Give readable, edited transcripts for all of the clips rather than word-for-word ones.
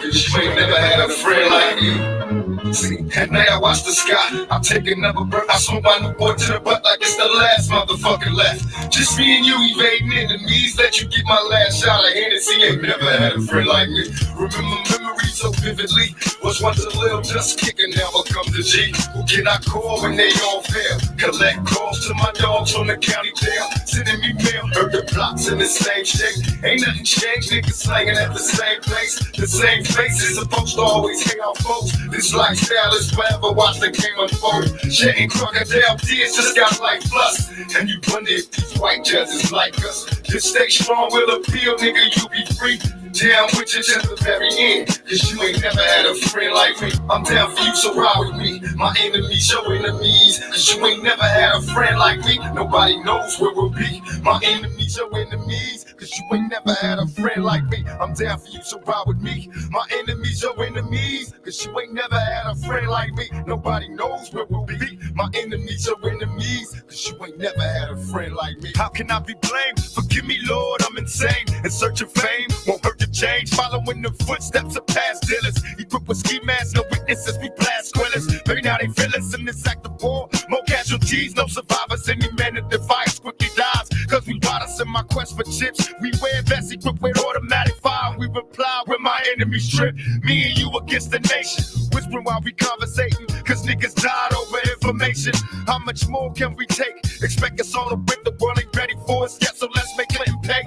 Cause you ain't never had a friend like me. See, at night I watch the sky, I take another breath. I swing my new boy to the butt like it's the last motherfucker left. Just me and you evading enemies, let you get my last shot of Hennessy. Ain't never had a friend like me. Remember memories so vividly. Was once a little just kicking, now becomes a G. Who can I call when they all fail? Collect calls to my dogs from the county jail, sending me mail. Heard the blocks in the same shape. Ain't nothing changed, niggas slanging at the same place. The same faces supposed to always hang out folks. This lifestyle is forever, watch the game unfold. Shedding crocodile tears just got like plus. And you wonder if these white judges like us. Just stay strong, will appeal, nigga, you be free. Down with you till the very end. Cause you ain't never had a friend like me. I'm down for you, so ride with me. My enemies, your enemies. Cause you ain't never had a friend like me. Nobody knows where we'll be. My enemies, your enemies. Cause you ain't never had a friend like me. I'm down for you, so ride with me. My enemies, your enemies. Cause you ain't never had a friend like me. Nobody knows where we'll be. My enemies, your enemies. Cause you ain't never had a friend like me. How can I be blamed? Forgive me, Lord, I'm insane. In search of fame, won't hurt to change. Following the footsteps of past dealers. Equipped with ski masks, no witnesses, we blast squillers. Maybe now they feel us in this act of war. More casualties, no survivors. Any man that defies quickly dies. Cause we brought us in my quest for chips. We wear vests equipped with automatic fire. We reply when my enemies trip. Me and you against the nation. Whispering while we conversating. Cause niggas died over information. How much more can we take? Expect us on the whip, the world ain't ready for us yet. So let's make Clinton pay.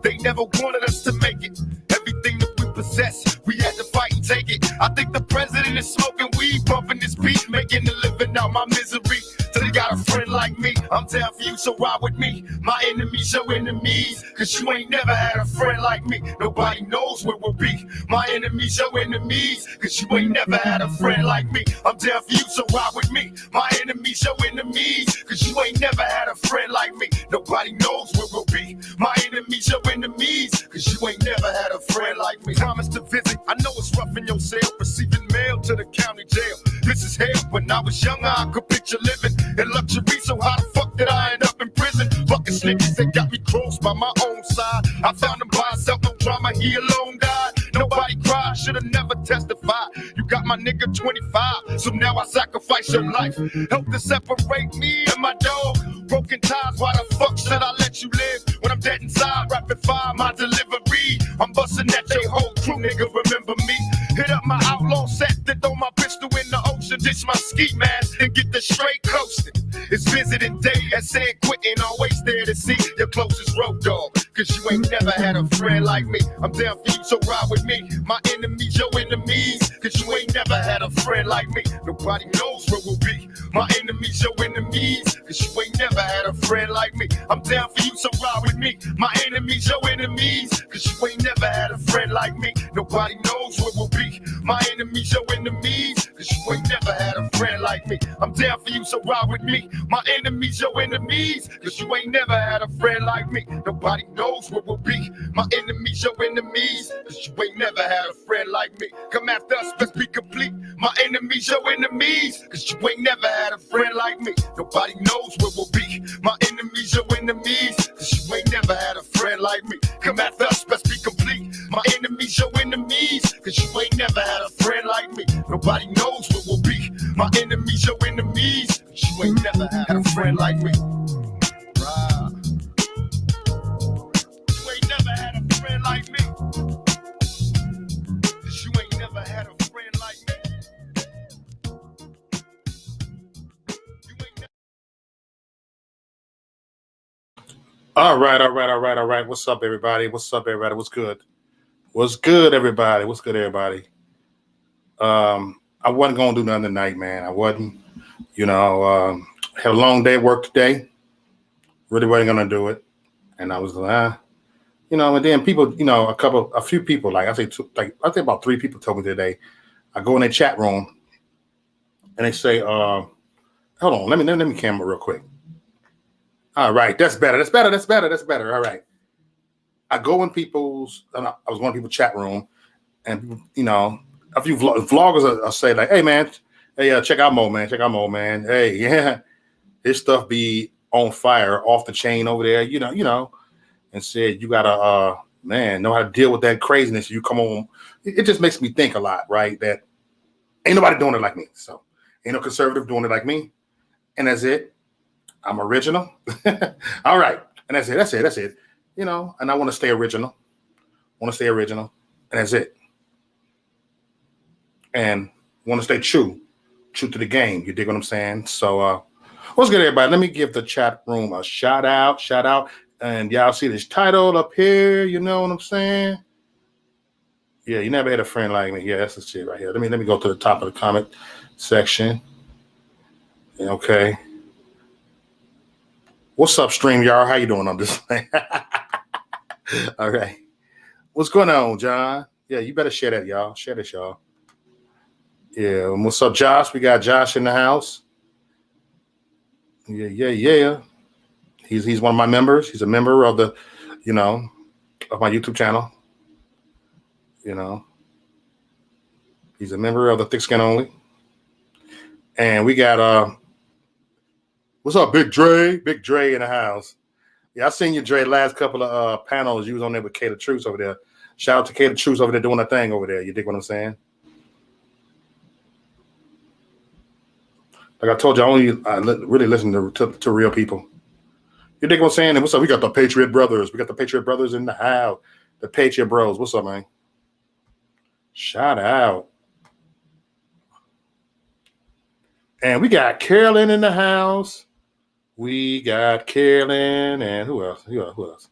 They never wanted us to make it. Everything that we possess, we had to fight and take it. I think the president is smoking weed, bumping his beat, making a living out my misery. So they got a friend like me. I'm down for you, so ride with me. My enemies, your enemies. Cause you ain't never had a friend like me. Nobody knows where we'll be. My enemies, your enemies. Cause you ain't never had a friend like me. I'm down for you, so ride with me. My enemies, your enemies. Cause you ain't never had a friend like me. Nobody knows where we'll be. My enemies, your enemies. Cause you ain't never had a friend like me. Promise to visit. I know it's rough in your cell. Receiving mail to the county jail. This is hell. When I was younger, I could picture living in luxury, so how the fuck did I end up in prison? Fucking niggas that got me crossed by my own side. I found him by himself, no drama, he alone died. Nobody cried, should've never testified. You got my nigga 25, so now I sacrifice your life. Help to separate me and my dog. Broken ties, why the fuck should I let you live? When I'm dead inside, rapid fire my delivery. I'm busting at your whole crew, nigga, remember me. Hit up my outlaw set, then throw my pistol in the ocean. Ditch my ski mask and get the straight coasting. It's visiting day at San Quentin, always there to see your closest road dog. Cause you ain't never had a friend like me. I'm down for you, so ride with me. My enemies, your enemies. Cause you ain't never had a friend like me. Nobody knows where we'll be. My enemies, your enemies. Cause you ain't never had a friend like me. I'm down for you, so ride with me. My enemies, your enemies. Cause you ain't never had a friend like me. Nobody knows where we'll be. My enemies, your enemies. Cause you ain't never had a friend like me. I'm down for you, so ride with me. My enemies, your enemies. Cause you ain't never had a friend like me. Nobody knows where we'll be. My enemies, your enemies. Cause you ain't never had a friend like me. Come after us, let's be complete. My enemies, your enemies. Cause you ain't never had a friend like me. Nobody knows where we'll be. My enemies, your enemies. Cause you ain't never had a friend like me. Come after us, let's be complete. My enemies, your enemies. Cause you ain't never had a friend like me. Nobody knows where we'll be. My enemies, your enemies. Cause you ain't never had a friend like me. Right. You ain't never had a friend like me. Cause you ain't never had a friend like me. You ain't never... All right. What's up, everybody? What's good? What's good, everybody? I wasn't gonna do nothing tonight, man. I wasn't. Had a long day at work today. Really wasn't gonna do it, and I was like, and then people, a few people, like I think about 3 people told me today. I go in their chat room, and they say, "Hold on, let me camera real quick." All right, that's better. All right. I go in I was going to people's chat room, and a few vloggers will say like, "Hey man, check out Mo, man. Hey, yeah, his stuff be on fire, off the chain over there, and said you gotta man, know how to deal with that craziness. You come on, it just makes me think a lot, right? That ain't nobody doing it like me. So ain't no conservative doing it like me. And that's it. I'm original. All right. And that's it. That's it. That's it. You know, and I want to stay original. Want to stay original. And that's it. And want to stay true to the game. You dig what I'm saying? So what's good, everybody? Let me give the chat room a shout out. Shout out. And y'all see this title up here. You know what I'm saying? Yeah, you never had a friend like me. Yeah, that's the shit right here. Let me go to the top of the comment section. Okay. What's up, StreamYard? How you doing on this thing? All right. What's going on, John? Yeah, you better share that, y'all. Share this, y'all. Yeah. What's up, Josh? We got Josh in the house. Yeah. He's one of my members. He's a member of the, of my YouTube channel. He's a member of the Thick Skin Only. And we got what's up, Big Dre? Big Dre in the house. Yeah, I seen you, Dre, last couple of panels. You was on there with Kate the Truth over there. Shout out to Kate the Truth over there doing her thing over there. You dig what I'm saying? Like I told you, I only really listen to real people. You dig what I'm saying? And what's up? We got the Patriot Brothers. We got the Patriot Brothers in the house. The Patriot Bros. What's up, man? Shout out. And we got Carolyn in the house. We got Carolyn and who else? Who else?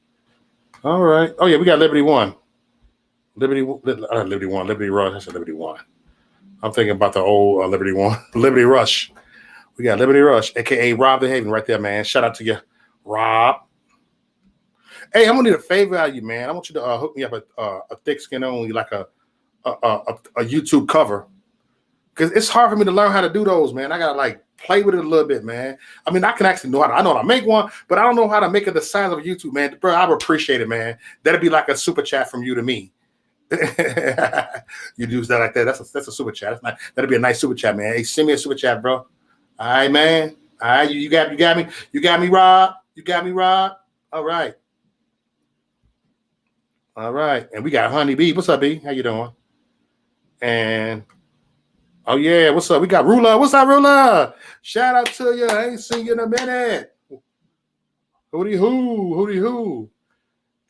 All right. Oh yeah, we got Liberty One. Liberty One. Liberty Rush. I said Liberty One. I'm thinking about the old Liberty One. Liberty Rush. We got Liberty Rush, aka Rob the Haven, right there, man. Shout out to you, Rob. Hey, I'm gonna need a favor out of you, man. I want you to hook me up a Thick Skin Only, like a YouTube cover, because it's hard for me to learn how to do those, man. I gotta like play with it a little bit, man. I mean, I can actually I know how to make one, but I don't know how to make it the size of YouTube, man. Bro, I would appreciate it, man. That'd be like a super chat from you to me. You do that like that. That's a super chat. That'd be a nice super chat, man. Hey, send me a super chat, bro. All right, man. All right, you got me. You got me, Rob. You got me, Rob. All right. All right. And we got Honey B. What's up, B? How you doing? And oh yeah, what's up? We got Rula. What's up, Rula? Shout out to you. I ain't seen you in a minute. Hootie hoo.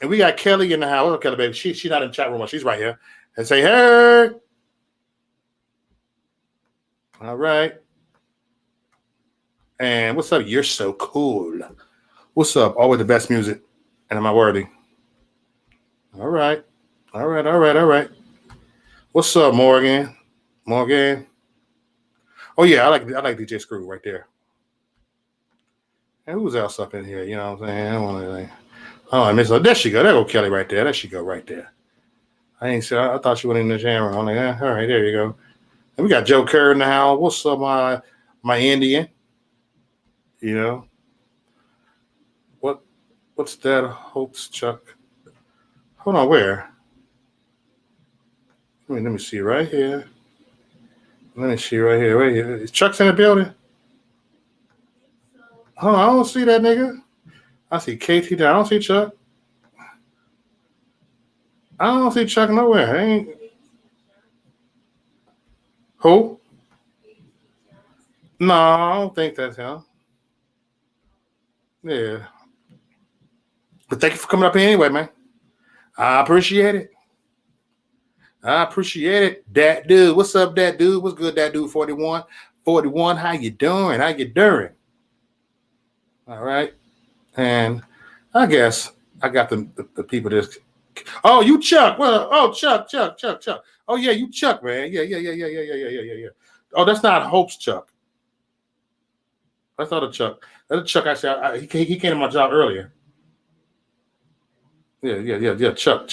And we got Kelly in the house. What's up, Kelly, baby? She's not in the chat room. She's right here. And say, hey. All right. And what's up? You're so cool. What's up? Always the best music. And am I worthy? All right. What's up, Morgan? Oh yeah, I like DJ Screw right there. And who's else up in here? You know what I'm saying? I don't want to. I miss her. There she go. There go Kelly right there. There she go right there. I thought she went in the camera. I'm like, all right, there you go. And we got Joe Kerr in the house. What's up, my Indian? You know. What's that? Hopes Chuck. Hold on, where? Let me see right here. Right here. Is Chuck's in the building? Hold on, I don't see that nigga. I see KT. I don't see Chuck. I don't see Chuck nowhere. Ain't. Who? No, I don't think that's him. Yeah. But thank you for coming up here anyway, man. I appreciate it. Dat dude. What's up, dat dude? What's good, dat dude? 41. How you doing? All right. And I guess I got the people that's. Oh, you Chuck. Well, oh, Chuck. Oh, yeah, you Chuck, man. Yeah. Oh, that's not Hope's Chuck. That's not a Chuck. That's a Chuck. He came to my job earlier. Yeah. Chuck.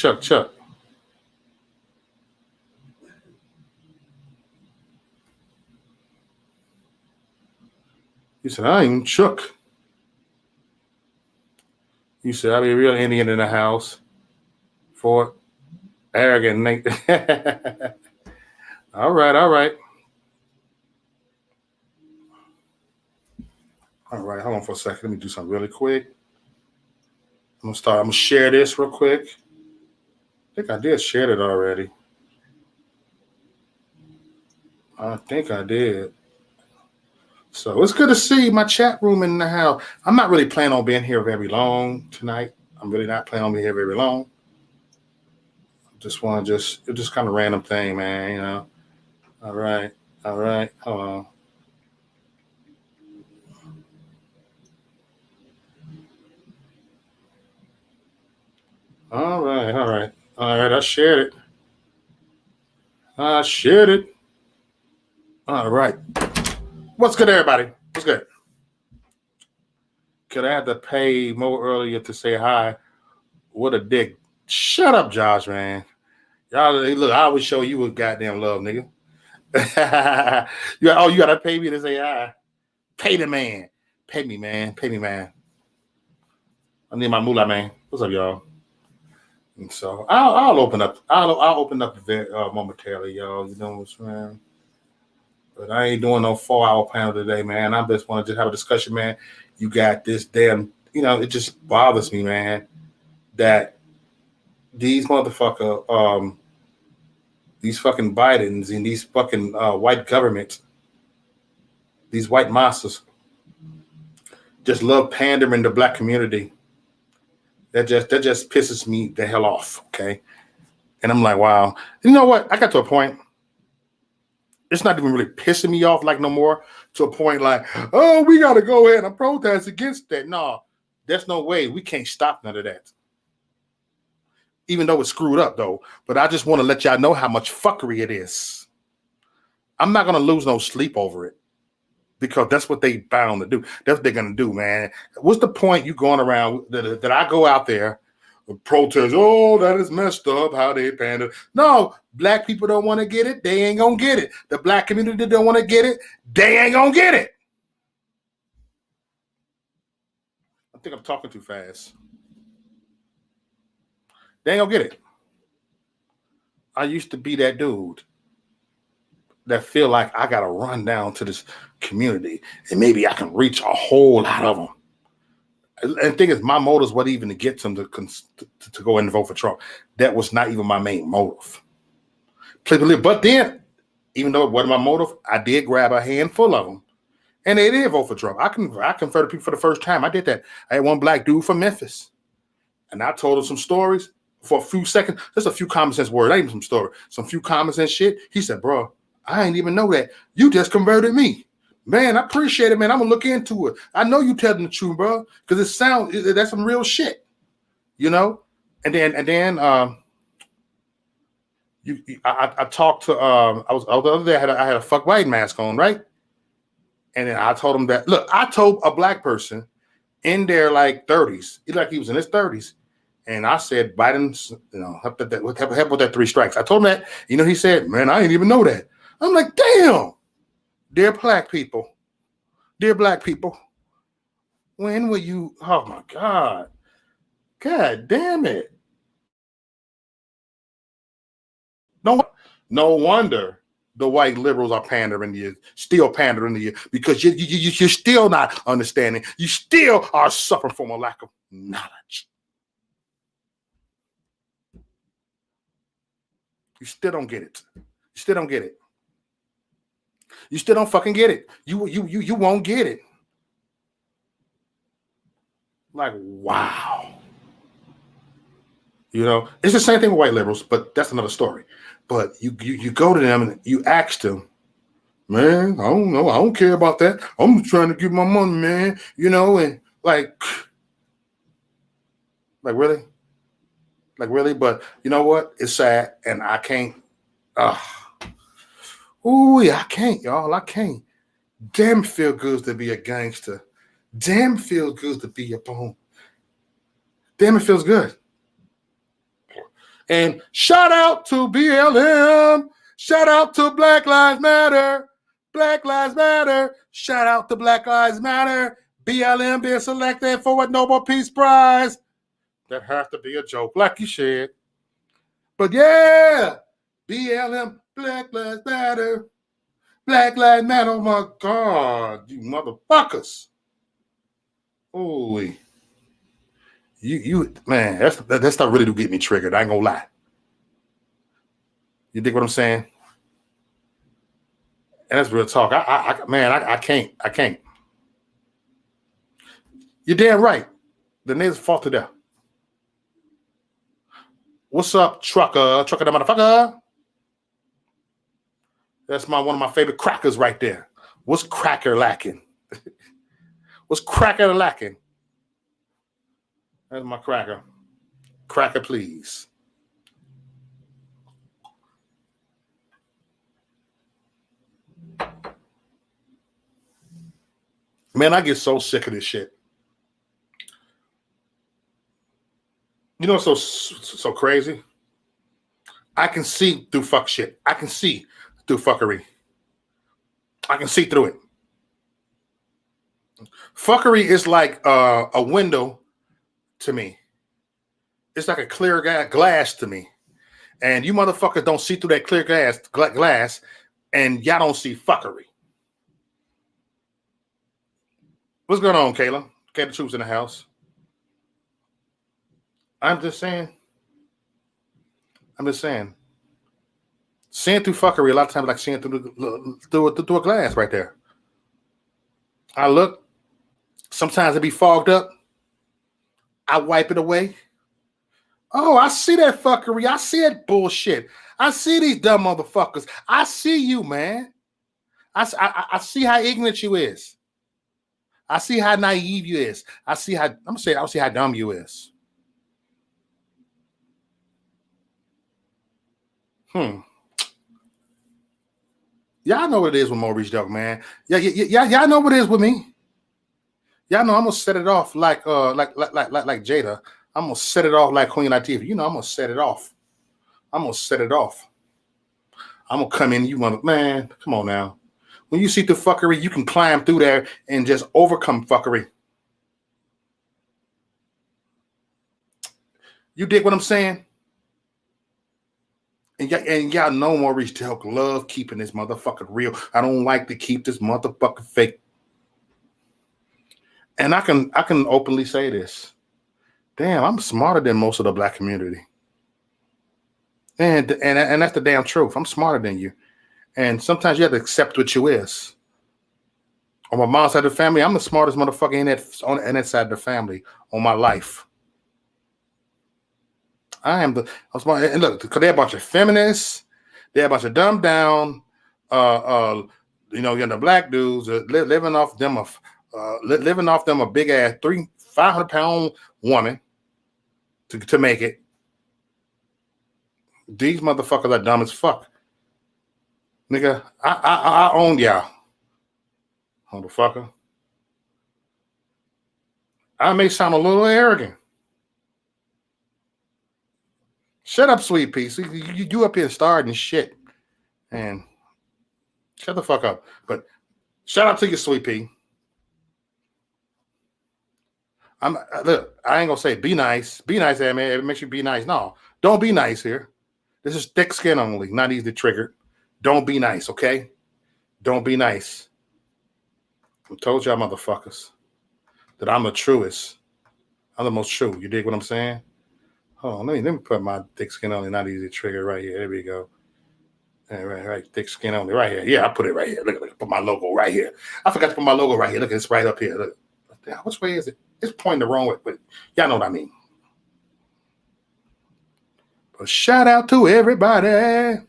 He said, I'm Chuck. You said, I'll be a real Indian in the house for arrogant Nate. All right. All right, hold on for a second. Let me do something really quick. I'm gonna share this real quick. think I did share it already. I think I did. So it's good to see my chat room in the house. I'm not really planning on being here very long tonight. I'm really not planning on being here very long. Just want to it's just kind of random thing, man. All right, all right. Hold on. All right, all right, all right. I shared it. I shared it. All right. What's good, everybody? What's good? Could I have to pay more earlier to say hi? What a dick. Shut up, Josh, man. Y'all, look, I always show you a goddamn love, nigga. You gotta pay me to say hi. Pay the man. Pay me, man. Pay me, man. I need my moolah, man. What's up, y'all? And so I'll open up. I'll open up momentarily, y'all. You know what I'm saying? But I ain't doing no 4-hour panel today, man. I just want to have a discussion, man. You got this damn, it just bothers me, man, that these motherfucker, these fucking Bidens and these fucking white governments, these white masters, just love pandering the black community. That just pisses me the hell off, okay? And I'm like, wow. You know what? I got to a point. It's not even really pissing me off like no more, to a point like, oh, we got to go ahead and protest against that. No, there's no way. We can't stop none of that. Even though it's screwed up, though. But I just want to let y'all know how much fuckery it is. I'm not going to lose no sleep over it, because that's what they bound to do. That's what they're going to do, man. What's the point you going around that I go out there protest? Oh, that is messed up how they pander. No, black people don't want to get it. They ain't going to get it. The black community don't want to get it. They ain't going to get it. I think I'm talking too fast. They ain't going to get it. I used to be that dude that feel like I got to run down to this community and maybe I can reach a whole lot of them. And the thing is, my motive wasn't even to get them to go in and vote for Trump. That was not even my main motive. But then, even though it wasn't my motive, I did grab a handful of them, and they did vote for Trump. I converted people for the first time. I did that. I had one black dude from Memphis, and I told him some stories for a few seconds, just a few common sense words. Not even some story, some few common sense shit. He said, "Bro, I ain't even know that. You just converted me." Man, I appreciate it, man. I'm gonna look into it. I know you telling the truth, bro, because that's some real shit, And then I talked to I was the other day I had a fuck white mask on, right? And then I told him that, look, I told a black person in their like 30s, he was in his 30s, and I said Biden's, help with that 3 strikes. I told him that, he said, man, I didn't even know that. I'm like, damn. Dear black people, when will you? Oh my God damn it! No wonder the white liberals are pandering to you, still pandering to you, because you're still not understanding. You still are suffering from a lack of knowledge. You still don't get it. You still don't get it. You still don't fucking get it. You won't get it. Like, wow. It's the same thing with white liberals, but that's another story. But you go to them and you ask them, man, I don't know. I don't care about that. I'm trying to get my money, man. And like really? Like, really? But you know what? It's sad, and I can't. I can't, y'all. I can't. Damn, feel good to be a gangster. Damn, feel good to be a bone. Damn, it feels good. And shout out to BLM. Shout out to Black Lives Matter. Black Lives Matter. Shout out to Black Lives Matter. BLM being selected for a Nobel Peace Prize. That has to be a joke, like you said. But yeah, BLM, Black Lives Matter. Black Lives Matter. Oh my God, you motherfuckers. Holy. You man, that's not really to get me triggered. I ain't gonna lie. You dig what I'm saying? And that's real talk. I can't. You're damn right. The niggas fought to death. What's up, trucker? Trucker the motherfucker. That's one of my favorite crackers right there. What's cracker lacking? What's cracker lacking? That's my cracker. Cracker, please. Man, I get so sick of this shit. You know what's so crazy? I can see through fuck shit. I can see through fuckery. I can see through it. Fuckery is like a window to me. It's like a clear glass to me. And you motherfuckers don't see through that clear glass, and y'all don't see fuckery. What's going on, Kayla? Kayla Troops in the house. I'm just saying. Seeing through fuckery a lot of times like seeing through a glass right there. I look. Sometimes it be fogged up. I wipe it away. Oh, I see that fuckery. I see that bullshit. I see these dumb motherfuckers. I see you, man. I see how ignorant you is. I see how naive you is. I see how dumb you is. Y'all know what it is with Maurice Duck, man. Y'all know what it is with me. Y'all know I'm gonna set it off like Jada. I'm gonna set it off like Queen Latifah. You know I'm gonna set it off. I'm gonna come in. You want man? Come on now. When you see the fuckery, you can climb through there and just overcome fuckery. You dig what I'm saying? And y'all know Maurice Delk love keeping this motherfucker real. I don't like to keep this motherfucker fake. And I can openly say this. Damn, I'm smarter than most of the black community. And that's the damn truth. I'm smarter than you. And sometimes you have to accept what you is. On my mom's side of the family, I'm the smartest motherfucker in that side of the family on my life. I'm smart. And look, because they're a bunch of feminists, they're a bunch of dumbed down, the black dudes living off them a big ass 500-pound woman to make it. These motherfuckers are dumb as fuck. Nigga, I own y'all. Motherfucker. I may sound a little arrogant. Shut up, sweet pea. So you up here starting shit. And shut the fuck up. But shout out to you, sweet pea. Look, I ain't gonna say be nice. Be nice, man. It makes you be nice. No, don't be nice here. This is thick skin only, not easily triggered. Don't be nice, okay? Don't be nice. I told y'all motherfuckers that I'm the truest. I'm the most true. You dig what I'm saying? Hold on, let me put my thick skin only, not easy trigger right here. There we go. Right, thick skin only right here. Yeah, I put it right here. Look, put my logo right here. I forgot to put my logo right here. Look, it's right up here. Look, which way is it? It's pointing the wrong way, but y'all know what I mean. But shout out to everybody.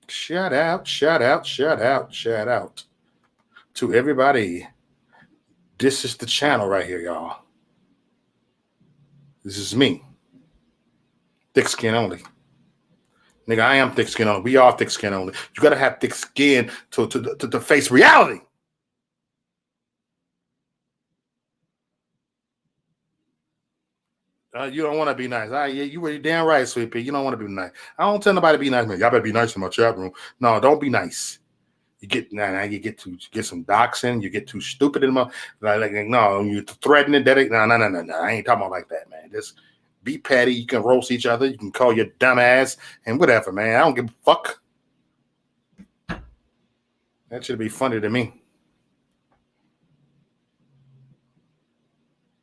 Shout out to everybody. This is the channel right here, y'all. This is me. Thick skin only. Nigga, I am thick skin only. We are thick skin only. You gotta have thick skin to face reality. You don't want to be nice. You were damn right, sweet pea. You don't want to be nice. I don't tell nobody to be nice, man. Y'all better be nice in my chat room. No, don't be nice. You get some doxing. You get too stupid in my no. You threatening that. No. I ain't talking about like that, man. Just be petty. You can roast each other. You can call your dumb ass and whatever, man. I don't give a fuck. That should be funny to me.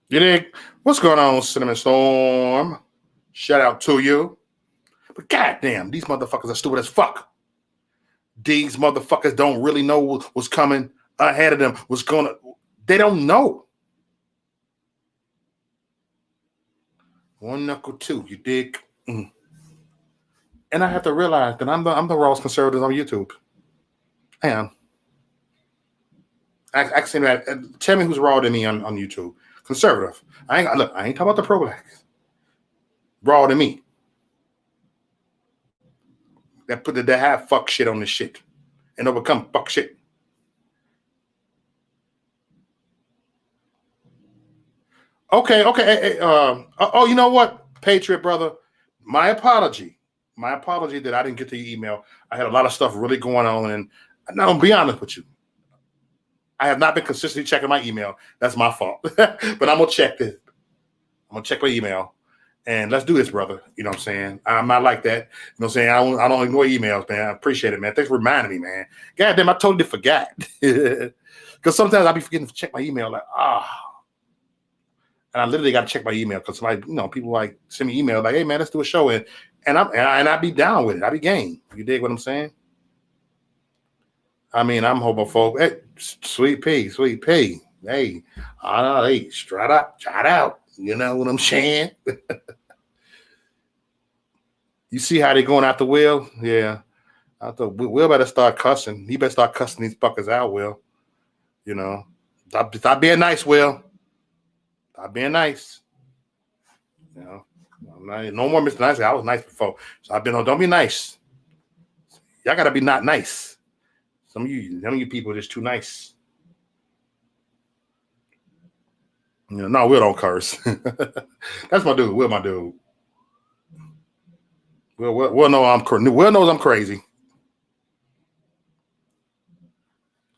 You dig? What's going on, Cinnamon Storm? Shout out to you. But goddamn, these motherfuckers are stupid as fuck. These motherfuckers don't really know what's coming ahead of them. They don't know. One knuckle two, you dig? Mm. And I have to realize that I'm the rawest conservative on YouTube. I am. Actually, tell me who's rawer than me on YouTube. Conservative. I ain't talking about the pro-blacks. Rawer than me. That have fuck shit on this shit and overcome fuck shit. Okay. Oh, you know what, Patriot brother? My apology that I didn't get to your email. I had a lot of stuff really going on, and I'm gonna be honest with you. I have not been consistently checking my email. That's my fault. But I'm gonna check this. I'm gonna check my email, and let's do this, brother. You know what I'm saying? I'm not like that. You know what I'm saying? I don't ignore emails, man. I appreciate it, man. Thanks for reminding me, man. God damn, I totally forgot. Because sometimes I'll be forgetting to check my email, like, and I literally got to check my email because somebody, people like send me email like, hey man, let's do a show, and I be down with it. I be game. You dig what I'm saying? I mean, I'm homophobic. Hey, sweet pea. Hey, hey, strut out. You know what I'm saying? You see how they going after Will? Yeah. I thought Will better start cussing. He better start cussing these fuckers out, Will. Stop being nice, Will. Stop being nice. No more Mr. Nice. I was nice before. So don't be nice. Y'all gotta be not nice. Some of you people are just too nice. No, Will don't curse. That's my dude. Will, my dude. Will knows I'm crazy.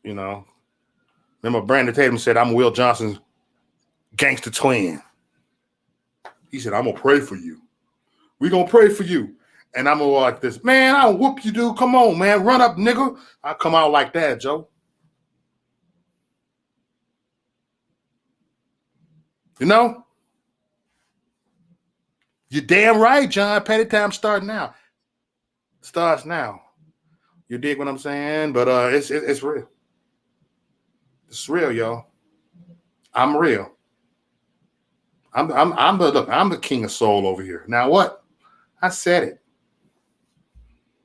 Remember Brandon Tatum said, I'm Will Johnson's gangster twin. He said, I'm gonna pray for you. We gonna pray for you. And I'm gonna like this, man, I'll whoop you, dude. Come on, man. Run up, nigga. I come out like that, Joe. You're damn right, John. Petty time starts now. You dig what I'm saying? But it's real. It's real, y'all. I'm real. I'm the king of soul over here. Now what? I said it.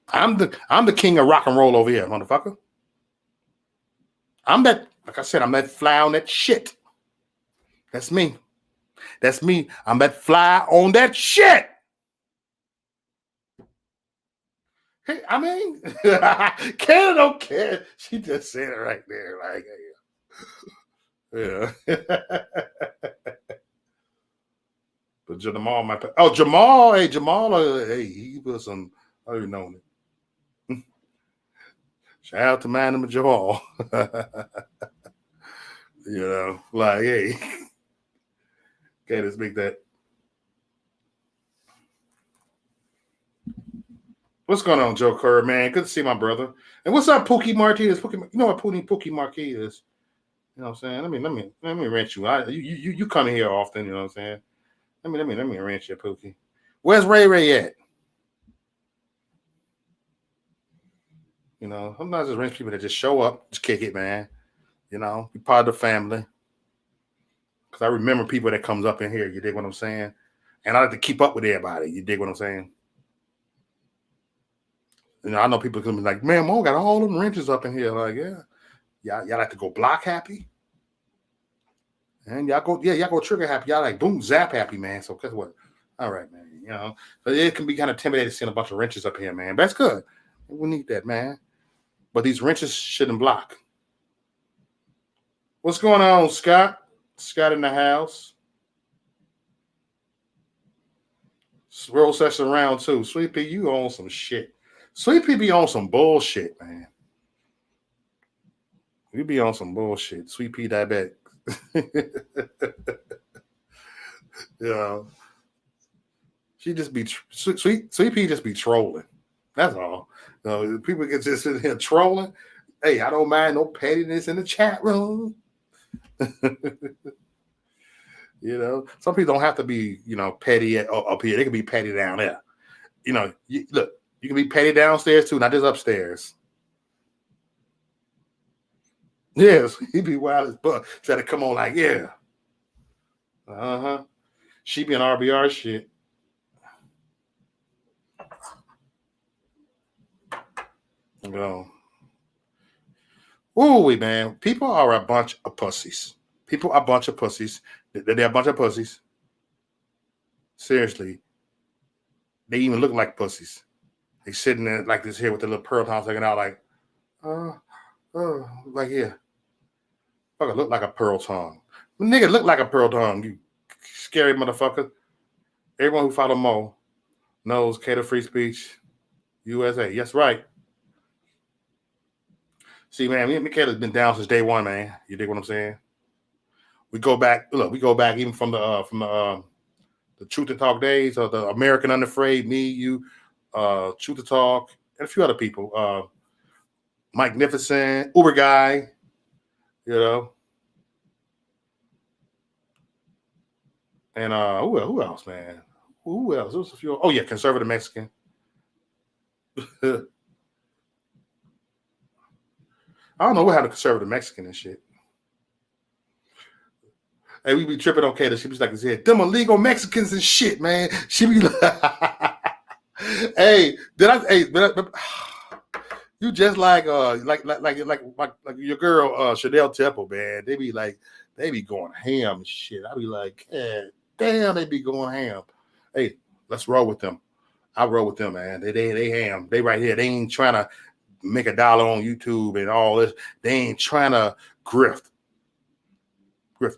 I'm the king of rock and roll over here, motherfucker. I'm that fly on that shit. That's me. I'm that fly on that shit. Hey, I mean, Canada don't care. She just said it right there. Like, yeah. But Jamal, Jamal, he put some, I don't even know it. Shout out to man and Jamal. Like, hey, okay, let's make that. What's going on, Joe Kerr, man? Good to see my brother. And what's up, Pookie Martinez? You know what Pookie Marquis is? You know what I'm saying? Let me rent you. You come in here often, you know what I'm saying? Let me rent you, Pookie. Where's Ray at? Sometimes just rent people that just show up, just kick it, man. Be part of the family. Because I remember people that comes up in here, you dig what I'm saying? And I like to keep up with everybody, you dig what I'm saying? I know people can be like, man, Mo got all them wrenches up in here. Like, yeah. Y'all like to go block happy? And y'all go trigger happy. Y'all like boom, zap happy, man. So guess what? All right, man. But it can be kind of intimidating seeing a bunch of wrenches up here, man. That's good. We need that, man. But these wrenches shouldn't block. What's going on, Scott? Scott in the house. Roll session round 2. Sweet Pea, you own some shit. Sweet Pea be on some bullshit, man. You be on some bullshit. Sweet Pea diabetic. She just be Sweet Pea just be trolling. That's all. People get just in here trolling. Hey, I don't mind no pettiness in the chat room. Some people don't have to be, petty up here. They can be petty down there. You know, look, you can be petty downstairs too, not just upstairs. Yes, he be wild as fuck. Try to come on like, yeah. Uh-huh. She be an RBR shit. You know. Ooh, man. People are a bunch of pussies. People are a bunch of pussies. They're a bunch of pussies. Seriously. They even look like pussies. They sitting there like this here with the little pearl tongue sticking out like, like here. Fucker look like a pearl tongue. Nigga look like a pearl tongue, you scary motherfucker. Everyone who follow Mo knows cater free speech, USA. Yes, right. See, man, me and Michaela's been down since day one, man. You dig what I'm saying? We go back. Look, we go back even from the Truth to Talk days, or the American Unafraid, me, you, Truth to Talk, and a few other people. Magnificent, Uber guy, you know. And who else, man? Who else? There was a few. Oh yeah, conservative Mexican. I don't know what happened to conservative Mexican and shit. Hey, we be tripping on Kata. She be like, them illegal Mexicans and shit, man. She be like, hey, you just like your girl Chanel Temple, man. They be going ham and shit. I be like, damn, they be going ham. Hey, let's roll with them. I roll with them, man. They ham. They right here. They ain't trying to make $1 on YouTube and all this. They ain't trying to grift.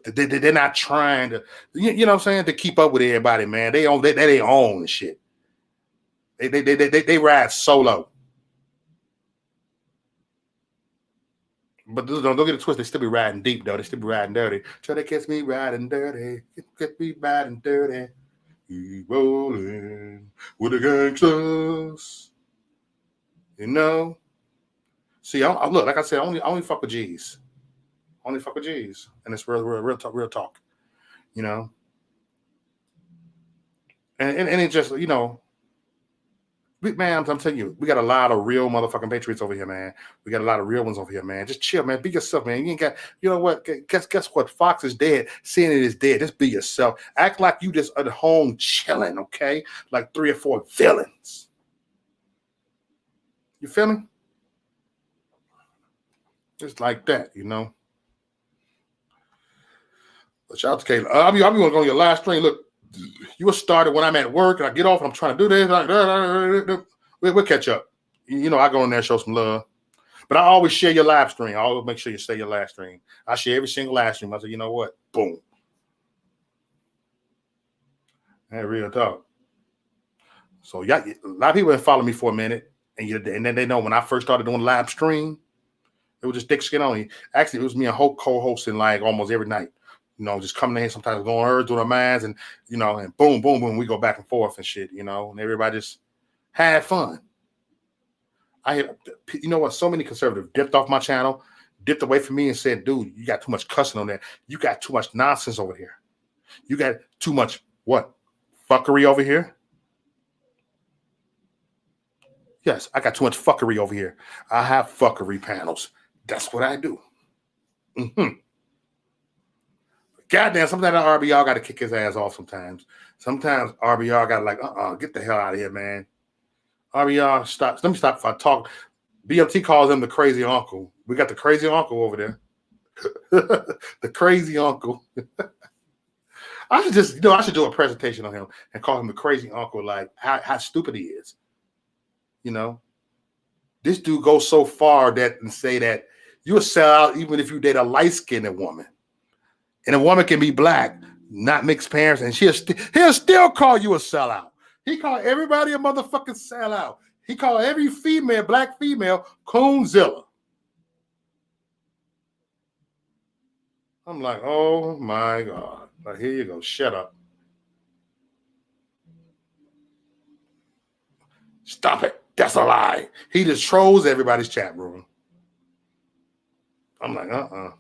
They're not trying to, you know what I'm saying, to keep up with everybody, man. They own shit. They ride solo. But don't get it twisted. They still be riding deep though. They still be riding dirty. Try to catch me riding dirty. Get me riding dirty. You rolling with the gangsters. You know. See, I look, like I said, I only fuck with G's. Only fuck with G's, and it's real talk. You know. And it just, you know. Man, I'm telling you, we got a lot of real motherfucking patriots over here, man. We got a lot of real ones over here, man. Just chill, man. Be yourself, man. You ain't got, you know what? Guess what? Fox is dead. Seeing it is dead. Just be yourself. Act like you just at home chilling, okay? Like 3 or 4 villains. You feel me? Just like that, you know. But shout out to Kayla. I'll be going to go on your live stream. Look, you were started when I'm at work and I get off and I'm trying to do this. We'll catch up. You know, I go in there and show some love. But I always share your live stream. I always make sure you share your live stream. I share every single live stream. I say, you know what? Boom. Hey, real talk. So yeah, a lot of people have followed me for a minute. And then they know when I first started doing live stream, it was just thick skin only. Actually, it was me and Hope co-hosting like almost every night. You know, just coming in sometimes going her, doing our minds, and you know, and boom, boom, boom, we go back and forth and shit, you know, and everybody just had fun. You know what? So many conservatives dipped off my channel, dipped away from me and said, dude, you got too much cussing on there. You got too much nonsense over here. You got too much what? Fuckery over here? Yes, I got too much fuckery over here. I have fuckery panels. That's what I do. Mm-hmm. Goddamn, sometimes RBR got to kick his ass off sometimes. Sometimes RBR got to like, get the hell out of here, man. RBR, stop. Let me stop if I talk. BMT calls him the crazy uncle. We got the crazy uncle over there. The crazy uncle. I should just, I should do a presentation on him and call him the crazy uncle, like how stupid he is. You know, this dude goes so far and say that you'll sell out even if you date a light-skinned woman. And a woman can be black, not mixed parents, and he'll still call you a sellout. He called everybody a motherfucking sellout. He called every female, black female, Coonzilla. I'm like, oh my God. Like, here you go. Shut up. Stop it. That's a lie. He just trolls everybody's chat room. I'm like, And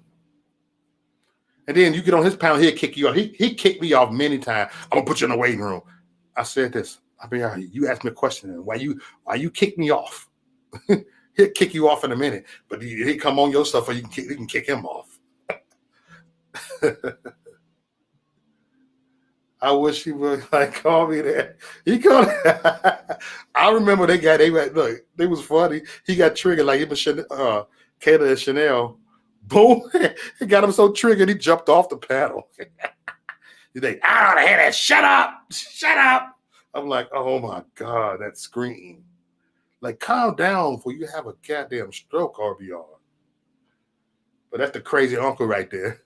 then you get on his panel, he'll kick you off. He kicked me off many times. I'm going to put you in the waiting room. I said this. I'll be all right. You ask me a question, and why you kick me off? He'll kick you off in a minute, but he come on your stuff, or you can kick him off. I wish he would like call me that. He called. I remember they look. They was funny. He got triggered like him and Kayla and Chanel. Boom! He got him so triggered he jumped off the paddle. He's like, I ought to hear that. Shut up! Shut up! I'm like, oh my god, that scream. Like, calm down before you have a goddamn stroke, RBR. But that's the crazy uncle right there.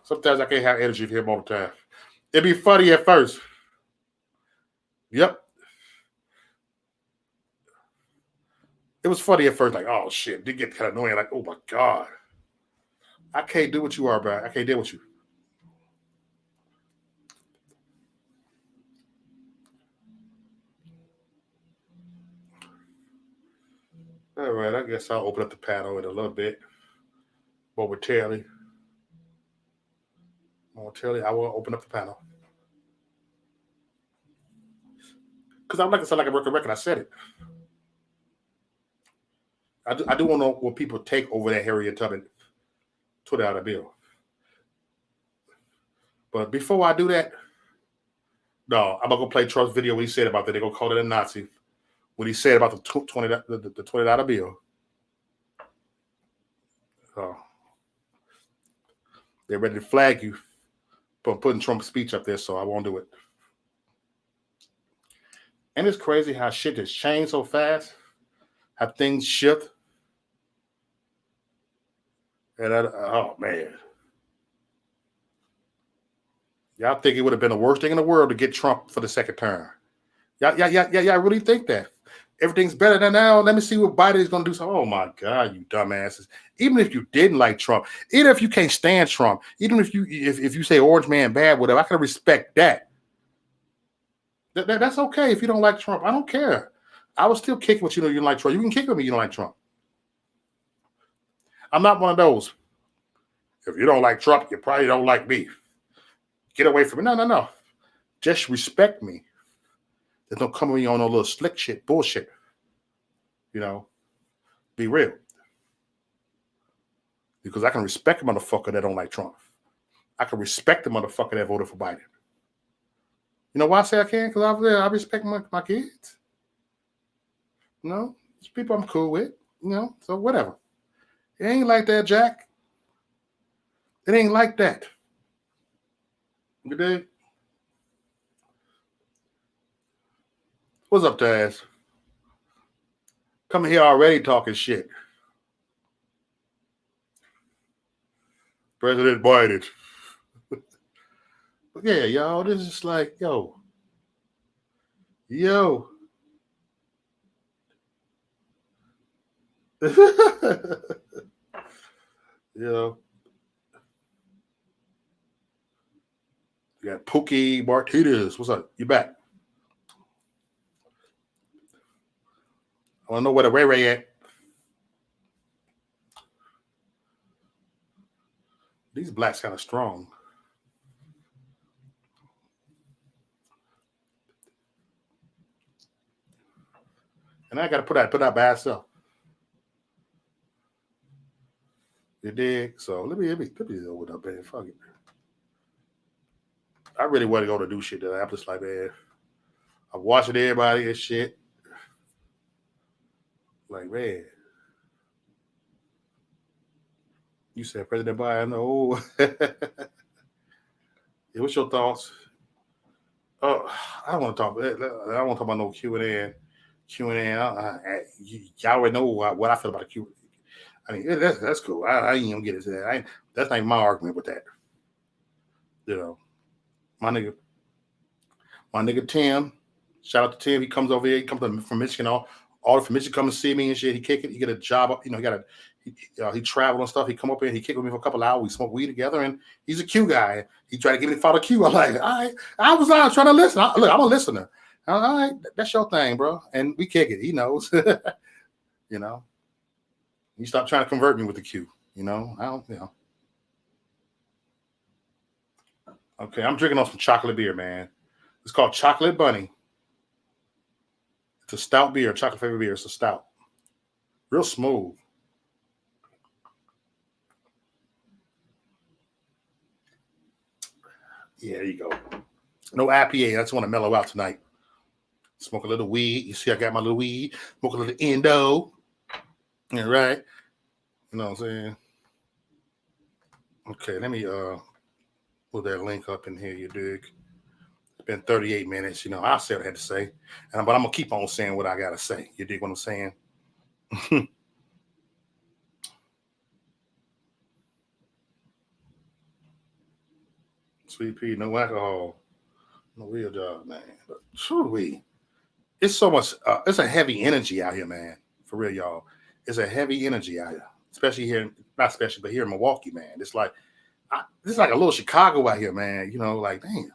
Sometimes I can't have energy for him all the time. It'd be funny at first. Yep. It was funny at first, like, oh shit. Did get kind of annoying, like, oh my god. I can't do what you are, bro. I can't deal with you. All right, I guess I'll open up the panel in a little bit. Momentarily. I will open up the panel. Because I'm like to sound like a record. I said it. I do want to know what people take over that Harriet Tubman $20 bill. But before I do that, no, I'm going to play Trump's video when he said about that. They're going to call it a Nazi. What he said about the $20 bill. They're ready to flag you for putting Trump's speech up there, so I won't do it. And it's crazy how shit has changed so fast, how things shift. And oh man, y'all think it would have been the worst thing in the world to get Trump for the second term? Y'all really think that everything's better than now? Let me see what Biden is going to do. So, oh my God, you dumbasses! Even if you didn't like Trump, even if you can't stand Trump, even if you say Orange Man bad, whatever, I can respect that. That's okay if you don't like Trump. I don't care. I will still kick what you don't like Trump. You can kick with me. You don't like Trump. I'm not one of those. If you don't like Trump, you probably don't like me. Get away from me. No. Just respect me. Don't come with me on no little slick shit, bullshit. You know, be real. Because I can respect a motherfucker that don't like Trump. I can respect the motherfucker that voted for Biden. You know why I say I can? Because I respect my kids. You know, it's people I'm cool with. You know, so whatever. It ain't like that, Jack. It ain't like that. You dig? What's up, Taz? Coming here already talking shit. President Biden. Yeah, y'all, this is like, yo. You know, you got Pookie Martinez. What's up? You back? I want to know where the Ray at. These blacks kind of strong. And I got to put that by itself. You dig? So let me over up, man. Fuck it. I really want to go to do shit that I'm just like, man. I'm watching everybody and shit. Like, man. You said President Biden. Oh. Yeah, what's your thoughts? Oh, I don't want to talk. I don't want to talk about no Q&A. Y'all already know what I feel about the Q. I mean, that's cool. I ain't gonna get into that. That's not even my argument with that. You know, my nigga Tim. Shout out to Tim. He comes over here. He comes from Michigan. All from Michigan come and see me and shit. He kick it. He get a job up. You know, he travel and stuff. He come up here. He kick with me for a couple of hours. We smoke weed together, and he's a Q guy. He tried to get me to follow Q. I'm like, all right. I was trying to listen. Look, I'm a listener. All right, that's your thing, bro. And we kick it. He knows. You know. You stop trying to convert me with the Q. You know. I don't. You know. Okay, I'm drinking on some chocolate beer, man. It's called Chocolate Bunny. It's a stout beer, chocolate flavored beer. It's a stout, real smooth. Yeah, there you go. No IPA. I just want to mellow out tonight. Smoke a little weed. You see, I got my little weed. Smoke a little endo. Yeah, right. You know what I'm saying? Okay, let me put that link up in here. You dig? It's been 38 minutes. You know, I said what I had to say, but I'm gonna keep on saying what I gotta say. You dig what I'm saying? Sweet pea, no alcohol, no real job, man. But truly, it's so much. It's a heavy energy out here, man. For real, y'all. It's a heavy energy out here, especially here. Not especially, but here in Milwaukee, man. It's like a little Chicago out here, man. You know, like damn.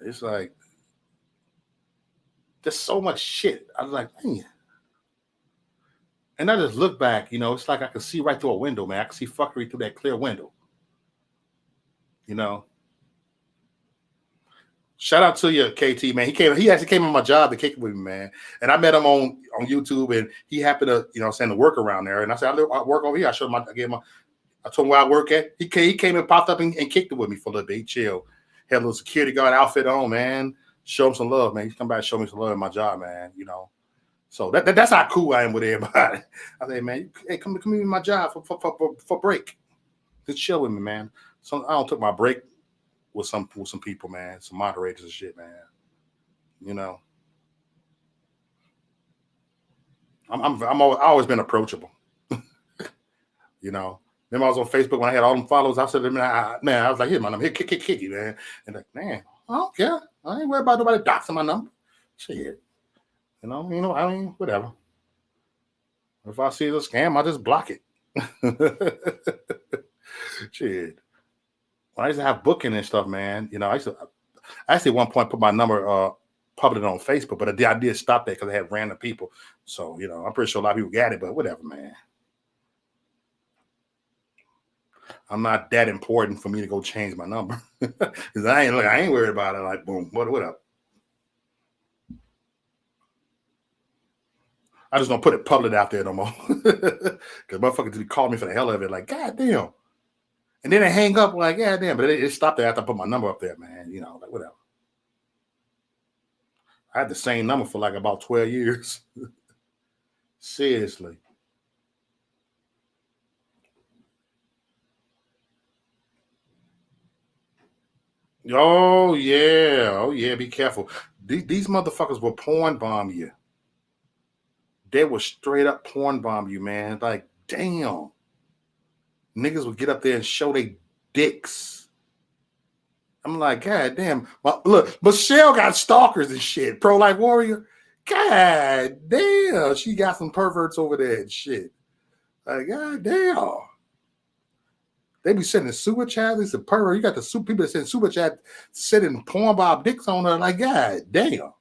It's like there's so much shit. I was like, man. And I just look back, you know, it's like I can see right through a window, man. I can see fuckery through that clear window. You know. Shout out to you, KT, man. He actually came on my job to kick it with me, man. And I met him on YouTube, and he happened to, you know, send the work around there. And I said, I work over here. I told him where I work at. He came and popped up and kicked it with me for a little bit. He chilled. Had a little security guard outfit on, man. Show him some love, man. He's come back and show me some love in my job, man. You know. So that's how cool I am with everybody. I say, man, hey, come in my job for break. Just chill with me, man. So I don't took my break with some people, man, some moderators and shit, man. You know, I always been approachable. You know, remember I was on Facebook when I had all them followers. I said, man, I was like, here, man, I'm here, kick you, man. And like, man, I don't care. I ain't worried about nobody doxing my number. Shit, you know, I mean, whatever. If I see the scam, I just block it. Shit. When I used to have booking and stuff, man, you know, I actually at one point put my number public on Facebook, but I did stop that because I had random people. So, you know, I'm pretty sure a lot of people got it, but whatever, man. I'm not that important for me to go change my number. Because I ain't worried about it. Like, boom, what up? I just don't put it public out there no more. Because motherfuckers call me for the hell of it, like, God damn. And then they hang up like, yeah, damn, but it stopped there after I put my number up there, man. You know, like whatever. I had the same number for like about 12 years. Seriously. Oh yeah. Oh yeah, be careful. These motherfuckers will porn bomb you. They will straight up porn bomb you, man. Like, damn. Niggas will get up there and show they dicks. I'm like, God damn. Look, Michelle got stalkers and shit. Pro Life Warrior. God damn. She got some perverts over there and shit. Like, God damn. They be sending super chat. It's a pervert. You got the super people that send super chat sending porn bob dicks on her. Like, God damn.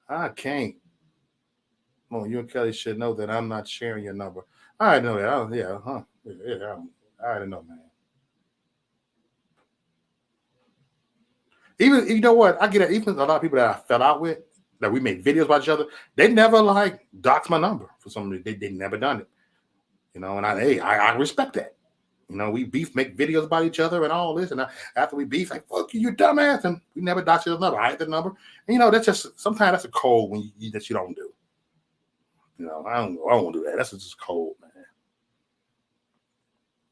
I can't. Well, you and Kelly should know that I'm not sharing your number. I know that. Yeah, huh? Yeah, I already know, man. Even you know what? I get it. Even a lot of people that I fell out with, that we made videos about each other, they never like dox my number for some reason. They never done it. You know, and I respect that. You know, we beef, make videos about each other and all this. And after we beef, like, fuck you, you dumbass. And we never dox each other number. I had the number. And, you know, that's just, sometimes that's a code that you don't do. You know, I don't want to do that. That's just cold, man.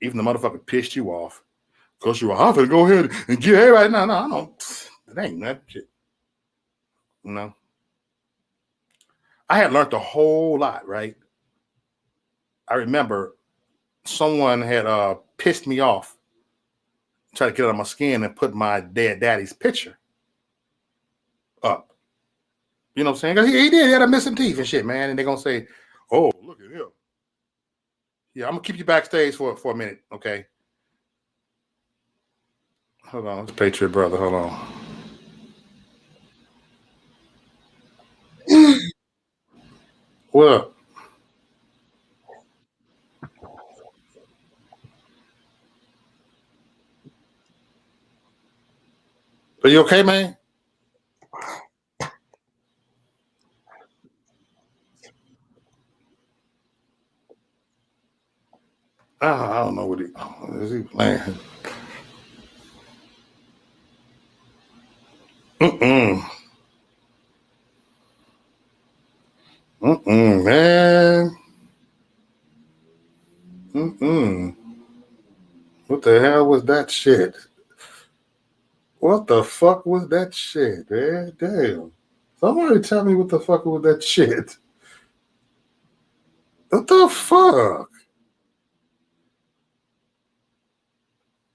Even the motherfucker pissed you off. Because you were, I'm going to go ahead and get everybody. No, I don't. It ain't that shit. You know? I had learned a whole lot, right? I remember someone had pissed me off, tried to get on my skin and put my dead daddy's picture up. You know what I'm saying? Because he did. He had a missing teeth and shit, man. And they're going to say, oh, look at him. Yeah, I'm going to keep you backstage for a minute, okay? Hold on. Let's Patriot Brother. Hold on. What up? Are you okay, man? I don't know what is he playing. Mm-mm. Mm-mm, man. Mm-mm. What the hell was that shit? What the fuck was that shit, man? Damn. Somebody tell me what the fuck was that shit. What the fuck?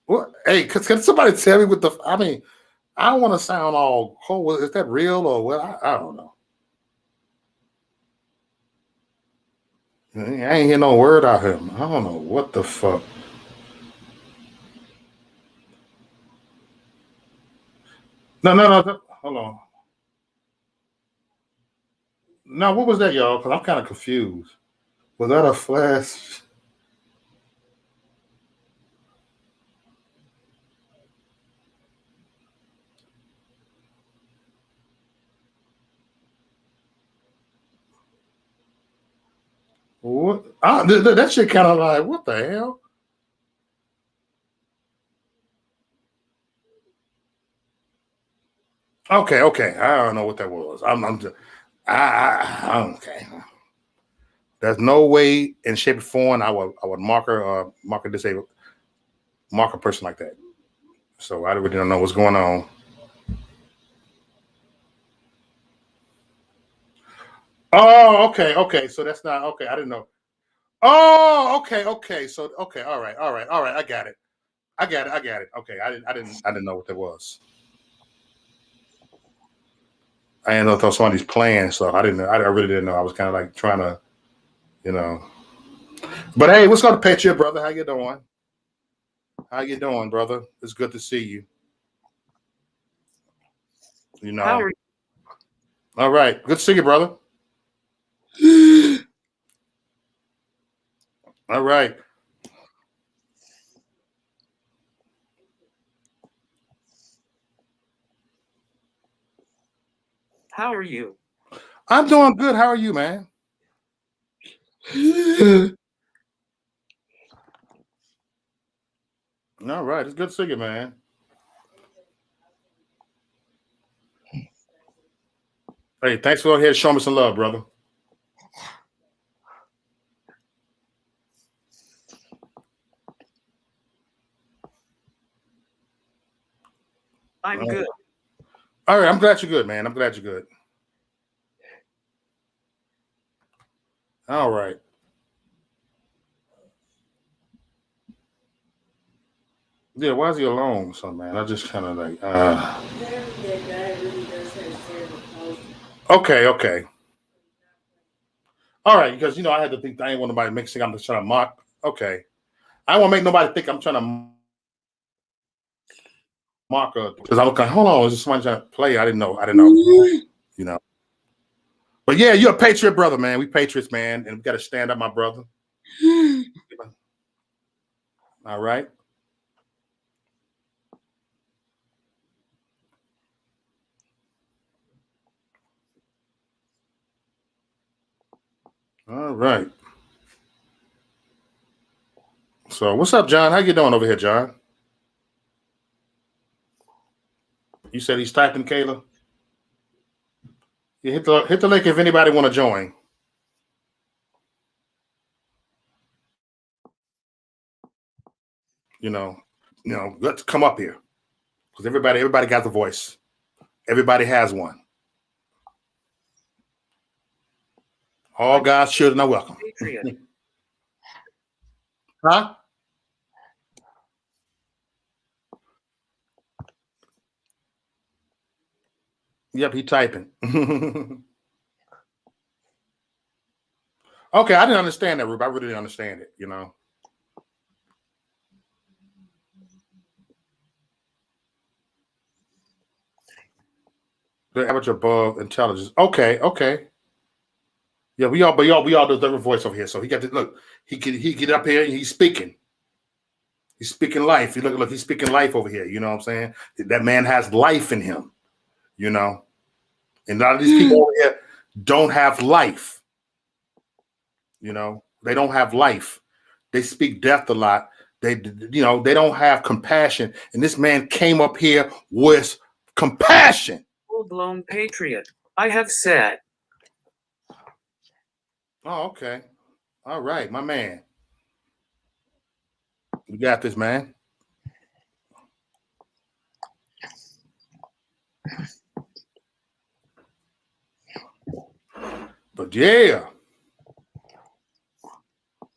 What? Hey, can somebody tell me what the? I mean, I don't want to sound all. Oh, is that real or what? I don't know. I ain't hear no word out of him. I don't know what the fuck. No. Hold on. No, what was that, y'all? Because I'm kind of confused. Was that a flash? What? That shit kind of like, what the hell? Okay. I don't know what that was. I'm just, okay. There's no way in shape or form I would mark a disabled, mark a person like that. So I really don't know what's going on. Oh, okay. So that's not okay. I didn't know. Oh, okay. So okay, all right. I got it. I got it. Okay, I didn't know what that was. I didn't know if somebody's playing, so I didn't. I really didn't know. I was kind of like trying to, you know. But hey, what's going to Patriot, brother? How you doing? How you doing, brother? It's good to see you. You know. How are All right, good to see you, brother. All right. how are you? I'm doing good. How are you, man? All right, it's good to see you, man. Hey, thanks for going ahead and showing me some love, brother. I'm good. All right, I'm glad you're good, man. I'm glad you're good. All right. Yeah, why is he alone, son, man? I just kind of like, okay. All right, because I had to think I ain't want nobody mixing. I'm just trying to mock. Okay, I won't make nobody think I'm trying to mock her because I was like, hold on, is this somebody trying to play? I didn't know. You know. But yeah, you're a patriot, brother, man. We patriots, man, and we got to stand up, my brother. All right. All right. So what's up, John? How you doing over here, John? You said he's typing, Kayla. You hit the link if anybody want to join. You know, let's come up here because everybody got the voice. Everybody has one. All God's children are welcome. Patriot. Huh? Yep, he typing. Okay, I didn't understand that, Rube. I really didn't understand it. The average above intelligence. Okay. Yeah, we all deserve a voice over here. So he got to look. He get up here and he's speaking. He's speaking life. You look, he's speaking life over here. You know what I'm saying? That man has life in him, you know? And a lot of these people over here don't have life. You know, they don't have life. They speak death a lot. They don't have compassion. And this man came up here with compassion. Full-blown patriot, I have said. Oh, okay. All right, my man. You got this, man. But yeah.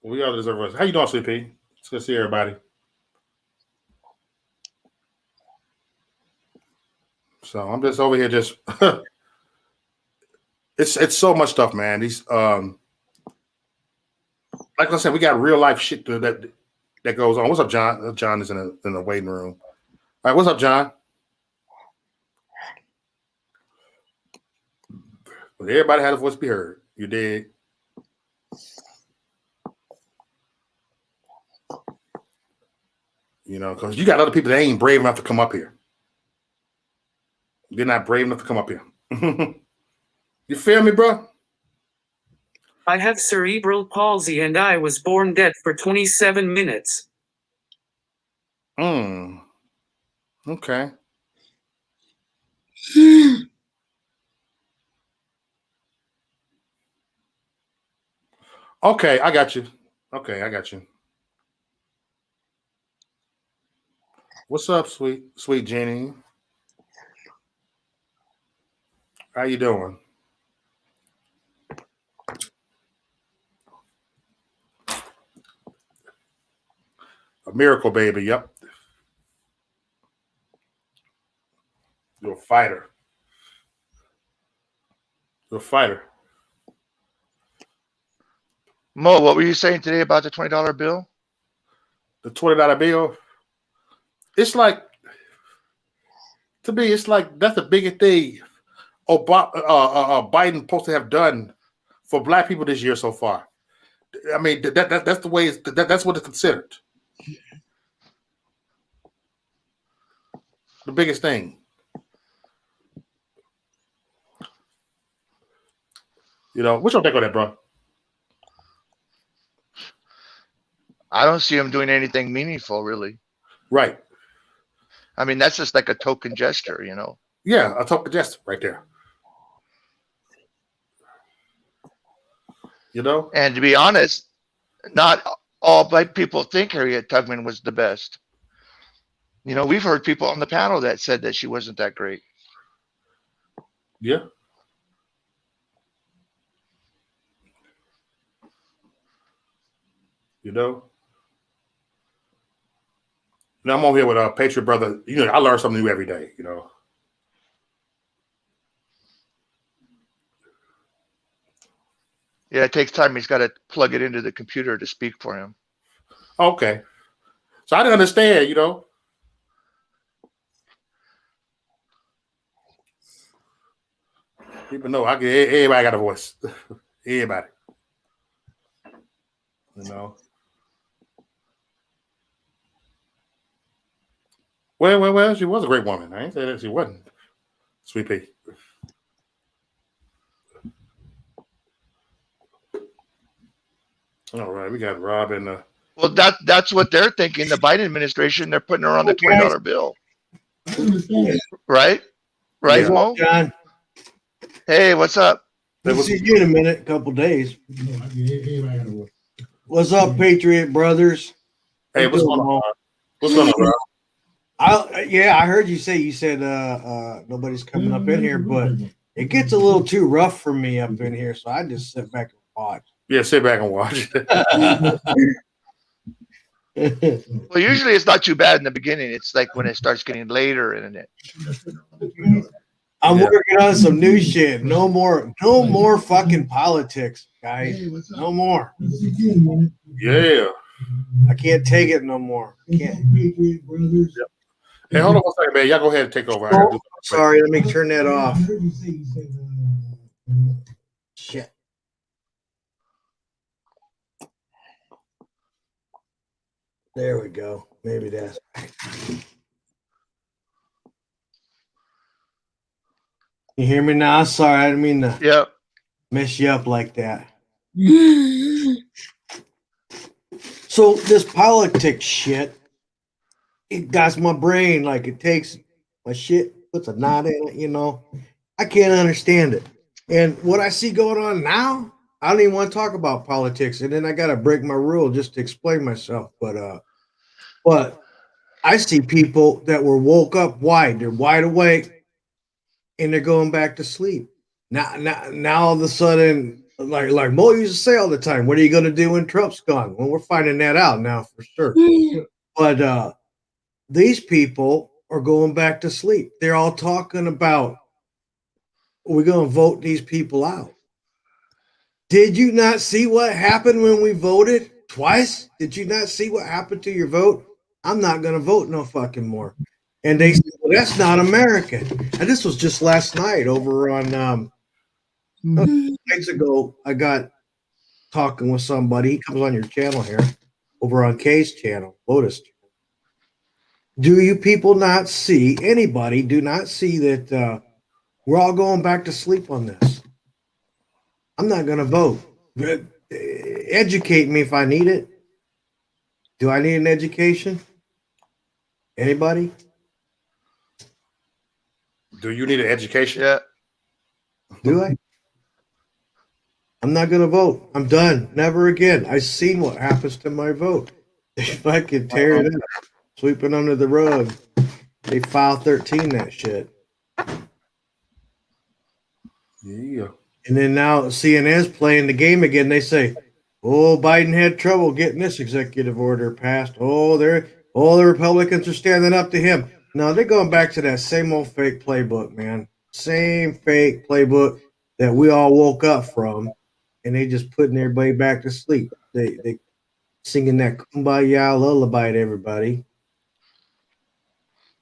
We all deserve us. How you doing, CP? It's good to see everybody. So I'm just over here just it's so much stuff, man. These like I said, we got real life shit that goes on. What's up, John? John is in the waiting room. All right, what's up, John? But everybody had a voice to be heard. You did. You know, because you got other people that ain't brave enough to come up here. They're not brave enough to come up here. You feel me, bro? I have cerebral palsy and I was born dead for 27 minutes. Okay. Okay, I got you. Okay, I got you. What's up, sweet Jenny? How you doing? A miracle baby, yep. You're a fighter. You're a fighter. Mo, what were you saying today about the $20 bill? The $20 bill. It's like, to me, it's like that's the biggest thing Biden supposed to have done for black people this year so far. I mean, that's the way that's what it's considered. The biggest thing. You know, what's your take on that, bro? I don't see him doing anything meaningful, really. Right. I mean, that's just like a token gesture, you know? Yeah, a token gesture right there. You know? And to be honest, not all black people think Harriet Tubman was the best. You know, we've heard people on the panel that said that she wasn't that great. Yeah. You know? Now I'm on here with a Patriot brother. You know, I learn something new every day, you know. Yeah, it takes time. He's got to plug it into the computer to speak for him. Okay. So I didn't understand, you know. People know everybody got a voice. Everybody. You know. Well, she was a great woman. I ain't saying that she wasn't. Sweet pea. All right, we got Rob and Well, that's what they're thinking. The Biden administration, they're putting her on the $20 bill. Right? Right, Yeah. Mo? John, Hey, what's up? we'll see you in a minute, a couple days. What's up, Patriot brothers? Hey, what's going on? What's going on, Rob? I heard you said nobody's coming up in here, but it gets a little too rough for me up in here, so I just sit back and watch. Yeah, sit back and watch. Well, usually it's not too bad in the beginning. It's like when it starts getting later in it. I'm working on some new shit. No more fucking politics, guys. No more. Yeah. I can't take it no more. I can't. Hey, hold on one second, man. Y'all go ahead and take over. Oh, sorry, let me turn that off. Shit. There we go. Maybe that's right. You hear me now? Sorry, I didn't mean to Yep. mess you up like that. So this politics shit, it got my brain. Like it takes my shit, puts a knot in it. You know, I can't understand it. And what I see going on now, I don't even want to talk about politics. And then I got to break my rule just to explain myself. But I see people that were woke up wide. They're wide awake, and they're going back to sleep. Now, all of a sudden, like Mo used to say all the time, "What are you going to do when Trump's gone?" Well, we're finding that out now for sure. But these people are going back to sleep. They're all talking about we're going to vote these people out. Did you not see what happened when we voted twice? Did you not see what happened to your vote? I'm not going to vote no fucking more. And they said, well, that's not American. And this was just last night over on, nights ago, I got talking with somebody. He comes on your channel here, over on Kay's channel, Lotus. Do you people not see, anybody do not see that we're all going back to sleep on this? I'm not going to vote. Educate me if I need it. Do I need an education? Anybody? Do you need an education? Yeah. Do I? I'm not going to vote. I'm done. Never again. I've seen what happens to my vote. If I could tear it up, sweep it under the rug. They file 13 that shit. Yeah. And then now CNN's playing the game again. They say, "Oh, Biden had trouble getting this executive order passed. Oh, the Republicans are standing up to him." No, they're going back to that same old fake playbook, man. Same fake playbook that we all woke up from, and they just putting everybody back to sleep. They singing that kumbaya lullaby to everybody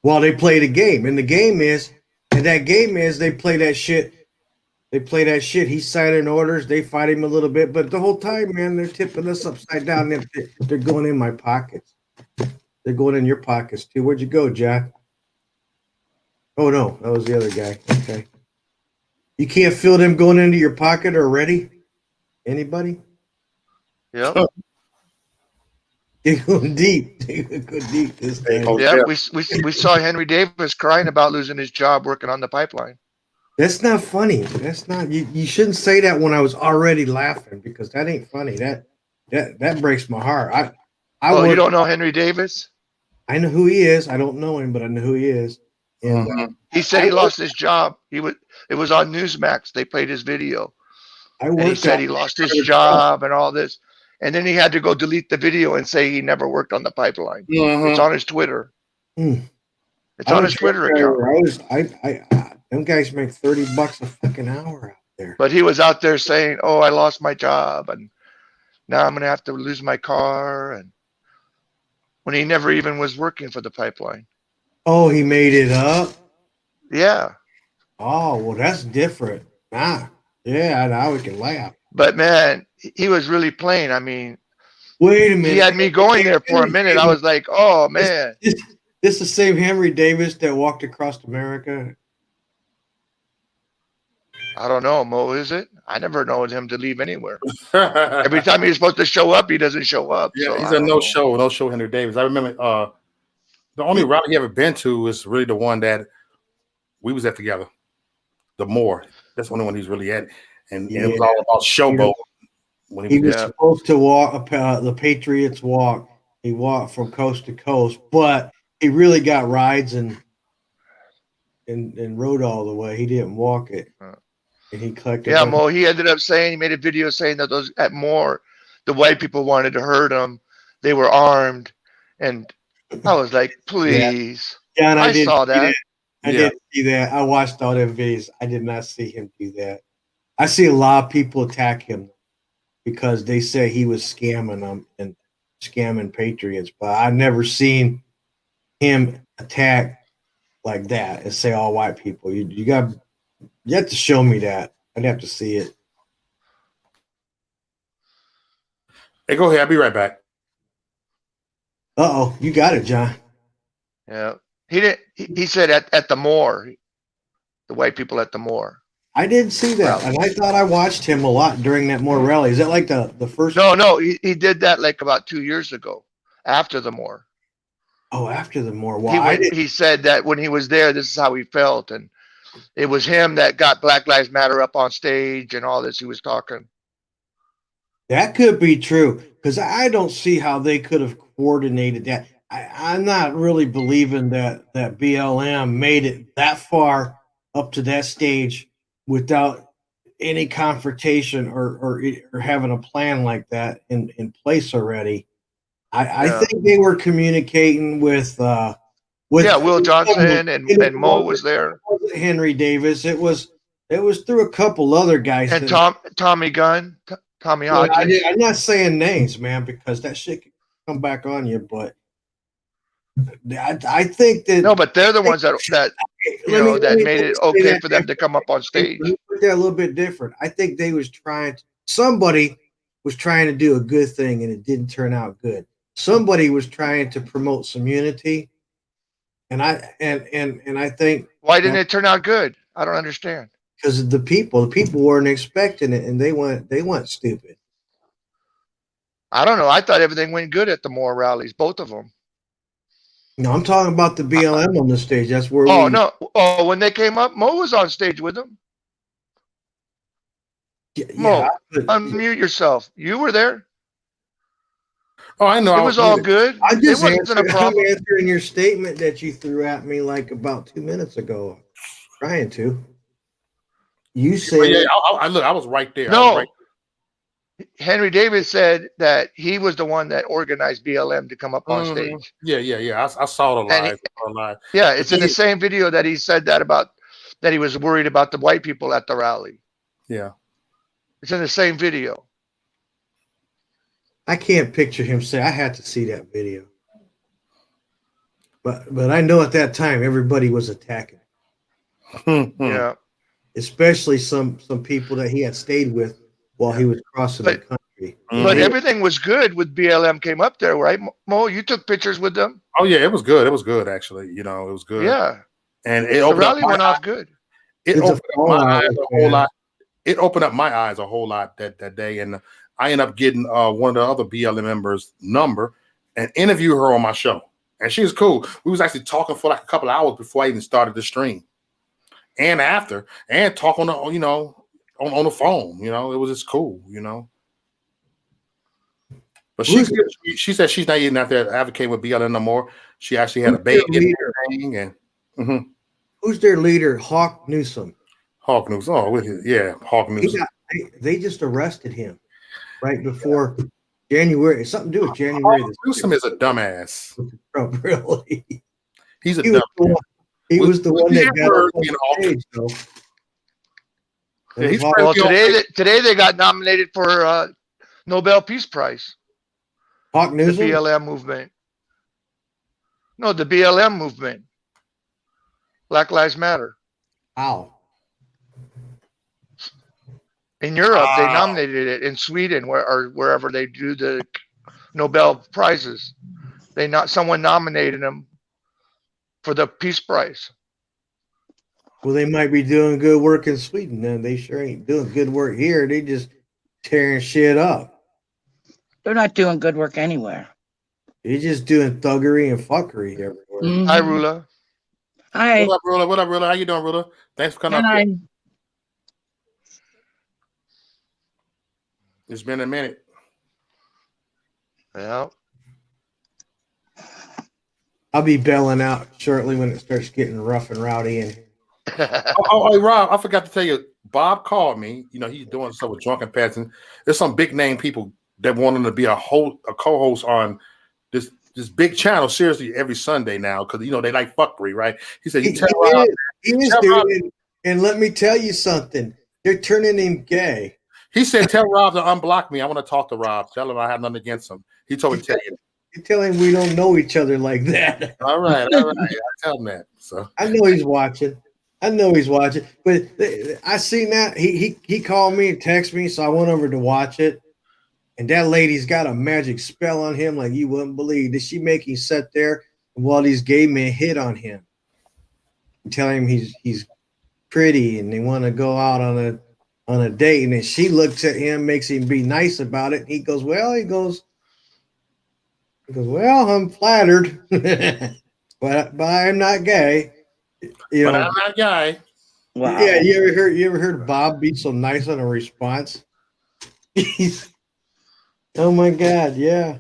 while they play the game. And that game is they play that shit. They play that shit. He's signing orders. They fight him a little bit, but the whole time, man, they're tipping us upside down. They're going in my pockets. They're going in your pockets too. Where'd you go, Jack? Oh no, that was the other guy. Okay, you can't feel them going into your pocket already. Anybody? Yep. They're going deep. They're going deep this time. Oh, Yeah. yeah. We saw Henry Davis crying about losing his job working on the pipeline. That's not funny. That's not. You shouldn't say that when I was already laughing because that ain't funny. That breaks my heart. You don't know Henry Davis? I know who he is. I don't know him, but I know who he is. And He said he lost his job. It was on Newsmax. They played his video. And he said he lost his job and all this. And then he had to go delete the video and say he never worked on the pipeline. It's on his Twitter. It's on his Twitter account. Them guys make $30 a fucking hour out there. But he was out there saying, "Oh, I lost my job, and now I'm gonna have to lose my car." And when he never even was working for the pipeline. Oh, he made it up? Yeah. Oh, well, that's different. Yeah, now we can laugh. But man, he was really playing. I mean, wait a minute. He had me going there for a minute. I was like, "Oh man." This the same Henry Davis that walked across America. I don't know, Mo, is it? I never known him to leave anywhere. Every time he's supposed to show up, he doesn't show up. Yeah, so he's a no show Henry Davis. I remember the only route he ever been to is really the one that we was at together. The Moore. That's the only one he's really at. And it was all about showboat. When he was supposed to walk the Patriots walk. He walked from coast to coast, but he really got rides and rode all the way. He didn't walk it. And he collected. Yeah, Mo, he ended up saying, he made a video saying that those at Moore, the white people wanted to hurt him. They were armed. And I was like, please. Yeah, and I saw that. I didn't see that. I watched all them videos. I did not see him do that. I see a lot of people attack him because they say he was scamming them and scamming patriots, but I've never seen him attack like that and say all white people. You have to show me that. I'd have to see it. Hey, go ahead. I'll be right back. Uh-oh, you got it, John. Yeah. He didn't. He said at the Moore, the white people at the Moore. I didn't see that, Rally. and I thought I watched him a lot during that Moore rally. Is that like the first? No. He did that like about 2 years ago, after the Moore. Oh, after the Moore. Well, He said that when he was there, this is how he felt, and it was him that got Black Lives Matter up on stage and all this. He was talking. That could be true, because I don't see how they could have coordinated that. I'm not really believing that BLM made it that far up to that stage without any confrontation or having a plan like that in place already. I think they were communicating with Will Johnson and Mo was there. It wasn't Henry Davis. It was through a couple other guys. And Tommy Gunn, Tommy Hodges. I'm not saying names, man, because that shit can come back on you. But I think that no, but they're the ones that made it okay for them to come up on stage. They're a little bit different. I think somebody was trying to do a good thing and it didn't turn out good. Somebody was trying to promote some unity, and I think why didn't it turn out good? I don't understand. Because the people weren't expecting it, and they went stupid. I don't know. I thought everything went good at the Moore rallies, both of them. No, I'm talking about the BLM on the stage. That's where. When they came up, Mo was on stage with them. Mo, unmute yourself. You were there. Oh, I know. It was all good. I'm answering your statement that you threw at me like about 2 minutes ago. Trying to. You said, I was right there. No, Henry Davis said that he was the one that organized BLM to come up on stage. Yeah. I saw the live. Yeah, it's in the same video that he said that he was worried about the white people at the rally. Yeah, it's in the same video. I can't picture him say. I had to see that video, but I know at that time everybody was attacking. Yeah. Especially some people that he had stayed with while he was crossing the country. But everything was good with BLM came up there, right? Mo, you took pictures with them? Oh yeah, it was good. It was good actually. It was good. Yeah. And the rally went off good. It opened up my eyes a whole lot. It opened up my eyes a whole lot that day. And I ended up getting one of the other BLM members' number and interview her on my show. And she was cool. We was actually talking for like a couple of hours before I even started the stream. And after, and talk on the, on the phone, it was just cool, But she said she's not even out there advocating with BLM no more. She actually had a baby and who's their leader? Hawk Newsom. Hawk Newsom. Oh, Hawk Newsom. They just arrested him right before January. Something to do with January. Hawk Newsom is a dumbass. Really? He's a dumbass. He was the one that got on stage, though. Today they got nominated for Nobel Peace Prize. Hawk Newsom? The BLM movement. No, the BLM movement. Black Lives Matter. How? In Europe, they nominated it. In Sweden, or wherever they do the Nobel prizes, someone nominated him for the Peace Prize. Well, they might be doing good work in Sweden, then. They sure ain't doing good work here. They just tearing shit up. They're not doing good work anywhere. They're just doing thuggery and fuckery everywhere. Mm-hmm. Hi, Rula. Hi. What up, Rula? How you doing, Rula? Thanks for coming up. It's been a minute. Yeah. I'll be bailing out shortly when it starts getting rough and rowdy. And hey, Rob, I forgot to tell you. Bob called me. He's doing stuff with Drunken Peasant. There's some big name people that want him to be a co-host on this big channel. Seriously, every Sunday now because they like fuckery, right? He said, "You tell Rob." And let me tell you something. They're turning him gay. He said, "Tell Rob to unblock me. I want to talk to Rob. Tell him I have nothing against him." He told me to tell you. You tell him we don't know each other like that. All right. I tell him that. So I know he's watching. But I seen that he called me and texted me, so I went over to watch it. And that lady's got a magic spell on him like you wouldn't believe. Did she make him sit there while these gay men hit on him and tell him he's pretty and they want to go out on a date? And then she looks at him, makes him be nice about it. And he goes, well, well, I'm flattered, but I'm not gay. You But know, I'm not gay. Wow. yeah, you ever heard Bob be so nice on a response? Oh my God, yeah.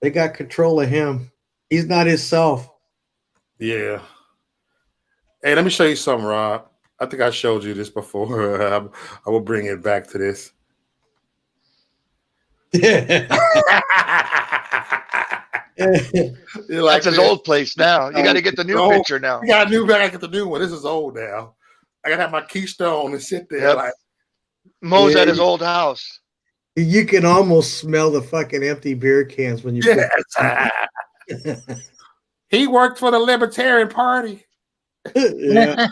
They got control of him. He's not himself. Yeah. Hey, let me show you something, Rob. I think I showed you this before. I will bring it back to this. You like That's his this? old place now. You got to get the new Oh, picture now. You got a new bag. I get the new one. This is old now. I gotta have my Keystone and sit there Yep. like Mo's Yeah. at his old house. You can almost smell the fucking empty beer cans when you yes. He worked for the Libertarian Party. yeah.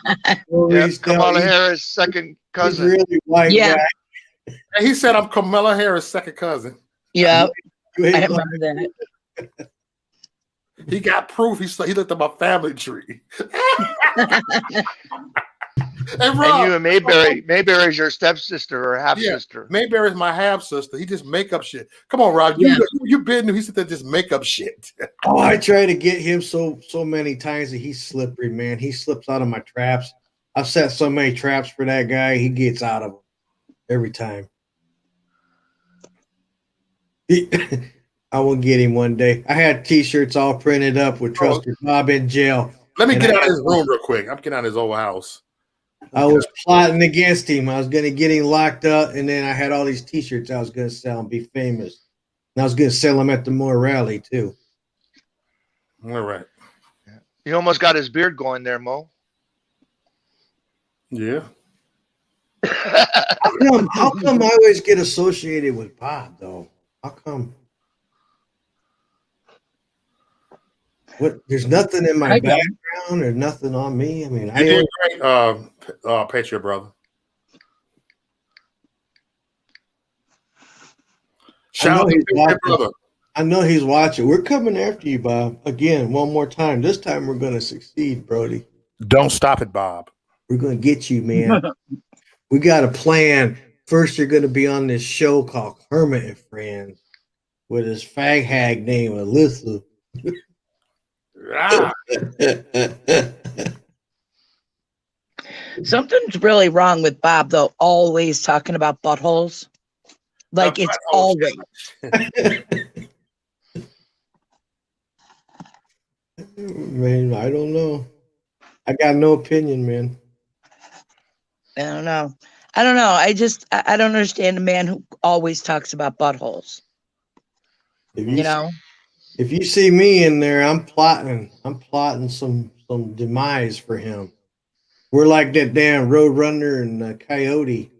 Well, Yep. he's Kamala Harris' second he's cousin. really white Yeah. guy. And he said, "I'm Kamala Harris' second cousin." Yeah, You I ain't like- remember that. He got proof. He looked at my family tree. And Rob, And you and Mayberry's your stepsister or half sister. Mayberry's my half sister. He just make up shit. Come on, Rob. Yeah. You been there. He said that just make up shit. Oh, I try to get him so many times that he's slippery, man. He slips out of my traps. I've set so many traps for that guy. He gets out of them every time. I will get him one day. I had T-shirts all printed up with Trusted Bob in jail. Let me And get I out of had- his room real quick. I'm getting out of his old house. I was plotting against him. I was going to get him locked up, and then I had all these T-shirts I was going to sell and be famous. And I was going to sell them at the Moore rally too. All right. You almost got his beard going there, Mo. Yeah. How come I always get associated with Bob though? How come? What? There's nothing in my I don't. background or nothing on me. I mean, You did great, Patriot brother. Shout out to he's Patriot watching. brother. I know he's watching. We're coming after you, Bob. Again, one more time. This time we're going to succeed, Brody. Don't stop it, Bob. We're going to get you, man. We got a plan. First, you're going to be on this show called Kermit and Friends with his fag hag name, Alyssa. Ah, Something's really wrong with Bob, though, always talking about buttholes. Like The it's buttholes. always. Man, I don't know. I got no opinion, man. I don't know. I don't understand a man who always talks about buttholes. If You know? if you see me in there, I'm plotting some demise for him. We're like that damn Roadrunner and Coyote.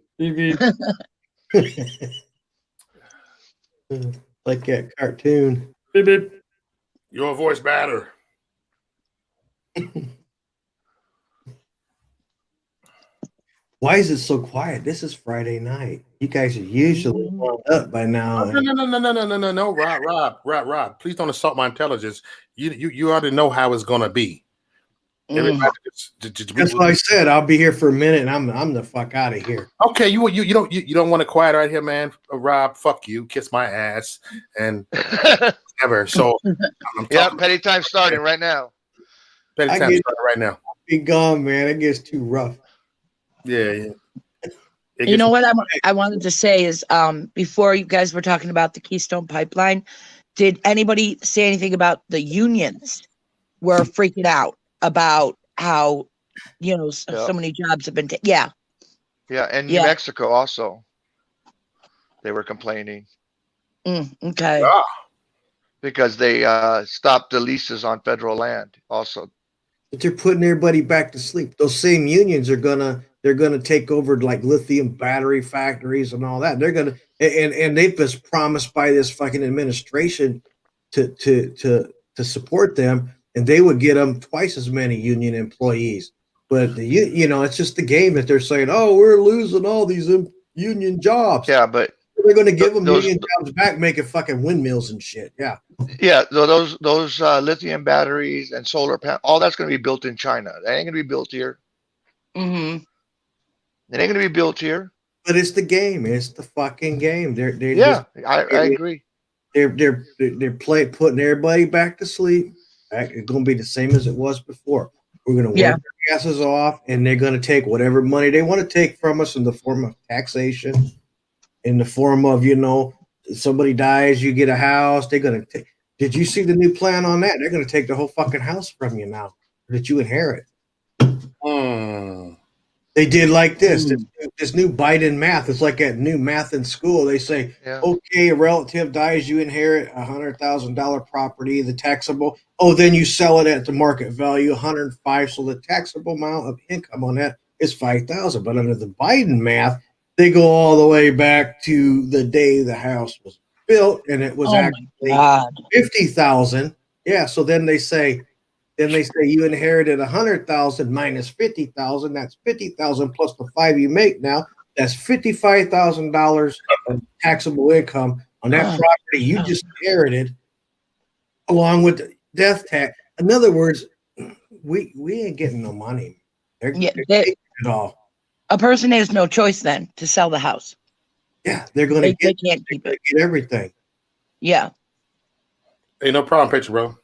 Like that cartoon. your voice matter. Why is it so quiet? This is Friday night. You guys are usually warmed up by now. No, Rob. Please don't assault my intelligence. You already know how it's gonna be. Everybody That's why I said I'll be here for a minute and I'm the fuck out of here. Okay, you don't want to quiet right here, man. Rob, fuck you, kiss my ass, and ever. So I'm Yeah, talking petty time starting right now. petty I time get- starting right now. Be gone, man. It gets too rough. Yeah. You know what I wanted to say is before you guys were talking about the Keystone Pipeline, did anybody say anything about the unions were freaking out about how, so many jobs have been taken? Yeah. Yeah, and New Yeah. Mexico also. They were complaining Okay. Ah, because they stopped the leases on federal land also. But they're putting everybody back to sleep. Those same unions are gonna take over like lithium battery factories and all that. They're gonna and they've been promised by this fucking administration to support them, and they would get them twice as many union employees. But it's just the game that they're saying, oh, we're losing all these union jobs. Yeah, but They're going to give them those, million jobs back, making fucking windmills and shit. Yeah. yeah, those lithium batteries and solar panel, all that's going to be built in China. That ain't going to be built here. Mm-hmm. It ain't going to be built here. But it's the game. It's the fucking game. They're Yeah, just, I agree. they're putting everybody back to sleep. It's going to be the same as it was before. We're going to work their asses off, and they're going to take whatever money they want to take from us in the form of taxation, in the form of, somebody dies, you get a house. They're going to take. Did you see the new plan on that? They're going to take the whole fucking house from you now that you inherit. They did like this. This new Biden math. It's like that new math in school. They say, okay, a relative dies, you inherit $100,000 property, the taxable. Oh, then you sell it at the market value, 105. So the taxable amount of income on that is 5,000. But under the Biden math, they go all the way back to the day the house was built, and it was actually 50,000. Yeah. So then they say you inherited 100,000 minus 50,000. That's 50,000 plus the 5 you make now. That's $55,000 of taxable income on that property you just inherited, along with the death tax. In other words, we ain't getting no money. They're taking it all. A person has no choice then to sell the house. Yeah, they're going to they can't keep it. Get everything. Yeah. Hey, no problem, picture, bro.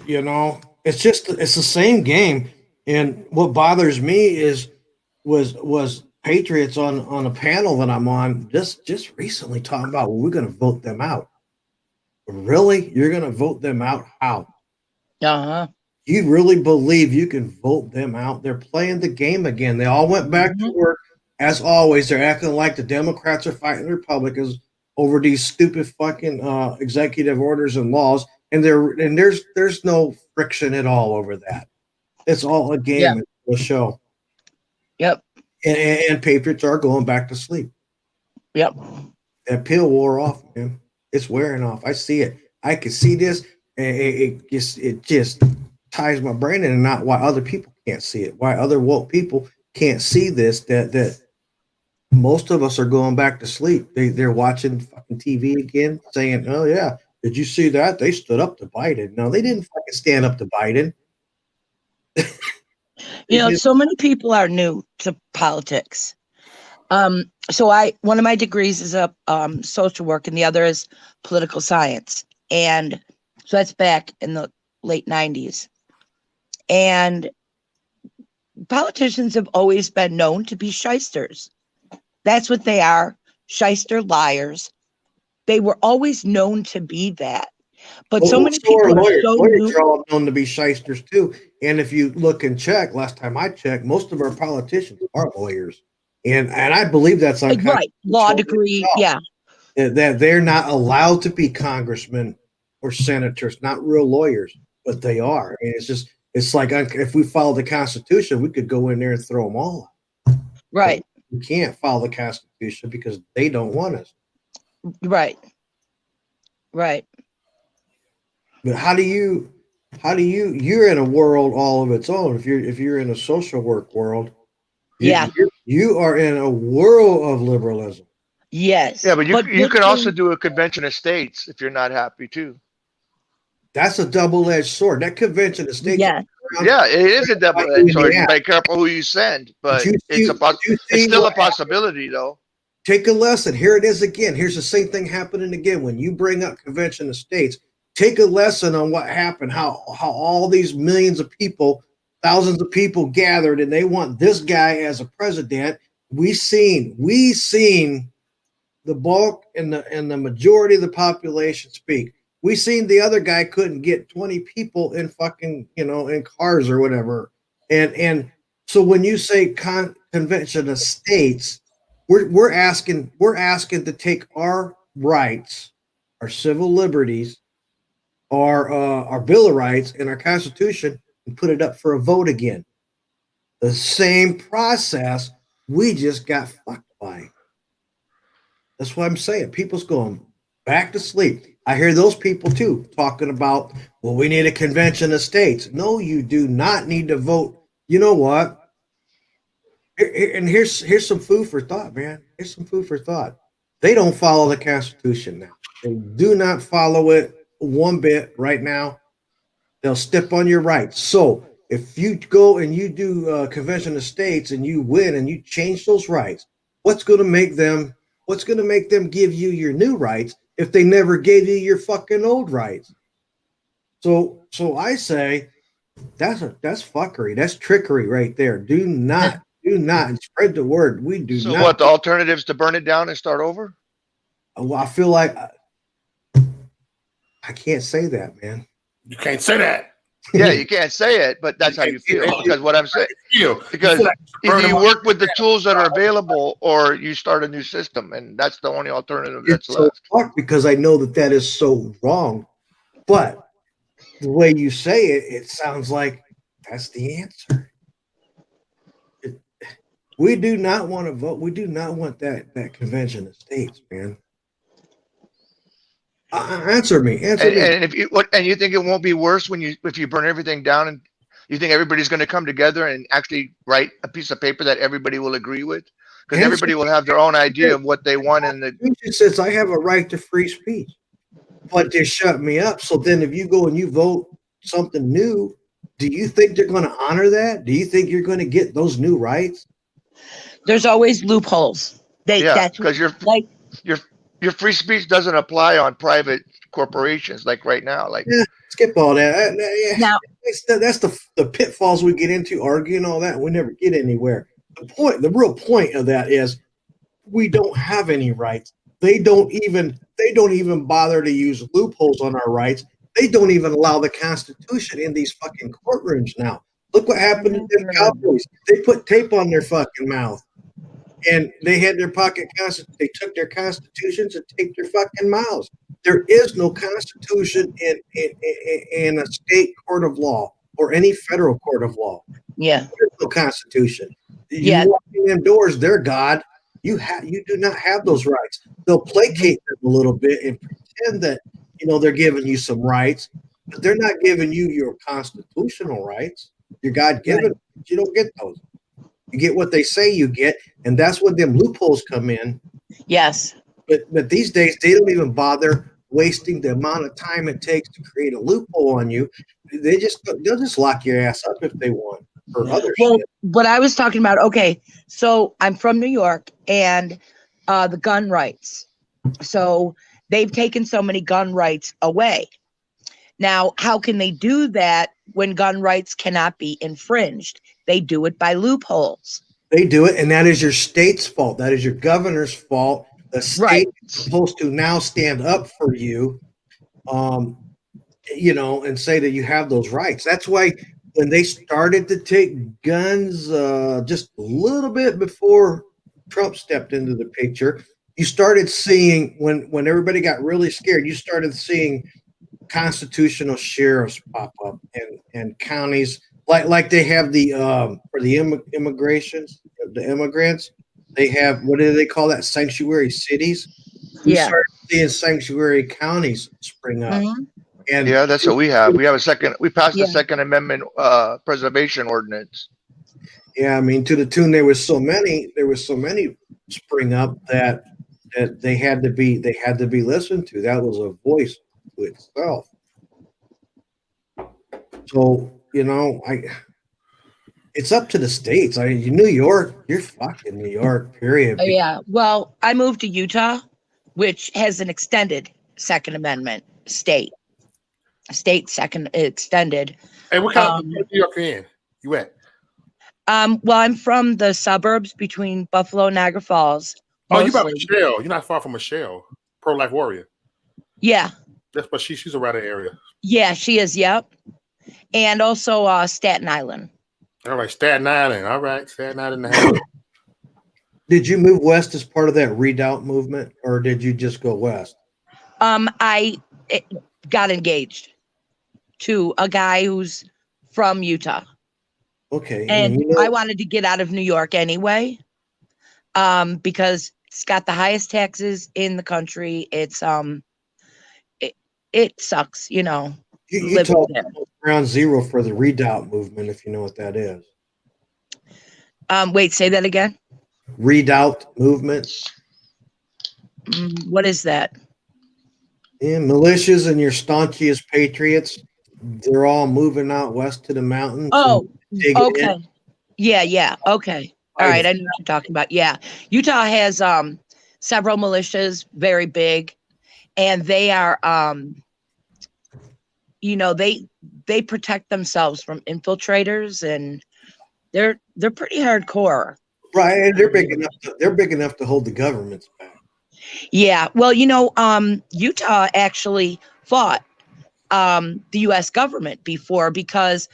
It's the same game. And what bothers me was Patriots on a panel that I'm on just recently talking about, well, we're going to vote them out. Really? You're going to vote them out? How? You really believe you can vote them out? They're playing the game again. They all went back to work. As always, they're acting like the Democrats are fighting the Republicans over these stupid fucking executive orders and laws. And there's no friction at all over that. It's all a game, a show. Yep. And Patriots are going back to sleep. Yep. That pill wore off, man. It's wearing off. I see it. I can see this, and it just ties my brain in, and not why other people can't see it. Why other woke people can't see this? That most of us are going back to sleep. They're watching fucking TV again, saying, "Oh yeah, did you see that? They stood up to Biden." No, they didn't fucking stand up to Biden. So many people are new to politics. So one of my degrees is social work, and the other is political science. And so that's back in the late 90s. And politicians have always been known to be shysters. That's what they are, shyster liars. They were always known to be that. But so many people are so lawyers are all known to be shysters too. And if you look and check, last time I checked, most of our politicians are lawyers. And I believe that's right. Law degree, yeah. That they're not allowed to be congressmen or senators, not real lawyers, but they are. I mean, it's like if we follow the Constitution, we could go in there and throw them all out. Right. But we can't follow the Constitution because they don't want us. Right. Right. But how do you you're in a world all of its own. If you're in a social work world, you are in a world of liberalism. Yes. Yeah, but you can also do a convention of states if you're not happy too. That's a double-edged sword. That convention of states. Yeah. Yeah, it is a double-edged sword. Be careful who you send, but it's still a possibility though. Take a lesson. Here it is again. Here's the same thing happening again. When you bring up convention of states, take a lesson on what happened, how all these millions of people, thousands of people gathered, and they want this guy as a president. We seen the bulk and the majority of the population speak. We seen the other guy couldn't get 20 people in fucking, in cars or whatever. And so when you say convention of states, we're asking to take our rights, our civil liberties, our Bill of Rights and our Constitution and put it up for a vote again. The same process we just got fucked by. That's what I'm saying. People's going back to sleep. I hear those people too talking about, well, we need a convention of states. No, you do not need to vote. You know what? And here's some food for thought, man. Here's some food for thought. They don't follow the Constitution now. They do not follow it one bit right now. They'll step on your rights. So if you go and you do convention of states and you win and you change those rights, what's going to make them give you your new rights if they never gave you your fucking old rights? So I say that's fuckery. That's trickery right there. Do not spread the word. We do So not. what, the alternatives to burn it down and start over? Well, I feel like I can't say that, man. You can't say that. Yeah, you can't say it, but that's how you feel. Because what I'm saying, because You feel like either you work with the tools that are available or you start a new system, and that's the only alternative that's It's so left. fucked because I know that is so wrong, but the way you say it, it sounds like that's the answer. We do not want to vote. We do not want that convention of states, man. Answer me. And if you and you think it won't be worse if you burn everything down, and you think everybody's going to come together and actually write a piece of paper that everybody will agree with, because everybody will have their own idea of what they want. And it says I have a right to free speech, but they shut me up. So then, if you go and you vote something new, do you think they're going to honor that? Do you think you're going to get those new rights? There's always loopholes. Because your free speech doesn't apply on private corporations like right now. Like, skip all that. Now, that's the pitfalls we get into arguing all that. We never get anywhere. The real point of that is we don't have any rights. They don't even bother to use loopholes on our rights. They don't even allow the Constitution in these fucking courtrooms now. Look what happened to them Cowboys. They put tape on their fucking mouth. And they had their pocket constitution. They took their constitutions and taped their fucking mouths. There is no constitution in a state court of law or any federal court of law. Yeah, there's no constitution. Yeah, you walk in them doors, they're God. You do not have those rights. They'll placate them a little bit and pretend that they're giving you some rights, but they're not giving you your constitutional rights. Your God given. Right. You don't get those. You get what they say you get, and that's when them loopholes come in. Yes. But these days they don't even bother wasting the amount of time it takes to create a loophole on you. They'll just lock your ass up if they want or other shit. What I was talking about, okay, so I'm from New York and the gun rights. So they've taken so many gun rights away. Now, how can they do that when gun rights cannot be infringed? They do it by loopholes. They do it, and that is your state's fault. That is your governor's fault. The state is supposed to now stand up for you, and say that you have those rights. That's why when they started to take guns just a little bit before Trump stepped into the picture, you started seeing, when everybody got really scared, you started seeing constitutional sheriffs pop up and counties like they have the for the immigrants, they have, what do they call that, sanctuary cities. We started seeing sanctuary counties spring up. Mm-hmm. And that's what we have. We passed the Second Amendment preservation ordinance. Yeah, I mean, to the tune there was so many spring up that they had to be listened to. That was a voice to itself. So, it's up to the states. I mean, New York, you're fucking New York, period. Yeah. Well, I moved to Utah, which has an extended Second Amendment state second extended. Hey, what kind of New York are you in? You at? Well, I'm from the suburbs between Buffalo and Niagara Falls. Oh, you about Michelle? You're not far from Michelle, pro-life warrior. Yeah. That's but she's around the area. Yeah, she is. Yep. And also Staten Island. All right, Staten Island. All right, Staten Island in the house. Did you move west as part of that redoubt movement, or did you just go west? I got engaged to a guy who's from Utah. Okay. And I wanted to get out of New York anyway, because it's got the highest taxes in the country. It's it sucks, Utah ground zero for the redoubt movement, if you know what that is. Wait, say that again. Redoubt movement. What is that? Yeah, militias and your staunchiest patriots, they're all moving out west to the mountains. Oh, digging okay. in. Yeah. Okay. All right. I know what you're talking about. Yeah. Utah has several militias, very big, and they are they protect themselves from infiltrators, and they're pretty hardcore. Right, and they're big enough to hold the governments back. Yeah. Well, Utah actually fought the US government before because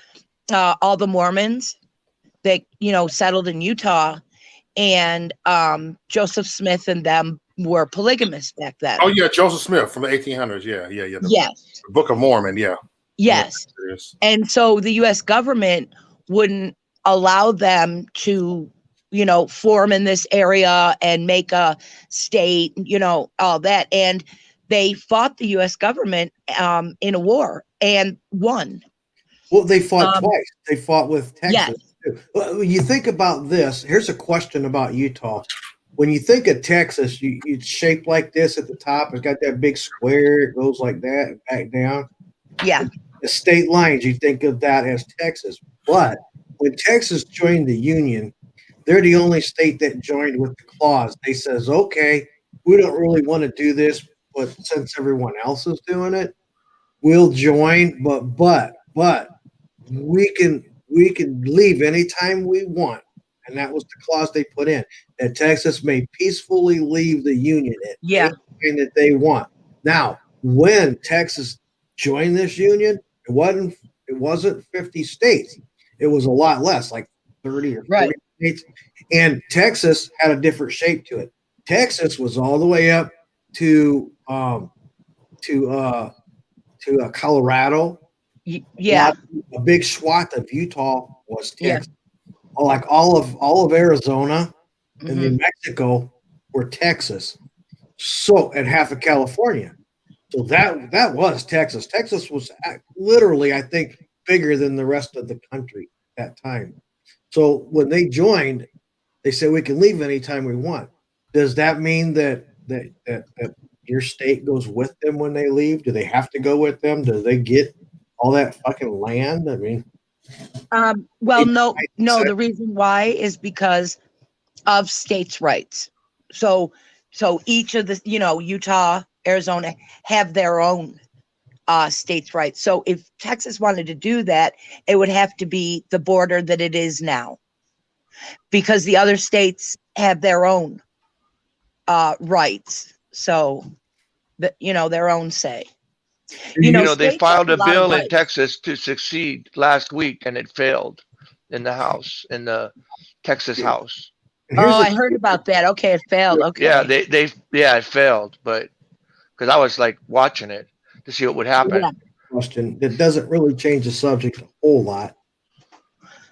all the Mormons that settled in Utah, and Joseph Smith and them were polygamists back then. Oh yeah, Joseph Smith from the 1800s. Yeah. Yes. The Book of Mormon. Yeah. Yes. And so the US government wouldn't allow them to, form in this area and make a state, all that. And they fought the US government in a war and won. Well, they fought twice. They fought with Texas. Yeah. Too. Well, when you think about this, here's a question about Utah. When you think of Texas, it's shaped like this at the top. It's got that big square. It goes like that and back down. Yeah. The state lines, you think of that as Texas. But when Texas joined the Union, they're the only state that joined with the clause. They says, okay, we don't really want to do this, but since everyone else is doing it, we'll join. But we can leave anytime we want. And that was the clause they put in, that Texas may peacefully leave the Union at any time that they want. Now, when Texas joined this union, it wasn't 50 states. It was a lot less, like 30 or 40 states. And Texas had a different shape to it. Texas was all the way up to Colorado. Yeah. A big swath of Utah was Texas. Yeah. Like all of Arizona and New Mexico were Texas. So, and half of California. So that was Texas. Texas was literally, I think, bigger than the rest of the country at that time. So when they joined, they said we can leave anytime we want. Does that mean that your state goes with them when they leave? Do they have to go with them? Do they get all that fucking land? I mean, well, no. The reason why is because of states' rights. So each of the, Utah, Arizona have their own states' rights. So if Texas wanted to do that, it would have to be the border that it is now, because the other states have their own rights. So their own say. They filed a bill in Texas to succeed last week, and it failed in the House, in the Texas House. I heard about that. Okay, it failed. Okay. Yeah, it failed, but because I was like watching it to see what would happen. Yeah. Question that doesn't really change the subject a whole lot.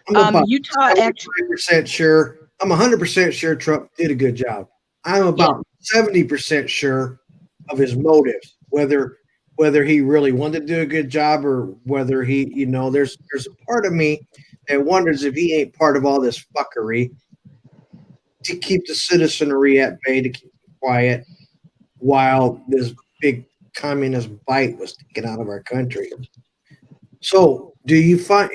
I'm about Utah 75% sure. I'm 100% sure Trump did a good job. I'm about 70% sure of his motives, whether he really wanted to do a good job or whether he, there's a part of me that wonders if he ain't part of all this fuckery to keep the citizenry at bay, to keep them quiet, while this big communist bite was taken out of our country. So do you find,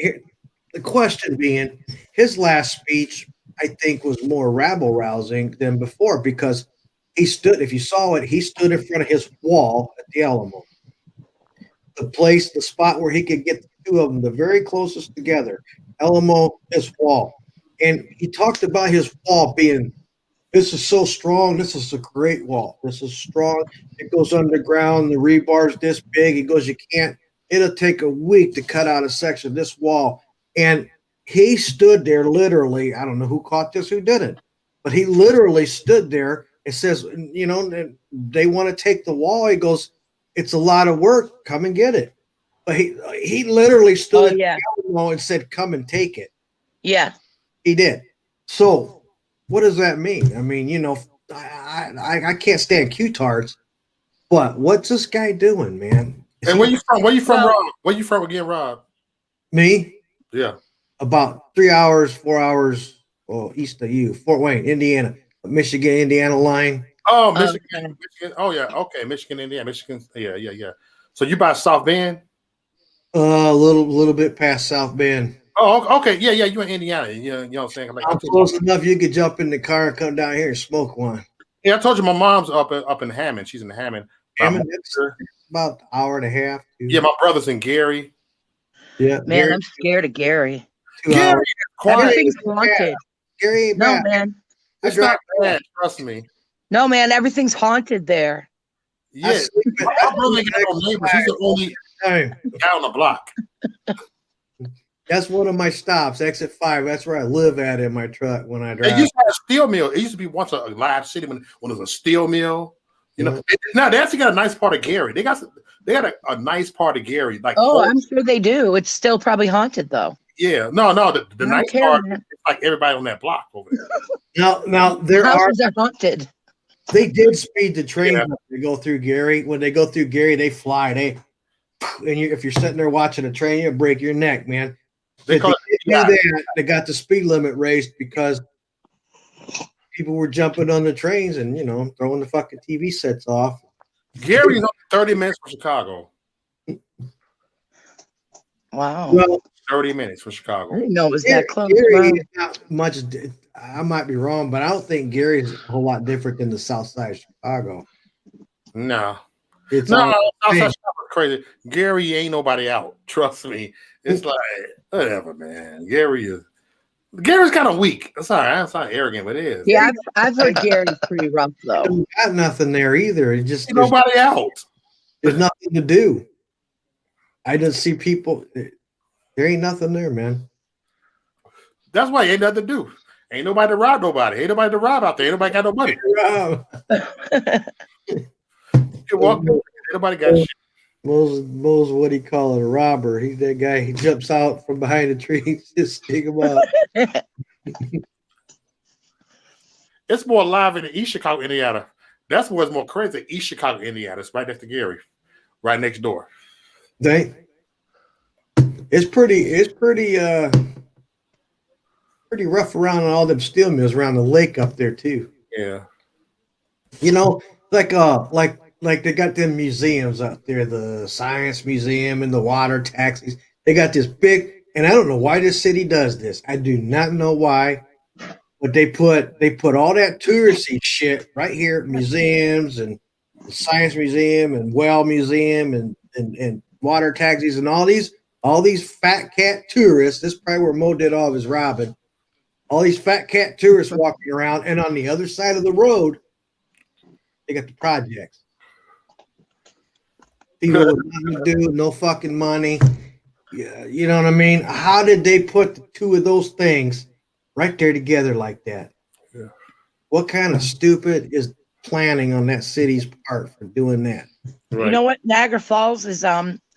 the question being, his last speech, I think, was more rabble rousing than before, because he stood, if you saw it, he stood in front of his wall at the Alamo. The spot where he could get the two of them, the very closest together, Alamo, his wall. And he talked about his wall being, this is so strong. This is a great wall. This is strong. It goes underground. The rebar's this big. He goes, it'll take a week to cut out a section of this wall. And he stood there literally. I don't know who caught this, who didn't, but he literally stood there and says, they want to take the wall. He goes, it's a lot of work. Come and get it. But he literally stood at the Alamo and said, come and take it. Yeah. He did. So what does that mean? I mean, I can't stand Q-tards, but what's this guy doing, man? And where you from? Where you from, Rob? Where you from again, Rob? Me? Yeah. About 3 hours, 4 hours well, east of you, Fort Wayne, Indiana, Michigan, Indiana line. Oh, Michigan. Oh, yeah. Okay, Michigan, Indiana, Michigan. Yeah. So you by South Bend? A little bit past South Bend. Oh, okay. Yeah. You in Indiana? You know what I'm saying? Like, I'm close enough. You could jump in the car and come down here and smoke one. Yeah, I told you my mom's up in Hammond. She's in Hammond. Hammond, it's about an hour and a half. Yeah, my brother's in Gary. Yeah, Man, Gary, I'm scared of Gary. Gary, Everything's haunted. Gary ain't No, bad. man. It's not bad. Trust me. No, man. Everything's haunted there. Yeah, my brother ain't got no neighbors. He's the only guy on the block. That's one of my stops, exit 5. That's where I live at in my truck when I drive. It used to have a steel mill. It used to be once a live city when there was a steel mill. You know, now they actually got a nice part of Gary. They got a nice part of Gary. Like, I'm sure they do. It's still probably haunted though. Yeah, no, the nice part is like everybody on that block over there. Now there houses are haunted. They did speed the trains up to go through Gary. When they go through Gary, they fly. If you're sitting there watching a train, you'll break your neck, man. They got the speed limit raised because people were jumping on the trains and throwing the fucking TV sets off. Gary's only 30 minutes from Chicago. Wow. Well, 30 minutes from Chicago. I didn't know it was that close. Gary is not much. I might be wrong, but I don't think Gary's a whole lot different than the South Side of Chicago. No. It's South Side Chicago's crazy. Gary ain't nobody out. Trust me. It's like whatever, man. Gary's kind of weak. That's all right. That's not arrogant, but it is. Yeah, I've heard Gary's pretty rough though. Got nothing there either. It just nobody out. There's nothing to do. I just see people. There ain't nothing there, man. That's why ain't nothing to do. Ain't nobody to rob nobody. Ain't nobody to rob out there. Ain't nobody got no money. You walk through, ain't nobody got shit. Mo's what do you call it? A robber. He's that guy. He jumps out from behind the tree, just stick him up. It's more live in East Chicago, Indiana. That's what's more crazy. East Chicago, Indiana. It's right next to Gary, right next door. It's pretty rough around all them steel mills around the lake up there too. Yeah. Like they got them museums out there, the Science Museum and the water taxis. They got this big, and I don't know why this city does this. I do not know why, but they put all that touristy shit right here, museums and the Science Museum and Well Museum and water taxis and all these fat cat tourists. This is probably where Mo did all of his robbing. All these fat cat tourists walking around, and on the other side of the road, they got the projects. People with nothing to do, no fucking money. Yeah, you know what I mean? How did they put the two of those things right there together like that? Yeah. What kind of stupid is planning on that city's part for doing that? Right. You know what? Niagara Falls is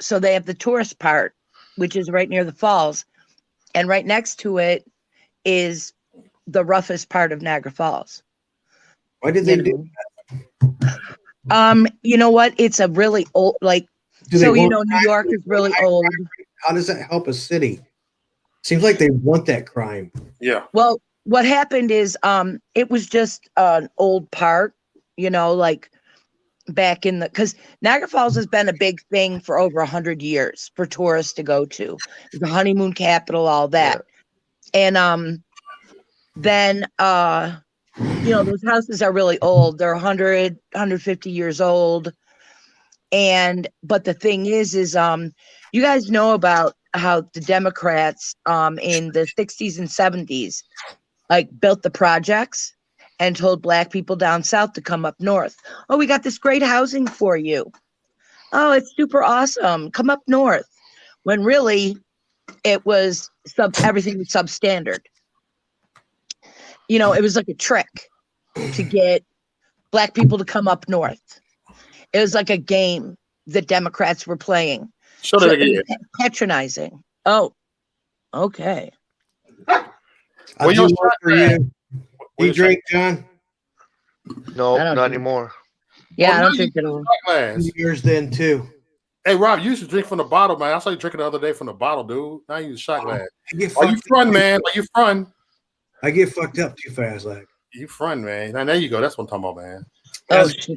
so they have the tourist part, which is right near the falls, and right next to it is the roughest part of Niagara Falls. Why did they do that? You know what? It's a really old, New York is really old. How does that help a city? Seems like they want that crime. Yeah. Well, what happened is it was just an old part, like back in because Niagara Falls has been a big thing for over 100 years for tourists to go to. It's the honeymoon capital, all that. Yeah. And then those houses are really old. They're 100, 150 years old. But the thing is you guys know about how the Democrats in the 60s and 70s built the projects and told Black people down south to come up north. Oh, we got this great housing for you. Oh, it's super awesome. Come up north. When really it was everything was substandard. It was like a trick to get Black people to come up north. It was like a game that Democrats were playing. Show that again. Patronizing. Oh, okay. I'll do one for you. You drink, John? No, not anymore. Yeah, I don't drink at all. Yours then too. Hey, Rob, you used to drink from the bottle, man. I saw you drinking the other day from the bottle, dude. Now you use a shot glass. Are you fun, man? Are you fun? I get fucked up too fast, like. You front, man. Now there you go. That's what I'm talking about, man. Oh, That's shit.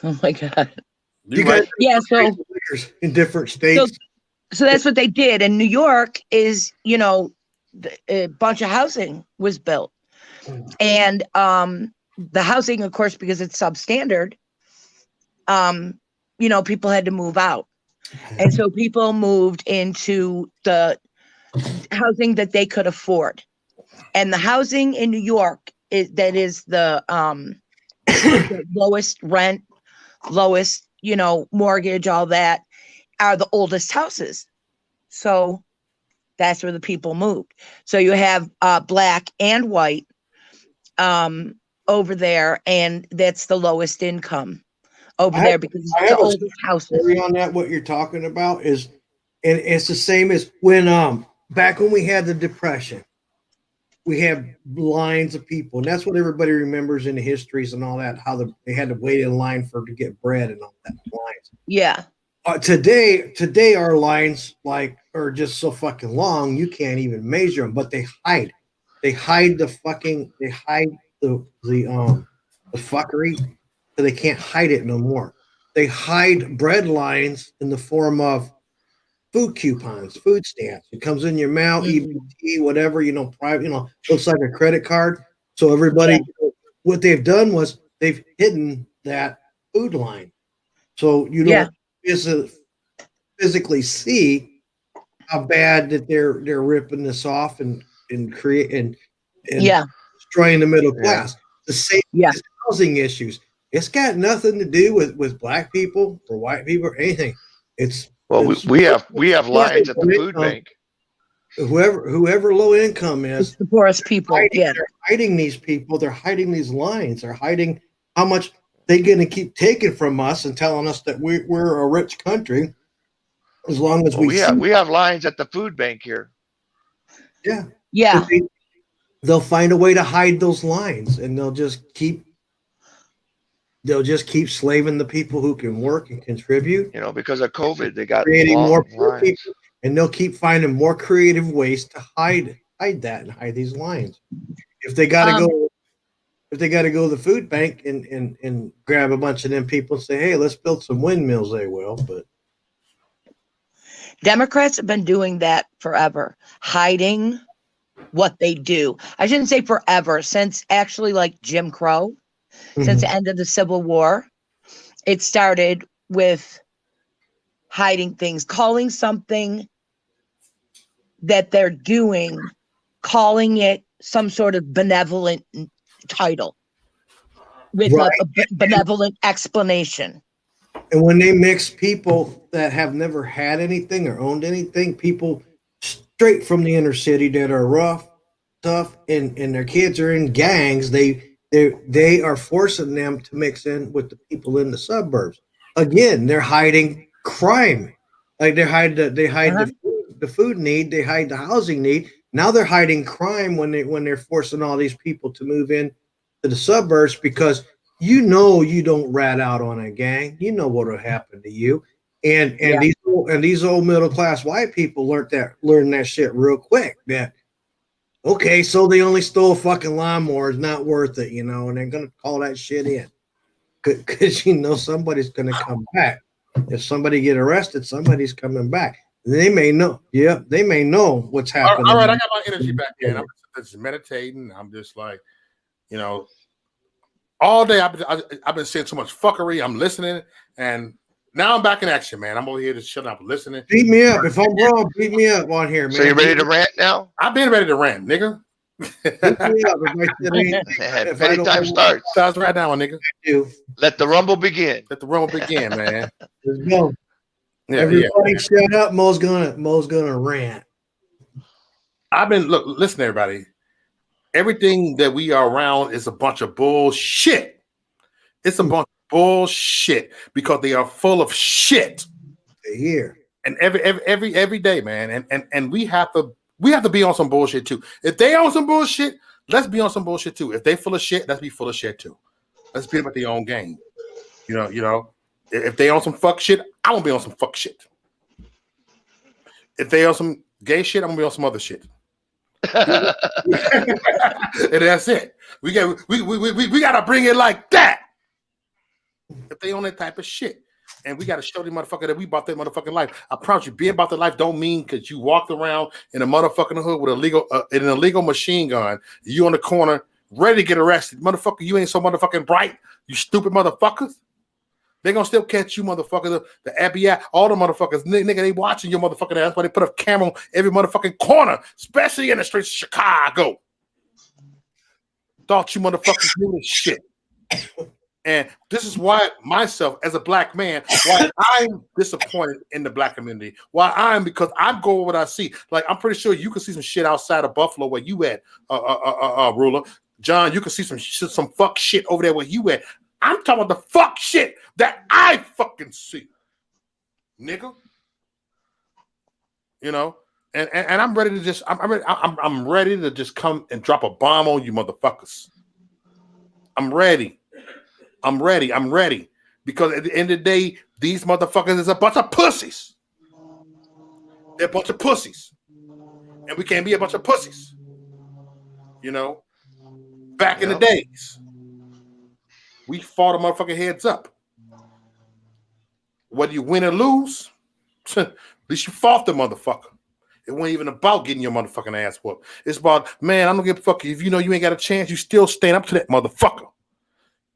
Oh my God. you right. guys Yeah. So in different states. So that's what they did. And New York is, you know, a bunch of housing was built. And the housing, of course, because it's substandard, you know, people had to move out. And so people moved into the housing that they could afford. And the housing in New York is the lowest rent, lowest, you know, mortgage, all that, are the oldest houses. So that's where the people moved. So you have black and white over there, and that's the lowest income over there because it's the oldest houses. On that, what you're talking about is, and it's the same as when back when we had the Depression, we have lines of people, and that's what everybody remembers in the histories and all that, how they had to wait in line to get bread and all that lines. Yeah. Today our lines are just so fucking long you can't even measure them, but they hide the fuckery, so they can't hide it no more. They hide bread lines in the form of food coupons, food stamps. It comes in your mail, EBT, whatever, private, looks like a credit card. So everybody, what they've done was they've hidden that food line. So you don't physically see how bad that they're ripping this off and destroying the middle class. The same housing issues. It's got nothing to do with black people or white people or anything. We have lines at the food bank. Whoever low income is, it's the poorest people. They're hiding these people. They're hiding these lines. They're hiding how much they're going to keep taking from us and telling us that we're a rich country. As long as we have lines at the food bank here. Yeah. They'll find a way to hide those lines, and they'll just keep slaving the people who can work and contribute. Because of COVID, they got creating more lines. people, and they'll keep finding more creative ways to hide that and hide these lines. If they got to go to the food bank and grab a bunch of them people and say, "Hey, let's build some windmills," they will. But Democrats have been doing that forever, hiding what they do. I shouldn't say forever, since actually like Jim Crow, since the end of the Civil War. It started with hiding things, calling something that they're doing, calling it some sort of benevolent title with a benevolent explanation. And when they mix people that have never had anything or owned anything, people straight from the inner city that are rough, tough, and their kids are in gangs, they are forcing them to mix in with the people in the suburbs. Again, they're hiding crime. Like they hide the food need, they hide the housing need. Now they're hiding crime when they're forcing all these people to move in to the suburbs, because you don't rat out on a gang. You know what will happen to you. And these old middle class white people learn that shit real quick. That okay, so they only stole a fucking lawnmower, it's not worth it, and they're gonna call that shit in. Because somebody's gonna come back. If somebody get arrested, somebody's coming back. They may know. Yeah, they may know what's happening. All right, I got my energy back, man. I'm just meditating. I'm just like, all day I've been seeing too much fuckery. I'm listening, and now I'm back in action, man. I'm over here just shutting up, listening. Beat me up if I'm wrong. Beat me up on here, man. So you ready to rant now? I've been ready to rant, nigga. Beat me up if anytime starts. Starts right now, nigga. Let the rumble begin. Let the rumble begin, man. Let's go. Yeah, everybody shut up. Mo's gonna rant. Listen, everybody. Everything that we are around is a bunch of bullshit. It's a bunch of bullshit because they are full of shit. They're here. And every day, man. And we have to be on some bullshit too. If they on some bullshit, let's be on some bullshit too. If they full of shit, let's be full of shit too. Let's be about their own game. If they on some fuck shit, I won't be on some fuck shit. If they on some gay shit, I'm gonna be on some other shit. And that's it. We got to bring it like that. If they on that type of shit. And we got to show the motherfucker that we bought that motherfucking life. I promise you, being about the life don't mean because you walked around in a motherfucking hood with an illegal machine gun. You on the corner, ready to get arrested. Motherfucker, you ain't so motherfucking bright. You stupid motherfuckers. They gonna still catch you, motherfucker. The FBI, all the motherfuckers, nigga, they watching your motherfucking ass. That's why they put a camera on every motherfucking corner, especially in the streets of Chicago. Thought you motherfuckers knew this shit. And this is why myself, as a black man, why I'm disappointed in the black community. Because I go what I see. Like, I'm pretty sure you can see some shit outside of Buffalo where you at, Ruler. John, you can see some fuck shit over there where you at. I'm talking about the fuck shit that I fucking see, nigga. You know, and I'm ready to just I'm ready to just come and drop a bomb on you, motherfuckers. I'm ready. Because at the end of the day, these motherfuckers is a bunch of pussies. They're a bunch of pussies, and we can't be a bunch of pussies. You know, back in the days. We fought a motherfucking heads up. Whether you win or lose, at least you fought the motherfucker. It wasn't even about getting your motherfucking ass whooped. It's about, man, I don't give a fuck. If you know you ain't got a chance, you still stand up to that motherfucker.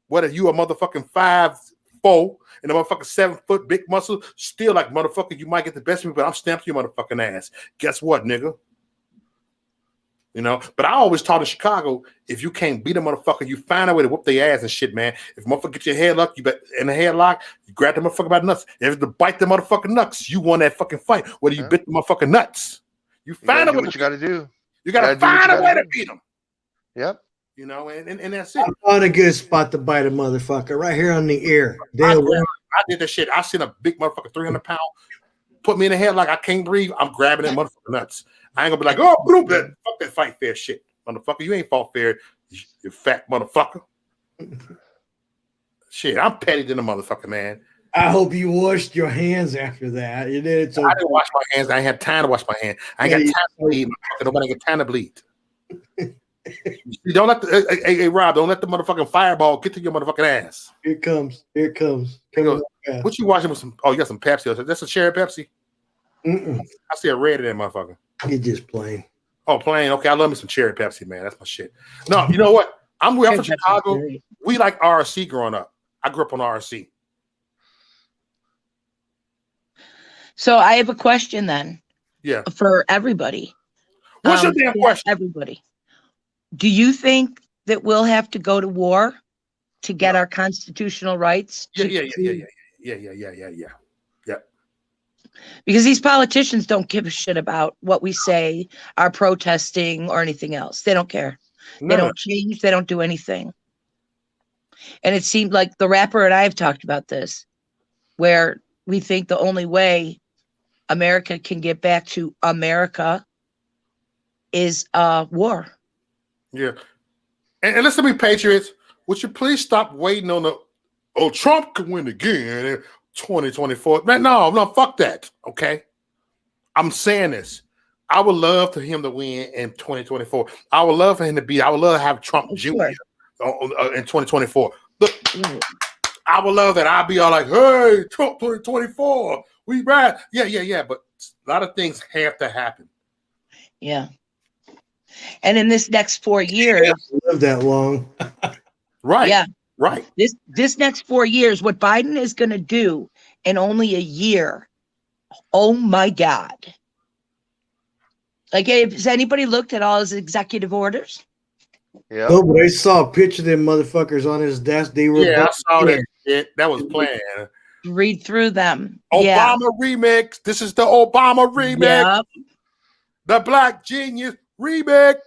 Whether you a motherfucking 5'4" and a motherfucking 7 foot big muscle, still like motherfucker, you might get the best of me, but I'm stamping your motherfucking ass. Guess what, nigga? You know, but I always taught in Chicago, if you can't beat a motherfucker, you find a way to whoop their ass and shit, man. If motherfucker get your headlock, you bet in the headlock, you grab the motherfucker by the nuts. If you bite the motherfucking nuts, you won that fucking fight. Whether you bit the motherfucking nuts, you find a way. What you got to do? You got to find a way to beat them. Yep. You know, and that's it. I found a good spot to bite a motherfucker right here on the ear. I did that shit. I seen a big motherfucker, 300 pound, put me in the headlock. I can't breathe. I'm grabbing that motherfucker nuts. I ain't gonna be like, oh, fuck that fight fair shit. Motherfucker, you ain't fought fair, you fat motherfucker. Shit, I'm petty than a motherfucker, man. I hope you washed your hands after that. You did it. So I didn't wash my hands. I ain't had time to wash my hands. I ain't got time to bleed. Nobody got time to bleed. You don't let hey Rob, don't let the motherfucking fireball get to your motherfucking ass. Here it comes. What you watching with some? Oh, you got some Pepsi. That's a cherry Pepsi. I see a red in that motherfucker. It's just plain. Oh, plain. Okay, I love me some cherry Pepsi, man. That's my shit. No, you know what? I'm from Chicago. We like RC growing up. I grew up on RC. So I have a question then. Yeah. For everybody. What's your damn question? Everybody. Do you think that we'll have to go to war to get our constitutional rights? Yeah. Because these politicians don't give a shit about what we say, our protesting or anything else. They don't care. No. They don't change. They don't do anything. And it seemed like the rapper and I have talked about this, where we think the only way America can get back to America is war. Yeah. And listen to me, Patriots. Would you please stop waiting on Trump can win again in 2024? Man, no, fuck that. Okay. I'm saying this. I would love for him to win in 2024. I would love for him to beat. I would love to have Trump Jr. In 2024. Look, I would love that. I'd be all like, hey, Trump 2024. We ride. Yeah. But a lot of things have to happen. Yeah. And in this next 4 years, live that long. Right. Yeah. Right. This next 4 years, what Biden is going to do in only a year. Oh my God. Like, has anybody looked at all his executive orders? Yeah. No, but I saw a picture of them motherfuckers on his desk. They were I saw that shit. That was planned. Read through them. Obama remix. This is the Obama remix. Yep. The Black Genius remix.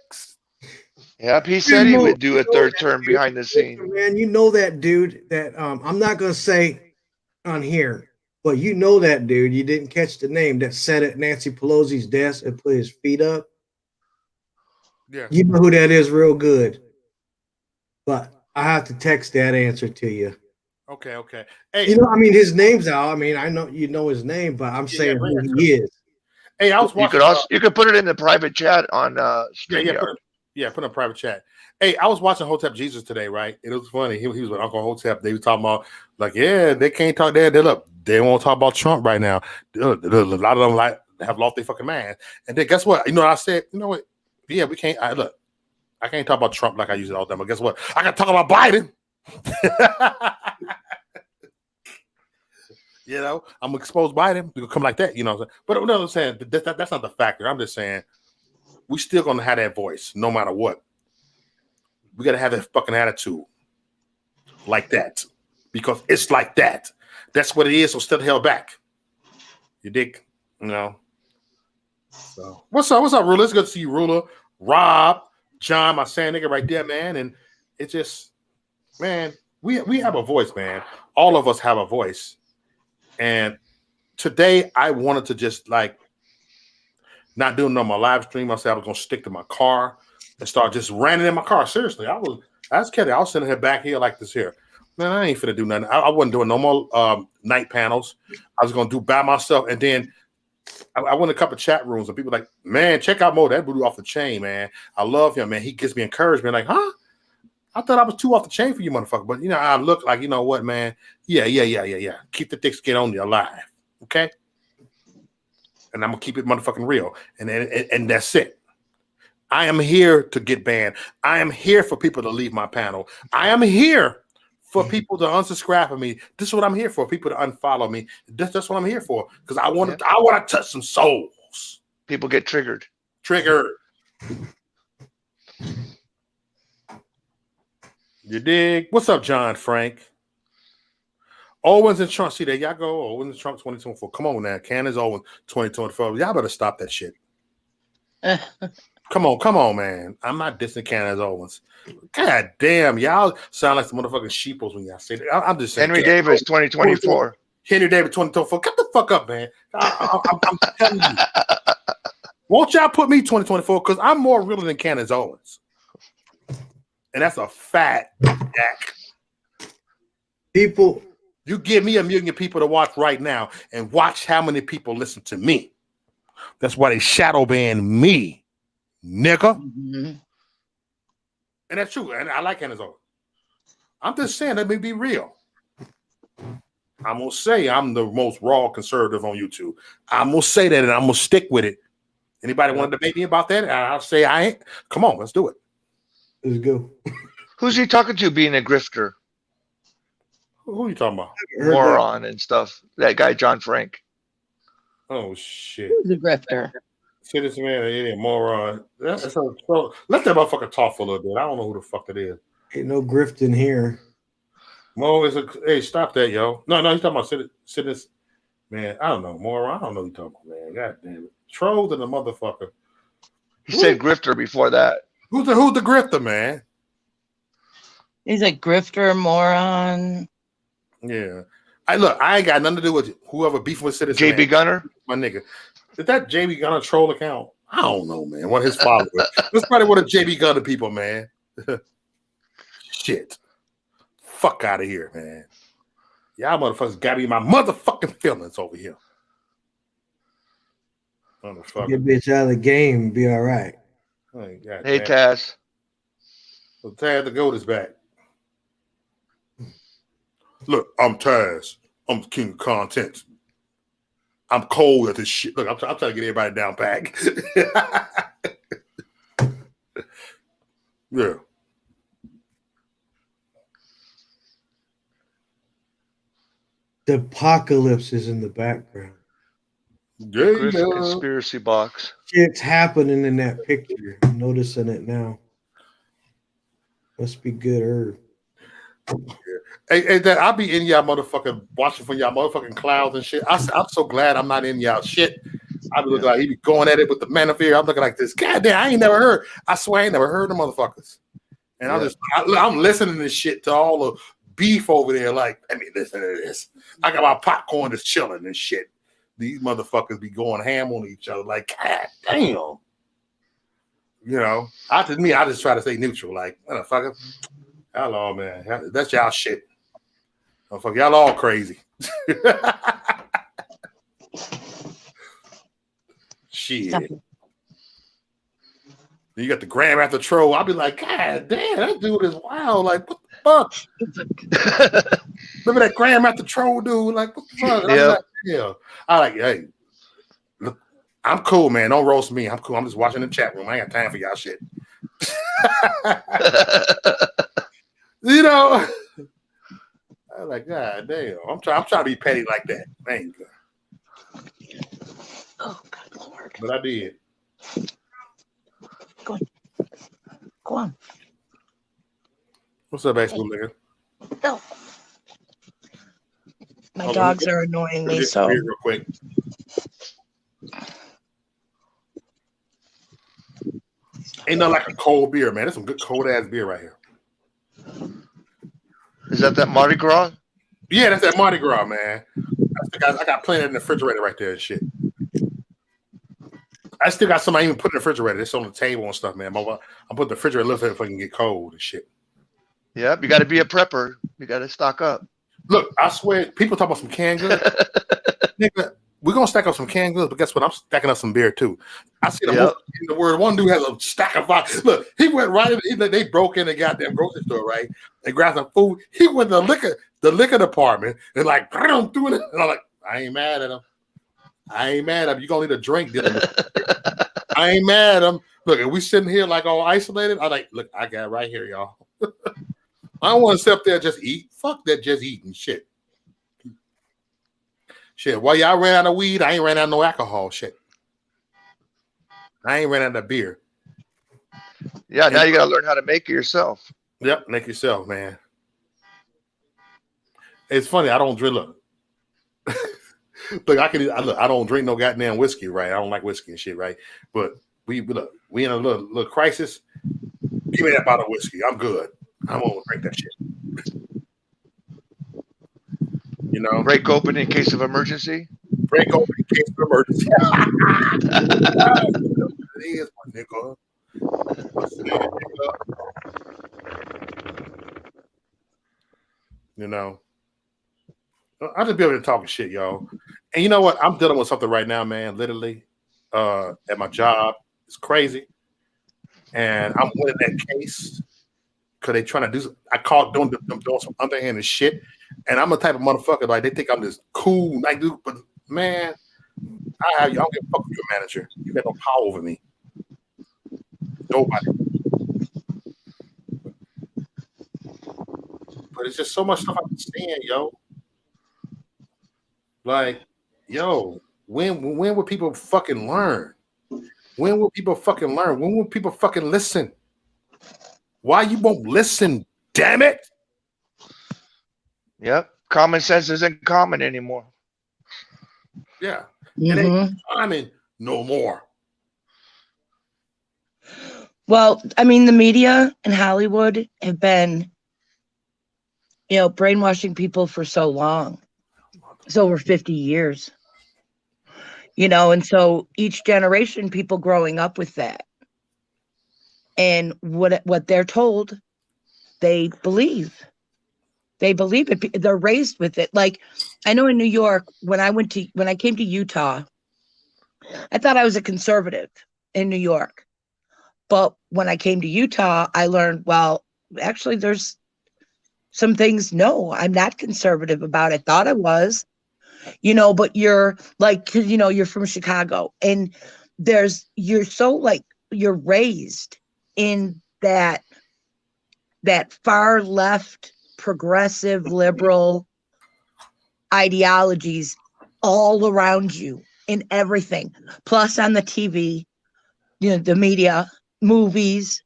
Yep, he said he would do a third term behind the scenes. Man, you know that dude that I'm not gonna say on here, but you know that dude. You didn't catch the name that sat at Nancy Pelosi's desk and put his feet up. Yeah, you know who that is, real good. But I have to text that answer to you. Okay. Hey, you know, I mean, his name's out. I mean, I know you know his name, but I'm saying who he is. Hey, I was watching. You could put it in the private chat on StreamYard. Put in a private chat. Hey, I was watching Hotep Jesus today, right? It was funny. He was with Uncle Hotep. They were talking about, like, yeah, they can't talk there. They won't talk about Trump right now. A lot of them like have lost their fucking mind. And then guess what? You know what I said? You know what? Yeah, we can't. I can't talk about Trump like I use it all the time. But guess what? I can talk about Biden. You know, I'm gonna expose Biden. We could come like that. You know, but no, I'm saying that's not the factor. I'm just saying we still gonna have that voice no matter what. We gotta have that fucking attitude like that because it's like that. That's what it is. So still held back. You dig? You know. So what's up? What's up, Ruler? It's good to see you, Ruler. Rob, John, my sand nigga right there, man. And it just, man, we have a voice, man. All of us have a voice. And today I wanted to just like not doing it on my live stream. I said I was gonna stick to my car and start just ranting in my car. Seriously, I was kidding. I was sitting here back here like this here. Man, I ain't finna do nothing. I wasn't doing no more night panels. I was gonna do by myself. And then I went a couple of chat rooms and people like, man, check out Mo. That blew off the chain, man. I love him, man. He gives me encouragement. Like, huh? I thought I was too off the chain for you, motherfucker. But you know, I look like, you know what, man? Yeah. Keep the thick skin on you alive. Okay? And I'm gonna keep it motherfucking real. And that's it. I am here to get banned. I am here for people to leave my panel. I am here for people to unsubscribe from me. This is what I'm here for. People to unfollow me. That's what I'm here for. Because I want to touch some souls. People get triggered. You dig? What's up, John Frank? Owens and Trump. See, there y'all go. Owens and Trump 2024. Come on now. Candace Owens 2024. Y'all better stop that shit. Come on, man. I'm not dissing Candace Owens. God damn, y'all sound like some motherfucking sheeples when y'all say that. I'm just saying. Henry Davis 2024. Henry Davis 2024. Cut the fuck up, man. I'm telling you. Won't y'all put me 2024? Because I'm more real than Candace Owens. And that's a fact, Jack. People. You give me 1 million people to watch right now and watch how many people listen to me. That's why they shadow ban me, nigga. Mm-hmm. And that's true. And I like Candace Owens. I'm just saying, let me be real. I'm going to say I'm the most raw conservative on YouTube. I'm going to say that and I'm going to stick with it. Anybody want to debate me about that? I'll say I ain't. Come on, let's do it. Let's go. Who's he talking to being a grifter? Who are you talking about? Moron and stuff. That guy, John Frank. Oh, shit. Who's a grifter? See this man, idiot, moron. So let that motherfucker talk for a little bit. I don't know who the fuck it is. Ain't no grifting here. Mo is hey, stop that, yo. No, he's talking about citizens. Man, I don't know. Moron, I don't know what you're talking about, man. God damn it. Troll than the motherfucker. He said grifter before that. Who's the grifter, man? He's a grifter, moron. Yeah. I ain't got nothing to do with whoever beefing with citizens. JB Gunner? My nigga. Is that JB Gunner troll account? I don't know, man. What his followers. That's probably one of JB Gunner people, man. Shit. Fuck out of here, man. Y'all motherfuckers got me in my motherfucking feelings over here. Get bitch out of the game, be all right. Hey, Taz. So Taz the GOAT is back. Look, I'm Taz. I'm the king of content. I'm cold at this shit. Look, I'm trying to get everybody down back. Yeah. The apocalypse is in the background. Yeah. Conspiracy box. Shit's happening in that picture. I'm noticing it now. Must be good herb. Hey, that I'll be in y'all motherfucking watching for y'all motherfucking clouds and shit. I'm so glad I'm not in y'all shit. I be looking like he be going at it with the manosphere. I'm looking like this. God damn, I ain't never heard. I swear I ain't never heard the motherfuckers. And I'm listening to this shit to all the beef over there. Like, let me listen to this. I got my popcorn just chilling and shit. These motherfuckers be going ham on each other. Like, God damn. You know, I just try to stay neutral. Like, motherfucker, hello, man. That's y'all shit. Motherfucker, y'all all crazy. Shit. Then you got the Grandmaster Troll. I'll be like, God damn, that dude is wild. Like, what the fuck? Remember that Grandmaster Troll dude? Like, what the fuck? Yeah. Like, yeah. I like, hey, look, I'm cool, man. Don't roast me. I'm cool. I'm just watching the chat room. I ain't got time for y'all shit. You know, I'm like, God damn. I'm trying to be petty like that. Man. Oh, good Lord. But I did. Go on. What's up, baseball nigga? No. My dogs are annoying me, Just so. real quick. Ain't nothing like a cold beer, man. That's some good cold ass beer right here. Is that Mardi Gras? Yeah, that's that Mardi Gras, man. I got plenty in the refrigerator right there and shit. I still got some I even put in the refrigerator. It's on the table and stuff, man. I'm putting the refrigerator a little bit if I can get cold and shit. Yep, you got to be a prepper. You got to stock up. Look, I swear, people talk about some canned goods. Nigga, we're gonna stack up some canned goods, but guess what? I'm stacking up some beer too. I see the most in the world. One dude has a stack of vodka. Look, he went right in. They broke in the goddamn grocery store, right? They grabbed some food. He went to the liquor department and like doing it. And I'm like, I ain't mad at him. You gonna need a drink, Dylan. I ain't mad at him. Look, if we sitting here like all isolated, I like, look, I got it right here, y'all. I don't want to sit up there and just eat. Fuck that, just eating shit. Shit, while y'all ran out of weed, I ain't ran out of no alcohol. Shit, I ain't ran out of beer. Yeah, now you got to learn how to make it yourself. Yep, make yourself, man. It's funny. I don't drink. Look, I don't drink no goddamn whiskey, right? I don't like whiskey and shit, right? But we in a little crisis. Give me that bottle of whiskey. I'm good. I won't drink that shit. You know, break open in case of emergency. Break open in case of emergency. It is, my nigga. You know, I'll just be able to talk shit, y'all. And you know what? I'm dealing with something right now, man. Literally, at my job, it's crazy, and I'm winning that case because they trying to do. I caught them doing some underhanded shit, and I'm the type of motherfucker like they think I'm this cool nice dude, but man, I don't give a fuck with your manager. You got no power over me. Nobody. But it's just so much stuff I understand, yo. Like, yo, when will people fucking learn? When will people fucking learn? When will people fucking listen? Why you won't listen? Damn it! Yep, common sense isn't common anymore. Yeah, it ain't common no more. Well, I mean, the media in Hollywood have been, brainwashing people for so long. It's over 50 years. And so each generation, people growing up with that. And what they're told, they believe. They believe it. They're raised with it. Like, I know in New York, when I came to Utah, I thought I was a conservative in New York. But when I came to Utah, I learned, well, actually, there's some things, no, I'm not conservative about it. Thought I was, but you're like, 'cause, you're from Chicago and you're so like, you're raised in that far left, progressive, liberal ideologies all around you in everything. Plus on the TV, the media, movies,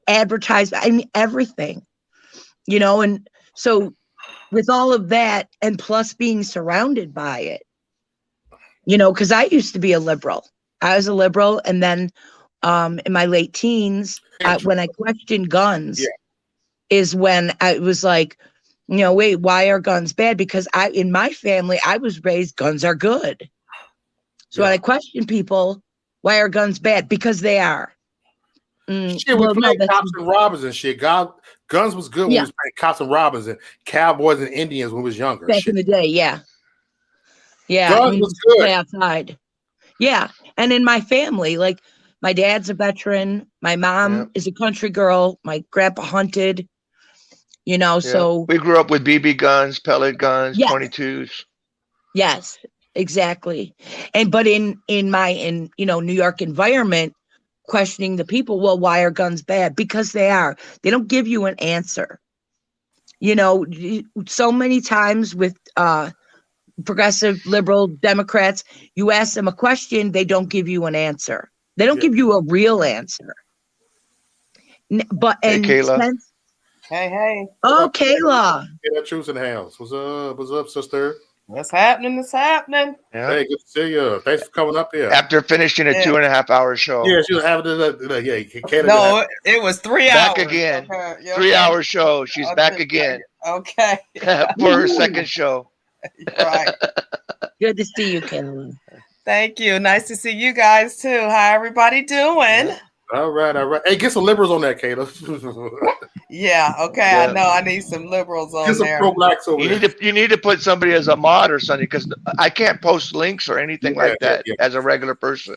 advertisement, I mean, everything, and so with all of that and plus being surrounded by it, because I used to be a liberal. I was a liberal. And then in my late teens, when I questioned guns, is when I was like, wait, why are guns bad? Because in my family, I was raised, guns are good. So when I question people, why are guns bad? Because they are. Shit, we played cops and robbers and shit. Guns was good when we was playing cops and robbers and cowboys and Indians when we was younger. Back in the day, yeah. Guns was good. Play outside. Yeah. And in my family, like my dad's a veteran, my mom is a country girl, my grandpa hunted, you know, so we grew up with BB guns, pellet guns, yes, 22s. yes, exactly. But in you know, New York environment, questioning the people, well, why are guns bad? Because they are. They don't give you an answer. You know, so many times with progressive, liberal, Democrats, you ask them a question, they don't give you an answer. They don't give you a real answer. But Hey, Kayla. Hey. Oh, Kayla. Kayla Truth in the house. What's up? What's up, sister? What's happening? It's happening. Yeah. Hey, good to see you. Thanks for coming up here. After finishing a 2.5-hour show. Yeah, she was having Kayla. No, it was 3 hours. Back again. Okay. 3-hour show. She's back again. Okay. For her second show. Right. Good to see you, Kayla. Thank you. Nice to see you guys too. How everybody doing? All right. Hey, get some liberals on that, Kayla. Yeah. Okay. Yeah. I know. I need some liberals on Get some there. pro-blacks over there. You need to put somebody as a mod or something, because I can't post links or anything like that as a regular person.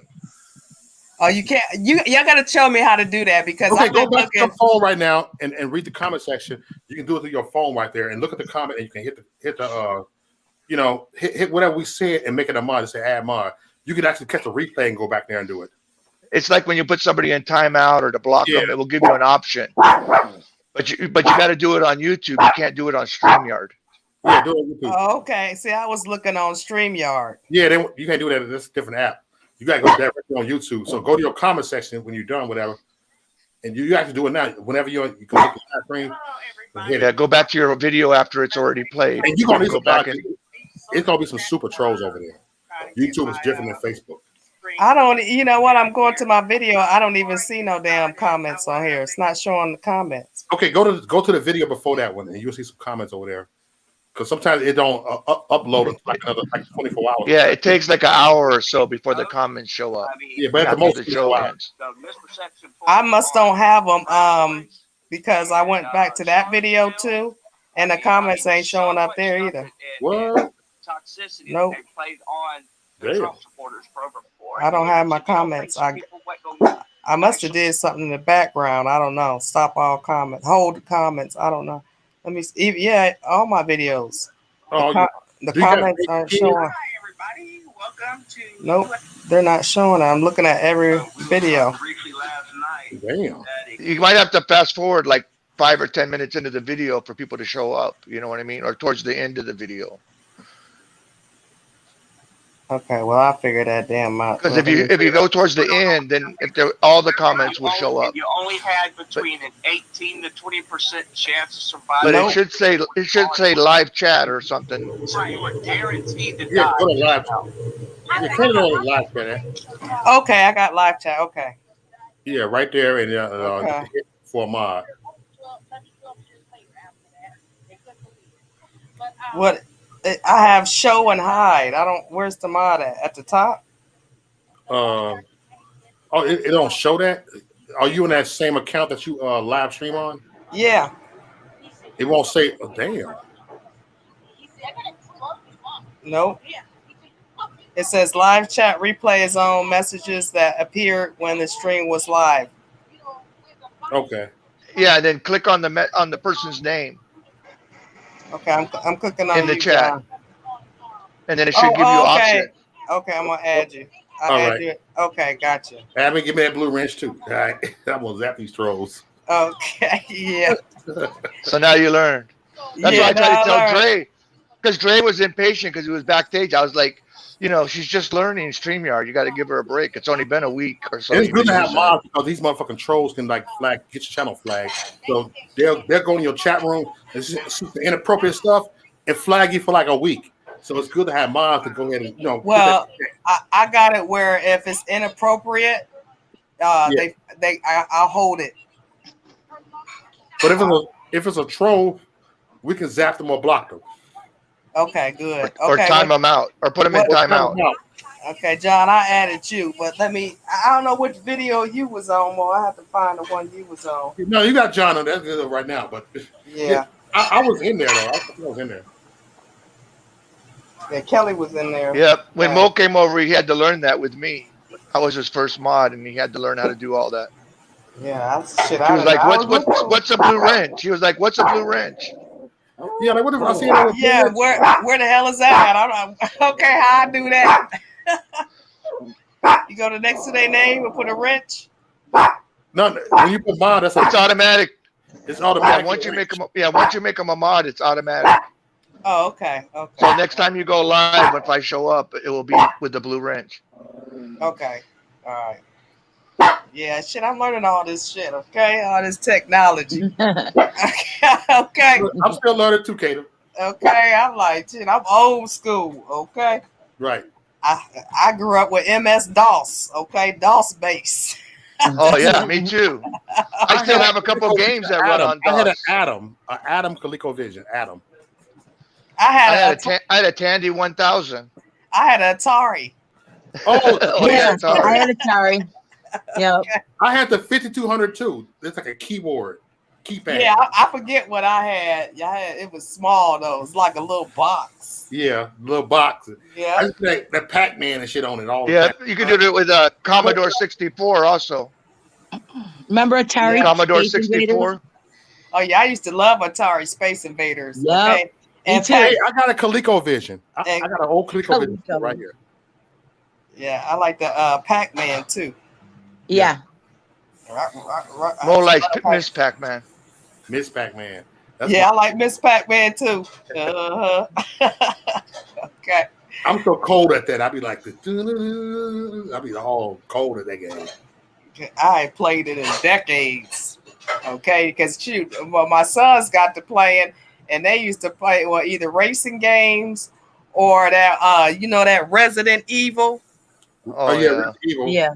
Oh, you can't. Y'all got to show me how to do that, because Okay, I've go been back to looking. your phone right now and read the comment section. You can do it through your phone right there and look at the comment, and you can hit the you know, hit whatever we said and make it a mod and say add mod. You can actually catch a replay and go back there and do it. It's like when you put somebody in timeout or to block them, it will give you an option. But you got to do it on YouTube. You can't do it on StreamYard. Yeah, do it on YouTube. Oh, okay. See, I was looking on StreamYard. Yeah, you can't do that. This is a different app. You got to go directly on YouTube. So go to your comment section when you're done, whatever. And you have to do it now. Whenever you can look at the screen. Yeah, go back to your video after it's already played. And you're going to go back in. It's going to be some super trolls over there. YouTube is different than Facebook. I don't, you know what? I'm going to my video. I don't even see no damn comments on here. It's not showing the comments. Okay, go to the video before that one, and you'll see some comments over there. Because sometimes it don't upload until like another 24 hours. Yeah, it takes like an hour or so before the comments show up. Yeah, but at the most, the show ends. I must don't have them because I went back to that video too, and the comments ain't showing up there either. What? Nope. Damn. I don't have my comments. I must have did something in the background. I don't know. Stop all comments. Hold the comments. I don't know. Let me see. Yeah, all my videos. The comments aren't showing. Nope, they're not showing. I'm looking at every video. Damn. You might have to fast forward like 5 or 10 minutes into the video for people to show up. You know what I mean? Or towards the end of the video. Okay, well, I figured that damn out. Because if you go towards the end, then all the comments will show up. You only had between an 18 to 20% chance of survival. But it should say live chat or something. Right, you were guaranteed to die. Yeah, go to live chat. Yeah, turn it on the live chat. Okay, I got live chat. Okay. Yeah, right there, and hit for a mod. What? I have show and hide. I don't. Where's the mod at the top? It don't show that. Are you in that same account that you live stream on? Yeah. It won't say. Oh, damn. Nope. It says live chat replay is on messages that appeared when the stream was live. Okay. Yeah, then click on the person's name. Okay, I'm clicking on in the you, chat, John. and then it should give you option. Okay, I'm gonna add you. All right. You. Okay, gotcha. Have me give me that blue wrench too. All right, I'm gonna zap these trolls. Okay, yeah. So now you learned. That's why I tried to tell Dre, because Dre was impatient because he was backstage. I was like, you know, she's just learning StreamYard. You got to give her a break. It's only been a week or so. It's good to have mods because these motherfucking trolls can like get your channel flagged. So they'll go in your chat room and see the inappropriate stuff and flag you for like a week. So it's good to have mods to go ahead and Well, I got it where if it's inappropriate, I'll hold it. But if it's a troll, we can zap them or block them. Okay, good. Or time them out, or put them in timeout. Okay, John, I added you, but I don't know which video you was on, or I have to find the one you was on. No, you got John on that right now, but yeah, I was in there though. I was in there. Yeah, Kelly was in there. Yep. When Mo came over, he had to learn that with me. I was his first mod, and he had to learn how to do all that. Yeah, that's shit. She was like, I was what's a blue wrench? He was like, what's a blue wrench? Yeah, like what if I see it on the Yeah, where the hell is that? I don't know. Okay, how I do that? You go to next to their name and put a wrench. No, when you put mod, It's automatic. It's automatic. Yeah, once you make them a mod, it's automatic. Oh, okay. So next time you go live, if I show up, it will be with the blue wrench. Okay. All right. Yeah, shit, I'm learning all this shit, okay? All this technology. Okay. I'm still learning too, Kato. Okay, I'm like, shit, I'm old school, okay? Right. I grew up with MS-DOS, okay? DOS base. Oh, yeah, me too. I still have a couple games that run on DOS. I had an Atom ColecoVision. Atom. I had a Tandy 1000. I had an Atari. Oh, yeah, I had Atari. Yeah, I had the 5200 too. It's like a keypad. Yeah, I forget what I had. It was small though. It's like a little box. Yeah, little box. Yeah, I just like the Pac-Man and shit on it all. Yeah, you could do it with a Commodore 64 also. Remember Atari? Commodore 64. Oh yeah, I used to love Atari Space Invaders. Yep. Okay. And hey, I got a ColecoVision. I got an old ColecoVision right here. Yeah, I like the Pac-Man too. Yeah. More like Miss Pac-Man. Miss Pac-Man. I like Miss Pac-Man too. Okay. I'm so cold at that. I'd be like, I'd be all cold at that game. I ain't played it in decades. Okay, because my sons got to playing, and they used to play either racing games or that that Resident Evil. Oh yeah, Resident Evil. Yeah.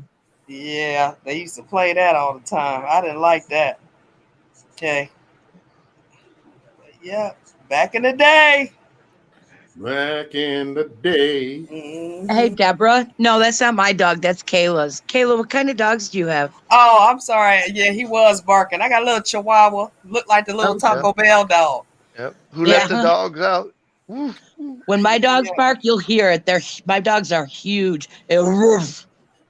Yeah, they used to play that all the time. I didn't like that. Okay. Yeah, back in the day. Back in the day. Mm-hmm. Hey, Deborah. No, that's not my dog. That's Kayla's. Kayla, what kind of dogs do you have? Oh, I'm sorry. Yeah, he was barking. I got a little Chihuahua. Looked like the little Taco Bell dog. Yep. Who let the dogs out? When my dogs bark, you'll hear it. My dogs are huge. You'll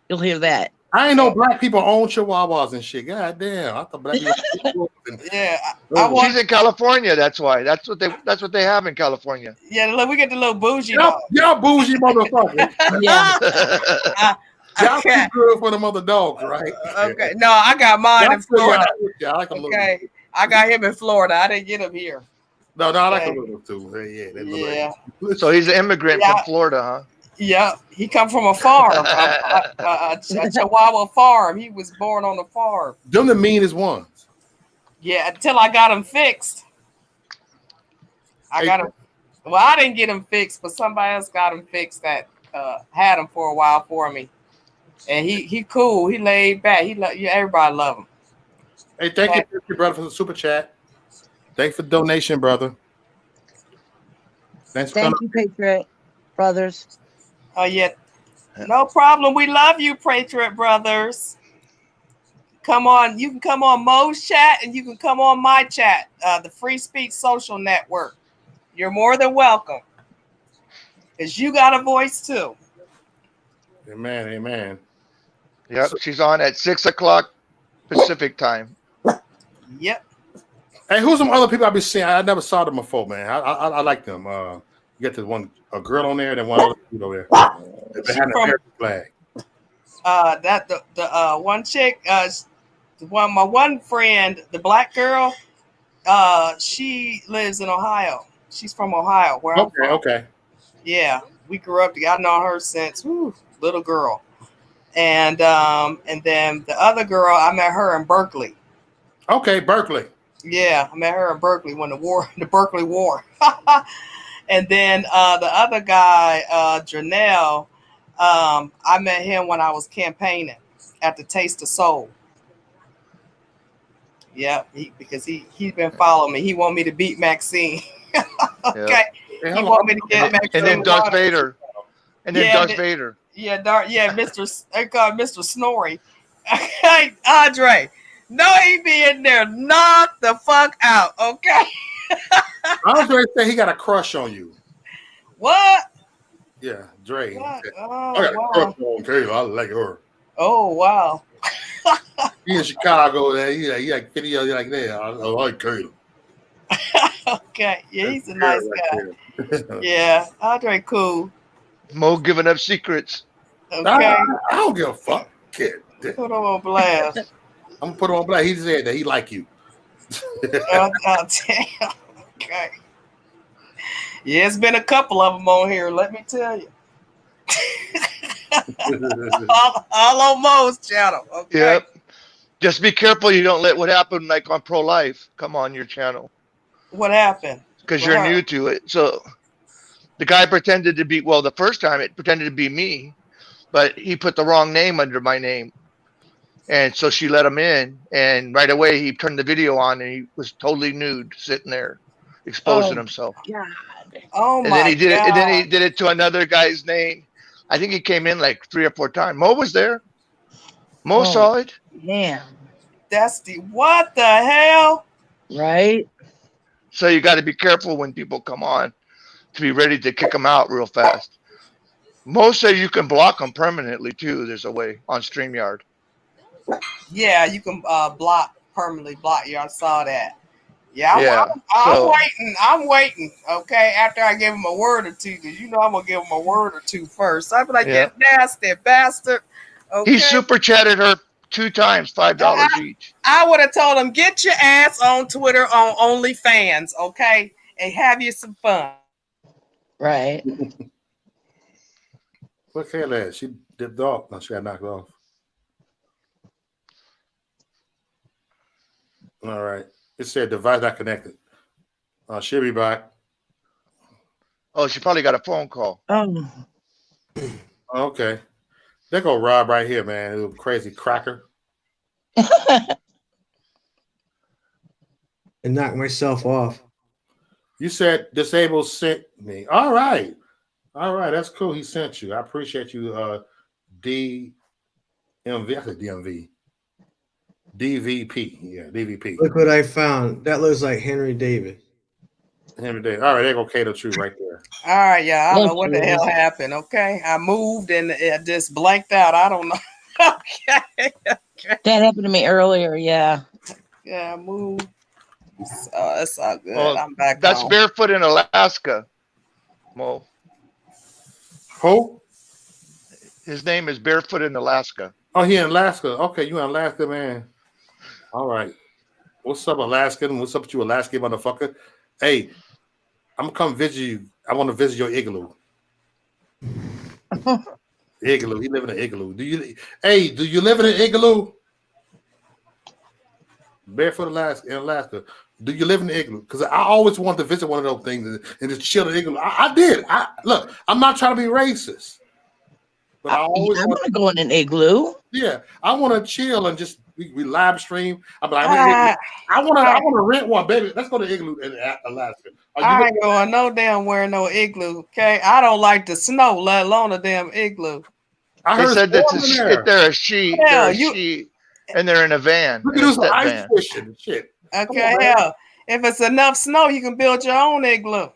hear that. I ain't know black people own Chihuahuas and shit. God damn. I thought black people She's in California, that's why. That's what they have in California. Yeah, look, we get the little bougie dog. Y'all bougie motherfuckers. Yeah. Y'all too good for the mother dogs, right? Okay. No, I got mine in Florida. I like them okay. I got him in Florida. I didn't get him here. No, I like them little too. Yeah. So he's an immigrant from Florida, huh? Yeah, he come from a farm, a Chihuahua farm. He was born on a farm. Them the meanest ones. Yeah, until I got him fixed. I didn't get him fixed, but somebody else got him fixed that had him for a while for me. And he cool. He laid back. Everybody love him. Hey, thank you, brother, for the super chat. Thanks for the donation, brother. Thank you, Patriot Brothers. Oh, yeah. No problem. We love you, Patriot Brothers. Come on. You can come on Mo's chat and you can come on my chat, the Free Speech Social Network. You're more than welcome. Because you got a voice too. Amen. Yep, she's on at 6:00 Pacific time. Yep. Hey, who's some other people I've been seeing? I never saw them before, man. I like them. You got this a girl on there, and then one other dude over there. They had an American flag. The one chick, my one friend, the black girl, she lives in Ohio. She's from Ohio, where I'm from. Okay. Yeah, we grew up together. I've known her since little girl, and then the other girl, I met her in Berkeley. Okay, Berkeley. Yeah, I met her in Berkeley when the Berkeley War. And then the other guy, Janelle, I met him when I was campaigning at the Taste of Soul. Yeah, because he's been following me. He want me to beat Maxine. Okay. Yeah. He want me to get Maxine. And then Darth Vader. Darth Vader. Yeah, they call Mr. Snorri. Hey, Andre. No, he be in there. Knock the fuck out, okay? Andre said he got a crush on you. What? Yeah, Dre. What? I got a crush on Kayla. I like her. Oh wow. He in Chicago. He like video like that. I like Caleb. Okay. Yeah, That's he's a Garrett nice guy. right there. Yeah, Andre cool. Mo giving up secrets. Okay. I don't give a fuck. Kid. Put him on blast. I'm gonna put him on blast. He said that he like you. Damn. Okay. Yeah, it's been a couple of them on here. Let me tell you. all on Mo's channel. Okay. Yep. Just be careful you don't let what happened like on Pro Life come on your channel. What happened? Because you're new to it. So the guy pretended to be, well, the first time it pretended to be me, but he put the wrong name under my name. And so she let him in, and right away he turned the video on, and he was totally nude, sitting there, exposing himself. God. Oh And my then he did God. it, and then he did it to another guy's name. I think he came in like 3 or 4 times. Mo was there. Mo saw it. Man. That's what the hell? Right? So you got to be careful when people come on to be ready to kick them out real fast. Mo said you can block them permanently too. There's a way on StreamYard. Yeah, you can permanently block you. I saw that. Yeah, I'm waiting. I'm waiting. Okay, after I give him a word or two, because you know I'm gonna give him a word or two first. I'm like, you nasty bastard. Okay. He super chatted her 2 times, $5 each. I would have told him, get your ass on Twitter on OnlyFans, okay, and have you some fun. Right. What's Kayla at? She dipped off. No, she got knocked off. All right. It said device not connected. She'll be back. Oh, she probably got a phone call. Okay. There go Rob right here, man. Little crazy cracker. And knock myself off. You said disabled sent me. All right. All right. That's cool. He sent you. I appreciate you, DMV. I said DMV. DVP. Yeah, DVP. Look what I found. That looks like Henry Davis. Henry Davis. All right. There go Kato True right there. All right, yeah. I don't know what the hell happened, okay? I moved and it just blanked out. I don't know. Okay. That happened to me earlier, yeah. Yeah, I moved. Oh, that's all good. Well, I'm back that's home. Barefoot in Alaska, Mo. Who? His name is Barefoot in Alaska. Oh, he in Alaska. Okay, you in Alaska, man. All right. What's up, Alaskan? What's up with you, Alaskan motherfucker? Hey, I'm gonna come visit you. I want to visit your igloo. Igloo. He live in an igloo. Do you live in an igloo? Barefoot in Alaska. Do you live in the igloo? Because I always wanted to visit one of those things and just chill in the igloo. I did. Look, I'm not trying to be racist. But I want to go in an igloo. Yeah, I want to chill and just we live stream. I'm like, I want to rent one, baby. Let's go to igloo in Alaska. I ain't going no damn where no igloo. Okay, I don't like the snow, let alone a damn igloo. They said that they're a she, and they're in a van. Look at this ice fishing shit. Okay, hell, if it's enough snow, you can build your own igloo.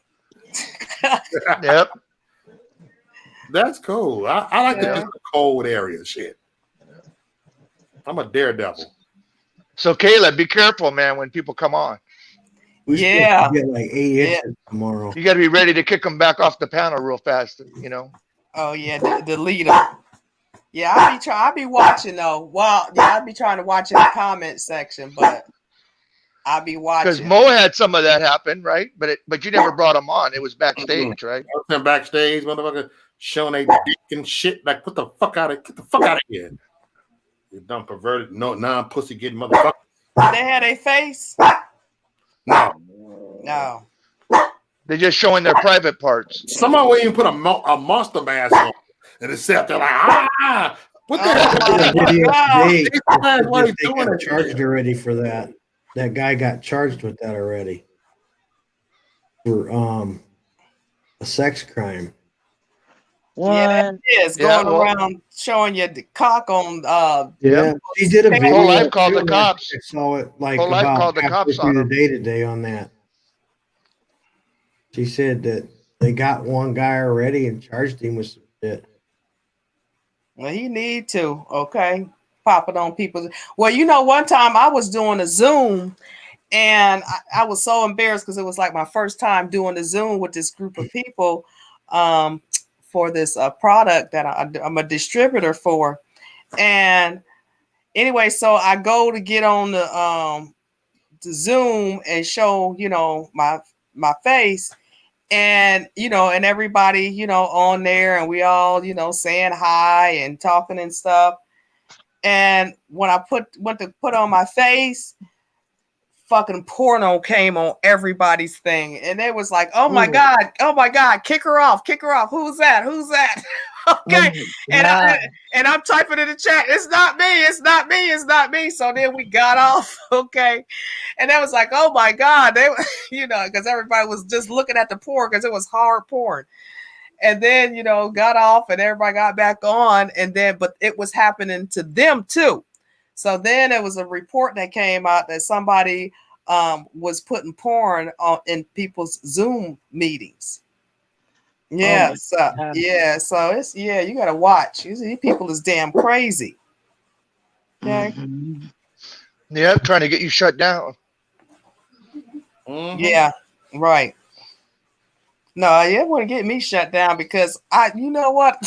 Yep. That's cool. I like the cold area shit. I'm a daredevil. So Caleb, be careful, man, when people come on. Get like 8 inches tomorrow. You got to be ready to kick them back off the panel real fast, you know. Oh yeah, delete them. Yeah, I be watching though. Well, yeah, I be trying to watch in the comment section, but I be watching. Because Mo had some of that happen, right? But you never brought him on. It was backstage, right? I was backstage, motherfucker, showing a dick and shit. Like, get the fuck out of here. You dumb perverted, non-pussy getting motherfucker. They had a face? No. They're just showing their private parts. Somebody will even put a monster mask on and it's set there like, what the hell? They got charged already for that. That guy got charged with that already for a sex crime. What? Yeah, it is going around showing you the cock on. He did a video. Whole Life called the cops. I saw it like Whole Life about called the cops through on the day today on that. She said that they got one guy already and charged him with some shit. Well, he need to, okay, pop it on people. Well, you know, one time I was doing a Zoom, and I was so embarrassed because it was like my first time doing a Zoom with this group of people, for this product that I'm a distributor for. And anyway, so I go to get on the Zoom and show, you know, my face, and you know, and everybody, you know, on there, and we all, you know, saying hi and talking and stuff. And when I went to put on my face, fucking porno came on everybody's thing, and it was like, oh my god, kick her off, who's that, okay. And I'm typing in the chat, it's not me. So then we got off, okay. And that was like, oh my god, they you know, because everybody was just looking at the porn because it was hard porn. And then, you know, got off and everybody got back on, and then but it was happening to them too. So then it was a report that came out that somebody was putting porn in people's Zoom meetings. Yeah, so it's you gotta watch. These people is damn crazy. Okay. Yeah, trying to get you shut down. Yeah, right. No, it wouldn't get me shut down because you know what?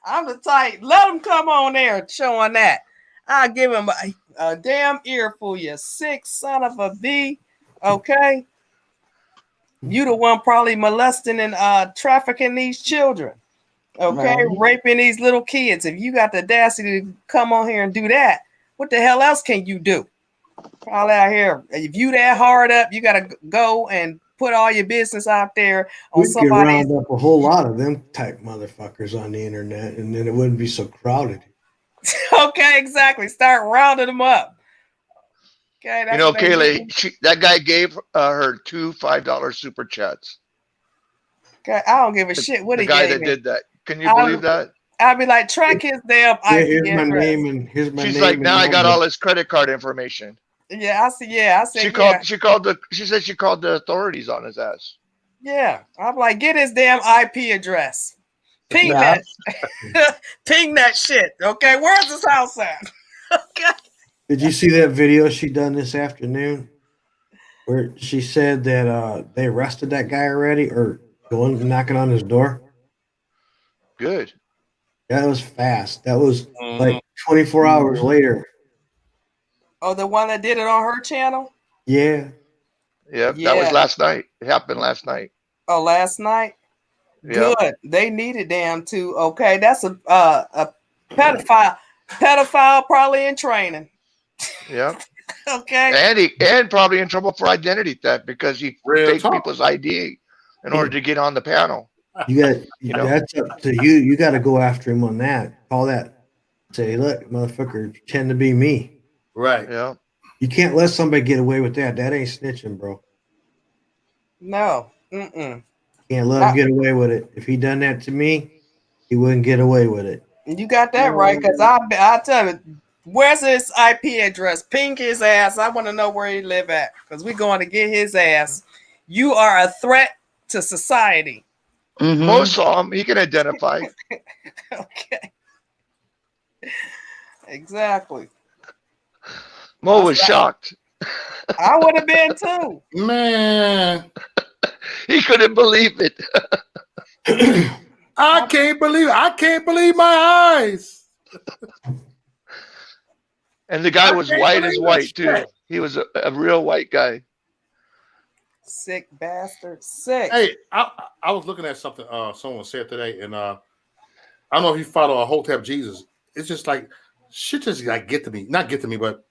I'm the type, let them come on there showing that. I'll give him a damn earful, you sick son of a B. Okay. You the one probably molesting and trafficking these children. Okay, right. Raping these little kids. If you got the audacity to come on here and do that, what the hell else can you do? Probably out here. If you that hard up, you gotta go and put all your business out there on somebody. We could round up a whole lot of them type motherfuckers on the internet, and then it wouldn't be so crowded. Okay, exactly. Start rounding them up. Okay, you know, Kaylee, that guy gave her 2 $5 super chats. Okay, I don't give a shit what he gave. The guy that did that. Can you believe that? I'd be like, track his damn IP here's my name and here's my name. She's like, now I got all his credit card information. Yeah, I see. Yeah, I see. She said she called the authorities on his ass. Yeah, I'm like, get his damn IP address. Ping that. Ping that shit. Okay, where's his house at? Okay. Did you see that video she done this afternoon, where she said that they arrested that guy already, or going knocking on his door? Good. That was fast. That was like 24 hours later. Oh, the one that did it on her channel? Yeah. Yeah, that was last night. It happened last night. Oh, last night? Yep. Good. They needed them to. Okay, that's a pedophile. Pedophile probably in training. Yeah. Okay. And probably in trouble for identity theft because he faked people's ID in order to get on the panel. That's up to you. You got to go after him on that. Call that. Say, look, motherfucker, pretend to be me. Right. Yeah. You can't let somebody get away with that. That ain't snitching, bro. No. Can't let him get away with it. If he done that to me, he wouldn't get away with it. You got that right, because I tell you, where's his IP address? Ping his ass. I want to know where he live at, because we're going to get his ass. You are a threat to society. Mo saw him. He can identify. Okay. Exactly. Mo was shocked. I would have been too. Man. He couldn't believe it. I can't believe my eyes. And the guy was white as white too. He was a real white guy. Sick bastard. Sick. Hey, I was looking at something someone said today, and I don't know if you follow a Hotep Jesus. It's just like shit just like not get to me, but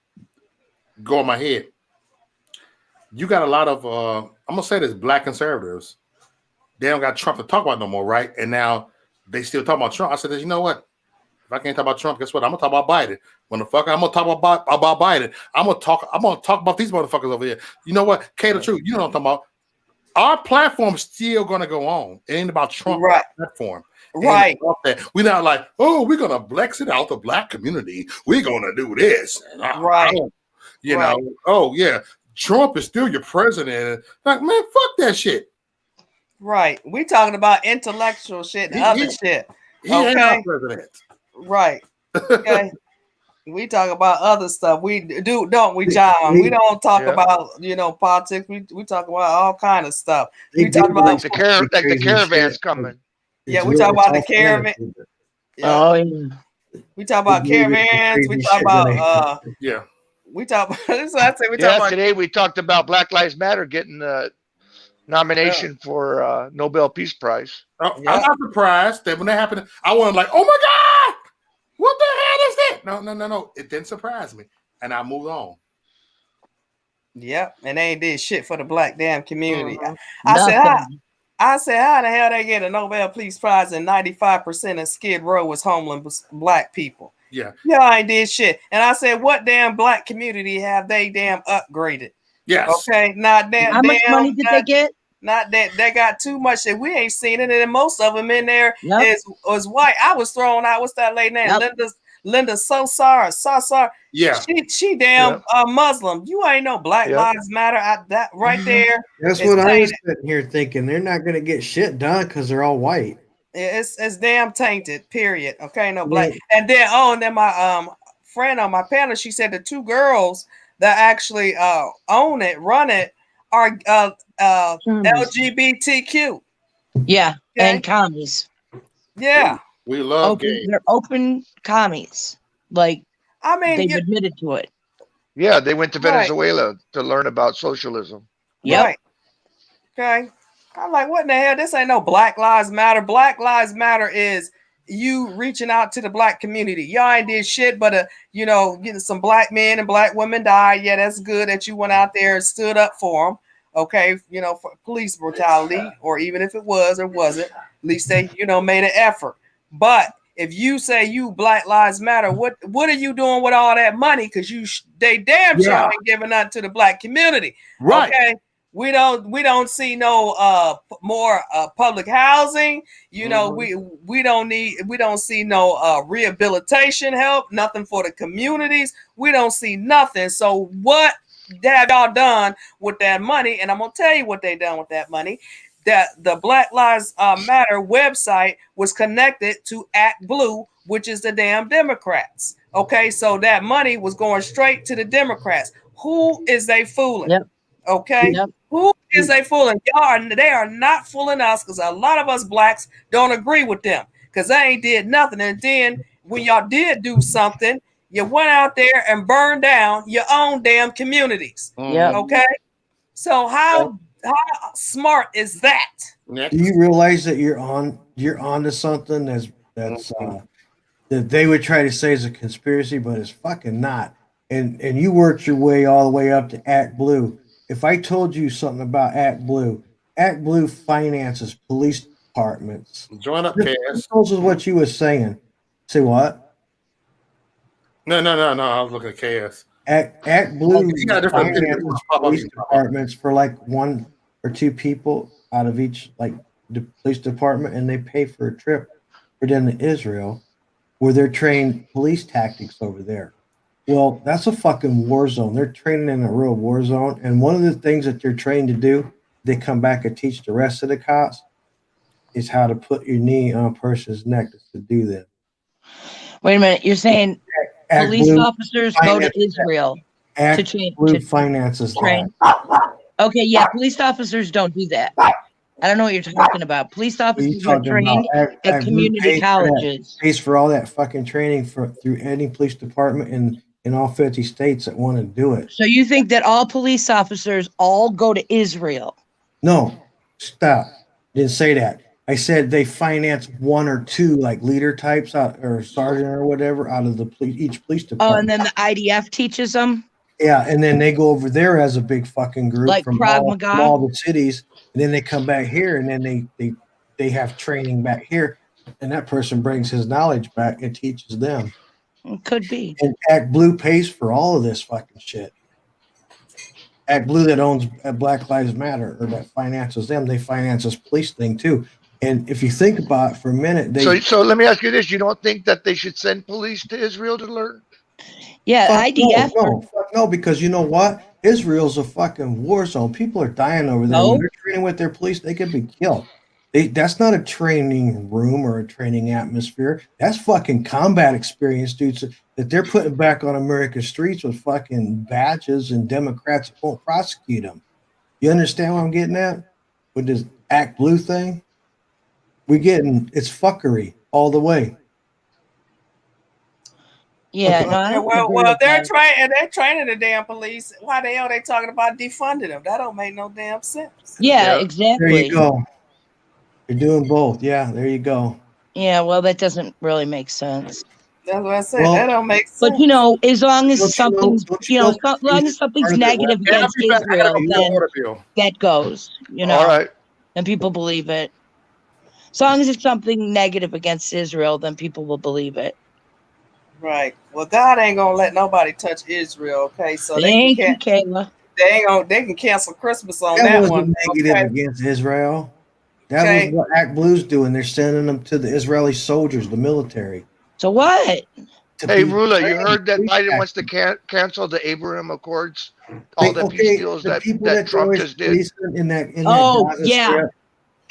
go in my head. You got a lot of I'm gonna say this, black conservatives. They don't got Trump to talk about no more, right? And now they still talk about Trump. I said, you know what? If I can't talk about Trump, guess what? I'm gonna talk about Biden. Motherfucker, I'm gonna talk about Biden. I'm gonna talk about these motherfuckers over here. You know what? Kay, the truth. You know what I'm talking about. Our platform's still gonna go on. It ain't about Trump platform. Right. We're not like, oh, we're gonna flex it out the black community. We're gonna do this. Right. You know, oh yeah, Trump is still your president. Like, man, fuck that shit. Right. We talking about intellectual shit and other shit. He ain't our president. Right. Okay. We talk about other stuff. We do, don't we, John? We don't talk about politics. We talk about all kind of stuff. We talk about the caravan's coming. Yeah, we talk about the caravan. Yeah. Oh, yeah. We talk about caravans. We talk about yeah. We talk about this. I say we talk about today. We talked about Black Lives Matter getting the nomination for Nobel Peace Prize. I'm not surprised that when that happened, I wasn't like, oh my God, what the hell is that? No. It didn't surprise me. And I moved on. Yep. And they ain't did shit for the black damn community. I said, how the hell they get a Nobel Peace Prize and 95% of Skid Row was homeless black people? Yeah. Y'all ain't did shit. And I said, what damn black community have they damn upgraded? Yes. Okay. Not damn. How much money did they get? Not that they got too much that we ain't seen it, and most of them in there is white. I was thrown out. What's that lady name? Linda Sosar. Yeah. She damn Muslim. You ain't no Black Lives Matter. That right there. That's what I was sitting here thinking. They're not gonna get shit done because they're all white. It's damn tainted. Period. Okay, no black. And then my friend on my panel, she said the two girls that actually own it, run it, are LGBTQ. Yeah, and commies. Yeah. We love gays. They're open commies. Like, I mean, they've admitted to it. Yeah, they went to Venezuela to learn about socialism. Yep. Right. Okay. I'm like, what in the hell? This ain't no Black Lives Matter. Black Lives Matter is you reaching out to the black community. Y'all ain't did shit but getting some black men and black women died. Yeah, that's good that you went out there and stood up for them. Okay, for police brutality, or even if it was or wasn't, at least they, made an effort. But if you say you Black Lives Matter, what are you doing with all that money? Because they damn sure ain't giving nothing to the black community. Right. Okay. We don't see no more public housing. We don't see no rehabilitation help, nothing for the communities. We don't see nothing. So what have y'all done with that money? And I'm gonna tell you what they done with that money. That the Black Lives Matter website was connected to Act Blue, which is the damn Democrats. Okay, so that money was going straight to the Democrats. Who is they fooling? Yep. Okay. Yep. Who is they fooling? They are not fooling us, because a lot of us blacks don't agree with them because they ain't did nothing. And then when y'all did do something, you went out there and burned down your own damn communities. Yep. Okay. So how smart is that? Do you realize that you're onto something that's that they would try to say is a conspiracy, but it's fucking not. And you worked your way all the way up to Act Blue. If I told you something about Act Blue finances police departments. Join up, Cass. This is what you were saying. Say what? No. I was looking at Cass. Act Blue finances police departments for like one or two people out of each the police department, and they pay for a trip for them to Israel, where they're trained police tactics over there. Well, that's a fucking war zone. They're training in a real war zone. And one of the things that they're trained to do, they come back and teach the rest of the cops, is how to put your knee on a person's neck to do that. Wait a minute. You're saying police officers go to Israel to train? Blue finances train. Okay, yeah. Police officers don't do that. I don't know what you're talking about. Police officers are trained at community colleges. Pays for all that fucking training through any police department in all 50 states that want to do it. So you think that all police officers all go to Israel? No, stop. Didn't say that. I said they finance one or two leader types out, or sergeant or whatever, out of each police department. Oh, and then the IDF teaches them? Yeah, and then they go over there as a big fucking group from all the cities, and then they come back here, and then they have training back here, and that person brings his knowledge back and teaches them. It could be. And Act Blue pays for all of this fucking shit. Act Blue that owns Black Lives Matter, or that finances them, they finance this police thing too. And if you think about it for a minute, so let me ask you this: you don't think that they should send police to Israel to learn? Yeah, IDF. No, because you know what? Israel's a fucking war zone. People are dying over there. When they're training with their police, they could be killed. That's not a training room or a training atmosphere. That's fucking combat experience, dudes, that they're putting back on America's streets with fucking badges and Democrats that won't prosecute them. You understand what I'm getting at with this Act Blue thing? It's fuckery all the way. Yeah, Okay. no, I don't agree Well, with that. they're training the damn police. Why the hell they talking about defunding them? That don't make no damn sense. Yeah, Yeah. exactly. There you go. You're doing both. Yeah, there you go. Yeah, well, that doesn't really make sense. That's what I said. Well, that don't make sense. But you know, as long as Don't you know- something's, don't you know as long as something's part of the- negative Yeah, I'll against be back. I gotta Israel, go get a then water bill. that goes, you know, All right. and people believe it. As long as it's something negative against Israel, then people will believe it. Right. Well, God ain't gonna let nobody touch Israel. Okay, so Thank you, Kayla. they can cancel Christmas on That that wasn't one. negative Okay? against Israel. That Okay. was what Act Blue's doing. They're sending them to the Israeli soldiers, the military. So what? to Hey, be Rula, you trained, heard that police Biden wants actors. to cancel the Abraham Accords, all the peace Okay, deals the that, people that that Trump always just did. policing in that Oh, Gaza yeah. Strip,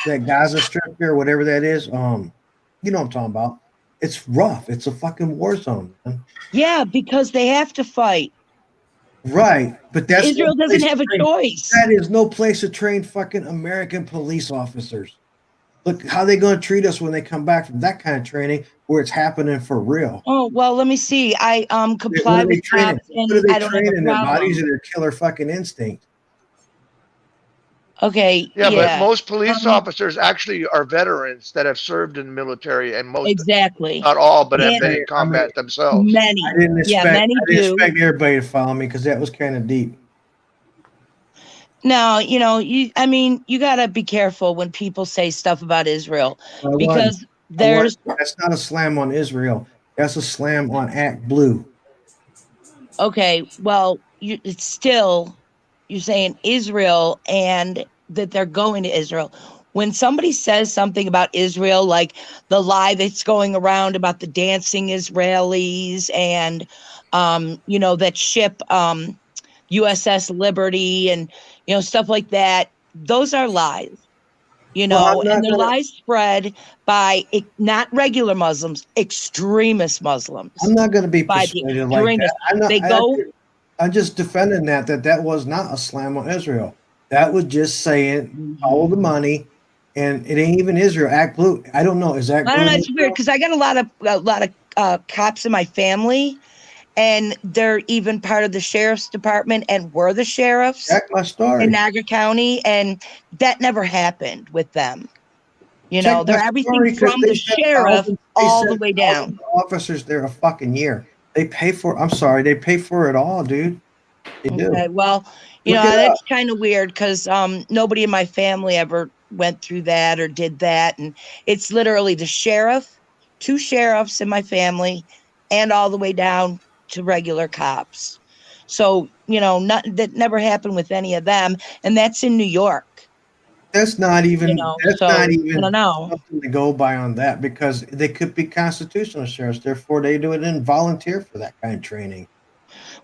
that Gaza Strip there, whatever that is. You know what I'm talking about. It's rough. It's a fucking war zone, man. Yeah, because they have to fight. Right, but that's Israel no doesn't place have to a train. choice. That is no place to train fucking American police officers. Look, how they going to treat us when they come back from that kind of training where it's happening for real? Oh, well, let me see. I What comply are they with training? cops and What are they I don't have a training? Their bodies problem. or their killer fucking instinct? Okay, Yeah, but yeah. most police officers actually are veterans that have served in the military, and most, Exactly. not all, but have And been in combat themselves. many. I didn't Yeah, expect. many I didn't do. expect everybody to follow me because that was kind of deep. Now, you know, you got to be careful when people say stuff about Israel I because wasn't. That's not a slam on Israel. That's a slam on Act Blue. okay, well, it's still, you're saying Israel and that they're going to Israel. When somebody says something about Israel, like the lie that's going around about the dancing Israelis and, you know, that ship, USS Liberty and, you know, stuff like that, those are lies. You know, and they're lies spread by not regular Muslims, extremist Muslims. I'm not going to be by the persuaded like that. extremists. I'm just defending that was not a slam on Israel. That was just saying follow the money, and it ain't even Israel. Act Blue. I don't know. Is Act Blue? I don't know. It's weird because I got a lot of cops in my family, and they're even part of the sheriff's department, and were the sheriffs Check my story in Niagara County, and that never happened with them. You Check know, they're my everything story, 'cause from they the sent sheriff thousands- all the sent way thousands down. of officers there a fucking year. They pay for. I'm sorry, they pay for it all, dude. They do. Okay, well, you Look know, it that's up. kind of weird because nobody in my family ever went through that or did that. And it's literally the sheriff, two sheriffs in my family, and all the way down to regular cops. So, you know, that never happened with any of them. And that's in New York, That's not even. you know. That's So not I even don't know. something to go by on that because they could be constitutional sheriffs. Therefore, they do it and volunteer for that kind of training.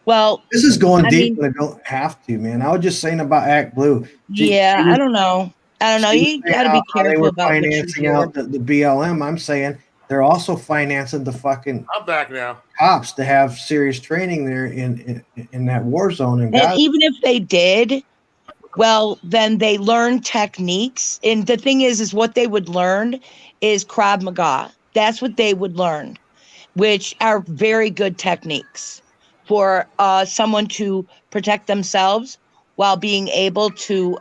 Well, This is going I deep, mean, but I don't have to, man. I was just saying about Act Blue. yeah, I don't know. I don't know. She was You saying got to be how they careful were about what you're financing doing. out the BLM. I'm saying they're also financing the fucking I'm back now. cops to have serious training there in that war zone in And Gaza. even if they did, well, then they learn techniques. And the thing is what they would learn is Krav Maga. That's what they would learn, which are very good techniques for someone to protect themselves while being able to,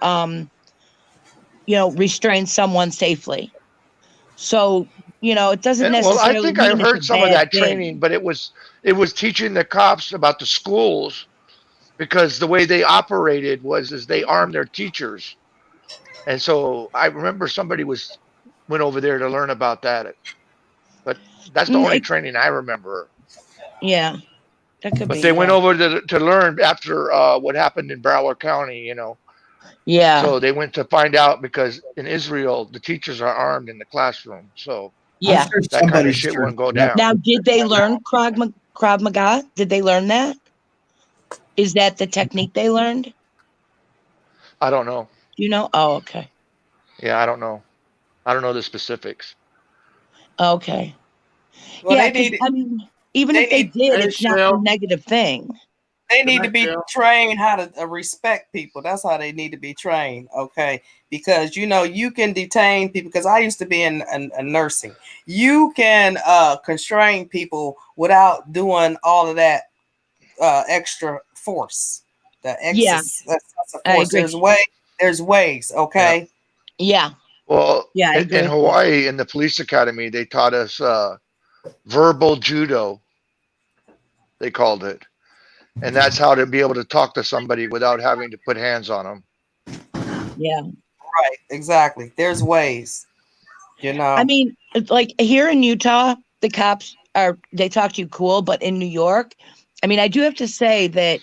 you know, restrain someone safely. So, you know, it doesn't Well, I necessarily think I mean it's a heard some of bad that training, thing. but it was teaching the cops about the schools, because the way they operated was is they armed their teachers. And so I remember somebody went over there to learn about that. But that's the only training I remember. Yeah, that could But be. they went Yeah. over to learn after what happened in Broward County, you know. Yeah. So they went to find out because in Israel the teachers are armed in the classroom. So Yeah. I'm sure that kind of somebody's shit sure wouldn't go that. down. Now, did they learn Krav Maga? Did they learn that? Is that the technique they learned? I don't know. You know? Oh, okay. Yeah, I don't know. I don't know the specifics. Okay. Well, Yeah, they because need I mean, even they if they need did, Hey, it's not a Shell. negative thing. they Good need to night, be Shell. trained how to respect people. That's how they need to be trained. Okay, because you can detain people. Because I used to be in nursing. You can constrain people without doing all of that extra force. The Yeah, excessive I force. agree. There's ways. Yeah. Okay. Yeah, Well, yeah, I in agree with that. Hawaii, in the police academy, they taught us verbal judo. They called it, and that's how to be able to talk to somebody without having to put hands on them. Yeah. Right. Exactly. There's ways. I mean, it's like here in Utah, the cops they talk to you cool, but in New York, I mean, I do have to say that,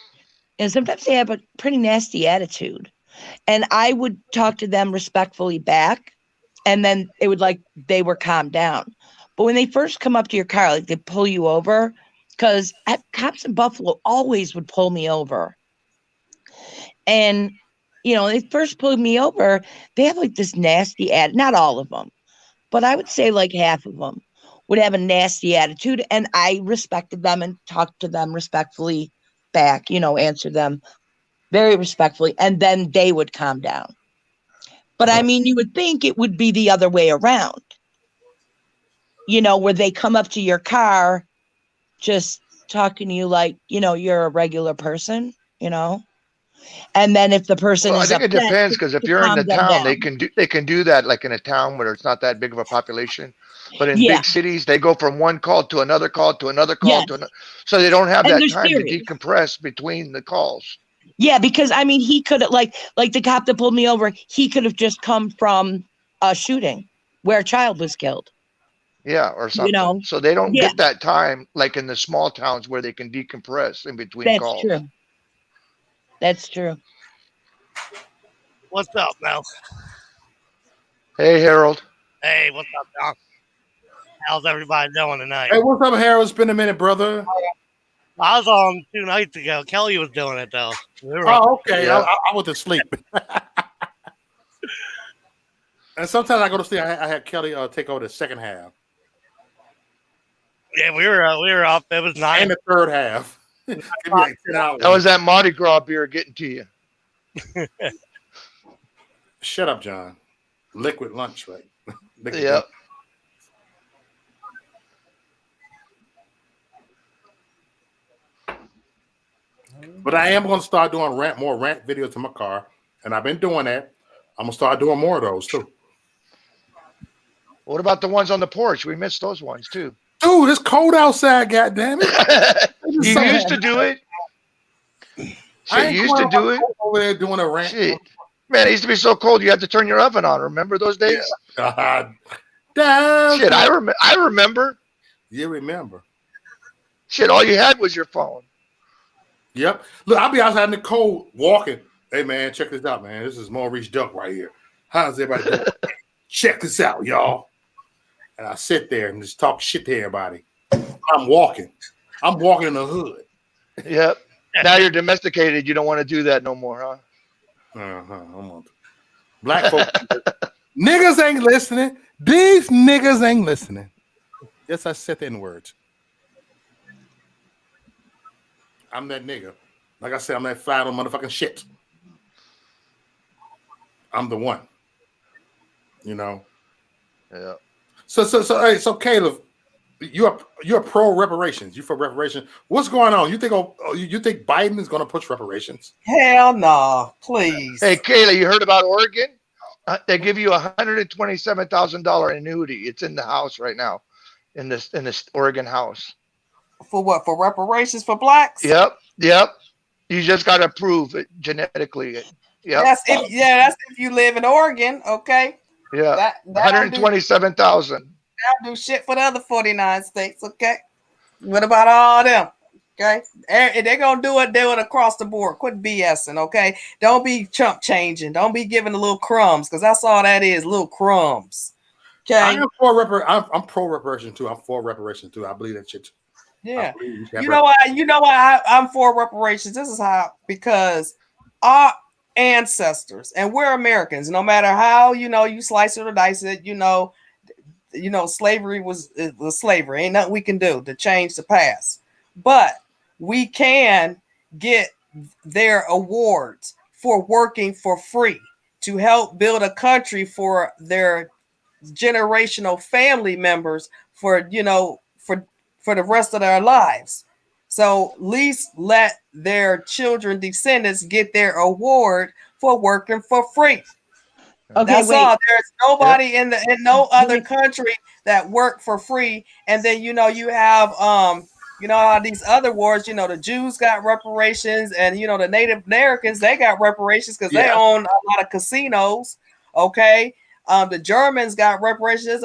and sometimes they have a pretty nasty attitude. And I would talk to them respectfully back, and then it would like they were calmed down. But when they first come up to your car, like they pull you over, because cops in Buffalo always would pull me over. And they first pulled me over, they have like this nasty attitude. Not all of them, but I would say like half of them would have a nasty attitude. And I respected them and talked to them respectfully back, answered them very respectfully. And then they would calm down. But I mean, you would think it would be the other way around, where they come up to your car just talking to you like, you're a regular person, and then if the person Well, I is think it upset, depends because if to you're in calm the them town, down. they can do that like in a town where it's not that big of a population. But in Yeah. big cities, they go from one call to another call to another call Yes. to another, so they don't have And that they're time to serious. decompress between the calls. Yeah, because I mean, he could have like the cop that pulled me over, he could have just come from a shooting where a child was killed. Yeah, or something. So they don't Yeah, get that time like in the small towns where they can decompress in between that's calls. true. That's true. What's up, Mel? Hey, Harold. Hey, what's up, Doc? How's everybody doing tonight? Hey, what's up, Harold? It's been a minute, brother. I was on 2 nights ago. Kelly was doing it though. Oh, okay. Yeah. I went to sleep. And sometimes I go to sleep. I had Kelly take over the second half Yeah, we were up. It was nice. and the third half. Give me like 10 hours. That was that Mardi Gras beer getting to you. Shut up, John. Liquid lunch, right? Liquid Yep. lunch. But I am going to start doing more rant videos in my car, and I've been doing that. I'm going to start doing more of those too. What about the ones on the porch? We missed those ones too. Dude, it's cold outside, goddammit. You used to do it. Shit, you used to do it. Over there doing a rant. Shit. Man, it used to be so cold you had to turn your oven on. Remember those days? Yeah. Shit, I remember. You remember. Shit, all you had was your phone. Yep. Look, I'll be outside in the cold walking. Hey, man, check this out, man. This is Maurice Duck right here. How's everybody doing? Check this out, y'all. And I sit there and just talk shit to everybody. I'm walking. I'm walking in the hood. Yep. Now you're domesticated. You don't want to do that no more, huh? Black folks. Niggas ain't listening. These niggas ain't listening. Yes, I said the N-words. I'm that nigga. Like I said, I'm that fly on motherfucking shit. I'm the one. Yeah. So Caleb, you're pro reparations. You for reparations. What's going on? You think Biden is going to push reparations? Hell no, please. Hey, Kayla, you heard about Oregon? They give you $127,000 annuity. It's in the house right now, in this Oregon house. For what? For reparations for blacks? Yep. You just got to prove it genetically. Yep. That's if you live in Oregon, okay. Yeah. 127,000. That'll do shit for the other 49 states, okay. What about all them? Okay, they're gonna do it across the board. Quit BSing, okay? Don't be chump changing. Don't be giving the little crumbs, because that's all that is, little crumbs. Okay. I'm pro reparation too. I'm for reparation too. I believe that shit. Yeah. You know why I'm for reparations. This is how, because ancestors, and we're Americans. No matter how you slice it or dice it, slavery was slavery. Ain't nothing we can do to change the past, but we can get their awards for working for free to help build a country for their generational family members for the rest of their lives. So at least let their children descendants get their award for working for free. Okay, That's wait. all. There's nobody in no other country that work for free. And then you have how these other wars, the Jews got reparations, and the Native Americans, they got reparations because they own a lot of casinos. Okay. The Germans got reparations. There's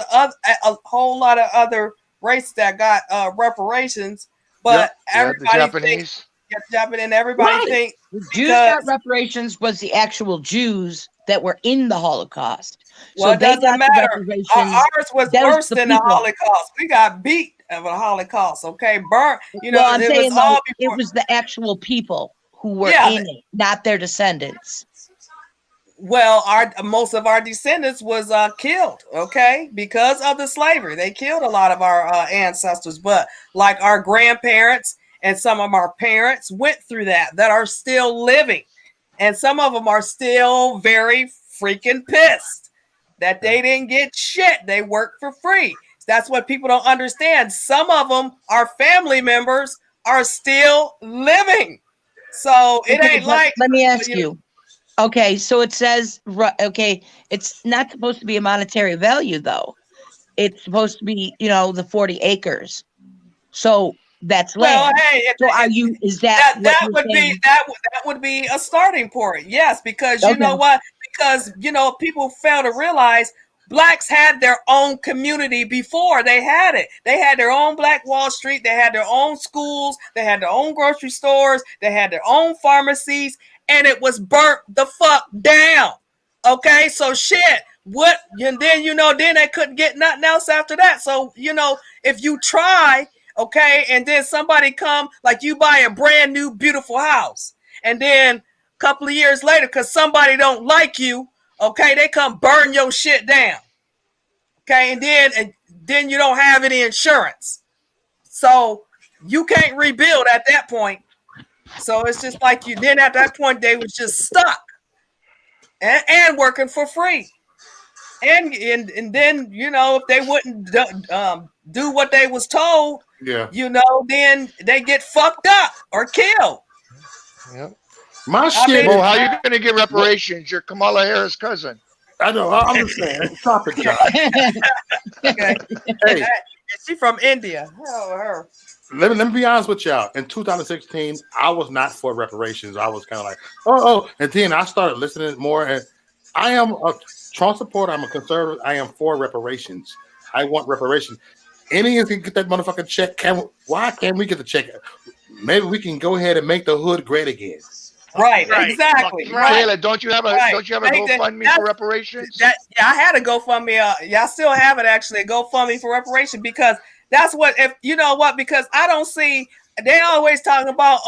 a whole lot of other races that got reparations, but everybody the Japanese. And everybody think the Jews got reparations was the actual Jews that were in the Holocaust. Well, so it they doesn't matter. Ours was worse than the Holocaust. We got beat of a Holocaust. Okay, burnt. I'm saying it was the actual people who were in it, not their descendants. Well, most of our descendants was killed, okay, because of the slavery. They killed a lot of our ancestors, but like our grandparents and some of our parents went through that are still living, and some of them are still very freaking pissed that they didn't get shit. They worked for free. That's what people don't understand. Some of them, our family members, are still living, so it ain't like. Let me ask you. Okay, so it says, it's not supposed to be a monetary value, though. It's supposed to be, the 40 acres. So that's land. Hey, that would be a starting point. Yes, because you know what? Because people fail to realize blacks had their own community before they had it. They had their own Black Wall Street. They had their own schools. They had their own grocery stores. They had their own pharmacies. And it was burnt the fuck down. Okay, so shit. What? And then then they couldn't get nothing else after that. So if you try, okay, and then somebody come, like you buy a brand new beautiful house, and then a couple of years later, because somebody don't like you, okay, they come burn your shit down. Okay, and then you don't have any insurance, so you can't rebuild at that point. So it's just like then at that point they was just stuck and working for free. And then if they wouldn't do what they was told, then they get fucked up or killed. Yep. My shit. Well, how are you going to get reparations? You're Kamala Harris' cousin. I know. I'm just saying. Stop it, John. Okay. Hey, is she from India? Oh, her. Let me be honest with y'all. In 2016, I was not for reparations. I was kind of like, oh. And then I started listening more. And I am a Trump supporter. I'm a conservative. I am for reparations. I want reparations. Indians can get that motherfucking check. Why can't we get the check? Maybe we can go ahead and make the hood great again. Right, exactly. Right. Taylor, don't you have a GoFundMe for reparations? I had a GoFundMe. I still have it actually. A GoFundMe for reparations, because that's what, if you know what, because I don't see, they always talking about,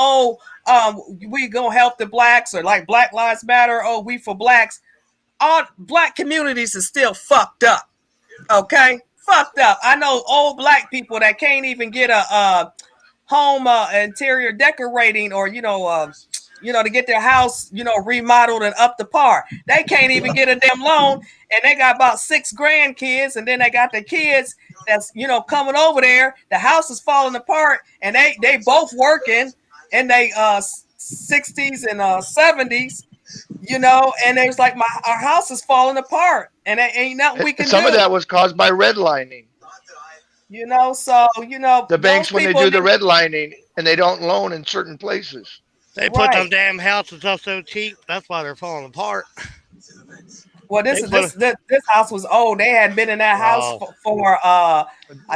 we gonna help the blacks, or like Black Lives Matter, we for blacks. All black communities is still fucked up. Okay, fucked up. I know old black people that can't even get a home interior decorating, or to get their house remodeled and up to par. They can't even get a damn loan, and they got about 6 grandkids, and then they got the kids that's coming over there. The house is falling apart, and they both working in they 60s and 70s. And it's like our house is falling apart, and there ain't nothing we can do. Some of that was caused by redlining. The banks, when they do the redlining and they don't loan in certain places. They put them damn houses up so cheap. That's why they're falling apart. Well, this house was old. They had been in that house for I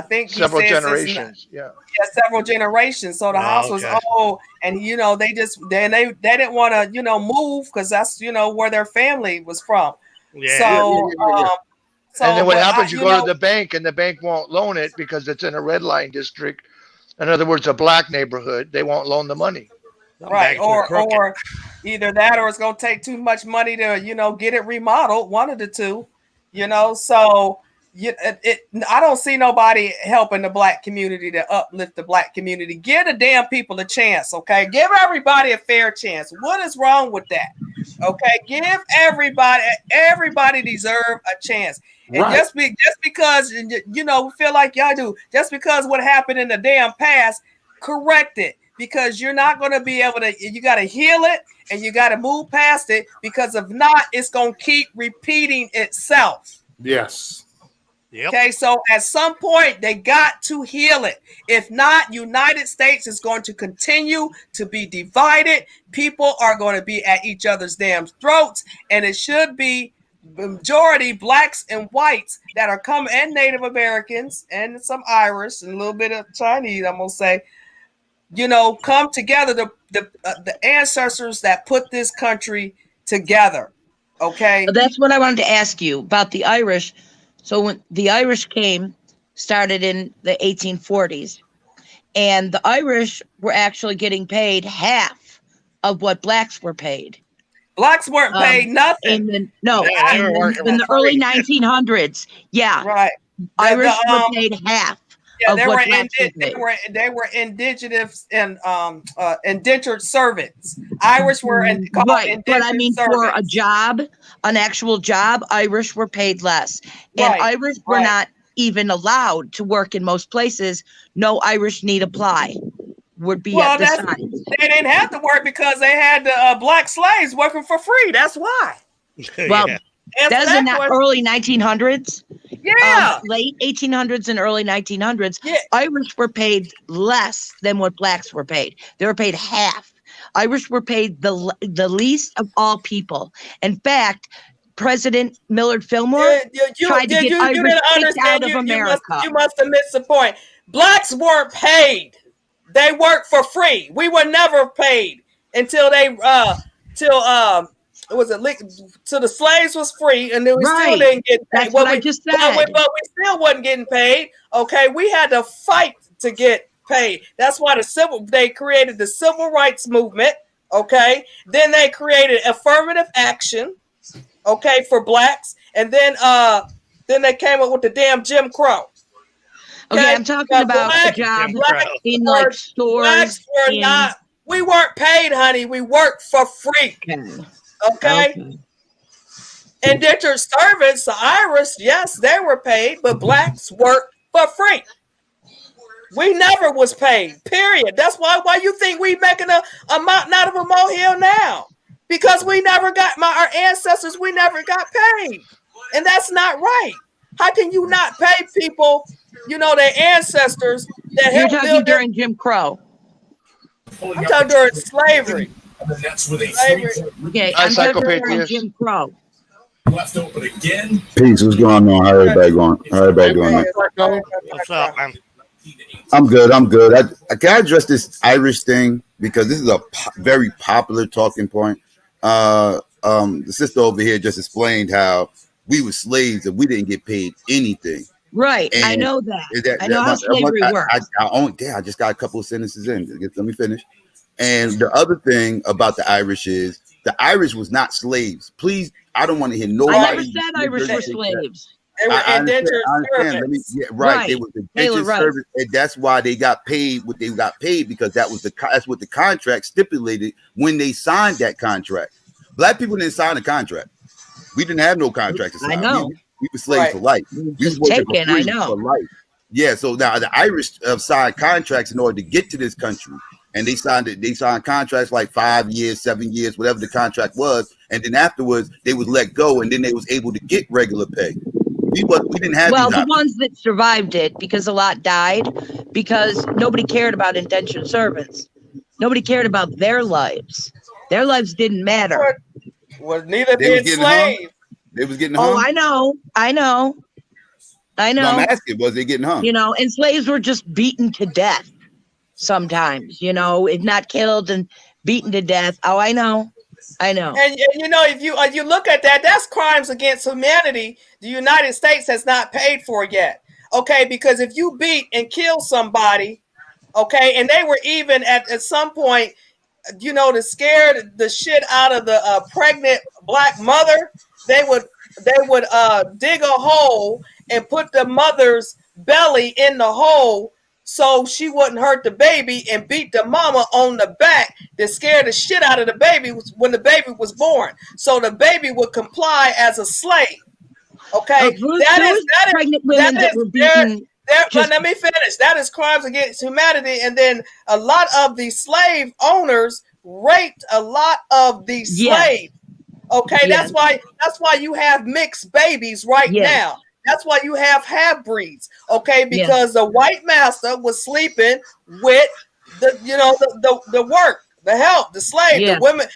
think several generations. Several generations. So the house was old, and they didn't want to move, because that's where their family was from. Yeah. And then what happens? You go to the bank, and the bank won't loan it because it's in a red line district. In other words, a black neighborhood. They won't loan the money. Right, or Either that or it's going to take too much money to, get it remodeled. One of the two, so I don't see nobody helping the black community to uplift the black community. Give the damn people a chance, okay? Give everybody a fair chance. What is wrong with that? Okay, give everybody deserve a chance. And Right. just because we feel like y'all do, just because what happened in the damn past, correct it. Because you're not going to be able to, you got to heal it and you got to move past it, because if not, it's going to keep repeating itself. Yes. Yep. Okay, so at some point they got to heal it. If not, United States is going to continue to be divided. People are going to be at each other's damn throats, and it should be majority blacks and whites that are coming, and Native Americans and some Irish and a little bit of Chinese, I'm gonna say, come together, the ancestors that put this country together. Okay, That's what I wanted to ask you about the Irish. So when the Irish started in the 1840s, and the Irish were actually getting paid half of what blacks were paid. Blacks weren't paid nothing. In the for early free. 1900s. Yeah. Right. Irish were paid half. Yeah, of they what were blacks were paid. they were indigenous and indentured servants. Irish were called Right, indentured but I mean, for a servants. job, an actual job, Irish were paid less, and Right, Irish were not even allowed to work in most places. No Irish need apply would be at the sign. They didn't have to work because they had the black slaves working for free. That's why. Well, Yeah. that's in the early 1900s. Yeah. Late 1800s and early 1900s. Yeah. Irish were paid less than what blacks were paid. They were paid half. Irish were paid the least of all people. In fact, President Millard Fillmore tried to get Irish kicked out of America. You must have missed the point. Blacks weren't paid. They worked for free. We were never paid until till the slaves was free, and then we still didn't get paid. That's what I just said. But we still wasn't getting paid. Okay, we had to fight to get paid. That's why they created the civil rights movement. Okay, then they created affirmative action. Okay, for blacks, and then they came up with the damn Jim Crow. Okay, I'm talking about the job in like stores. We weren't paid, honey. We worked for free. Okay. Indentured servants, the Irish, yes, they were paid, but blacks worked for free. We never was paid, period. That's why you think we making a mountain out of a molehill now. Because we never got our ancestors, we never got paid. And that's not right. How can you not pay people, their ancestors that You're talking during Jim Crow. I'm talking during slavery. Okay, I'm talking during Jim Crow. Left open again. Peace, what's going on? How everybody going? How everybody doing? What's up, man? I'm good. Can I address this Irish thing? Because this is a very popular talking point. The sister over here just explained how we were slaves and we didn't get paid anything. Right, and I know that. I know how slavery works. I just got a couple of sentences in. Let me finish. And the other thing about the Irish is the Irish was not slaves. Please, I don't want to hear nobody. I never said Irish were slaves. They were indentured servants. They were indentured servants, and that's why they got paid what they got paid, because that's what the contract stipulated when they signed that contract. Black people didn't sign a contract. We didn't have no contract to sign. I know. We were slaves for life. We was working for free for life. Yeah, so now the Irish signed contracts in order to get to this country, and they signed contracts like 5 years, 7 years, whatever the contract was, and then afterwards they was let go, and then they was able to get regular pay. We didn't have. Well, the ones that survived it, because a lot died, because nobody cared about indentured servants. Nobody cared about their lives. Their lives didn't matter. Well, neither did slaves. They was getting hung. Oh, I know. No, I'm asking, was they getting hung? And slaves were just beaten to death sometimes, if not killed and beaten to death. Oh, I know. And if you look at that, that's crimes against humanity the United States has not paid for yet. Okay, because if you beat and kill somebody, okay, and they were even at some point to scare the shit out of the pregnant black mother, they would dig a hole and put the mother's belly in the hole so she wouldn't hurt the baby, and beat the mama on the back to scare the shit out of the baby when the baby was born, so the baby would comply as a slave. Okay, pregnant women that were beaten. Let me finish. That is crimes against humanity. And then a lot of the slave owners raped a lot of the slaves. Okay, that's why you have mixed babies right now. That's why you have half breeds. Okay, because the white master was sleeping with the work, the help, the slave. The women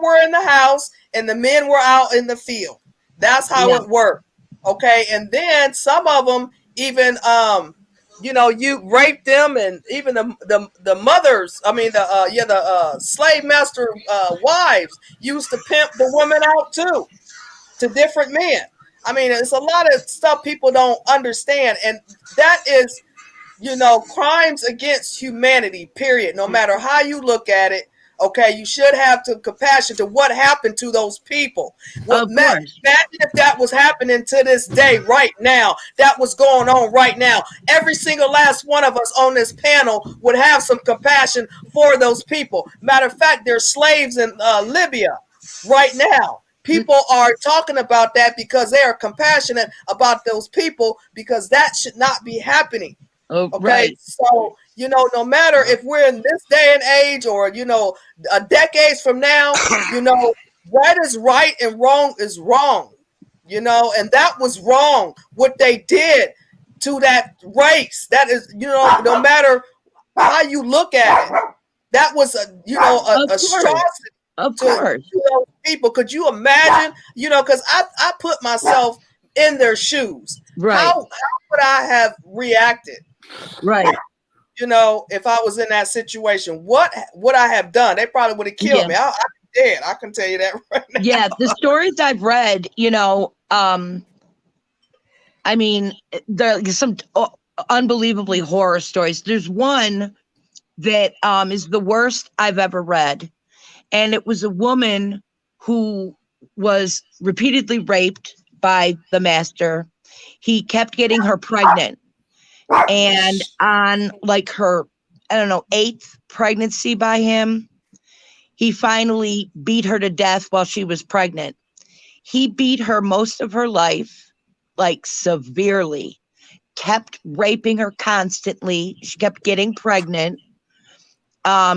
were in the house and the men were out in the field. That's how it worked. Okay, and then some of them even you rape them, and even the mothers, the slave master wives used to pimp the woman out too to different men. I mean, it's a lot of stuff people don't understand, and that is crimes against humanity, period. No matter how you look at it. Okay, you should have compassion to what happened to those people. Imagine if that was happening to this day, right now. That was going on right now. Every single last one of us on this panel would have some compassion for those people. Matter of fact, there's slaves in Libya right now. People are talking about that because they are compassionate about those people, because that should not be happening. Okay, so no matter if we're in this day and age or decades from now, right is right and wrong is wrong, and that was wrong what they did to that race. That is, no matter how you look at it, that was a atrocity. Of course. To people. Could you imagine? Because I put myself in their shoes. Right. How would I have reacted? Right. If I was in that situation, what would I have done? They probably would have killed me. I'm dead. I can tell you that right now. Yeah, the stories I've read, I mean, there's some unbelievably horror stories. There's one that is the worst I've ever read. And it was a woman who was repeatedly raped by the master. He kept getting her pregnant. And on like her, 8th pregnancy by him, he finally beat her to death while she was pregnant. He beat her most of her life, like severely, kept raping her constantly. She kept getting pregnant.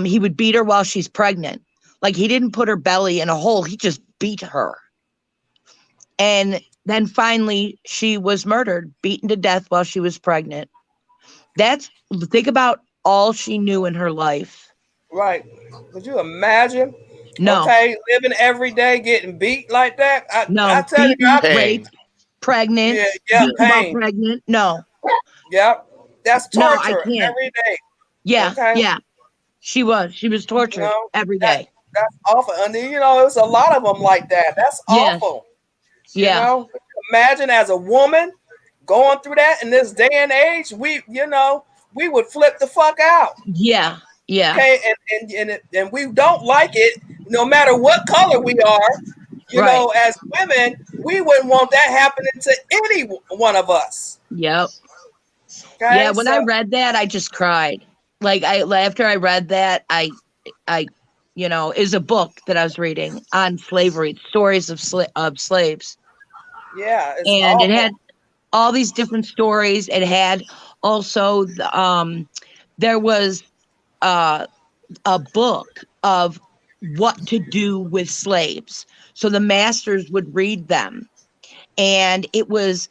He would beat her while she's pregnant. Like, he didn't put her belly in a hole. He just beat her. And then finally she was murdered, beaten to death while she was pregnant. Think about all she knew in her life. Right. Could you imagine? No. Okay, living every day getting beat like that? I tell you, raped, pregnant, pain. Pregnant. No. Yep. That's torture I can't. every day. Yeah. Okay? Yeah. She was tortured every day. That's awful. And it was a lot of them like that. That's awful. Yeah. Imagine as a woman going through that in this day and age, we would flip the fuck out. Yeah. Yeah. Okay, and we don't like it, no matter what color we are. As women, we wouldn't want that happening to any one of us. Yep. Okay, yeah. When I read that, I just cried. Like after I read that, I is a book that I was reading on slavery, stories of slaves. Yeah, and awful. It had all these different stories. It had also there was a book of what to do with slaves. So the masters would read them, and it was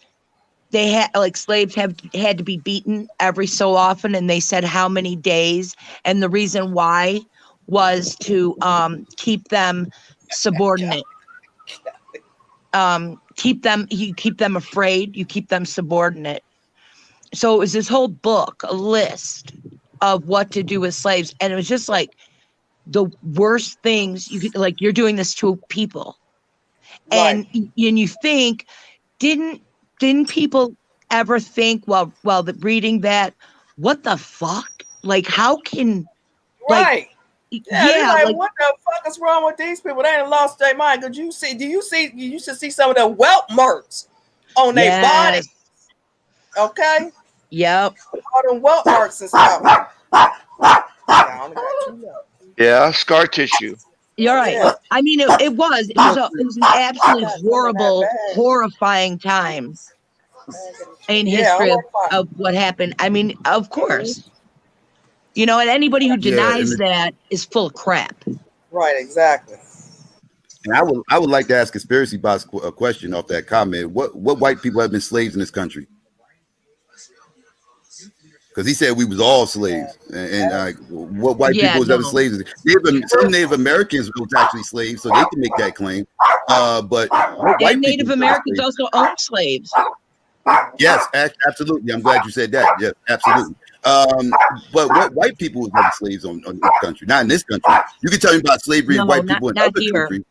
they had slaves had to be beaten every so often, and they said how many days, and the reason why was to keep them subordinate. You keep them afraid, you keep them subordinate. So it was this whole book, a list of what to do with slaves. And it was just like the worst things you could, you're doing this to people. Right. And you think, didn't people ever think while reading that, what the fuck? How can, right. they're like, like, what the fuck is wrong with these people? They ain't lost their mind. Could you see? You should see some of the welt marks on their body. Okay. Yep. All them welt marks and stuff. Yeah, scar tissue. You're right. Yeah. I mean, it was an absolutely horrible, horrifying time in history of what happened. I mean, of course, and anybody who denies that is full of crap. Right, exactly. And I would like to ask Conspiracy Box a question off that comment. What white people have been slaves in this country? Because he said we was all slaves, and what white people was ever slaves? Some Native Americans was actually slaves, so they can make that claim. But white Native Americans also owned slaves. Yes, absolutely. I'm glad you said that. Yes, absolutely. But what white people was ever slaves on this country? Not in this country. You can tell me about slavery and white people in other countries.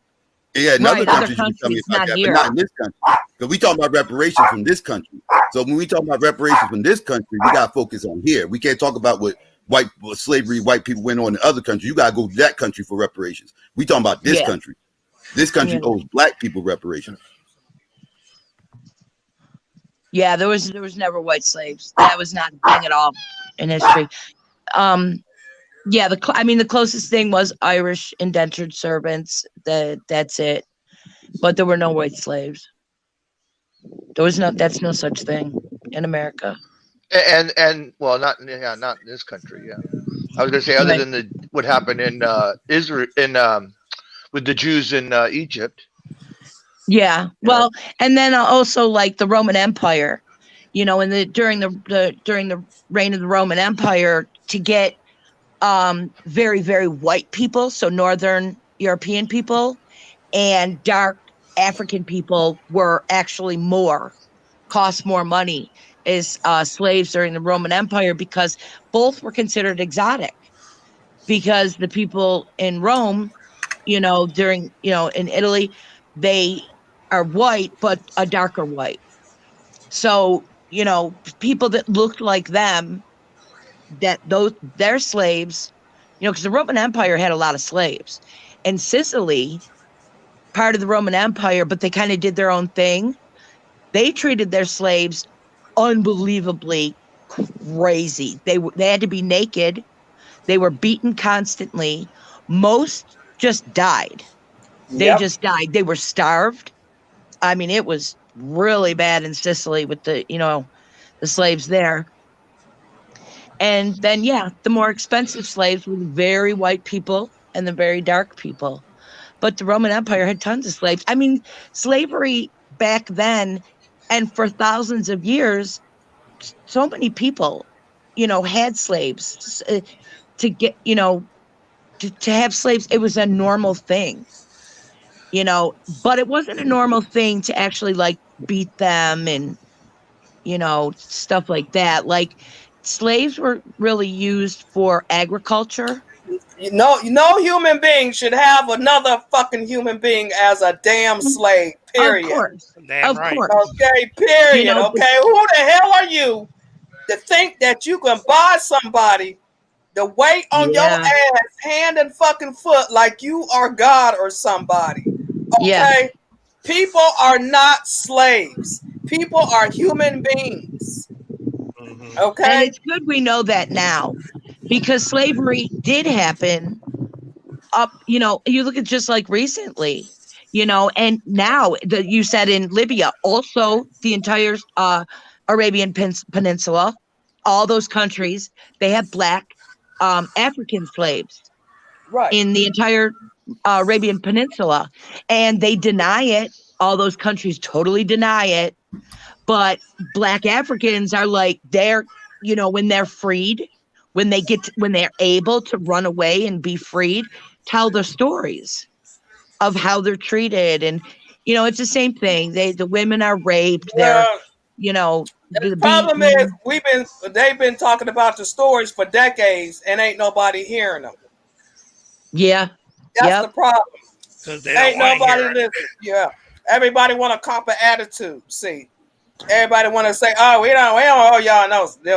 Yeah, in other countries, you can tell me about that, but not in this country. Because we talk about reparations from this country. So when we talk about reparations from this country, we got to focus on here. We can't talk about what slavery white people went on in other countries. You got to go to that country for reparations. We talking about this country. This country owes black people reparations. Yeah, there was never white slaves. That was not a thing at all in history. The closest thing was Irish indentured servants. That's it. But there were no white slaves. That's no such thing in America. And well, not in this country. Yeah, I was gonna say other than what happened in Israel with the Jews in Egypt. Yeah, well, and then also like the Roman Empire, during the reign of the Roman Empire, to get very, very white people, so Northern European people and dark African people were actually cost more money as slaves during the Roman Empire, because both were considered exotic, because the people in Rome, in Italy, they are white, but a darker white. So, people that looked like them, they're slaves, because the Roman Empire had a lot of slaves. And Sicily, part of the Roman Empire, but they kind of did their own thing. They treated their slaves unbelievably crazy. They had to be naked. They were beaten constantly. Most just died. They just died. They were starved. I mean, it was really bad in Sicily with the slaves there. And then, the more expensive slaves were the very white people and the very dark people. But the Roman Empire had tons of slaves. I mean, slavery back then and for thousands of years, so many people, had slaves to get, to have slaves. It was a normal thing, but it wasn't a normal thing to actually like beat them and, stuff like that. Like, slaves were really used for agriculture. No human being should have another fucking human being as a damn slave. Period. Of course. Damn right. Okay. Period. Okay. Who the hell are you to think that you can buy somebody the weight on your ass, hand and fucking foot, like you are God or somebody? Okay. Yeah. People are not slaves. People are human beings. Okay. And it's good we know that now, because slavery did happen up, you look at just like recently, and now you said in Libya, also the entire Arabian Peninsula, all those countries, they have black African slaves in the entire Arabian Peninsula, and they deny it. All those countries totally deny it. But black Africans are like, when they're freed, when they're able to run away and be freed, tell the stories of how they're treated. And, it's the same thing. The women are raped. They're, the problem is they've been talking about the stories for decades and ain't nobody hearing them. Yeah. That's the problem. Ain't nobody listening. Yeah. Everybody want a cop of attitude. See. Everybody want to say, "Oh, we don't owe y'all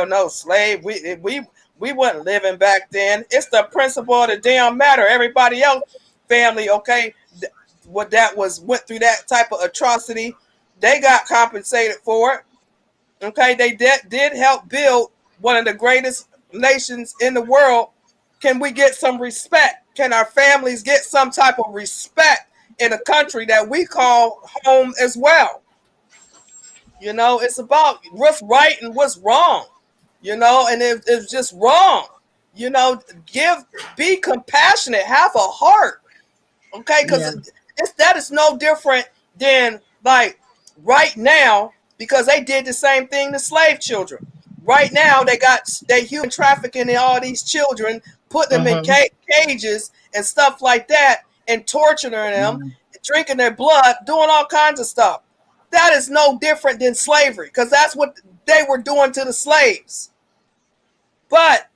no slave. We We wasn't living back then. It's the principle of the damn matter. Everybody else, family, okay, what that was went through that type of atrocity, they got compensated for it. Okay, they did help build one of the greatest nations in the world. Can we get some respect? Can our families get some type of respect in a country that we call home as well? You know, it's about what's right and what's wrong. You know, and if it's just wrong, you know, be compassionate, have a heart. Okay, because that is no different than like right now, because they did the same thing to slave children. Right now, they human trafficking in all these children, putting them in cages and stuff like that, and torturing them, drinking their blood, doing all kinds of stuff. That is no different than slavery, because that's what they were doing to the slaves. But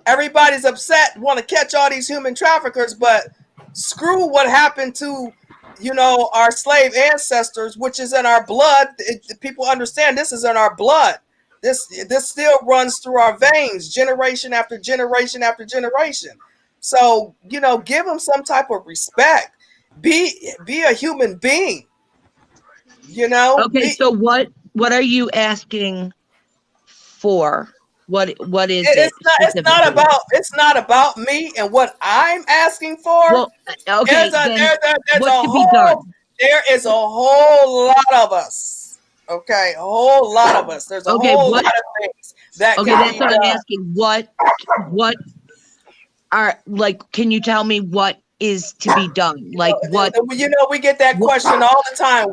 everybody's upset, want to catch all these human traffickers, but screw what happened to, you know, our slave ancestors, which is in our blood. People understand this is in our blood. This still runs through our veins, generation after generation after generation. So, you know, give them some type of respect. Be a human being. You know. Okay, so what are you asking for? What is it? It's not about me and what I'm asking for. Well, okay, there is a whole lot of us. Okay, a whole lot of us. There's a whole lot of things that can that's be what done. I'm asking. What are, like, can you tell me what is to be done? Like, what? You know, we get that question all the time.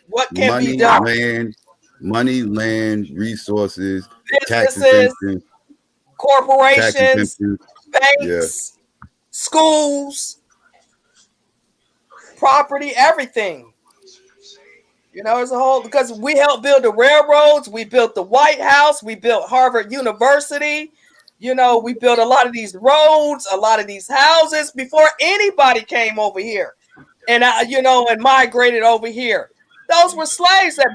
What can be done? Money, land, resources, businesses, corporations, banks, schools, property, everything. You know, as a whole, because we helped build the railroads, we built the White House, we built Harvard University. You know, we built a lot of these roads, a lot of these houses before anybody came over here, and and migrated over here. Those were slaves that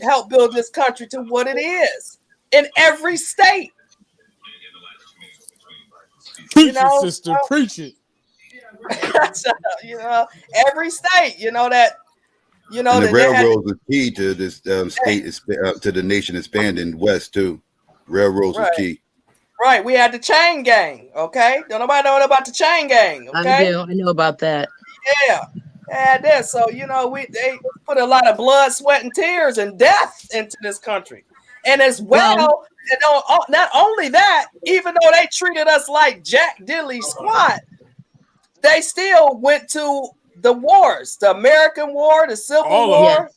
helped build this country to what it is in every state. Preach it, sister. Preach it. You know, every state. You know that. You know, and the railroads are key to this state, to the nation expanding west too. Railroads are key. Right, we had the chain gang. Okay, don't nobody know about the chain gang. Okay, I know about that. Yeah, had this. So you know, they put a lot of blood, sweat, and tears and death into this country, and as well, not only that, even though they treated us like Jack Diddley squat, they still went to the wars, the American War, the Civil War,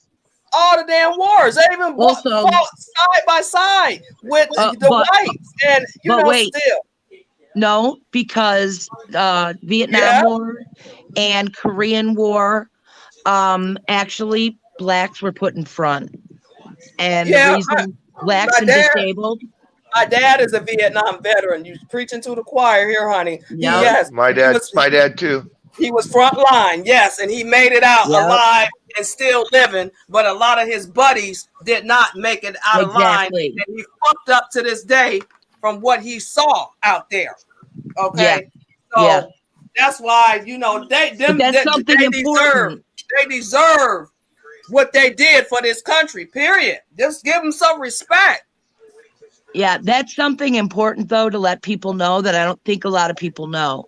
all the damn wars. They even fought side by side with the whites, and still. No, because Vietnam War and Korean War, actually blacks were put in front, and the reason blacks and disabled. My dad is a Vietnam veteran. You preaching to the choir here, honey. Yep. Yes, my dad too. He was front line, yes, and he made it out alive and still living. But a lot of his buddies did not make it out of line, and he fucked up to this day from what he saw out there. Okay, so that's why they deserve what they did for this country. Period. Just give them some respect. Yeah, that's something important though to let people know that I don't think a lot of people know.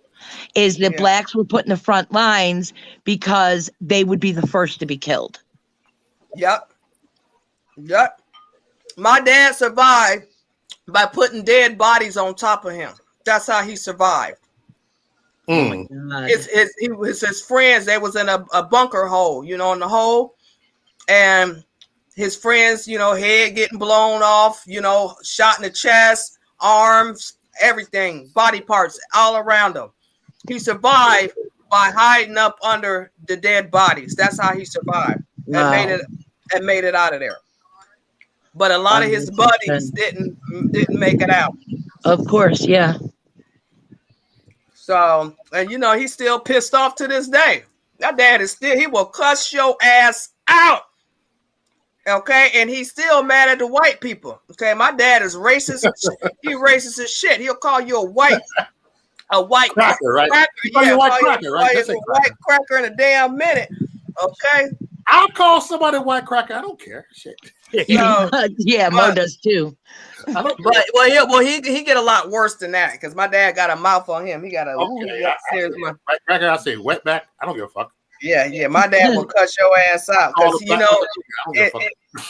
Is that blacks were put in the front lines because they would be the first to be killed. Yep. My dad survived by putting dead bodies on top of him. That's how he survived. Oh my God. His friends, they was in a bunker hole, in the hole. And his friends, head getting blown off, shot in the chest, arms, everything, body parts all around him. He survived by hiding up under the dead bodies. That's how he survived and made it out of there. But a lot of his buddies didn't make it out. Of course, yeah. So, and he's still pissed off to this day. That dad is he will cuss your ass out. Okay, and he's still mad at the white people. Okay, my dad is racist. He racist as shit. He'll call you a white cracker, right? Cracker. Call Yeah, you a white call cracker, you, right? call That's you a a white cracker in a damn minute. Okay. I'll call somebody a white cracker. I don't care. Shit. So, yeah, Mo does too. But he get a lot worse than that because my dad got a mouth on him. He got a white cracker. I say wetback. I don't give a fuck. Yeah. My dad will cut your ass out because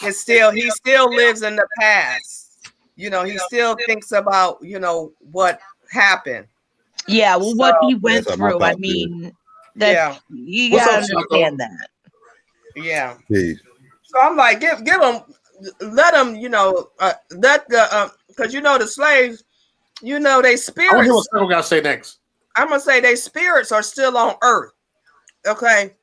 it's still he still lives in the past. You know, he still thinks about what happened. Yeah, well, what he went through. I mean, you gotta understand that. Yeah. Peace. So I'm like, give them, let them, let the because the slaves, they spirits. I want to hear what Circle got to say next. I'm gonna say they spirits are still on Earth, okay,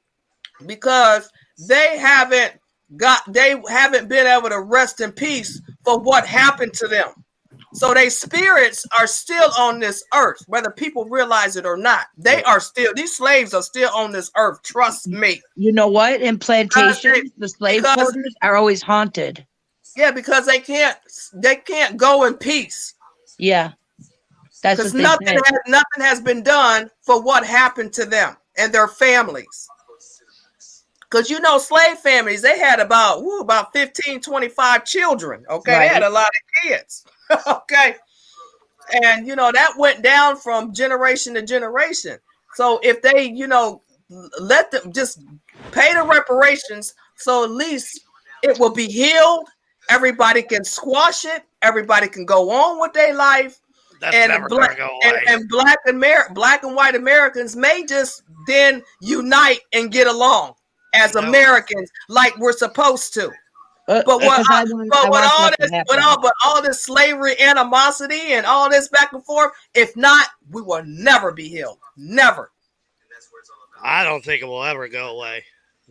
because they haven't been able to rest in peace for what happened to them. So they spirits are still on this earth, whether people realize it or not. These slaves are still on this earth. Trust me. You know what? In plantations, the slave quarters are always haunted. Yeah, because they can't go in peace. Yeah. That's because nothing has been done for what happened to them and their families. Because slave families, they had about 15, 25 children. Okay, right. They had a lot of kids. Okay, and that went down from generation to generation. So if they let them just pay the reparations, so at least it will be healed. Everybody can squash it. Everybody can go on with their life. That's never gonna go away. And black and white Americans may just then unite and get along as Americans, like we're supposed to. But all this slavery, animosity, and all this back and forth, if not, we will never be healed. Never. I don't think it will ever go away,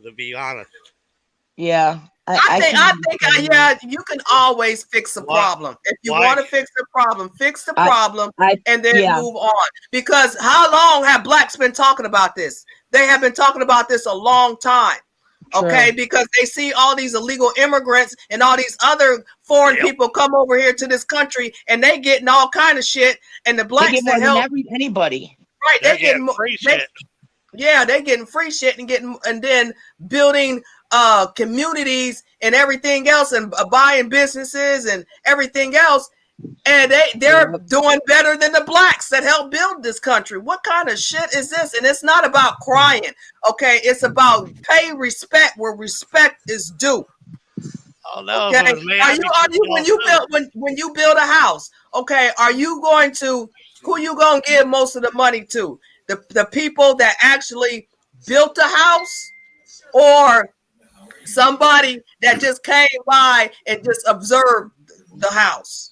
to be honest. Yeah. I think you can always fix a problem. If you want to fix the problem, and then move on. Because how long have blacks been talking about this? They have been talking about this a long time. Okay, because they see all these illegal immigrants and all these other foreign people come over here to this country, and they getting all kind of shit, and the blacks that help anybody. Right, they're getting free shit. Yeah, they're getting free shit and then building communities and everything else, and buying businesses and everything else. And they're doing better than the blacks that helped build this country. What kind of shit is this? And it's not about crying, okay? It's about pay respect where respect is due. Oh no! Okay? When you build a house, okay? Who you gonna give most of the money to? The people that actually built the house, or somebody that just came by and just observed the house?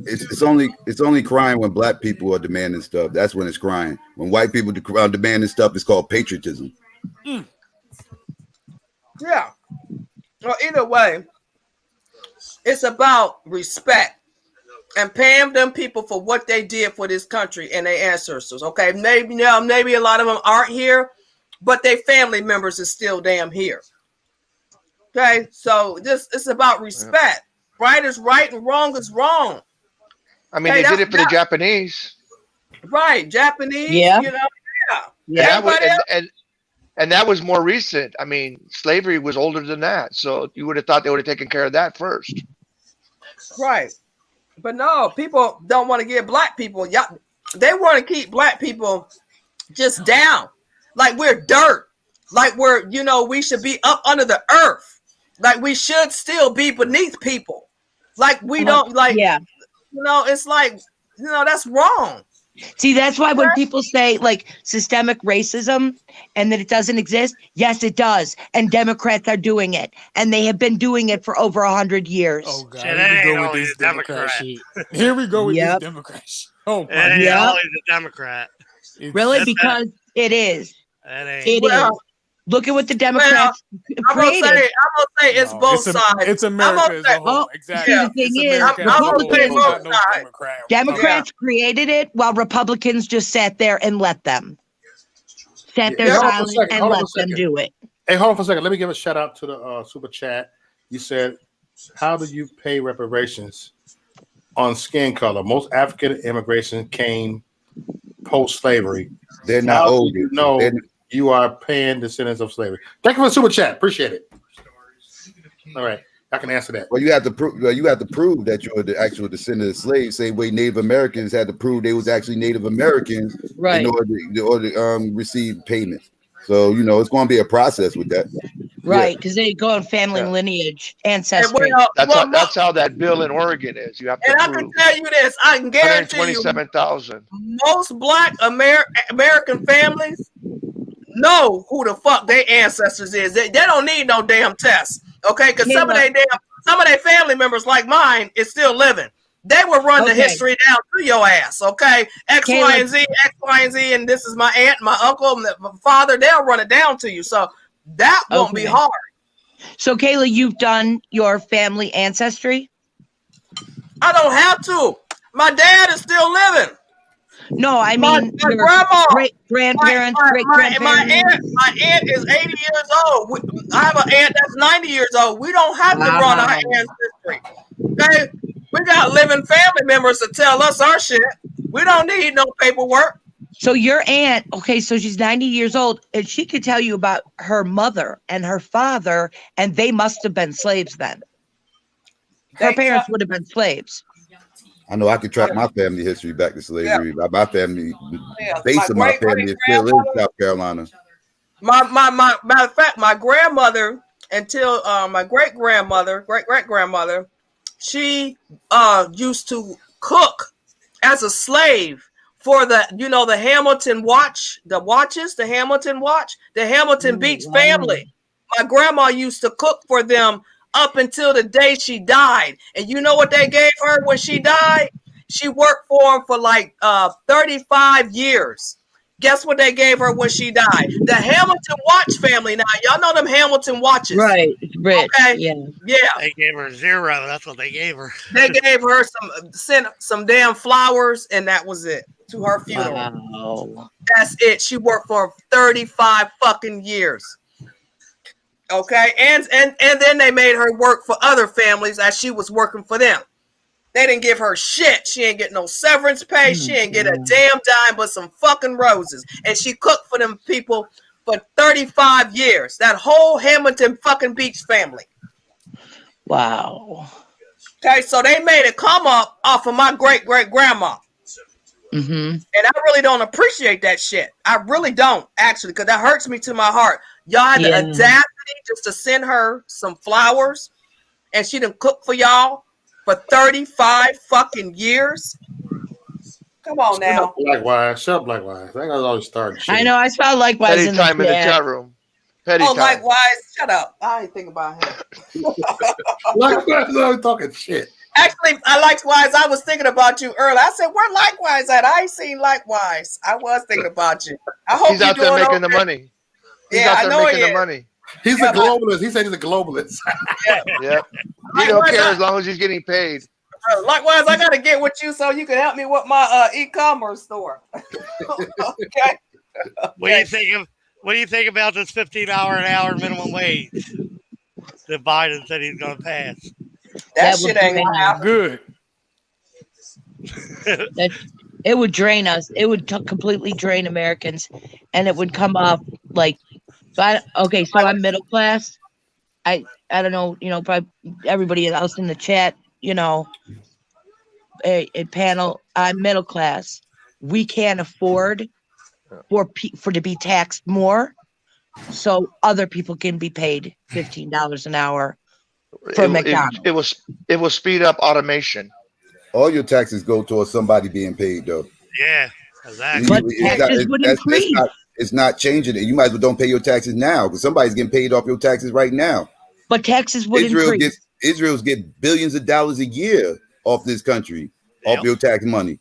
It's only crying when black people are demanding stuff. That's when it's crying. When white people are demanding stuff, it's called patriotism. Yeah. Well, either way, it's about respect and paying them people for what they did for this country and their ancestors. Okay, maybe a lot of them aren't here, but their family members are still damn here. Okay, so it's about respect. Right is right and wrong is wrong. I mean, they did it for the Japanese. Right, Japanese. Yeah. And that was more recent. I mean, slavery was older than that. So you would have thought they would have taken care of that first. Right. But no, people don't want to give black people. They want to keep black people just down. Like we're dirt. Like we should be up under the earth. Like we should still be beneath people. Like we don't it's like, that's wrong. See, that's why when people say like systemic racism and that it doesn't exist, yes, it does. And Democrats are doing it. And they have been doing it for over 100 years. Oh, God. Here we go with this Democrat shit. Here we go with this Democrat shit. Oh, my God. Yeah, always a Democrat. Really? Because it is. It is. Look at what the Democrats created. I'm gonna say it's both sides. It's America as a whole. Exactly. The thing is, Democrats created it while Republicans just sat there and let them. Sat there silent and let them do it. Hey, hold on for a second. Let me give a shout out to the super chat. You said, how do you pay reparations on skin color? Most African immigration came post-slavery. They're not How old. do you know you are paying descendants of slavery? Thank you for the super chat. Appreciate it. All right. I can answer that. Well, you have to prove. Well, you have to prove that you're the actual descendant of slaves. Same way Native Americans had to prove they was actually Native Americans right. in order to receive payments. So it's going to be a process with that. Right, because they go on family lineage, ancestry. That's how that bill in Oregon is. You have to prove. I can tell you this. I can guarantee you, 127,000. Most Black American families know who the fuck their ancestors is. They don't need no damn test. Okay, because some of their family members, like mine, is still living. They will run the history down through your ass. Okay, X, Y, and Z, X, Y, and Z, and this is my aunt, my uncle, my father. They'll run it down to you. So that won't be hard. So, Kayla, you've done your family ancestry? I don't have to. My dad is still living. No, I mean my grandma, great-grandparents, great-grandparents. My aunt is 80 years old. I have an aunt that's 90 years old. We don't have to run our ancestry. Okay, we got living family members to tell us our shit. We don't need no paperwork. So your aunt, so she's 90 years old, and she could tell you about her mother and her father, and they must have been slaves then. Her parents would have been slaves. I know I could track my family history back to slavery. Yeah. My family, base of my family is still in South Carolina. Matter of fact, my grandmother, until my great grandmother, she used to cook as a slave for the Hamilton the Hamilton Beach family. My grandma used to cook for them up until the day she died. And you know what they gave her when she died? She worked for them for like 35 years. Guess what they gave her when she died? The Hamilton watch family. Now, y'all know them Hamilton watches. Right. Rich. Okay. Yeah. They gave her 0. That's what they gave her. They gave her some damn flowers, and that was it to her funeral. Wow. That's it. She worked for 35 fucking years. Okay, and then they made her work for other families as she was working for them. They didn't give her shit. She ain't get no severance pay. She ain't get a damn dime but some fucking roses. And she cooked for them people for 35 years. That whole Hamilton fucking Beach family. Wow. Okay, so they made it come up off of my great-great-grandma. Mm-hmm. And I really don't appreciate that shit. I really don't, actually, because that hurts me to my heart. Y'all had the audacity just to send her some flowers, and she done cook for y'all for 35 fucking years. Come on now. Likewise, shut up, likewise. I got always started. I know. I saw likewise in the chat room. Petty time. Likewise. Shut up. I ain't thinking about him. Likewise, I was talking shit. Actually, likewise, I was thinking about you earlier. I said, "Where likewise at?" I ain't seen likewise. I was thinking about you. I hope he's out there making the money. He's out there making the money. He's a globalist. He said he's a globalist. Yeah. He don't care as long as he's getting paid. Likewise, I got to get with you so you can help me with my e-commerce store. Okay. What do you think about this $15 an hour minimum wage that Biden said he's going to pass? That shit ain't gonna happen. Good. It would drain us. It would completely drain Americans, and it would come off like. So I'm middle class. I don't know. Probably everybody else in the chat. A panel. I'm middle class. We can't afford for to be taxed more, so other people can be paid $15 an hour. For McDonald's. It will speed up automation. All your taxes go towards somebody being paid, though. Yeah, exactly. But taxes would increase. It's not changing it. You might as well don't pay your taxes now because somebody's getting paid off your taxes right now. But taxes would increase. Israel's get billions of dollars a year off this country, off your tax money.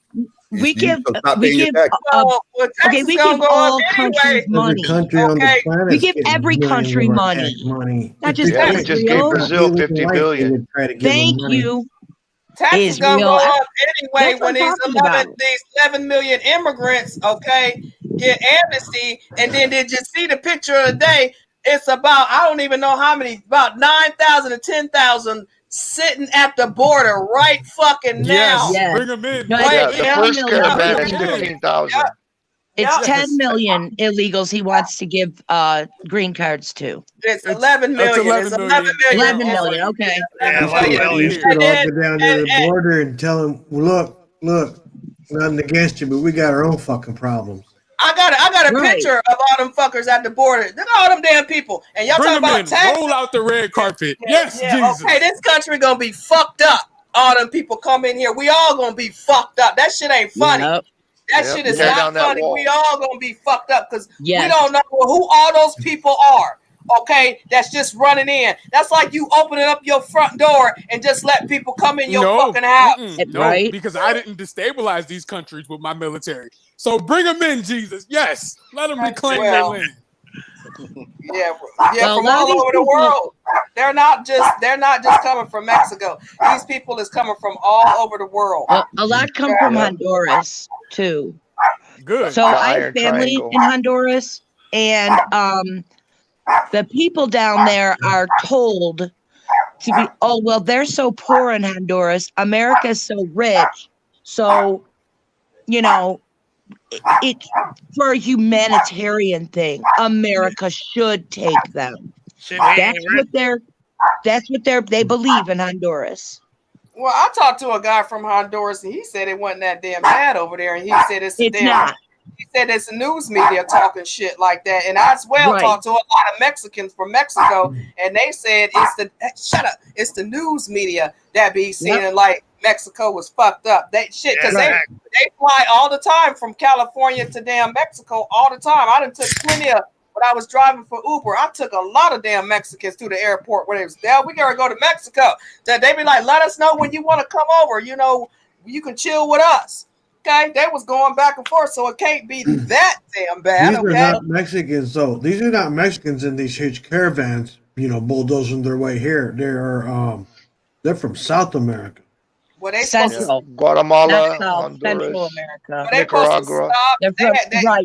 We give all countries money. We give every country money. Not just we just gave Brazil $50 billion. Thank you. Taxes gonna go up anyway when these 11 million immigrants, get amnesty. And then did you see the picture of the day? It's about, I don't even know how many, about 9,000 to 10,000 sitting at the border right fucking now. Yes, bring them in. No, Right, The first caravan is 15,000. It's Yep. 10 million illegals he wants to give green cards to. It's 11 million. It's 11 million. 11 million. Okay. We should all go down to the border and tell them, look, nothing against you, but we got our own fucking problems. I got a picture of all them fuckers at the border. Look at all them damn people. And y'all Bring talking them about in. taxes. Roll out the red carpet. Yes, Jesus. Okay, this country gonna be fucked up. All them people come in here. We all gonna be fucked up. That shit ain't funny. That shit is not funny. We all gonna be fucked up because we don't know who all those people are. Okay, that's just running in. That's like you opening up your front door and just let people come in your fucking house. No, because I didn't destabilize these countries with my military. So bring them in, Jesus. Yes, let them reclaim their land. Yeah, from all over the world. They're not just coming from Mexico. These people is coming from all over the world. A lot come from Honduras too. Good. So I have family in Honduras, and the people down there are told to be, oh well, they're so poor in Honduras. America's so rich, so it's for a humanitarian thing. America should take them. That's what they believe in Honduras. Well, I talked to a guy from Honduras, and he said it wasn't that damn bad over there, and he said it's not. He said it's the news media talking shit like that, and I as well talked to a lot of Mexicans from Mexico, and they said it's the news media that be seeing like Mexico was fucked up. They fly all the time from California to damn Mexico all the time. I done took plenty of, when I was driving for Uber, I took a lot of damn Mexicans to the airport where they was there. We gotta go to Mexico. That they be like, let us know when you want to come over. You can chill with us. Okay, they was going back and forth, so it can't be that damn bad. These are not Mexicans, though. These are not Mexicans in these huge caravans, bulldozing their way here. They're from South America. Well, they Central, Guatemala, Honduras, Central America, Nicaragua. They're from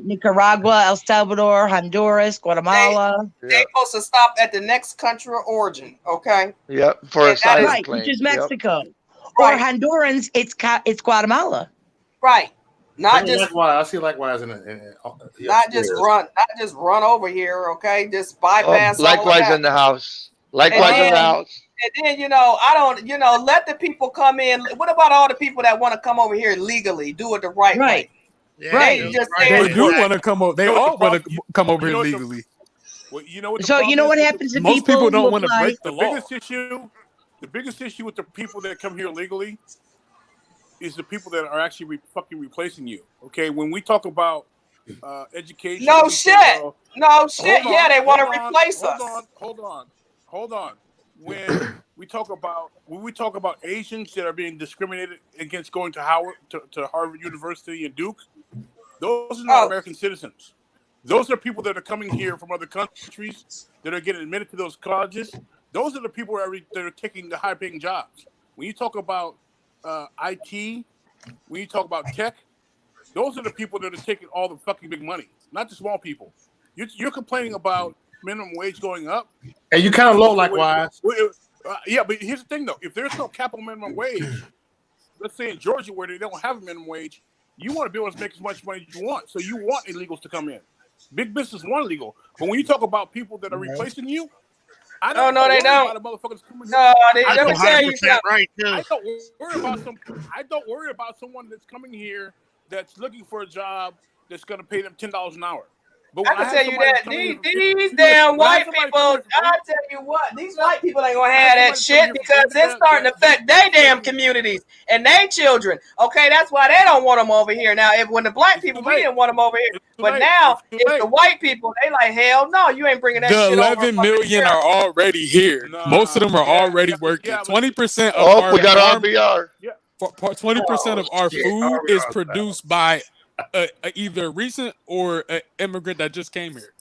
Nicaragua, El Salvador, Honduras, Guatemala. They're supposed to stop at the next country of origin. Okay. Yep, for asylum right, claim. which is Mexico. Or Hondurans, it's Guatemala. Right. Not just likewise. I see likewise not just run over here, okay? Just bypass. Likewise in the house. Likewise in the house. And then I don't let the people come in. What about all the people that want to come over here legally, do it the right way? Yeah, right. They do want to come over. They all want to come over here legally. So what happens to most people don't want to break the law. The biggest issue with the people that come here legally is the people that are actually fucking replacing you. Okay, when we talk about education, no shit. Yeah, they want to replace us. Hold on. When we talk about Asians that are being discriminated against going to Harvard University and Duke, those are not American citizens. Those are people that are coming here from other countries that are getting admitted to those colleges. Those are the people that are taking the high-paying jobs. When you talk about IT, when you talk about tech, those are the people that are taking all the fucking big money, not the small people. You're complaining about minimum wage going up. And you kind of low likewise. Yeah, but here's the thing, though. If there's no capital minimum wage, let's say in Georgia where they don't have a minimum wage, you want to be able to make as much money as you want. So you want illegals to come in. Big business want illegal. But when you talk about people that are replacing you, I don't know they don't. No, let me tell you something. Right, too. I don't worry about someone that's coming here that's looking for a job that's going to pay them $10 an hour. But I can tell you that these damn white people, I'll tell you what, these white people ain't gonna have that shit because it's starting to affect their damn communities and their children. Okay, that's why they don't want them over here. Now, when the black people, we didn't want them over here. But now, if the white people, they like, hell no, you ain't bringing that shit over. The 11 million are already here. Most of them are already working. 20% of we got RBR. 20% of our food is produced by either recent or an immigrant that just came here.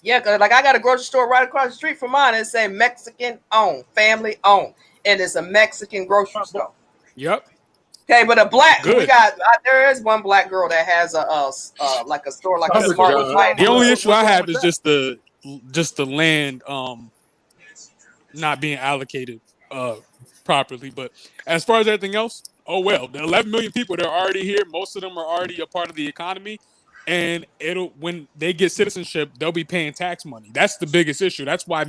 Yeah, because like I got a grocery store right across the street from mine and say Mexican owned, family owned, and it's a Mexican grocery store. Yep. Okay, but there is one black girl that has a like a store like a smart. The only issue I have is just the just the land not being allocated properly. But as far as everything else, oh well, the 11 million people, they're already here. Most of them are already a part of the economy, and when they get citizenship, they'll be paying tax money. That's the biggest issue. That's why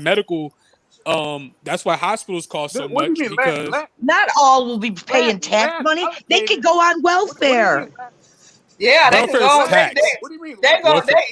that's why hospitals cost so What do much, you mean? because not all will be paying tax money. They can go on welfare. Yeah, they can welfare go. is tax. What do you mean? They go. Welfare.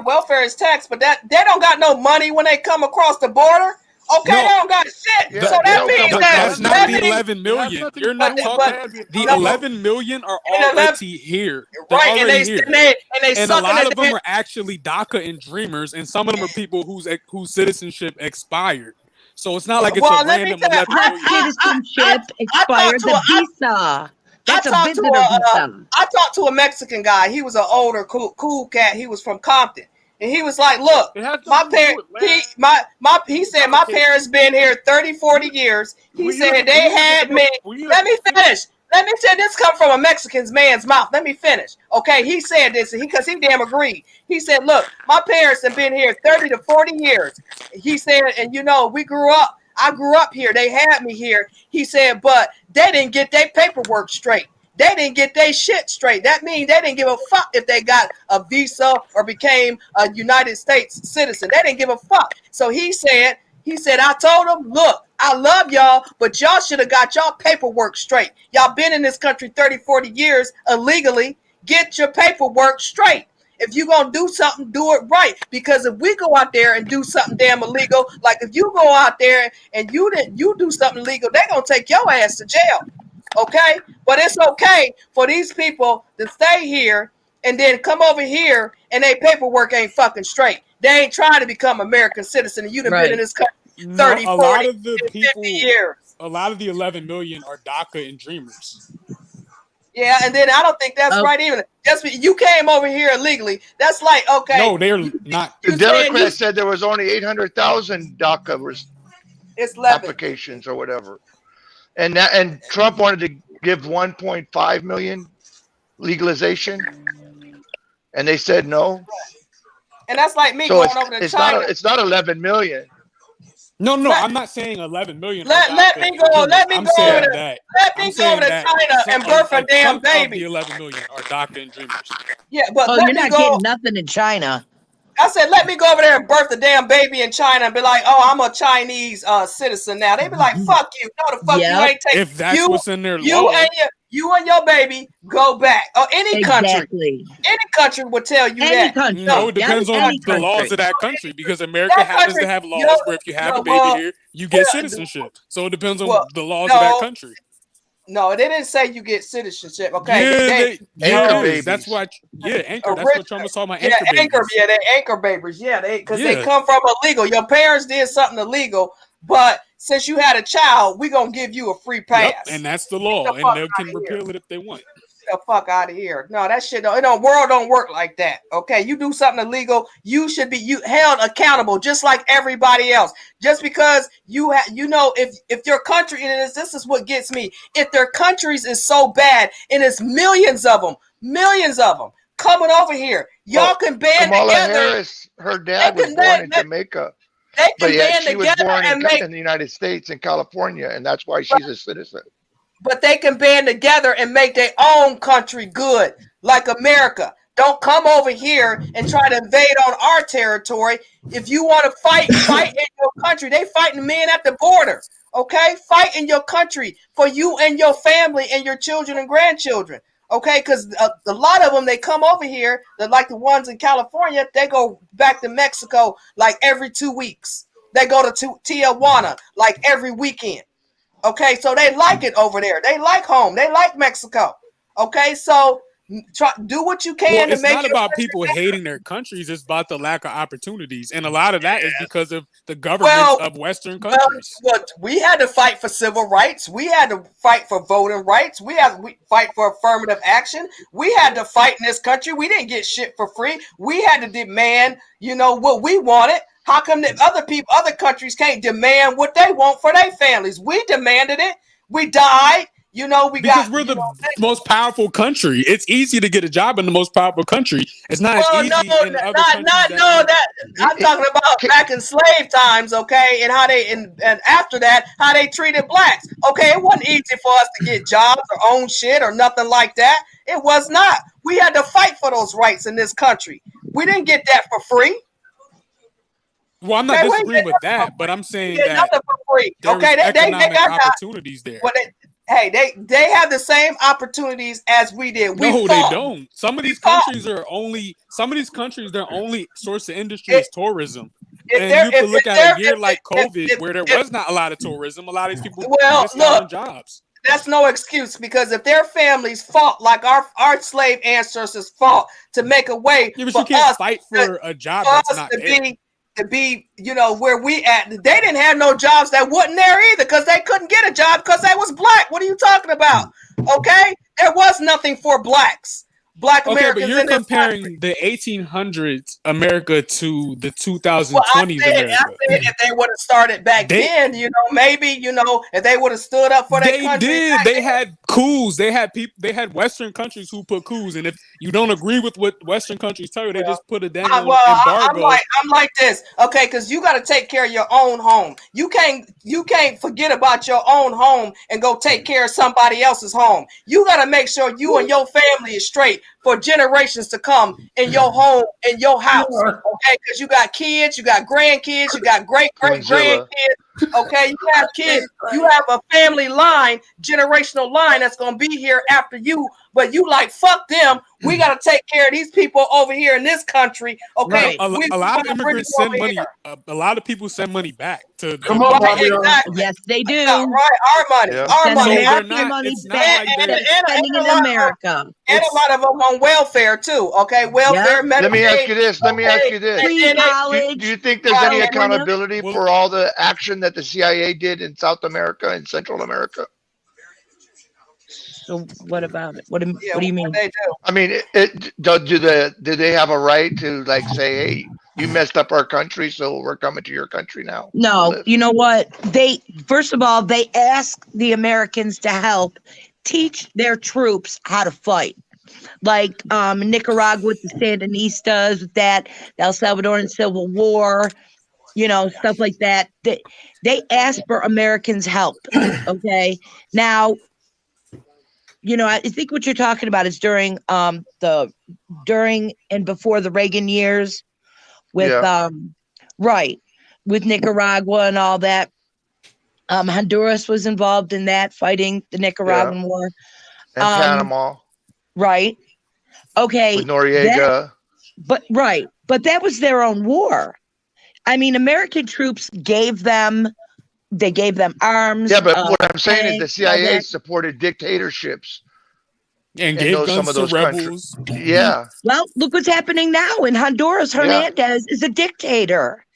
Welfare is tax, but that they don't got no money when they come across the border. Okay, No, they don't got shit. Yeah, so they that don't come means with that that's not that the means 11 million. You're not but talking. The no, 11 million are and 11 already here. They're right, and already they here. and they And a sucking lot it. of them are actually DACA and Dreamers, and some of them are people whose citizenship expired. So it's not like it's Well, a let me random tell you, 11 What million. citizenship expired? The visa. That's a visitor visa. I talked to a Mexican guy. He was an older, cool cat. He was from Compton, and he was like, "Look, my parents." He said my parents been here 30, 40 years. He said they had me. Let me finish. Let me say this come from a Mexican man's mouth. Let me finish. Okay, he said this because he damn agreed. He said, "Look, my parents have been here 30 to 40 years." He said, and we grew up. I grew up here. They had me here. He said, but they didn't get their paperwork straight. They didn't get their shit straight. That means they didn't give a fuck if they got a visa or became a United States citizen. They didn't give a fuck. So he said, I told them, look, I love y'all, but y'all should have got y'all paperwork straight. Y'all been in this country 30, 40 years illegally. Get your paperwork straight. If you're going to do something, do it right. Because if we go out there and do something damn illegal, like if you go out there and you do something illegal, they're going to take your ass to jail. Okay? But it's okay for these people to stay here and then come over here and their paperwork ain't fucking straight. They ain't trying to become American citizen, and you've been in this country 30, 40, 50 years. A lot of the 11 million are DACA and Dreamers. Yeah, and then I don't think that's right either. Just you came over here illegally. That's like, okay. No, they're not. The Democrats said there was only 800,000 DACA applications or whatever, and Trump wanted to give 1.5 million legalization, and they said no. And that's like me going over to China. It's not 11 million. No, I'm not saying 11 million. Let me go over to China and birth a damn baby. The 11 million are DACA and Dreamers. Yeah, but you're not getting nothing in China. I said, let me go over there and birth a damn baby in China and be like, oh, I'm a Chinese citizen now. They be like, fuck you. No, the fuck you ain't taking. If that's what's in their law. You and your baby go back. Or any country would tell you that. Country. No, it depends on the laws of that country, because America happens to have laws where if you have a baby here, you get citizenship. So it depends on the laws of that country. No, they didn't say you get citizenship. Okay, that's why. Anchor. That's what Trump was talking about. Anchor babies. They anchor babies. Yeah, they come from illegal. Your parents did something illegal, but since you had a child, we're gonna give you a free pass. Yep, and that's the law, and they can repeal it if they want. The fuck out of here. No, that shit world don't work like that. Okay, you do something illegal, you should be held accountable just like everybody else. Just because if your country, and this is what gets me, if their countries is so bad and it's millions of them coming over here, y'all can band Kamala together. Harris, her dad was born in Jamaica. But yet she was born in the United States, in California, and that's why she's a citizen. But they can band together and make their own country good, like America. Don't come over here and try to invade on our territory. If you want to fight in your country. They fighting men at the border. Okay? Fight in your country for you and your family and your children and grandchildren. Okay? Because a lot of them, they come over here, like the ones in California, they go back to Mexico like every 2 weeks. They go to Tijuana like every weekend. Okay, so they like it over there. They like home. They like Mexico. Okay, so do what you can to make it. It's not about people hating their countries. It's about the lack of opportunities. And a lot of that is because of the governments of Western countries. We had to fight for civil rights. We had to fight for voting rights. We fight for affirmative action. We had to fight in this country. We didn't get shit for free. We had to demand, what we wanted. How come that other countries can't demand what they want for their families? We demanded it. We died. You know, we because got we're the most powerful country. It's easy to get a job in the most powerful country. It's not as easy in other countries. I'm talking about back in slave times, okay, and how they and after that, how they treated blacks. Okay, it wasn't easy for us to get jobs or own shit or nothing like that. It was not. We had to fight for those rights in this country. We didn't get that for free. Well, I'm not disagreeing with that, but I'm saying that nothing for free. Okay, they got opportunities there. Well, they have the same opportunities as we did. No, they don't. Some of these countries their only source of industry is tourism. And you can look at a year like COVID where there was not a lot of tourism. A lot of these people missed out on jobs. That's no excuse, because if their families fought like our slave ancestors fought to make a way but for you can't us fight for a job that's not there. To be, you know, where we at. They didn't have no jobs that wasn't there either, because they couldn't get a job because they was black. What are you talking about? Okay, there was nothing for blacks. Black Americans. Okay, but you're comparing the 1800s America to the 2020s America. I said if they would have started back then, you know, maybe, you know, if they would have stood up for their country. They did. They had coups. They had people. They had Western countries who put coups, and if you don't agree with what Western countries tell you, they just put a damn embargo. I'm like this, okay, because you got to take care of your own home. You can't forget about your own home and go take care of somebody else's home. You got to make sure you and your family is straight for generations to come in your home, in your house, okay? Because you got kids, you got grandkids, you got great grandkids, okay? You have kids, you have a family line, generational line that's gonna be here after you. But you like, fuck them. We gotta take care of these people over here in this country, okay? A lot of immigrants send money. A lot of people send money back to. Come on, exactly. Yes, they do. Right, our money, our money, spending in America, and a lot of them on welfare too. Okay, welfare. Medicaid. Let me ask you this. Do you think there's any accountability for all the action that the CIA did in South America and Central America? So what about it? What do you mean? They do. I mean, do they have a right to like say, hey, you messed up our country, so we're coming to your country now? No, you know what? First of all, they ask the Americans to help teach their troops how to fight. Like Nicaragua with the Sandinistas, with that, the El Salvadoran Civil War, you know, stuff like that. They ask for Americans' help. Okay. Now, you know, I think what you're talking about is during and before the Reagan years with with Nicaragua and all that. Honduras was involved in that, fighting the Nicaraguan war. And Panama. Right. Okay. With Noriega. But that was their own war. I mean, American troops gave them arms. Yeah, but what I'm saying is the CIA supported dictatorships and gave guns to rebels. Yeah. Well, look what's happening now in Honduras. Hernandez is a dictator.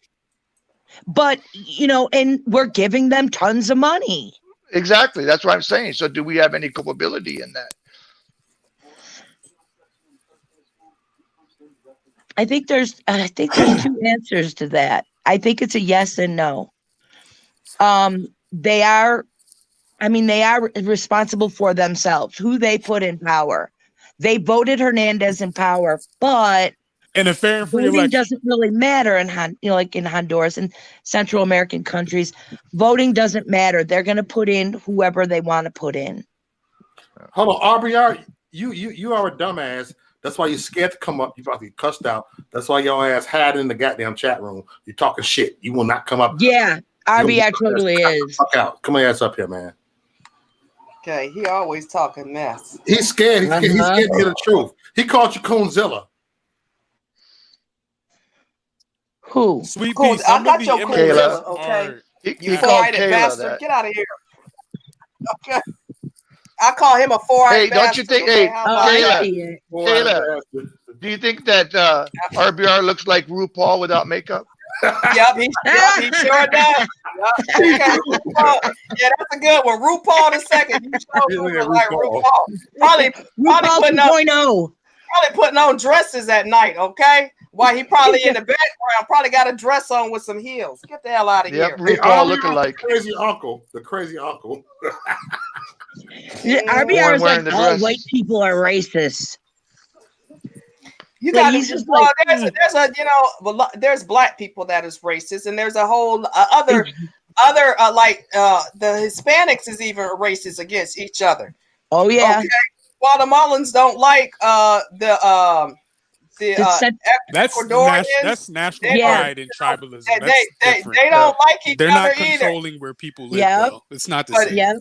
But, you know, and we're giving them tons of money. Exactly. That's what I'm saying. So do we have any culpability in that? I think there's two answers to that. I think it's a yes and no. They are responsible for themselves, who they put in power. They voted Hernandez in power, but in a fair and free voting election doesn't really matter in like in Honduras and Central American countries. Voting doesn't matter. They're going to put in whoever they want to put in. Hold on, RBR, you are a dumbass. That's why you're scared to come up. You probably cussed out. That's why your ass had in the goddamn chat room. You're talking shit. You will not come up. Yeah, RBR totally is. Fuck out. Come on, ass up here, man. Okay, he always talking mess. He's scared. He's scared to hear the truth. He called you Coonzilla. Who? Sweet Cool. Pea. I'm not your Kayla. Coonzilla, okay? He called Kayla bastard. that. Get out of here. Okay. I call him a four-eyed bastard. Don't you think, Kayla, do you think that RBR looks like RuPaul without makeup? Yep, he sure does. Yep. Okay. Yeah, that's a good one. RuPaul the second. You sure like RuPaul. Probably putting on dresses at night, okay? While he probably in the background, probably got a dress on with some heels. Get the hell out of here. RuPaul looking like the crazy uncle. RBR is like all white people are racist. You Like, got he's just well, like, there's a there's black people that is racist, and there's a whole other like the Hispanics is even racist against each other. Oh yeah. Okay. Guatemalans don't like that's national pride and tribalism. That's different. They don't like each They're other not either. controlling where people live. Though. It's not the same. Yeah.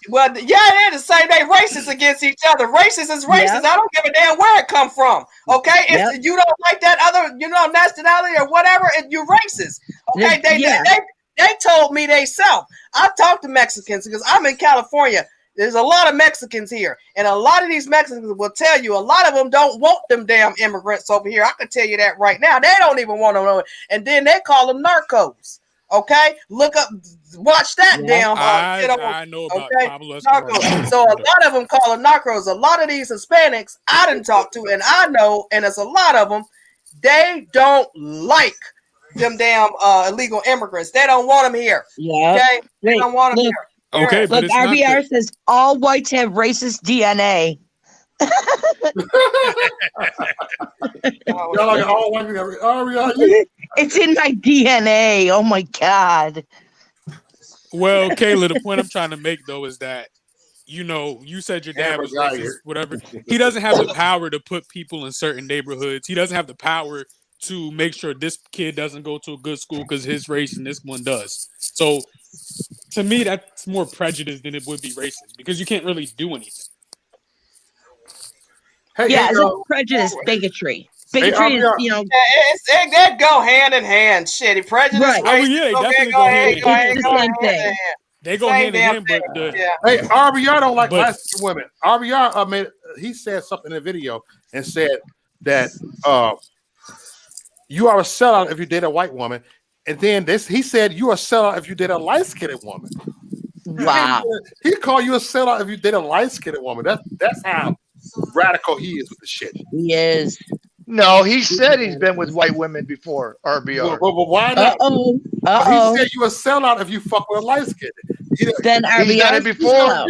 Well, yeah, it is the same. They racist against each other. Racist is racist. I don't give a damn where it come from. Okay, if you don't like that other, nationality or whatever, you're racist. Okay, they told me they self. I talked to Mexicans because I'm in California. There's a lot of Mexicans here, and a lot of these Mexicans will tell you a lot of them don't want them damn immigrants over here. I can tell you that right now. They don't even want them, and then they call them narcos. Okay, look up, watch that damn. I know about Pablo Escobar. Narcos. So a lot of them call them narcos. A lot of these Hispanics I didn't talk to, and I know, and it's a lot of them. They don't like them damn illegal immigrants. They don't want them here. Yeah. Okay, they don't want them here. Okay, but look, RBR says all whites have racist DNA. It's in my DNA. Oh my God. Well, Kayla, the point I'm trying to make though is that you said your dad was racist, whatever. He doesn't have the power to put people in certain neighborhoods. He doesn't have the power to make sure this kid doesn't go to a good school because his race and this one does. So to me, that's more prejudice than it would be racist because you can't really do anything. It's prejudice, bigotry. Bigotry is, they go hand in hand. Shitty prejudice. Right. Oh yeah, they definitely go hand in hand. It's the same thing. They go hand in hand, but hey, RBR don't like light-skinned women. RBR, he said something in the video and said that you are a sellout if you date a white woman, and then he said you are a sellout if you date a light-skinned woman. Wow. He called you a sellout if you date a light-skinned woman. That's how radical he is with the shit. He is. No, he said he's been with white women before, RBR. Well, why not? He said you a sellout if you fuck with a light skin. Then RBR he's done it before.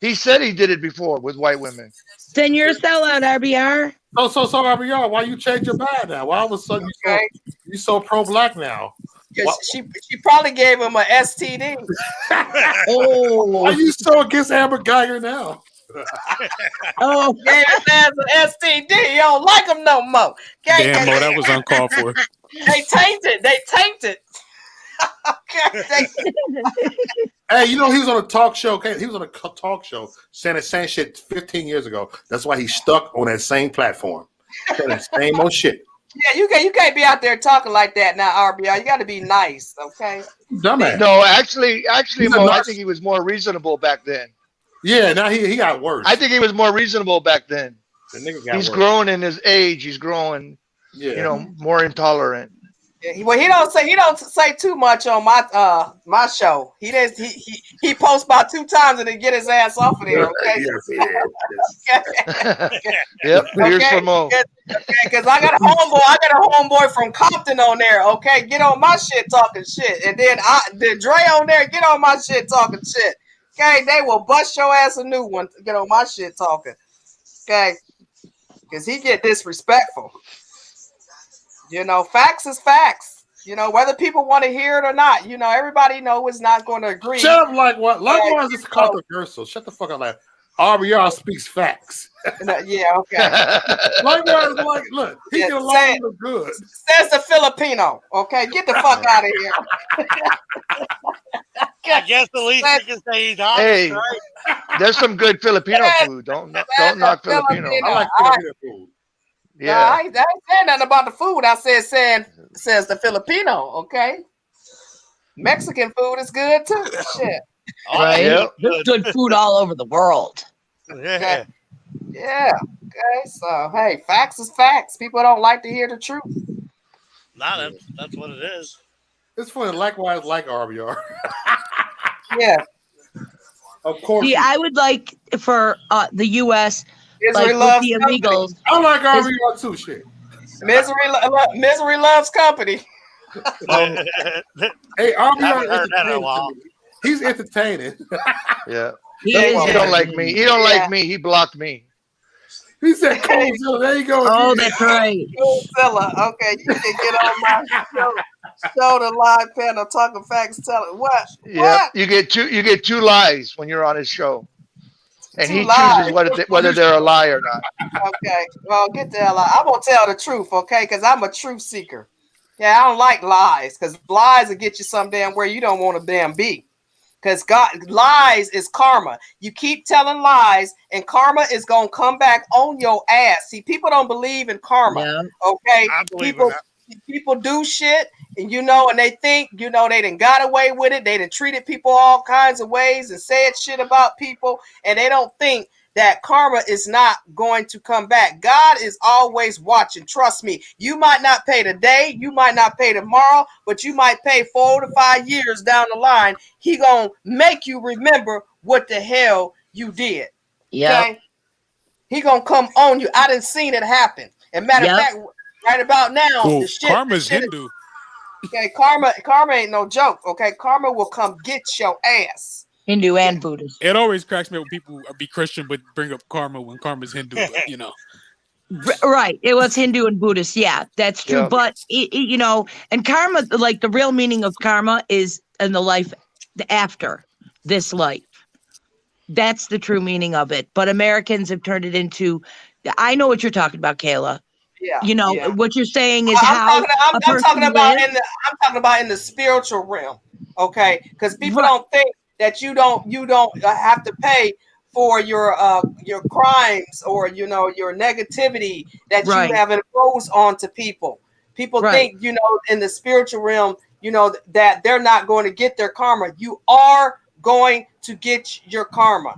He said he did it before with white women. Then you're a sellout, RBR. So RBR, why you change your mind now? Why all of a sudden you so pro-black now? She probably gave him a STD. Why you so against Amber Geiger now? Gave his ass an STD. You don't like him no more. Damn, Mo, that was uncalled for. They tainted. Okay. Hey, he was on a talk show. Okay? He was on a talk show saying the same shit 15 years ago. That's why he's stuck on that same platform. That same old shit. Yeah, you can't be out there talking like that now, RBR. You got to be nice, okay? Dumbass. No, actually, Mo, I think he was more reasonable back then. Yeah, now he got worse. I think he was more reasonable back then. The nigga got He's worse. growing in his age. He's growing, more intolerant. Yeah, well, he don't say too much on my show. He posts about 2 times and then get his ass off of there. Okay. Yep. Here's for Mo. Because I got a homeboy from Compton on there. Okay, get on my shit talking shit, and then Dre on there, get on my shit talking shit. Okay, they will bust your ass a new one to get on my shit talking. Okay, because he get disrespectful. Facts is facts. Whether people want to hear it or not, everybody is not going to agree. Shut up, like what? Likewise, it's controversial. Shut the fuck up, like RBR speaks facts. Yeah, okay. Likewise, look, he get along with good. Says the Filipino. Okay, get the fuck out of here. I guess the least we can say he's honest, Hey, right? There's some good Filipino food. Don't knock Filipino. I like Filipino food. Yeah, I ain't saying nothing about the food. I says the Filipino. Okay, Mexican food is good too. Shit. Right? Yep. There's good food all over the world. Yeah. Yeah. Okay. So hey, facts is facts. People don't like to hear the truth. Nah, that's what it is. It's funny. Likewise, like RBR. Yeah. Of course. See, I would like for the U.S. Misery with loves the illegals. I like RBR too. Shit. Misery loves company. Hey, RBR heard that in a while. He's entertaining. Yeah. He He is don't like me. He don't like me. He blocked me. He said Coolzilla. There you go. Oh, again. that's right. Coolzilla. Okay, you can get on my show the live panel talking facts, tell it. What? Yep. What? You get two lies when you're on his show, and Two he chooses lies. whether they're a lie or not. Okay, well, get the hell out. I'm gonna tell the truth, okay? Because I'm a truth seeker. Yeah, I don't like lies, because lies will get you some damn where you don't want to damn be. Because God, lies is karma. You keep telling lies, and karma is gonna come back on your ass. See, people don't believe in karma. Yeah. Okay, I believe in that. people do shit, and and they think they done got away with it. They done treated people all kinds of ways and said shit about people, and they don't think that karma is not going to come back. God is always watching. Trust me. You might not pay today, you might not pay tomorrow, but you might pay 4 to 5 years down the line. He gonna make you remember what the hell you did. Yep. Okay? He gonna come on you. I done seen it happen. And matter of fact, right about now, Well, the shit. karma's Hindu. Okay, karma ain't no joke. Okay, karma will come get your ass. Hindu and Buddhist. It always cracks me up when people be Christian but bring up karma when karma's Hindu. But Right. It was Hindu and Buddhist. Yeah, that's true. Yeah. But, and karma, like the real meaning of karma is in the life after this life. That's the true meaning of it. But Americans have turned it into, I know what you're talking about, Kayla. Yeah. What you're saying is I'm talking about lives. I'm talking about in the spiritual realm. Okay, because people don't think that you don't have to pay for your crimes or your negativity that you have imposed onto people. People think in the spiritual realm that they're not going to get their karma. You are going to get your karma.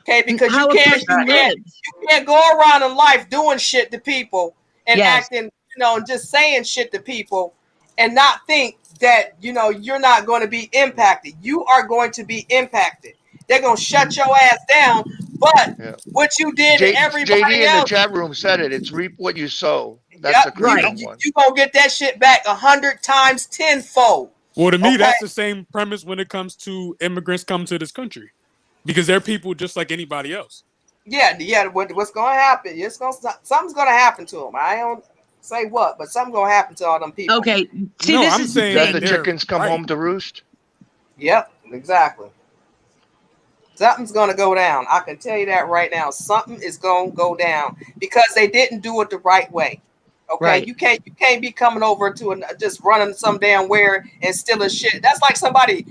Okay, because you can't go around in life doing shit to people and acting, just saying shit to people and not think that you're not going to be impacted. You are going to be impacted. They're going to shut your ass down, but what you did to everybody JD in the else, chat room said it. It's reap what you sow. That's the Christian one. you gonna get that shit back 100 times tenfold. Well, to me, that's the same premise when it comes to immigrants come to this country, because they're people just like anybody else. Yeah. What's gonna happen? Something's gonna happen to them. I don't say what, but something's gonna happen to all them people. Okay. See, no, I'm saying that the chickens come home to roost. Yep, exactly. Something's gonna go down. I can tell you that right now. Something is gonna go down because they didn't do it the right way. Okay, you can't be coming over to just running some damn where and stealing shit. That's like somebody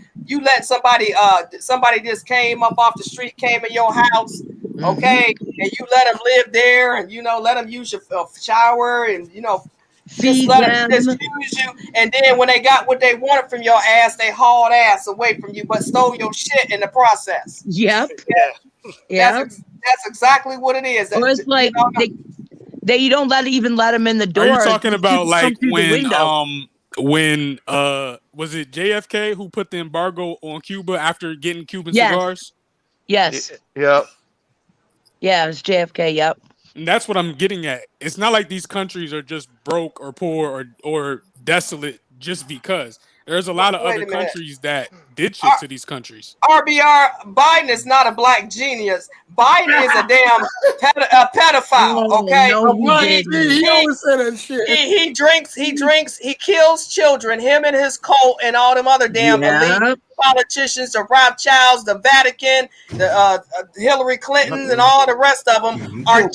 just came up off the street, came in your house, okay, and you let them live there, and let them use your shower, and just let them just use you, and then when they got what they wanted from your ass, they hauled ass away from you, but stole your shit in the process. Yep. Yeah. That's exactly what it is. Or it's like you don't let them in the door. Are you talking about like when was it JFK who put the embargo on Cuba after getting Cuban cigars? Yes. Yep. Yeah, it was JFK. Yep. And that's what I'm getting at. It's not like these countries are just broke or poor or desolate just because. There's a lot of other countries that did shit to these countries. RBR, Biden is not a black genius. Biden is a damn pedophile. Okay, he always said that shit. He drinks, he kills children. Him and his cult and all them other damn elite politicians, the Rothschilds, the Vatican, the Hillary Clinton, and all the rest of them are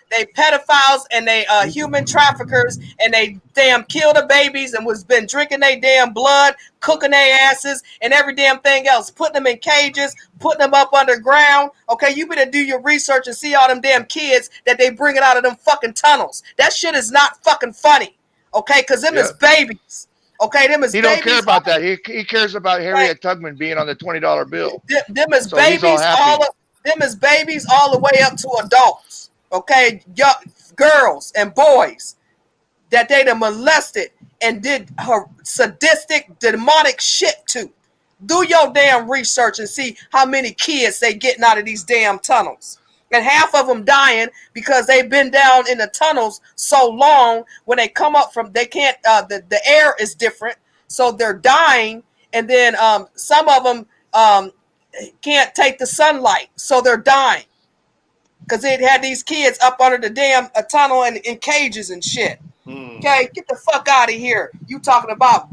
they pedophiles and they human traffickers, and they damn kill the babies and was been drinking their damn blood, cooking their asses and every damn thing else, putting them in cages, putting them up underground. Okay, you better do your research and see all them damn kids that they bringing out of them fucking tunnels. That shit is not fucking funny. Okay, because them is babies. Okay, them is he babies. He don't care about that. He cares about Harriet Tubman being on the $20 bill. Them is babies. Them is babies all the way up to adults. Okay, young girls and boys that they done molested and did her sadistic, demonic shit to. Do your damn research and see how many kids they getting out of these damn tunnels. And half of them dying because they've been down in the tunnels so long. When they come up from, they can't, the air is different. So they're dying. And then some of them can't take the sunlight, so they're dying. Because it had these kids up under the damn tunnel and in cages and shit. Okay, get the fuck out of here. You talking about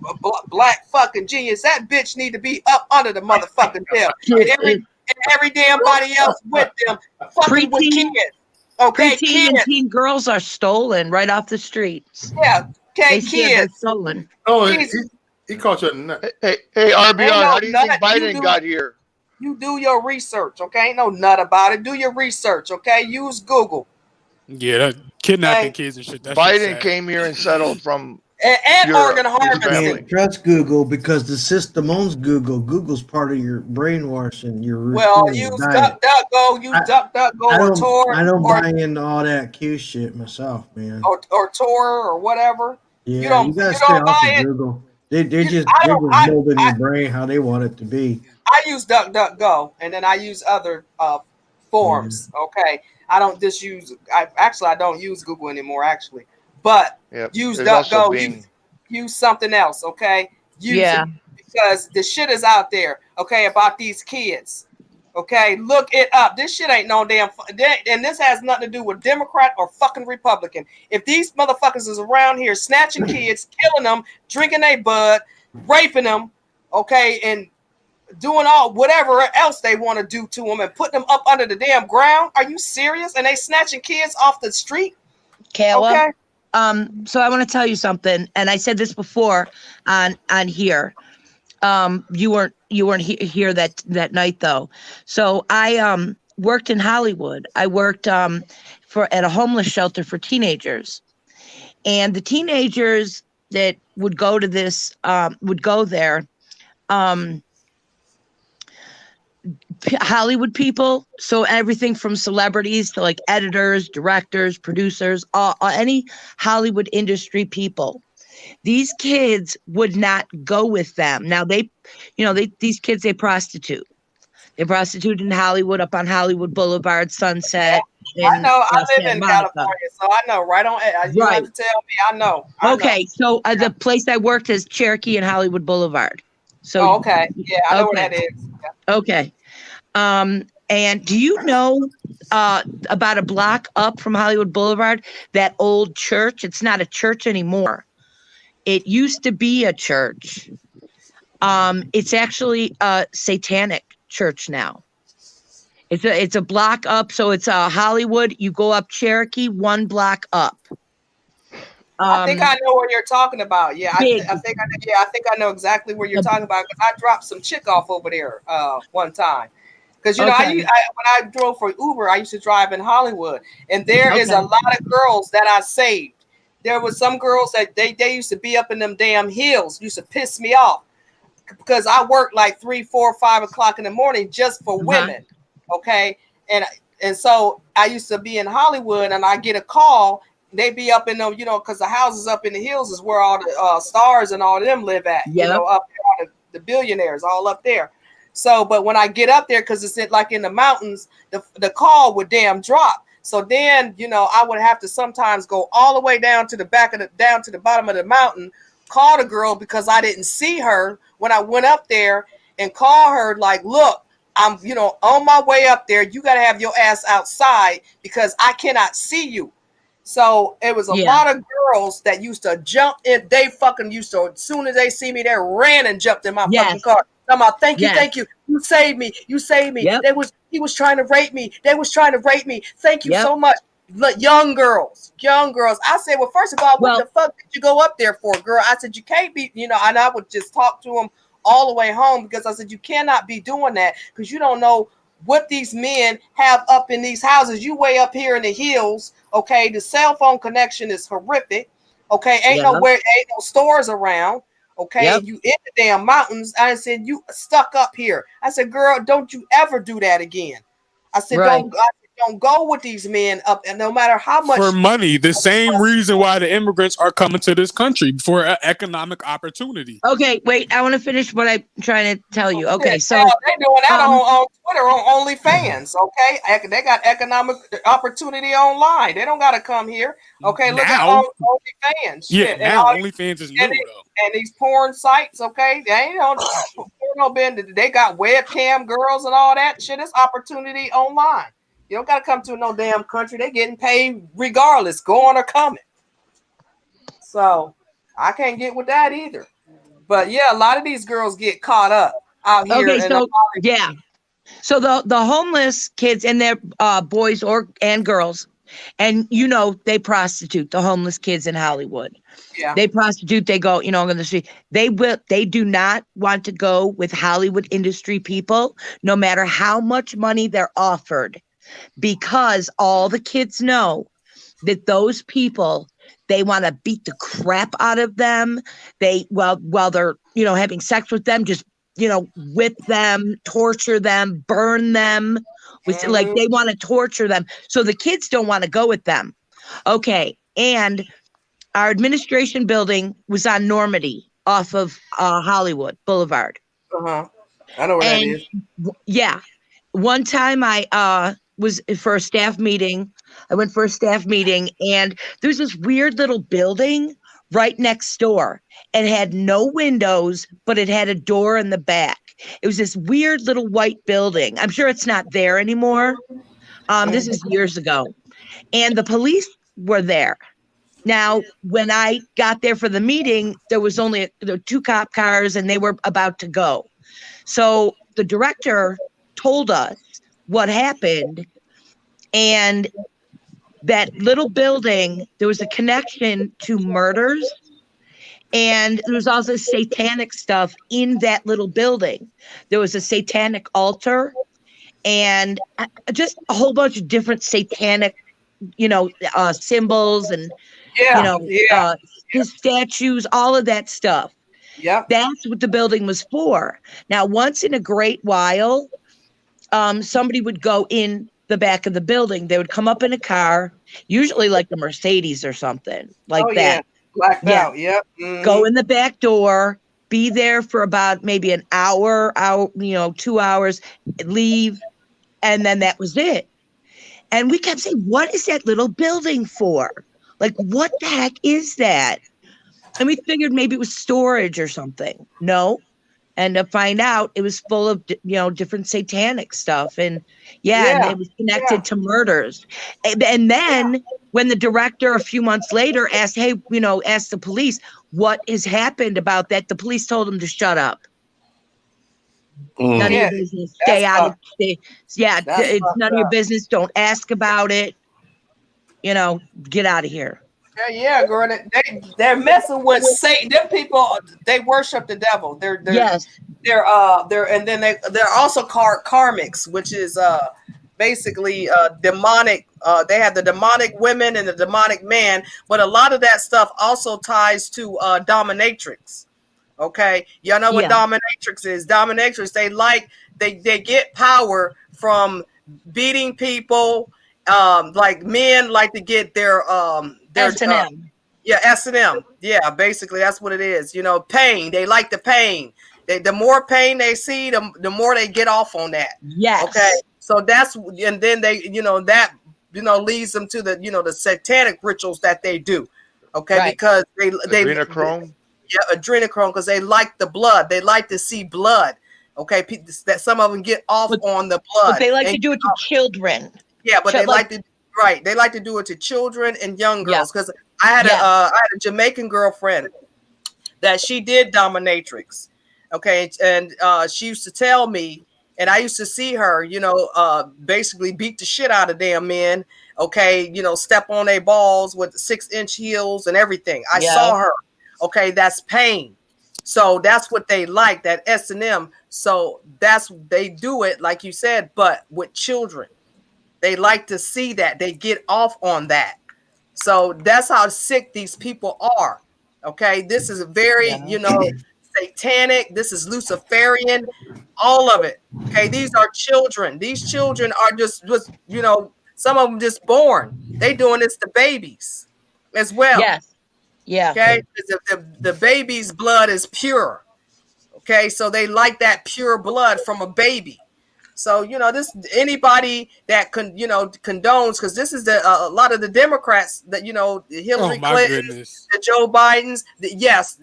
black fucking genius. That bitch need to be up under the motherfucking jail. And every damn body else with them fucking with kids. Okay, preteen and teen girls are stolen right off the streets. Yeah, okay, kids. Stolen. Oh, he caught you a nut. Hey, RBR, how do you think Biden got here? You do your research, okay? Ain't no nut about it. Do your research, okay? Use Google. Yeah, that kidnapping kids and shit. Biden came here and settled from and organ You harvesting. can't trust Google because the system owns Google. Google's part of your brainwashing. Your use DuckDuckGo. Use DuckDuckGo or Tor. I don't buy into all that Q shit myself, man. Or Tor or whatever. Yeah, you gotta stay off of Google. They're just molding your brain how they want it to be. I use DuckDuckGo, and then I use other forms. Okay, I don't just use. I don't use Google anymore. Actually, but use DuckDuckGo. Use something else. Okay, use it because the shit is out there. Okay, about these kids. Okay, look it up. This shit ain't no damn, and this has nothing to do with Democrat or fucking Republican. If these motherfuckers is around here snatching kids, killing them, drinking their blood, raping them, okay, and doing all whatever else they want to do to them and putting them up under the damn ground, are you serious? And they snatching kids off the street? Kayla, okay. So I want to tell you something, and I said this before on here. You weren't here that night though. So I worked in Hollywood. I worked at a homeless shelter for teenagers, and the teenagers that would go to this would go there. Hollywood people, so everything from celebrities to like editors, directors, producers, any Hollywood industry people. These kids would not go with them. Now these kids, they prostitute. They prostitute in Hollywood, up on Hollywood Boulevard, Sunset. I know. I live in California, so I know. Right on. You don't have to tell me. I know. Okay, so the place I worked is Cherokee and Hollywood Boulevard. So okay, yeah, I know where that is. Yeah. Okay. And do you know about a block up from Hollywood Boulevard, that old church? It's not a church anymore. It used to be a church. It's actually a satanic church now. It's a block up, so it's Hollywood. You go up Cherokee, one block up. I think I know what you're talking about. Yeah, I think I know exactly where you're talking about because I dropped some chick off over there one time. Because when I drove for Uber, I used to drive in Hollywood, and there is a lot of girls that I saved. There was some girls that they used to be up in them damn hills. Used to piss me off because I worked like 3, 4, 5 o'clock in the morning just for women. Okay, and so I used to be in Hollywood, and I get a call. They be up in them, because the houses up in the hills is where all the stars and all of them live at. Up there, all the billionaires all up there. So, but when I get up there, because it's like in the mountains, the call would damn drop. So then, I would have to sometimes go all the way down to the bottom of the mountain, call the girl because I didn't see her when I went up there, and call her like, look, I'm, on my way up there. You got to have your ass outside because I cannot see you. So it was a lot of girls that used to jump in. They fucking used to, as soon as they see me, they ran and jumped in my fucking car. I'm like, thank you. You saved me. Yep. He was trying to rape me. They was trying to rape me. Thank you so much. Young girls. I said, well, first of all, what the fuck did you go up there for, girl? I said, you can't be, and I would just talk to them all the way home because I said, you cannot be doing that because you don't know what these men have up in these houses. You way up here in the hills. Okay. The cell phone connection is horrific. Okay. Ain't no stores around. Okay, you in the damn mountains. I said, you stuck up here. I said, girl, don't you ever do that again. I said, don't go with these men up, and no matter how much for money. The same reason why the immigrants are coming to this country for economic opportunity. Okay, wait. I want to finish what I'm trying to tell you. Okay, so they're doing that on Twitter on OnlyFans. Okay, they got economic opportunity online. They don't got to come here. Okay, look at OnlyFans. Yeah, now OnlyFans is new though. And these porn sites. Okay, they ain't on porn know, Ben, they got webcam girls and all that shit. It's opportunity online. You don't got to come to no damn country. They getting paid regardless, going or coming. So I can't get with that either. But yeah, a lot of these girls get caught up out here. Okay, so yeah. So the homeless kids and their boys and girls, and they prostitute, the homeless kids in Hollywood. Yeah. They prostitute, they go, on the street. They do not want to go with Hollywood industry people, no matter how much money they're offered, because all the kids know that those people, they want to beat the crap out of them. While they're, having sex with them, just, whip them, torture them, burn them. Like they want to torture them. So the kids don't want to go with them. Okay. And our administration building was on Normandy off of Hollywood Boulevard. I know where that is. Yeah. One time I was for a staff meeting. I went for a staff meeting, and there's this weird little building right next door. It had no windows, but it had a door in the back. It was this weird little white building. I'm sure it's not there anymore. This is years ago. And the police were there. Now, when I got there for the meeting, there were 2 cop cars, and they were about to go. So the director told us what happened, and that little building, there was a connection to murders, and there was also satanic stuff in that little building. There was a satanic altar and just a whole bunch of different satanic, symbols and, his statues, all of that stuff. Yeah. That's what the building was for. Now, once in a great while, somebody would go in the back of the building. They would come up in a car, usually like a Mercedes or something like that. Yeah. Blacked out. Yep. Go in the back door, be there for about maybe an hour, 2 hours, leave, and then that was it. And we kept saying, what is that little building for? Like, what the heck is that? And we figured maybe it was storage or something. No. And to find out, it was full of, different satanic stuff. And and it was connected to murders. And then when the director a few months later asked, asked the police, what has happened about that? The police told him to shut up. None of your business. Stay out of it. It's none of your business. Don't ask about it. Get out of here. Yeah, girl. They're messing with Satan. Them people, they worship the devil. They're and then they're also called karmics, which is basically demonic. They have the demonic women and the demonic man, but a lot of that stuff also ties to dominatrix. Okay, y'all know what dominatrix is. Dominatrix, they get power from beating people. Like men like to get their S&M. S&M. Yeah, basically that's what it is. Pain. They like the pain. The more pain they see, the more they get off on that. Yes. Okay. So and then they, that leads them to the satanic rituals that they do. Okay, right. Because they adrenochrome. Adrenochrome, because they like the blood. They like to see blood. Okay, that some of them get off on the blood. But they like to do it to children. Yeah, but they like to. Right, they like to do it to children and young girls. Because I had a Jamaican girlfriend that she did dominatrix. Okay, and she used to tell me, and I used to see her, basically beat the shit out of damn men. Okay, step on their balls with 6-inch heels and everything. I saw her. Okay, that's pain. So that's what they like, that S&M. So they do it, like you said, but with children. They like to see that. They get off on that. So that's how sick these people are. Okay. This is very, satanic. This is Luciferian, all of it. Okay. These are children. These children are just some of them just born. They doing this to babies as well. Yes. Yeah. Okay. The baby's blood is pure. Okay. So they like that pure blood from a baby. So, this anybody that condones, because this is a lot of the Democrats that, Hillary Clinton, the Joe Bidens, yes,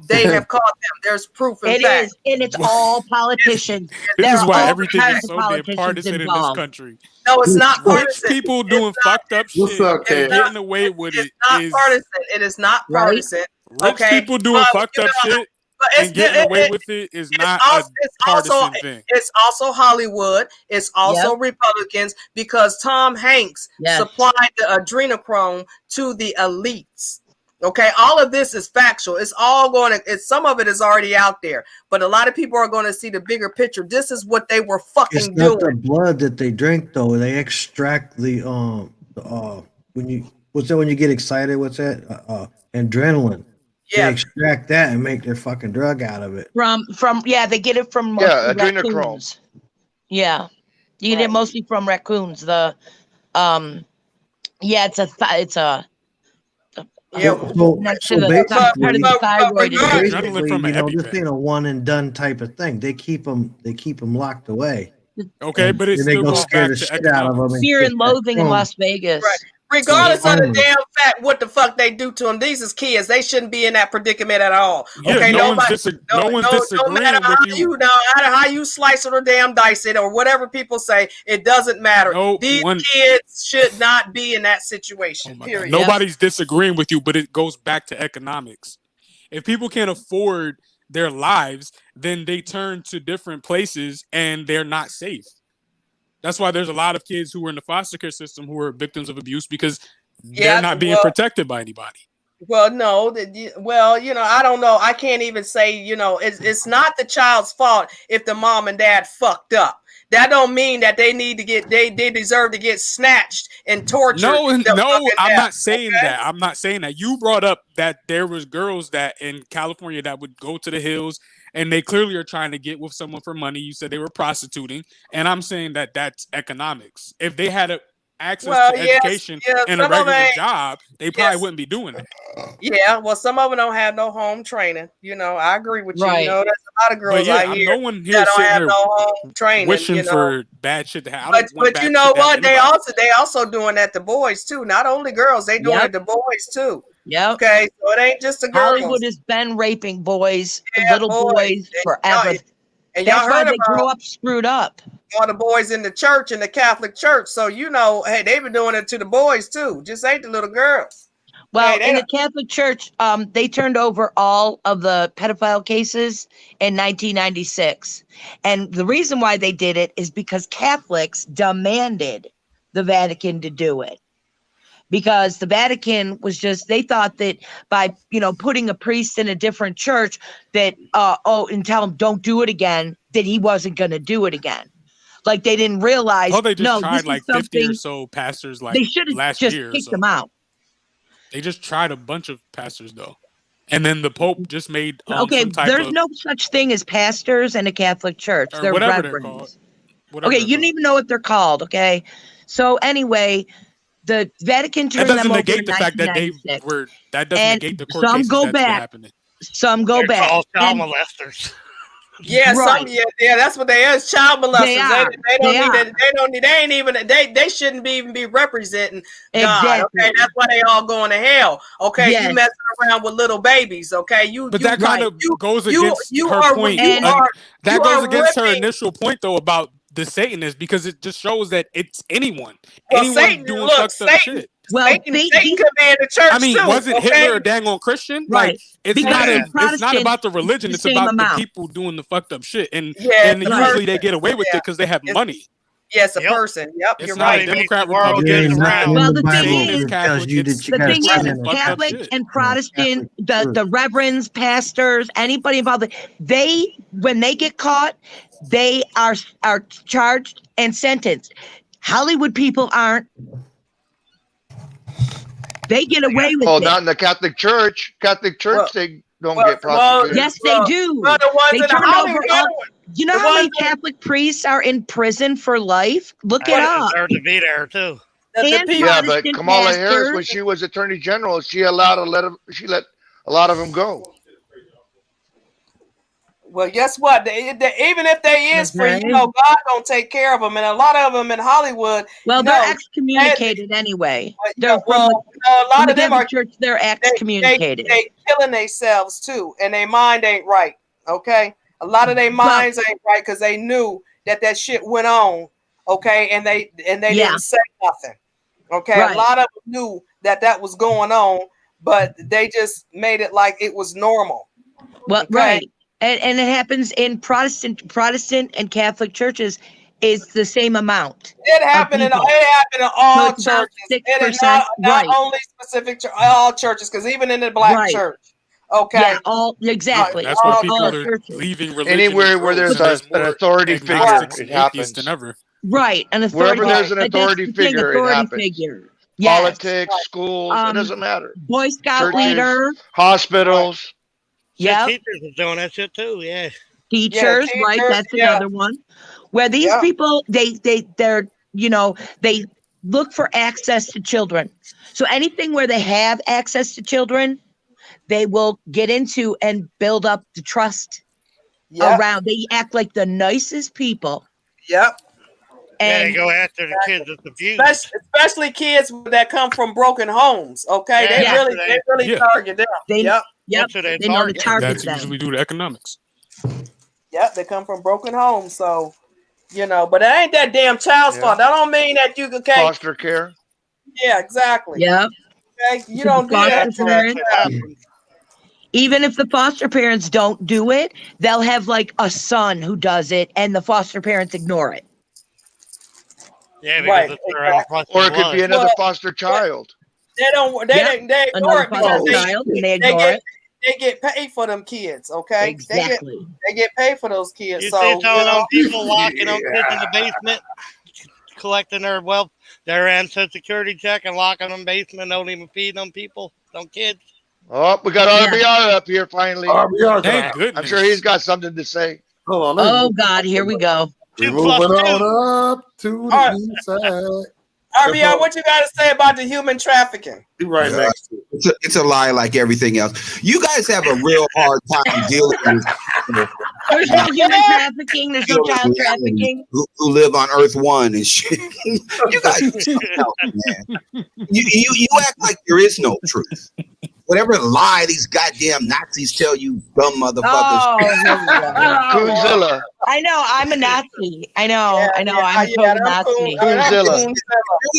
they have caught them. There's proof and fact. It is, and it's all politicians. This is why all everything kinds is of so damn partisan in this country. No, it's not Rich partisan. people doing fucked up shit and getting away with it is partisan. It is not partisan. Rich people doing fucked up shit and getting away with it is not a partisan thing. It's also Hollywood. It's also Republicans, because Tom Hanks supplied the adrenochrome to the elites. Okay, all of this is factual. It's all some of it is already out there, but a lot of people are going to see the bigger picture. This is what they were fucking doing. It's not the blood that they drink, though. They extract the when you get excited, what's that? Adrenaline. Yeah. They extract that and make their fucking drug out of it. They get it from adrenochrome. Yeah, you get it mostly from raccoons. So basically, adrenaline from an EpiPen. this ain't a one and done type of thing. They keep them locked away. Okay, but it's they still go goes scare back the to shit out of them. Fear and loathing in Las Vegas. Right. Regardless of the damn fact what the fuck they do to them, these is kids. They shouldn't be in that predicament at all. Yeah, okay, no one's disagreeing with you. No matter how you slice it or damn dice it or whatever people say, it doesn't matter. These kids should not be in that situation. Period. Nobody's disagreeing with you, but it goes back to economics. If people can't afford their lives, then they turn to different places and they're not safe. That's why there's a lot of kids who are in the foster care system who are victims of abuse, because they're not being protected by anybody. Well, no. I don't know. I can't even say, it's not the child's fault if the mom and dad fucked up. That don't mean that they need to they deserve to get snatched and tortured. No, I'm not saying that. I'm not saying that. You brought up that there was girls that in California that would go to the hills and they clearly are trying to get with someone for money. You said they were prostituting, and I'm saying that that's economics. If they had access to education and a regular job, they probably wouldn't be doing that. Yeah, well, some of them don't have no home training. I agree with you. There's a lot of girls I hear no one here that don't have here no home training. Wishing for bad shit to happen. But you know what? They also doing that to boys too. Not only girls, they doing it to boys too. Yeah. Okay, so it ain't just the girls. Hollywood has been raping boys, little boys forever. And that's why they grow grow up screwed up. All the boys in the church, in the Catholic Church. So hey, they've been doing it to the boys too. Just ain't the little girls. Well, in the Catholic Church, they turned over all of the pedophile cases in 1996. And the reason why they did it is because Catholics demanded the Vatican to do it. Because the Vatican was they thought that by, putting a priest in a different church that, and tell him don't do it again, that he wasn't going to do it again. Like they didn't realize. They just tried like 50 or so pastors they should have just kicked them out. They just tried a bunch of pastors though. And then the Pope just made there's no such thing as pastors in a Catholic church. They're reverends. Okay, you don't even know what they're called, okay? So anyway, the Vatican turned them over in 1996. That doesn't negate the court cases go back. Some go back. All child molesters. Yeah, that's what they is. Child molesters. They shouldn't even be representing God. Exactly. Okay, that's why they all going to hell. Okay, you messing around with little babies. Okay, that kind of goes against her point. That goes against her initial point though about the Satanists, because it just shows that it's anyone Satan, doing fucked up shit. Well, Satan could be in the church. I mean, too, wasn't Hitler a dang on Christian? Right. Like, it's not about the religion. It's about the people doing the fucked up shit, and usually they get away with it because they have money. Yes, a person. Yep, it's you're not right. Democrat, Republican. Well, the thing is, Catholic and Protestant, the reverends, pastors, anybody involved, when they get caught, they are charged and sentenced. Hollywood people aren't. They get away with it. Oh, not in the Catholic Church. They don't get prosecuted. Yes, they do. Well, the ones in Hollywood. You know how many Catholic priests are in prison for life? Look it up. Deserve to be there too. Yeah, but Kamala Harris, when she was Attorney General, she let a lot of them go. Well, guess what? Even if they is free, Okay. God don't take care of them, and a lot of them in Hollywood. Well, they're excommunicated anyway. They're a lot of them are church. They're excommunicated. They killing themselves too, and their mind ain't right. Okay, a lot of their minds ain't right because they knew that shit went on. Okay, and they didn't say nothing. Okay, a lot of them knew that was going on, but they just made it like it was normal. Well, right. And it happens in Protestant and Catholic churches. It's the same amount. It happened in all churches. It is not only specific to all churches, because even in the black church. Okay. Yeah, exactly. That's where people are leaving religion. Anywhere where there's an authority figure, it happens. Than ever. Right. An authority. Wherever there's an authority figure, it happens. Yes. Politics, schools, it doesn't matter. Boy Scout Churches, leader. Hospitals. Yeah. Teachers are doing that shit too, yeah. Teachers, right? That's another one. Where these people, they're they look for access to children. So anything where they have access to children, they will get into and build up the trust around. They act like the nicest people. Yep. And they go after the kids that's abused. Especially kids that come from broken homes. Okay, they really target them. They know to target That's them. usually due to economics. Yep, they come from broken homes, so but it ain't that damn child's fault. That don't mean that you can foster care. Yeah, exactly. Yeah. Okay, you don't do that. Even if the foster parents don't do it, they'll have like a son who does it, and the foster parents ignore it. Yeah, because or it could be another foster child. They don't. They ignore it because they ignore it. They get paid for them kids. Okay, exactly. They get paid for those kids. You see some people locking up kids in the basement, collecting their wealth, their Social Security check, and locking them in the basement. Don't even feed them people, them kids. Oh, we got RBR up here finally. Thank goodness. I'm sure he's got something to say. Hold on. Oh God, here we go. We're moving on up to the east side. RBR, what you got to say about the human trafficking? You're right next to it. It's a lie like everything else. You guys have a real hard time dealing with there's no human trafficking, there's no child trafficking. Who live on Earth 1 and shit. You guys do something else, man. You act like there is no truth. Whatever lie these goddamn Nazis tell you, dumb motherfuckers. Coonzilla. I know, I'm a Nazi. I know, I'm a total Nazi. Coonzilla.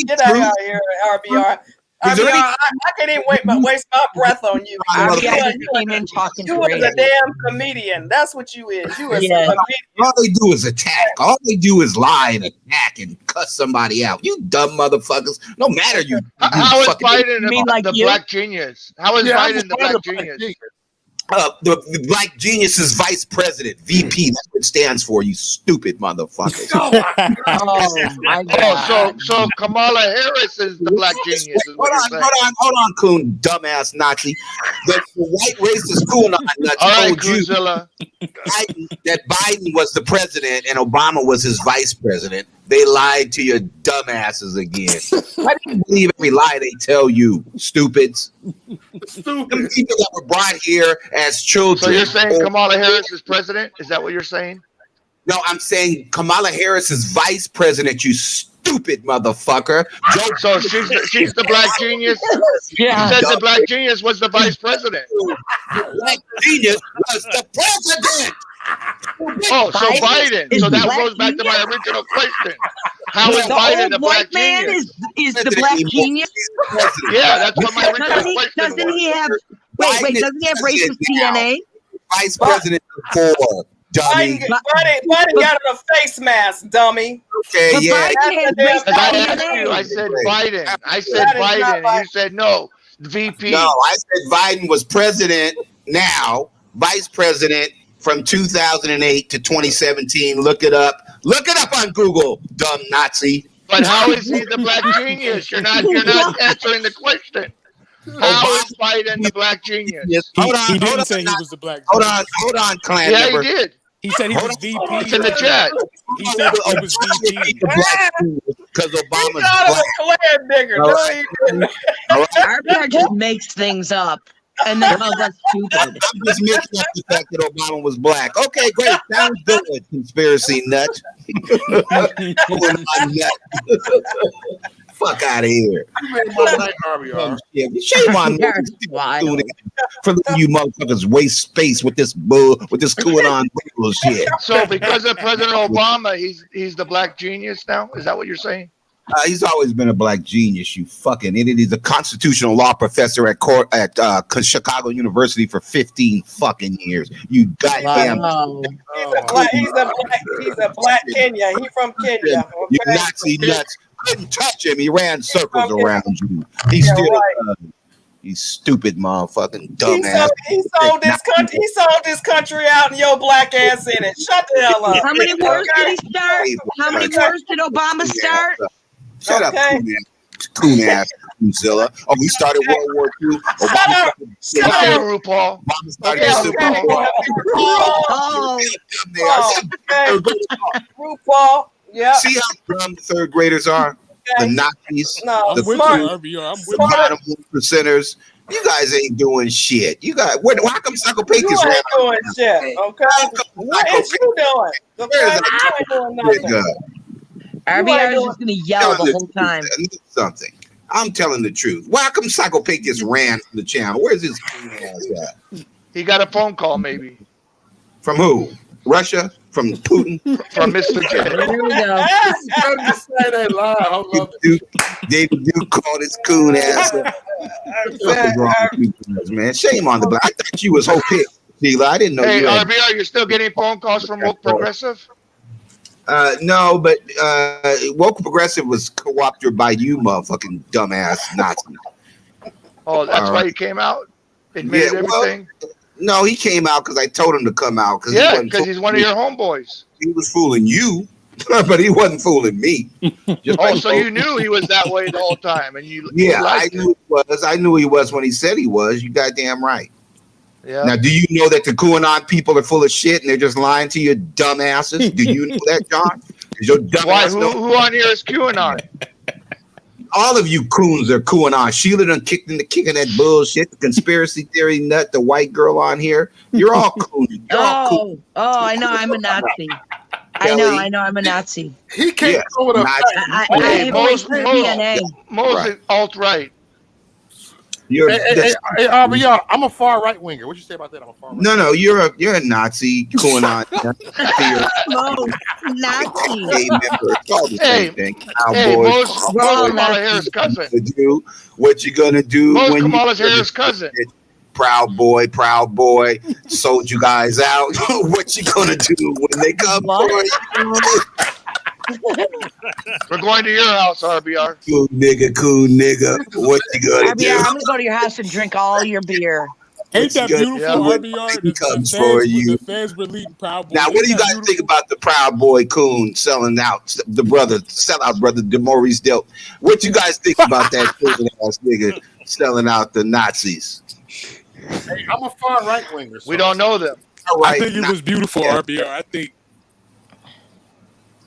Get out of here, RBR. I can't even waste my breath on you. You was a damn comedian. That's what you is. You is a comedian. All they do is attack. All they do is lie and attack and cuss somebody out. You dumb motherfuckers. No matter you. How is Biden the black genius? How is Biden the black genius? The Black Genius is vice president, VP. That's what it stands for, you stupid motherfuckers. So Kamala Harris is the black genius. Hold on, Coon, dumbass Nazi. The white racist Coon nuts told you that Biden was the president and Obama was his vice president. They lied to your dumbasses again. Why do you believe every lie they tell you, stupids? Them people that were brought here as children. So you're saying Kamala Harris is president? Is that what you're saying? No, I'm saying Kamala Harris is vice president, you stupid motherfucker. So she's the black genius? Yeah. You said the black genius was the vice president. Black genius was the president. Oh, so Biden. So that goes back to my original question. How is Biden the black genius? Is the black genius? Yeah, that's what my original question was. Doesn't he have doesn't he have racist DNA? Vice president before, dummy. Biden got a face mask, dummy. Okay, yeah. I said Biden. I said Biden. You said no. VP. No, I said Biden was president now, vice president from 2008 to 2017. Look it up. Look it up on Google, dumb Nazi. But how is he the black genius? You're not answering the question. How is Biden the black genius? He didn't say he was the black genius. Hold on, clan member. Yeah, he did. He said he was VP. It's in the chat. He said he was VP. Because Obama's black. Clan nigger. Our just makes things up. And they called us stupid. I'm just making up the fact that Obama was black. Okay, great. Sounds good, conspiracy nut. Fuck out of here. You made my night, RBR. Shame on me for letting you motherfuckers waste space with this QAnon bullshit. So because of President Obama, he's the black genius now? Is that what you're saying? He's always been a black genius, you fucking idiot. He's a constitutional law professor at Chicago University for 15 fucking years. You goddamn. Wow. He's a black Kenya. He's from Kenya. Okay? You Nazi nuts. Couldn't touch him. He ran circles around you. He's still you stupid motherfucking dumbass. He sold this country. He sold this country out, and your black ass in it. Shut the hell up. How many wars did he start? How many wars did Obama start? Shut up, coon ass, Zilla. Oh, we started World War II. Obama okay, RuPaul. Obama started Civil War. RuPaul. Yeah. See how dumb the third graders are? The Nazis, no, the bottom 1%ers. You guys ain't doing shit. You guys, how come Psycho Pink is ain't doing shit? Okay, what is you doing? Okay, you ain't doing nothing. RBR is just gonna yell the whole time. Something. I'm telling the truth. Why come Psycho Pink just ran from the channel? Where's his ass at? He got a phone call, maybe. From who? Russia? From Putin? From Mr. J. Here we go. David Duke called his coon ass. What's wrong with you guys, man? Shame on the black. I thought you was Hope Hicks, Sheila. I didn't know you. Hey, RBR, you're still getting phone calls from Woke Progressive? No, but Woke Progressive was co-opted by you, motherfucking dumbass Nazi. Oh, that's why he came out? Admitted everything? No, he came out because I told him to come out. Because he's one of your homeboys. He was fooling you, but he wasn't fooling me. So you knew he was that way the whole time, and you I knew he was. I knew he was when he said he was. You goddamn right. Yeah. Now, do you know that the QAnon people are full of shit and they're just lying to you, dumbasses? Do you know that, John? Your why? Who on here is QAnon? All of you coons are QAnon. Sheila done kicked into kicking that bullshit. The conspiracy theory nut, the white girl on here. You're all coons. Oh, I know. I'm a Nazi. I know. I'm a Nazi. He can't go with a I have Most alt-right. Hey, I'm a far right winger. What you say about that? I'm a far right. No, you're a Nazi QAnon. Nazi. Most Kamala Harris' cousin. What you gonna do? Most Kamala Harris' cousin. Proud boy, sold you guys out. What you gonna do when they come for you? We're going to your house, RBR. Cool nigga. What you gonna do? I'm gonna go to your house and drink all your beer. Ain't that beautiful, RBR? He comes for you. The fans were leading Proud Boy. Now, what do you guys think about the Proud Boy coon selling out the sellout brother, DeMaurice Delt? What you guys think about that ass nigga selling out the Nazis? Hey, I'm a far right winger. We don't know them. I think it was beautiful, RBR. I think.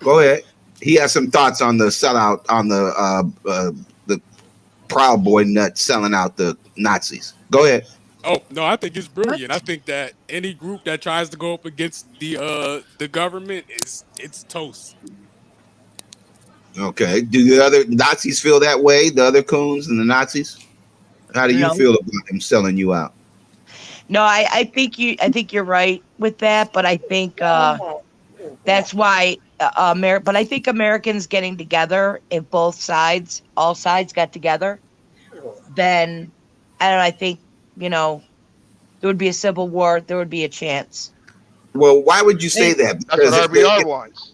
Go ahead. He has some thoughts on the sellout, on the Proud Boy nut selling out the Nazis. Go ahead. Oh no, I think it's brilliant. I think that any group that tries to go up against the government it's toast. Okay. Do the other Nazis feel that way? The other coons and the Nazis? How do you feel about them selling you out? No, I think you're right with that, but I think that's why but I think Americans getting together, if all sides got together, then I think, there would be a civil war, there would be a chance. Well, why would you say that? Because that's what RBR wants.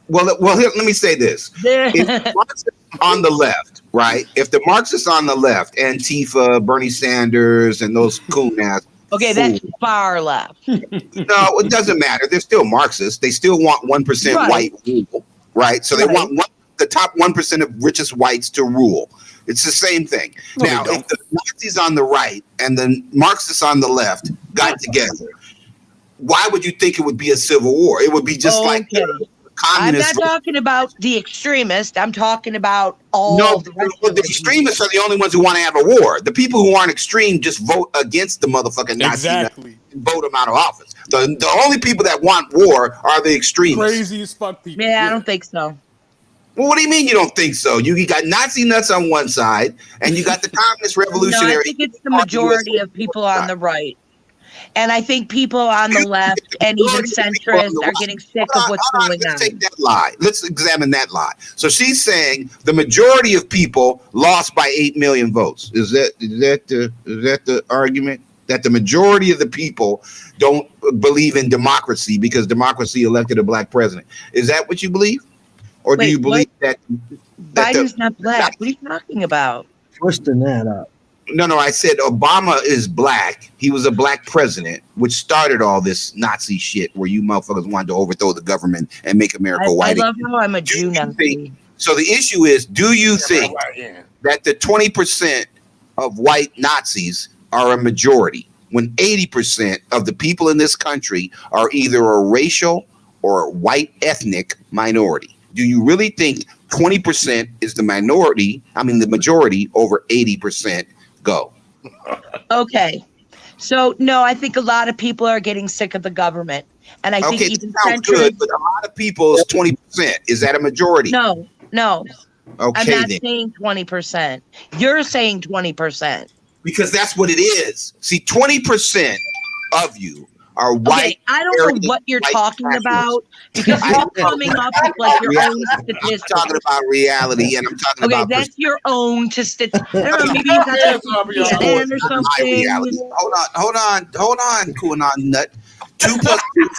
Well, here, let me say this. If the Marxists on the left, right? If the Marxists on the left, Antifa, Bernie Sanders, and those coon ass. Okay, that's far left. No, it doesn't matter. They're still Marxists. They still want 1% white rule, right? So they want the top 1% of richest whites to rule. It's the same thing. Now, if the Nazis on the right and the Marxists on the left got together, why would you think it would be a civil war? It would be just like the I'm not talking about the extremists. I'm talking about all the rest of the extremists are the only ones who want to have a war. The people who aren't extreme just vote against the motherfucking Nazi and vote them out of office. The only people that want war are the extremists. Crazy as fuck people. Yeah, I don't think so. Well, what do you mean you don't think so? You got Nazi nuts on one side, and you got the communist revolutionary. No, I think it's the majority of people on the right. And I think people on the left and even centrists are getting sick of what's going on. Let's take that lie. Let's examine that lie. So she's saying the majority of people lost by 8 million votes. Is that the argument? That the majority of the people don't believe in democracy because democracy elected a black president. Is that what you believe? Or do you believe that Biden's not black? What are you talking about? Twisting that up. No, I said Obama is black. He was a black president, which started all this Nazi shit where you motherfuckers wanted to overthrow the government and make America white. I love how I'm a Jew Nazi. So the issue is, do you think that the 20% of white Nazis are a majority when 80% of the people in this country are either a racial or white ethnic minority? Do you really think 20% is the minority? I mean, the majority over 80%? Go. Okay. So, no, I think a lot of people are getting sick of the government. And I think even sounds good, but a lot of people is 20%. Is that a majority? No. Okay, I'm not saying 20%. You're saying 20%. Because that's what it is. See, 20% of you are white. Okay, I don't know what you're talking about because you're coming up with like your own statistics. I'm talking about reality, and I'm talking about. Okay, that's your own statistics. I don't know, maybe you got CNN or something. Hold on, QAnon nut. 2 + 2.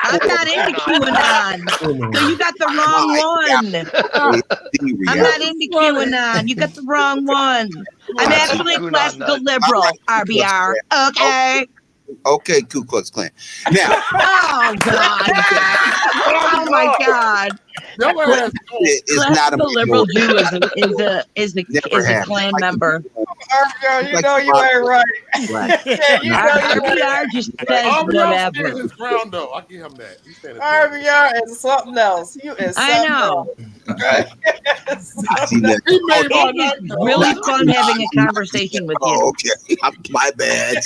I'm not into QAnon. So you got the wrong one. I'm not into QAnon. You got the wrong one. I'm actually a classical liberal, RBR. Okay. Okay, Ku Klux Klan. Now. Oh God! Oh my God! It's not a liberal Jew is a Klan member. You know you ain't right. RBR just says whatever. His ground though. I give him that. RBR is something else. You is something I know. Else. It is really fun having a conversation with you. Okay, my bad.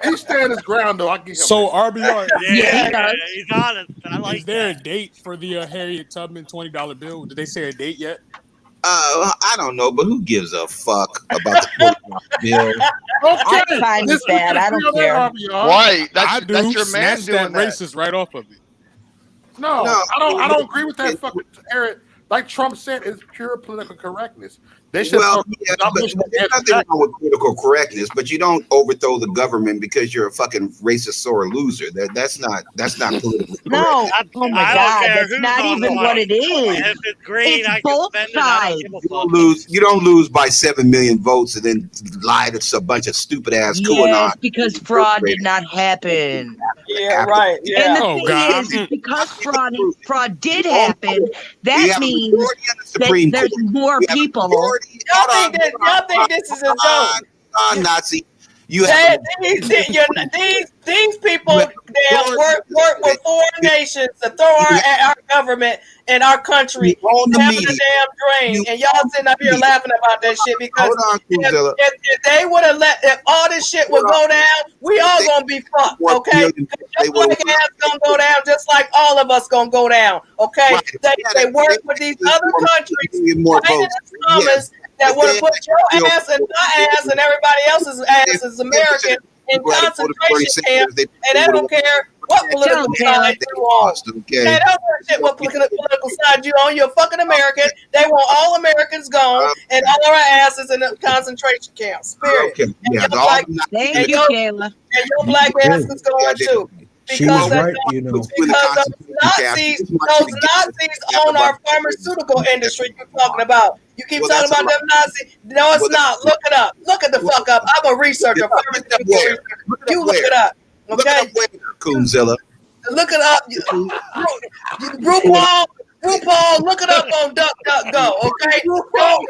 He stand his ground though. I give him So that. RBR, Yeah, he's honest. I like is there a date for the Harriet Tubman $20 bill? Did they say a date yet? I don't know, but who gives a fuck about the bill? I'm fine with that. I don't care. Why? I do. That's your man Snatch doing that racist right off of it. No, I don't agree with that fucking Eric. Like Trump said, it's pure political correctness. They should. Well, yeah, but there's nothing wrong with political correctness, but you don't overthrow the government because you're a fucking racist sore loser. That's not political. No, oh my God, that's not even what it is. If it's green, It's I both can spend it. I sides. don't give a fuck. You don't lose by 7 million votes and then lie to a bunch of stupid ass Yes, QAnon. because fraud did not happen. Yeah, right. And Yeah. the thing is, because fraud did happen, that means that there's more people. Y'all think this is a joke? Nazi. You have These people damn work with foreign nations to throw our government and our country having a damn drain, and y'all sitting up here laughing about that shit because if they would have if all this shit would go down, we all gonna be fucked, okay? Your black ass gonna go down just like all of us gonna go down, okay? They work with these other countries, that would have put your ass and my ass and everybody else's ass as American in concentration camps, and they don't care what political side you on. They don't care what political side you on. You're a fucking American. They want all Americans gone and all our asses in the concentration camps. Period. Okay. Yeah, Thank you, Kayla. And your black ass is going too. Because right, you know. Because those Nazis own our pharmaceutical industry you're talking about. You keep talking about them Nazis. No, it's not. Look it up. Look it the fuck up. I'm a researcher. You look it up. Okay? Coonzilla. Look it up. RuPaul, look it up on DuckDuckGo, okay? Don't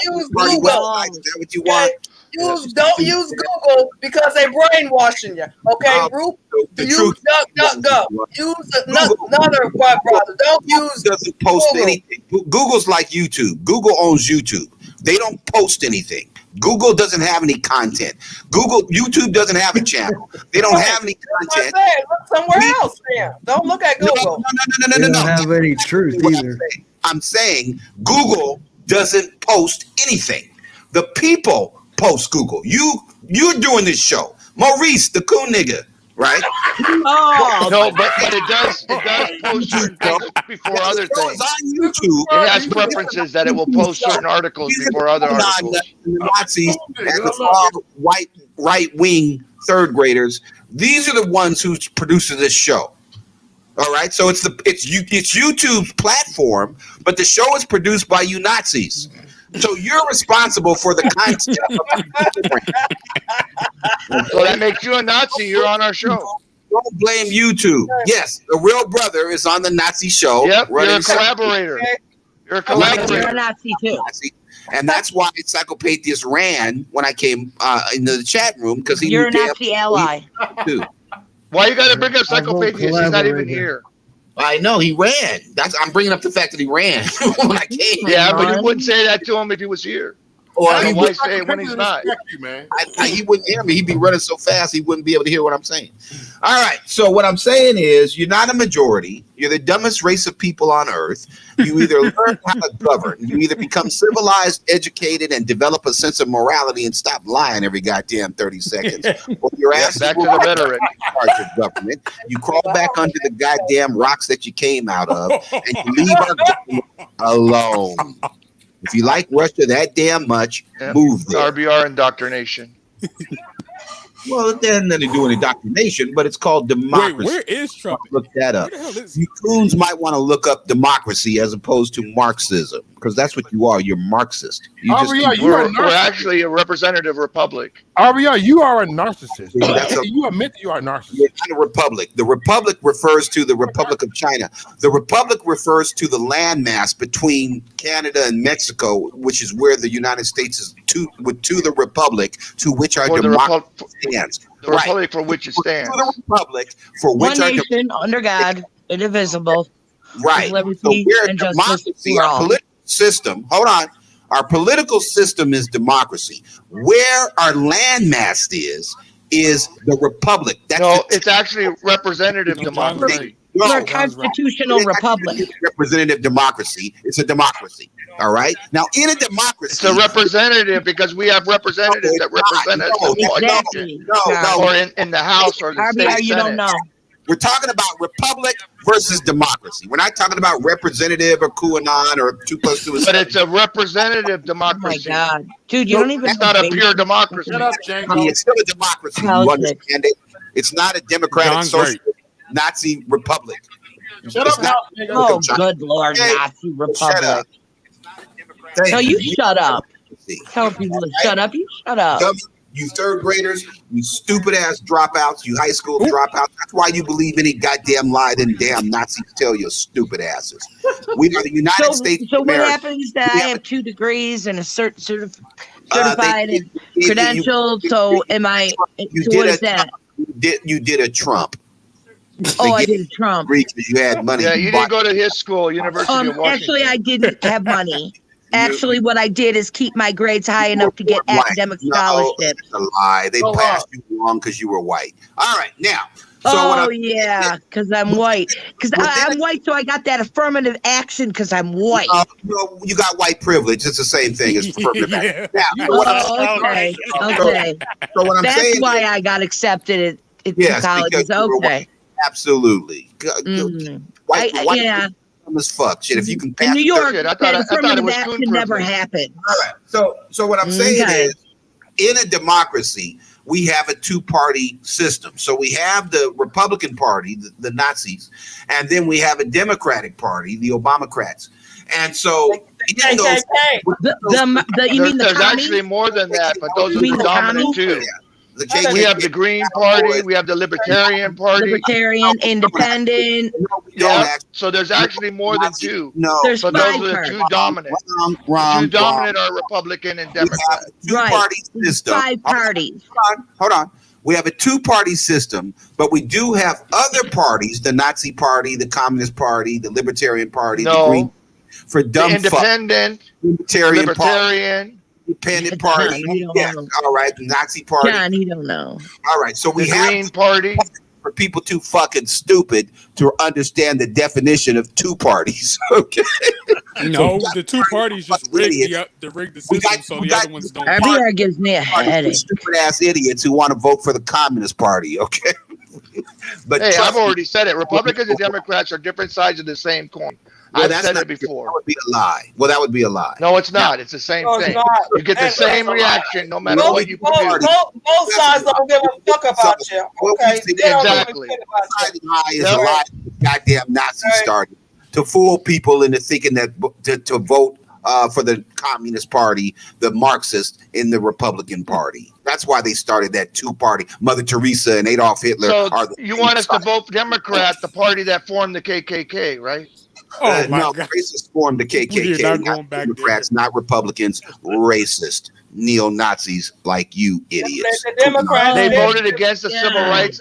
use Google. Is that what you want? Don't use Google because they brainwashing you. Okay, Root. Use DuckDuckGo. Use another web browser. Don't use doesn't post Google. anything. Google's like YouTube. Google owns YouTube. They don't post anything. Google doesn't have any content. YouTube doesn't have a channel. They don't have any content. Look somewhere else. Then. Don't look at Google. No. They don't have any truth either. I'm saying Google doesn't post anything. The people post Google. You're doing this show. Maurice, the coon nigga, right? Oh, No, but it does post certain things before other things. On YouTube, it has preferences that it will post certain articles before other articles. The Nazis and the white right-wing third graders, these are the ones who produces this show. All right, so it's YouTube's platform, but the show is produced by you Nazis. So you're responsible for the content. So that makes you a Nazi. You're on our show. Don't blame YouTube. Yes, the real brother is on the Nazi show. Yep, you're a collaborator. You're a collaborator. You're a Nazi too. And that's why Psychopathus ran when I came into the chat room, because you're a Nazi ally. Too. Why you got to bring up Psychopathus? He's not even here. I know he ran. I'm bringing up the fact that he ran when I came. Yeah, but you wouldn't say that to him if he was here. Well, why say it when he's not? He wouldn't hear me. He'd be running so fast he wouldn't be able to hear what I'm saying. All right. So what I'm saying is, you're not a majority. You're the dumbest race of people on earth. You either learn how to govern. You either become civilized, educated, and develop a sense of morality and stop lying every goddamn 30 seconds. Or your ass back to the rhetoric. Charge of government. You crawl back under the goddamn rocks that you came out of, and you leave our government alone. If you like Russia that damn much, move there. RBR indoctrination. Well, it has nothing to do with indoctrination, but it's called democracy. Wait, where is Trump? Look that up. You coons might want to look up democracy as opposed to Marxism, because that's what you are. You're Marxist. We're actually a representative republic. RBR, you are a narcissist. You admit that you are a narcissist. You're not a republic. The republic refers to the Republic of China. The republic refers to the landmass between Canada and Mexico, which is where the United States is to the republic to which our democracy stands. The republic for which it stands. To the republic for which one nation under God, indivisible. Right. Liberty so we're and democracy. Our political system. Hold on. Our political system is democracy. Where our landmass is the republic. It's actually representative democracy. We're a constitutional republic. Representative democracy. It's a democracy. All right. Now, in a democracy, it's a representative because we have representatives that represent us. Or in the House or the state Senate. You don't know. We're talking about republic versus democracy. We're not talking about representative or QAnon or 2 + 2 is. But it's a representative democracy. Oh my God, dude, you don't even. It's not a pure democracy. It's still a democracy. You understand it? It's not a democratic social Nazi republic. Shut up now. Oh, good Lord, Nazi republic. No, you shut up. Tell people to shut up. You shut up. You third graders, you stupid ass dropouts, you high school dropouts. That's why you believe any goddamn lie them damn Nazis tell you, stupid asses. We are the United States. So what happens that I have 2 degrees and a certified and credentialed? So am I? What is that? You did a Trump. Oh, I did a Trump. Because you had money. Yeah, you didn't go to his school, University of Washington. Actually, I didn't have money. Actually, what I did is keep my grades high enough to get academic scholarships. That's a lie. They passed you along because you were white. All right, now. So yeah, because I'm white. Because I'm white, so I got that affirmative action because I'm white. No, you got white privilege. It's the same thing as affirmative action. Now, okay. So what I'm That's saying why I got accepted at colleges. Okay. Absolutely. White yeah. as fuck. Shit, if you can pass in New York, I thought it was that could never happen. All right. So what I'm saying is, in a democracy, we have a 2-party system. So we have the Republican Party, the Nazis, and then we have a Democratic Party, the Obamacrats. And so you mean the there's actually more than that, but those are the dominant 2. The KKK. We have the Green Party. We have the Libertarian Party. Libertarian, Independent. Yeah. So there's actually more than two. No. There's So five those are the parties. two dominant. Wrong. Two dominant are Republican and Democrat. Two-party system. Five parties. Hold on. We have a two-party system, but we do have other parties: the Nazi Party, the Communist Party, the Libertarian Party, the Green. For dumb Independent, Libertarian. Independent Party. Yes. All right. The Nazi Party. John, he don't know. All right. So we the have Green Party. For people too fucking stupid to understand the definition of two parties. Okay. No, the two parties just rigged the system, so the other ones don't. RBR gives me a headache. Stupid ass idiots who want to vote for the Communist Party. Okay. But hey, I've already said it. Republicans and Democrats are different sides of the same coin. Well, I've said it before. That would be a lie. Well, that would be a lie. No, it's not. It's the same thing. You get the same reaction no matter what you produce. Both sides don't give a fuck about you. Okay. Exactly. Side lie is a lie. Goddamn Nazis started to fool people into thinking that to vote for the Communist Party, the Marxists in the Republican Party. That's why they started that two-party. Mother Teresa and Adolf Hitler are the you want us to vote Democrat, the party that formed the KKK, right? Oh my no, God. Racists formed the KKK, not Democrats, not Republicans, racist, neo-Nazis like you idiots. The Democrats, they voted against the civil rights.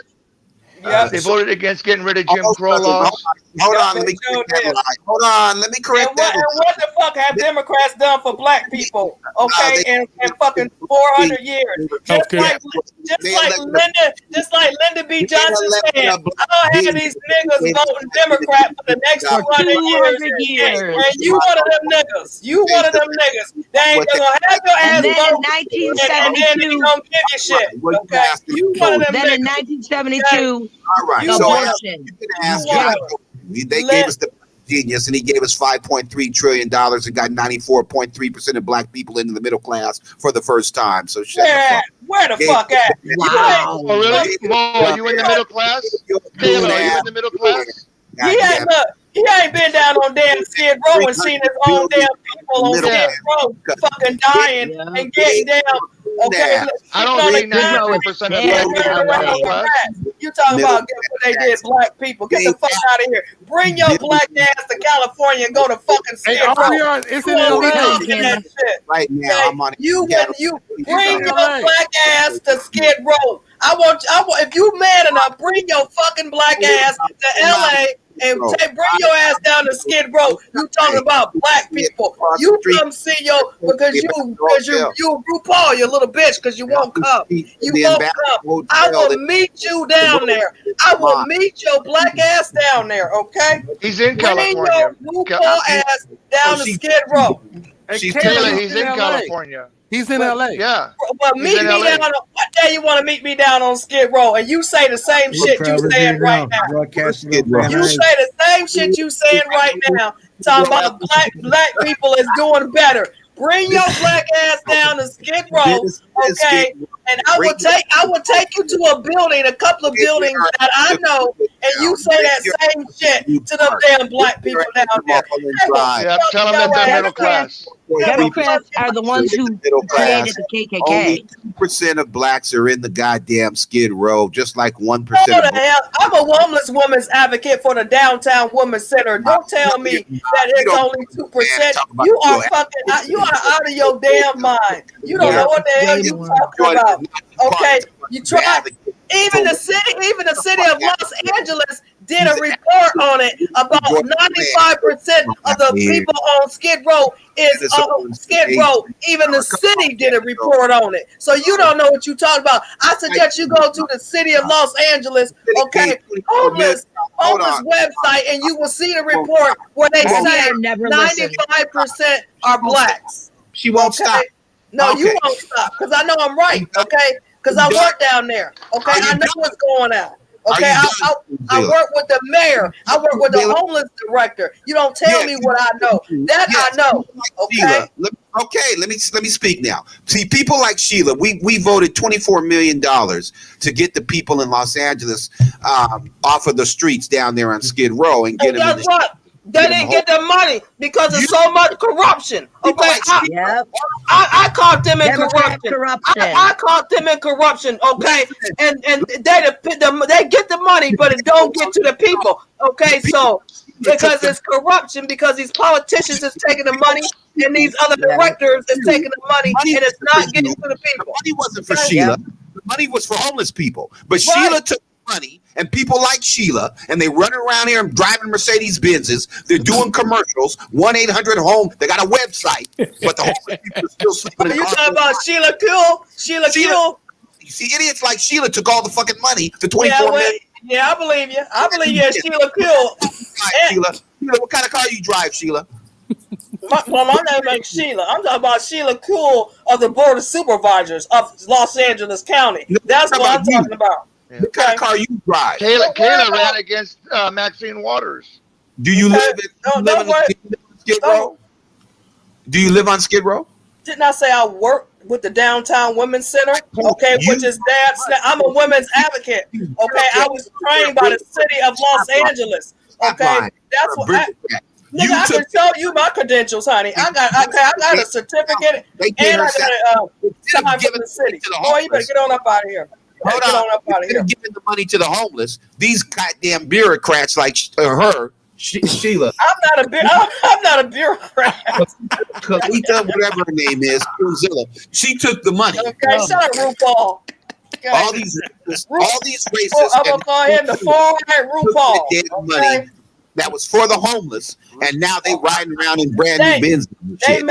They voted against getting rid of Jim Crow laws. Hold on, let me correct that lie. Hold on, let me correct that. And what the fuck have Democrats done for black people? Okay, in fucking 400 years. Just like Lyndon B. Johnson said, I don't have these niggas voting Democrat for the next 200 years. And you one of them niggas. You one of them niggas. They ain't gonna have your ass vote. And then they gonna give you shit. Okay, you one of them niggas. Then in 1972. All right, so they gave us the genius, and he gave us $5.3 trillion and got 94.3% of black people into the middle class for the first time. So shut the fuck. Where the fuck at? Wow. Oh, really? Mo, are you in the middle class? Taylor, are you in the middle class? He ain't been down on damn Skid Row and seen his own damn people on Skid Row fucking dying and getting down. Okay, I don't think 93% of black people. You talking about what they did black people? Get the fuck out of here! Bring your black ass to California and go to fucking Skid Row. It's in LA. Right now, I'm on it. You bring your black ass to Skid Row. I want if you man enough, bring your fucking black ass to LA. And bring your ass down to Skid Row. You talking about black people? You come see because you RuPaul, you little bitch, because you won't come. You won't come. I will meet you down there. I will meet your black ass down there. Okay? He's in California. Bring your RuPaul ass down to Skid Row. Taylor, he's in California. He's in LA. Yeah. Well, meet me down on what day you want to meet me down on Skid Row, and you say the same shit you saying right now. You say the same shit you saying right now. Talking about black people is doing better. Bring your black ass down to Skid Row, okay? And I will take you to a building, a couple of buildings that I know, and you say that same shit to them damn black people down there. Yeah, tell them that they're middle class. Democrats are the ones who created the KKK. Only 2% of blacks are in the goddamn Skid Row, just like 1%. I'm a homeless woman's advocate for the Downtown Women's Center. Don't tell me that it's only 2%. You are fucking. You are out of your damn mind. You don't know what the hell you talking about. Okay, you try. Even the city of Los Angeles did a report on it. About 95% of the people on Skid Row is on Skid Row. Even the city did a report on it. So you don't know what you talking about. I suggest you go to the city of Los Angeles, okay, homeless website, and you will see the report where they say 95% are blacks. She won't stop. No, you won't stop because I know I'm right. Okay, because I work down there. Okay, I know what's going on. Okay, I work with the mayor. I work with the homeless director. You don't tell me what I know. That I know. Okay. Let me speak now. See, people like Sheila, we voted $24 million to get the people in Los Angeles off of the streets down there on Skid Row and get them. Guess what? They didn't get the money because of so much corruption. Okay, I caught them in corruption. I caught them in corruption. Okay, and they get the money, but it don't get to the people. Okay, so because it's corruption, because these politicians is taking the money and these other directors is taking the money, and it's not getting to the people. Money wasn't for Sheila. The money was for homeless people. But Sheila took money, and people like Sheila, and they run around here and driving Mercedes Benzes. They're doing commercials. 1-800-HOME. They got a website, but the homeless people are still sleeping. Are you talking about Sheila Kuehl? Sheila Kuehl? You see, idiots like Sheila took all the fucking money. The 24 million. Yeah, I believe you. I believe you, Sheila Kuehl. Sheila, what kind of car you drive, Sheila? My name ain't Sheila. I'm talking about Sheila Kuehl of the Board of Supervisors of Los Angeles County. That's what I'm talking about. What kind of car you drive? Kayla ran against Maxine Waters. Do you live in Skid Row? Do you live on Skid Row? Didn't I say I work with the Downtown Women's Center? Okay, which is I'm a women's advocate. Okay, I was trained by the city of Los Angeles. Okay, that's what I can show you my credentials, honey. I got a certificate and I got a sign from the city. Boy, you better get on up out of here. Hold on. Instead of giving the money to the homeless, these goddamn bureaucrats like her, Sheila. I'm not a bureaucrat. Kalita, whatever her name is, Zilla. She took the money. Okay, shut up, RuPaul. Okay. All these racists. I'm gonna call him the far-right RuPaul. Money that was for the homeless, and now they riding around in brand new Benz. They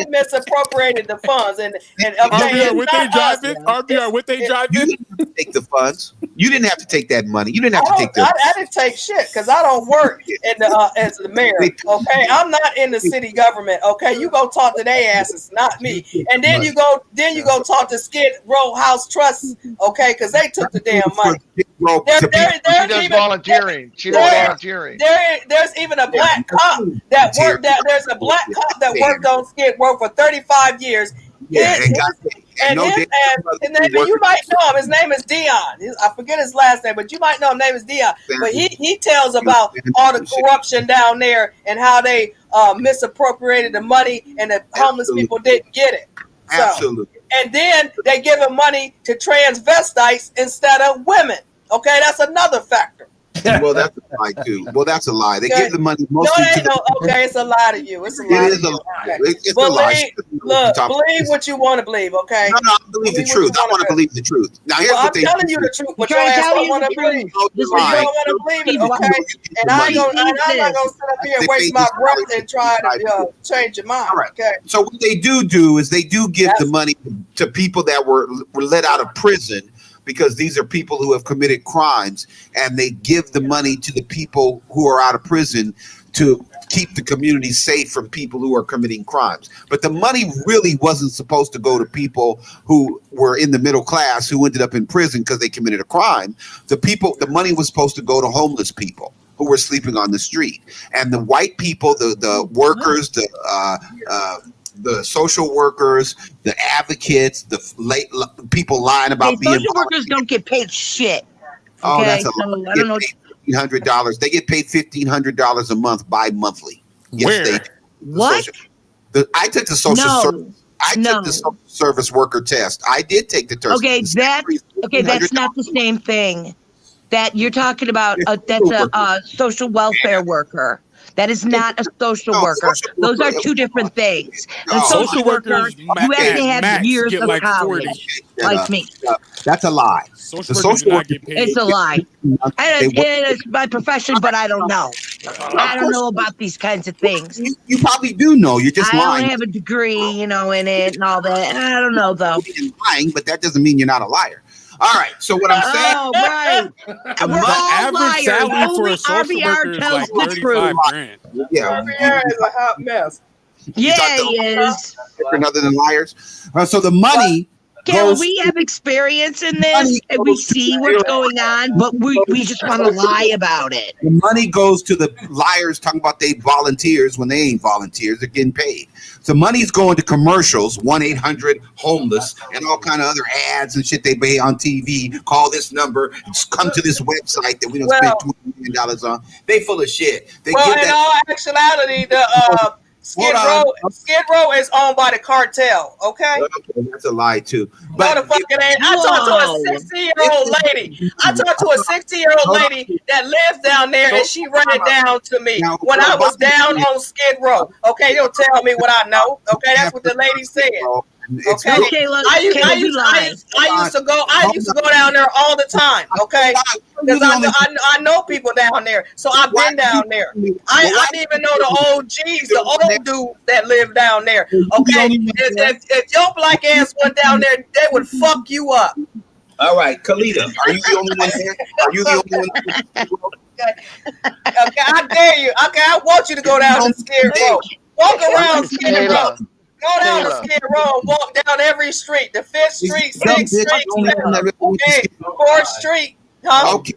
misappropriated the funds, and RBR, would they drive it? RBR, would they drive it? You didn't have to take the funds. You didn't have to take that money. You didn't have to take that. I didn't take shit because I don't work in the as the mayor. Okay, I'm not in the city government. Okay, you go talk to their asses, not me. And then you go talk to Skid Row House Trust. Okay, because they took the damn money. She does volunteering. She does volunteering. There's even a black cop that worked. There's a black cop that worked on Skid Row for 35 years. Yeah, and you might know him. His name is Dion. I forget his last name, but you might know his name is Dion. But he tells about all the corruption down there and how they misappropriated the money and the homeless people didn't get it. So, absolutely. And then they give him money to transvestites instead of women. Okay, that's another factor. Well, that's a lie too. Well, that's a lie. They give the money mostly okay, it's a lie to you. It's a lie. It is a lie. Okay. It's a lie. Believe what you want to believe. Okay. No, I believe the truth. I want to believe the truth. Now, here's I'm telling you the truth, but your ass don't want to believe. You don't want to believe it, okay? And I'm not gonna sit up here and waste my breath and try to change your mind. Okay. So what they do is they do give the money to people that were let out of prison, because these are people who have committed crimes, and they give the money to the people who are out of prison to keep the community safe from people who are committing crimes. But the money really wasn't supposed to go to people who were in the middle class who ended up in prison because they committed a crime. The money was supposed to go to homeless people who were sleeping on the street, and the white people, the workers, the social workers, the advocates, the people lying about being social workers don't get paid shit. Oh, that's a lot. I don't know. $1,500. They get paid $1,500 a month bi-monthly. Yes, Where? they do. What? I took the social service. I took the social service worker test. I did take the test. Okay, that's not the same thing that you're talking about. That's a social welfare worker. That is not a social worker. Those are two different things. A social worker, you have to have years of college, like me. That's a lie. Social worker it's a lie. It is my profession, but I don't know. I don't know about these kinds of things. You probably do know. You're just lying. I don't have a degree, in it and all that. I don't know, though. You're lying, but that doesn't mean you're not a liar. All right. So what I'm saying? Oh, right. The average salary for a social worker is like $35,000. Yeah. RBR is a hot mess. Yeah, he is. Different other than liars. So the money Gail, we have experience in this and we see what's going on, but we just want to lie about it. The money goes to the liars talking about they volunteers when they ain't volunteers. They're getting paid. So money's going to commercials, 1-800-HOMELESS, and all kind of other ads and shit they pay on TV. Call this number. Just come to this website that we don't spend $20 million on. They full of shit. They well, give in that. all actuality, the Skid Row is owned by the cartel. Okay. Okay, that's a lie too. But no, the fucking ain't. I talked to a 60-year-old lady. I talked to a 60-year-old lady that lives down there, and she ran it down to me when I was down on Skid Row. Okay, you don't tell me what I know. Okay, that's what the lady said. Okay, I used to go down there all the time. Okay, because I know people down there, so I've been down there. I didn't even know the OGs, the old dudes that live down there. Okay, if your black ass went down there, they would fuck you up. All right, Kalita, are you the only one here? Are you the only one? Okay, I dare you. Okay, I want you to go down to Skid Row. Walk around Skid Row. Go down to Skid Row and walk down every street. The 5th Street, 6th Street, 4th Street. Huh? Okay,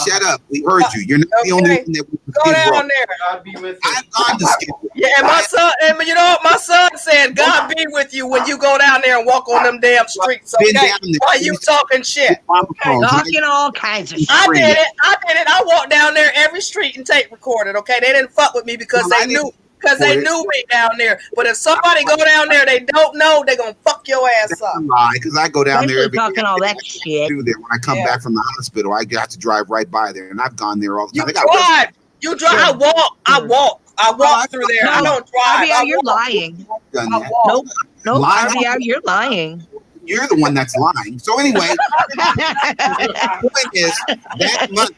shut up. We heard you. You're not the only one that go down there. God be with you. I've gone to Skid Row. Yeah, and my son, and you know what? My son said, God be with you when you go down there and walk on them damn streets. Okay? Why you talking shit? Okay? Talking all kinds of shit. I did it. I walked down there every street and tape recorded. Okay, they didn't fuck with me because they knew. Because they knew me down there. But if somebody go down there they don't know, they're going to fuck your ass up. Because I go down there every talking all that shit. When I come back from the hospital, I got to drive right by there. And I've gone there all the time. You drive. I walk through there. I don't drive. RBR, you're lying. Nope, RBR, you're lying. You're the one that's lying. So anyway, the point is that money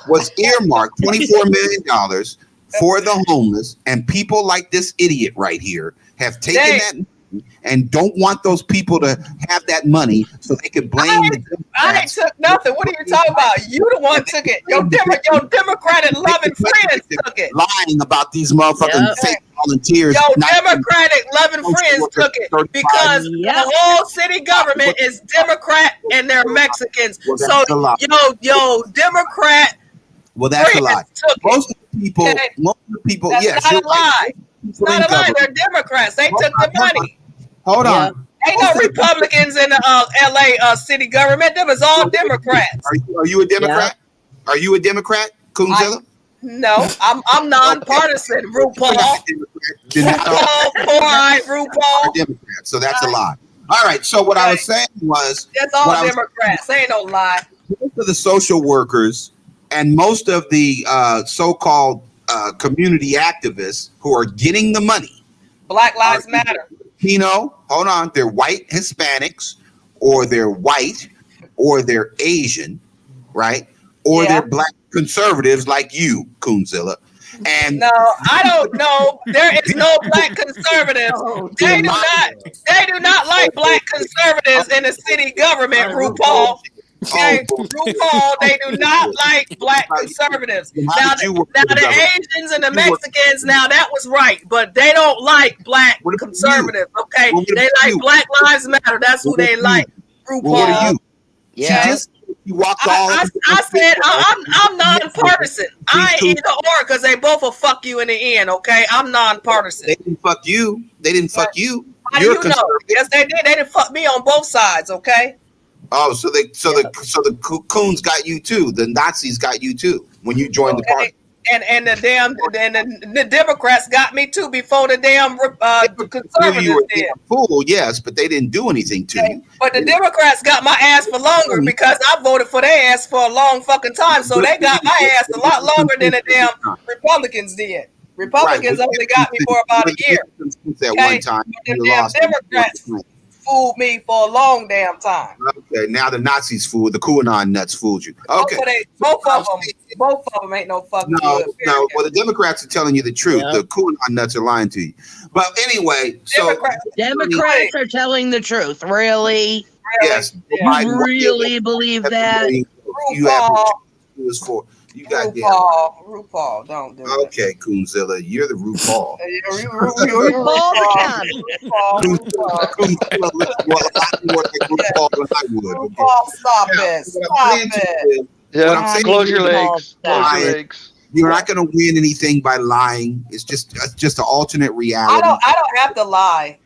was earmarked, $24 million for the homeless, and people like this idiot right here have taken that money and don't want those people to have that money so they can blame the Democrats. I ain't took nothing. What are you talking about? You the one took it. Your Democratic loving friends took it. Lying about these motherfucking fake volunteers. Your Democratic loving friends took it because the whole city government is Democrat and they're Mexicans. So yo Democrat. Well, that's a lie. Most of the people, that's not a lie. It's not a lie. They're Democrats. They took the money. Hold on. Ain't no Republicans in the LA city government. Them is all Democrats. Are you a Democrat? Yeah. Are you a Democrat, Coonzilla? No, I'm nonpartisan, RuPaul. RuPaul. So that's a lie. All right. So what I was saying was that's all Democrats. Ain't no lie. Most of the social workers and most of the so-called community activists who are getting the money. Black Lives Matter. Hold on. They're white Hispanics, or they're white, or they're Asian, right? Or they're black conservatives like you, Coonzilla. And no, I don't know. There is no black conservatives. They do not like black conservatives in the city government, RuPaul. Okay, RuPaul, they do not like black conservatives. Now the Asians and the Mexicans, now that was right, but they don't like black conservatives. Okay, they like Black Lives Matter. That's who they like. RuPaul. What are you? Yeah. You walked all. I said I'm nonpartisan. I ain't either or because they both will fuck you in the end. Okay, I'm nonpartisan. They didn't fuck you. They didn't fuck you. How do you know? Yes, they did. They didn't fuck me on both sides. Okay. Oh, so the coons got you too. The Nazis got you too when you joined the party. And the Democrats got me too before the damn conservatives you were did. Fool, yes, but they didn't do anything to you. But the Democrats got my ass for longer because I voted for their ass for a long fucking time. So they got my ass a lot longer than the damn Republicans did. Republicans only got me for about a year. At one time, the damn Democrats fooled me for a long damn time. Okay, now the Nazis fooled, the QAnon nuts fooled you. Okay, both of them ain't no fucking good. No. Well, the Democrats are telling you the truth. Yeah. The QAnon nuts are lying to you. But anyway, Democrats are telling the truth. Really? Yes. You really believe that? You have for. You goddamn. RuPaul, don't do it. Okay, Coonzilla, you're the RuPaul. RuPaul the County. Coonzilla looks a lot more like RuPaul than I would. Okay? RuPaul, stop it. Stop it. Yeah, I'm saying close your legs. Close your legs. You're not going to win anything by lying. It's just an alternate reality. I don't have to lie.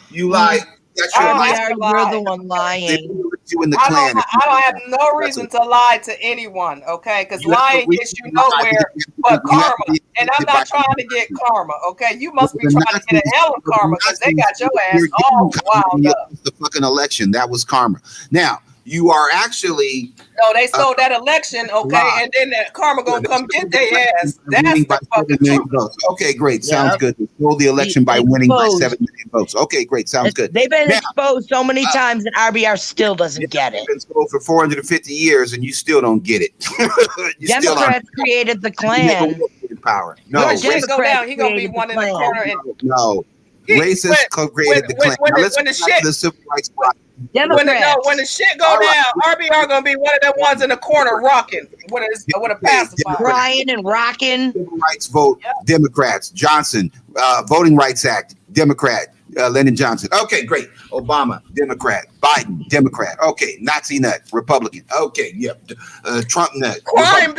You lie. That's your You're the one lying. You in the I clan. don't have no reason to lie to anyone, okay? Because lying gets you nowhere but karma. And I'm not trying to get karma, okay? You must be trying to get a hell of karma because they got your ass all wound up. The fucking election. That was karma. Now, you are actually... No, they stole that election, okay? And then that karma gonna come get their ass. That's the fucking truth. Okay, great. Sounds good. They stole the election by winning by 7 million votes. Okay, great. Sounds good. They've been exposed so many times and RBR still doesn't get it. It's been exposed for 450 years and you still don't get it. Democrats created the Klan. Power. No, racists go down. He gonna be one in the corner. No, racists created the Klan. When the shit, the civil rights project. When the shit go down, RBR gonna be one of the ones in the corner rocking with a pacifier, crying and rocking. Civil rights vote, Democrats. Johnson, Voting Rights Act, Democrat. Lyndon Johnson. Okay, great. Obama, Democrat. Biden, Democrat. Okay, Nazi nut, Republican. Okay, yep. Trump nut. Crime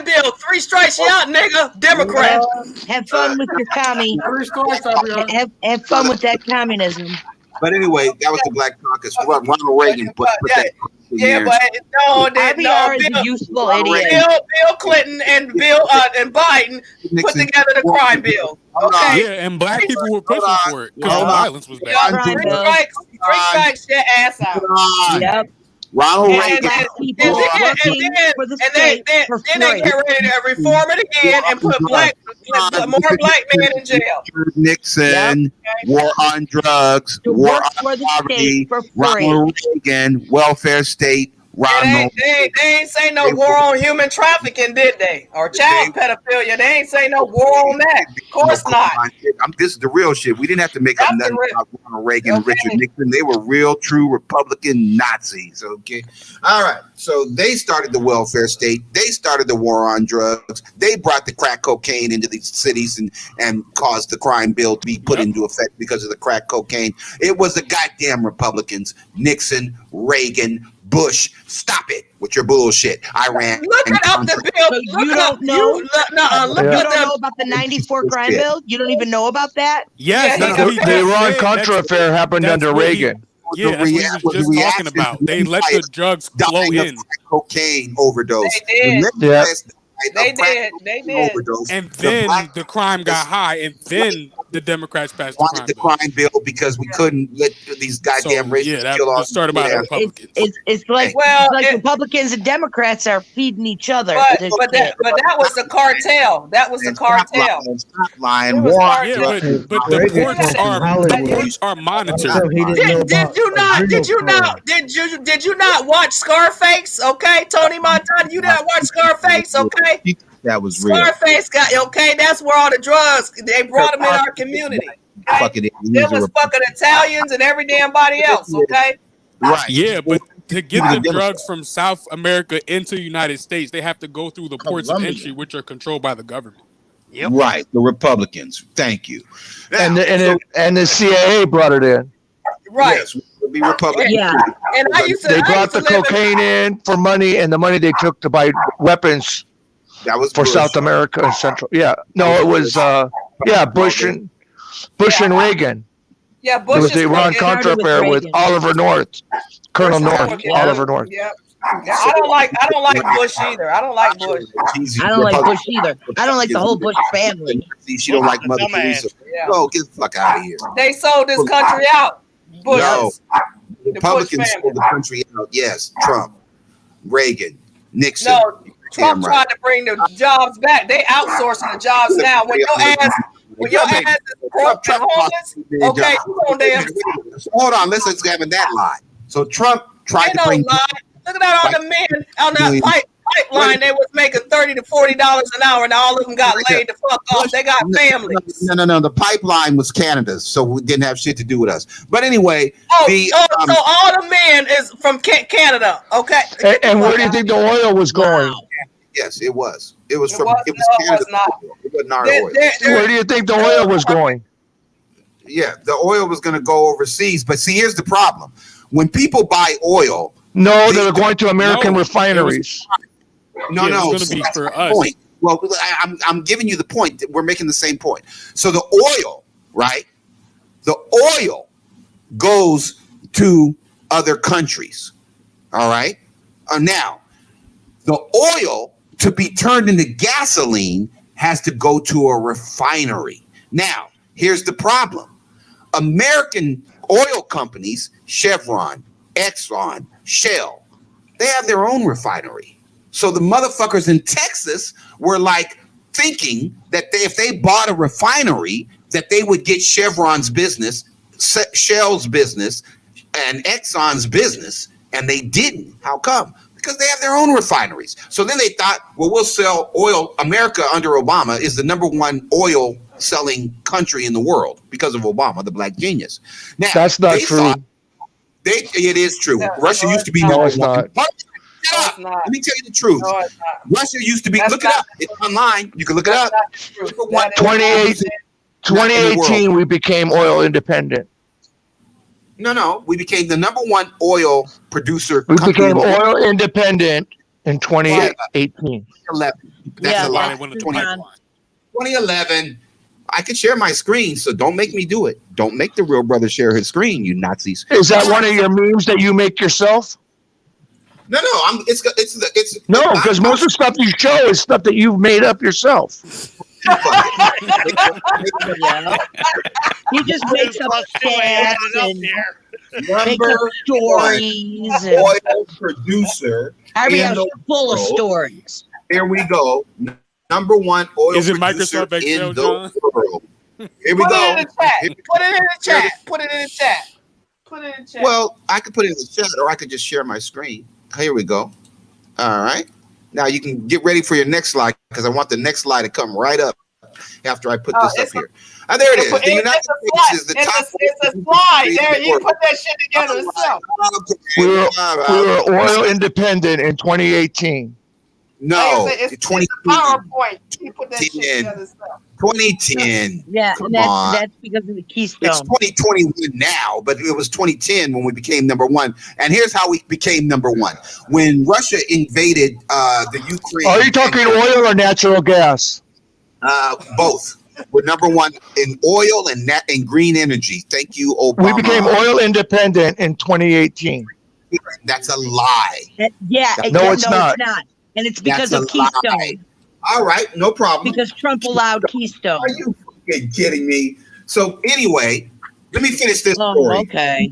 bill. 3 strikes you out, nigga. Democrat. Have fun with your commie. Have fun with that communism. But anyway, that was the Black Caucus. Ronald Reagan put that. Yeah, but RBR is a useful idiot. Bill Clinton and Biden put together the crime bill. Okay. Yeah, and black people were pushing for it because the violence was bad. 3 strikes your ass out. Yep. Ronald Reagan. And then they get ready to reform it again and put more black men in jail. Nixon, war on drugs, war on poverty, Ronald Reagan, welfare state. They ain't say no war on human trafficking, did they? Or child pedophilia. They ain't say no war on that. Of course not. This is the real shit. We didn't have to make up nothing about Ronald Reagan and Richard Nixon. They were real, true Republican Nazis. Okay. All right. So they started the welfare state. They started the war on drugs. They brought the crack cocaine into these cities and caused the crime bill to be put into effect because of the crack cocaine. It was the goddamn Republicans, Nixon, Reagan, Bush. Stop it with your bullshit. Iran. Look it up the bill. So you don't know? You don't know about the 94 crime bill? You don't even know about that? Yes. The Iran-Contra affair happened under Reagan. Yeah, that's what he was just talking about. They let the drugs flow in. Cocaine overdose. They did. Yeah. They did. And then the crime got high, and then the Democrats passed the crime bill because we couldn't let these goddamn racists kill that started by the Republicans. It's like Republicans and Democrats are feeding each other. But that was the cartel. That was the cartel. Stop lying. But the courts are monitored. Did you not watch Scarface? Okay, Tony Montana, you didn't watch Scarface? Okay. That was real. Scarface got that's where all the drugs they brought them in our community. Okay? There was fucking Italians and every damn body else. Okay. Right. Yeah, but to get the drugs from South America into the United States, they have to go through the ports of entry, which are controlled by the government. Yep. Right. The Republicans. Thank you. Now, and the CIA brought it in. Right. Yes, be Republican. Yeah. And they brought the cocaine in for money, and the money they took to buy weapons. That was for Bush. South America and Central. Yeah. No, it was Bush and Reagan. Yeah, Bush. It was the Iran-Contra affair with Oliver North, Colonel North, Oliver North. Yeah. I don't like Bush either. I don't like Bush. I don't like Bush either. I don't like the whole Bush family. She don't like Mother Teresa. Oh, get the fuck out of here. They sold this country out. Bush. No. Republicans sold the country out. Yes. Trump, Reagan, Nixon. No, Trump tried to bring the jobs back. They outsourcing the jobs now. When your ass is broke and homeless, okay, hold on, let's examine that lie. So Trump tried to bring. Look at all the men on that pipeline. They was making $30 to $40 an hour, and all of them got laid the fuck off. They got families. No. The pipeline was Canada's, so we didn't have shit to do with us. But anyway, so all the men is from Canada, okay? And where do you think the oil was going? Yes, it was. It was It from. was, It was no, it Canada was not. oil. It wasn't our There- oil. there- Where do you think the oil was going? Yeah, the oil was going to go overseas. But see, here's the problem: when people buy oil, No, they're going to American No, refineries. Yeah, it was gonna see, be that's for my us. point. Well, I'm giving you the point. We're making the same point. So the oil, right? The oil goes to other countries. All right. Now, the oil to be turned into gasoline has to go to a refinery. Now, here's the problem. American oil companies, Chevron, Exxon, Shell, they have their own refinery. So the motherfuckers in Texas were like thinking that if they bought a refinery, that they would get Chevron's business, Shell's business, and Exxon's business, and they didn't. How come? Because they have their own refineries. So then they thought, well, we'll sell oil. America under Obama is the #1 oil selling country in the world because of Obama, the black genius. Now, That's not true. It is true. Yeah, Russia no, used to be it's number it's one. not. Shut up. Let me tell you the truth. No, it's not. Russia used to be, That's look it not up. It's online. You can look it That's up. not true. Number one, That is not 2018, we became oil independent. No. We became the #1 oil producer. We country became in the world. oil independent in 2018. 2011. That's Yeah, a lie. that's 2011. I could share my screen, so don't make me do it. Don't make the real brother share his screen, you Nazis. Is that one of your memes that you make yourself? No. It's No, because most of the stuff you show is stuff that you've made up yourself. He just makes up stats and makes up Number stories. one oil producer. Ariel's in the full of world. stories. Here we go. #1 oil Is it producer Microsoft Excel, in the John? world. Here we Put go. it in the chat. Put it in the chat. Put it in the chat. Put it in the chat. Well, I could put it in the chat, or I could just share my screen. Here we go. All right. Now you can get ready for your next slide, because I want the next slide to come right up after I put this up here. There it is. The United States is the top. It's a slide. There, you put that shit together yourself. We were oil independent in 2018. No, Like I said, it's a PowerPoint. You put that shit 2010. together yourself. 2010. Yeah, Come and on. that's because of the Keystone. It's 2021 now, but it was 2010 when we became #1. And here's how we became #1. When Russia invaded the Ukraine. Are you talking oil or natural gas? Both. We're #1 in oil and green energy. Thank you, Obama. We became oil independent in 2018. That's a lie. No, it's not. And it's because That's of a Keystone. lie. All right, no problem. Because Trump allowed Keystone. Are you fucking kidding me? So anyway, let me finish this story. Okay.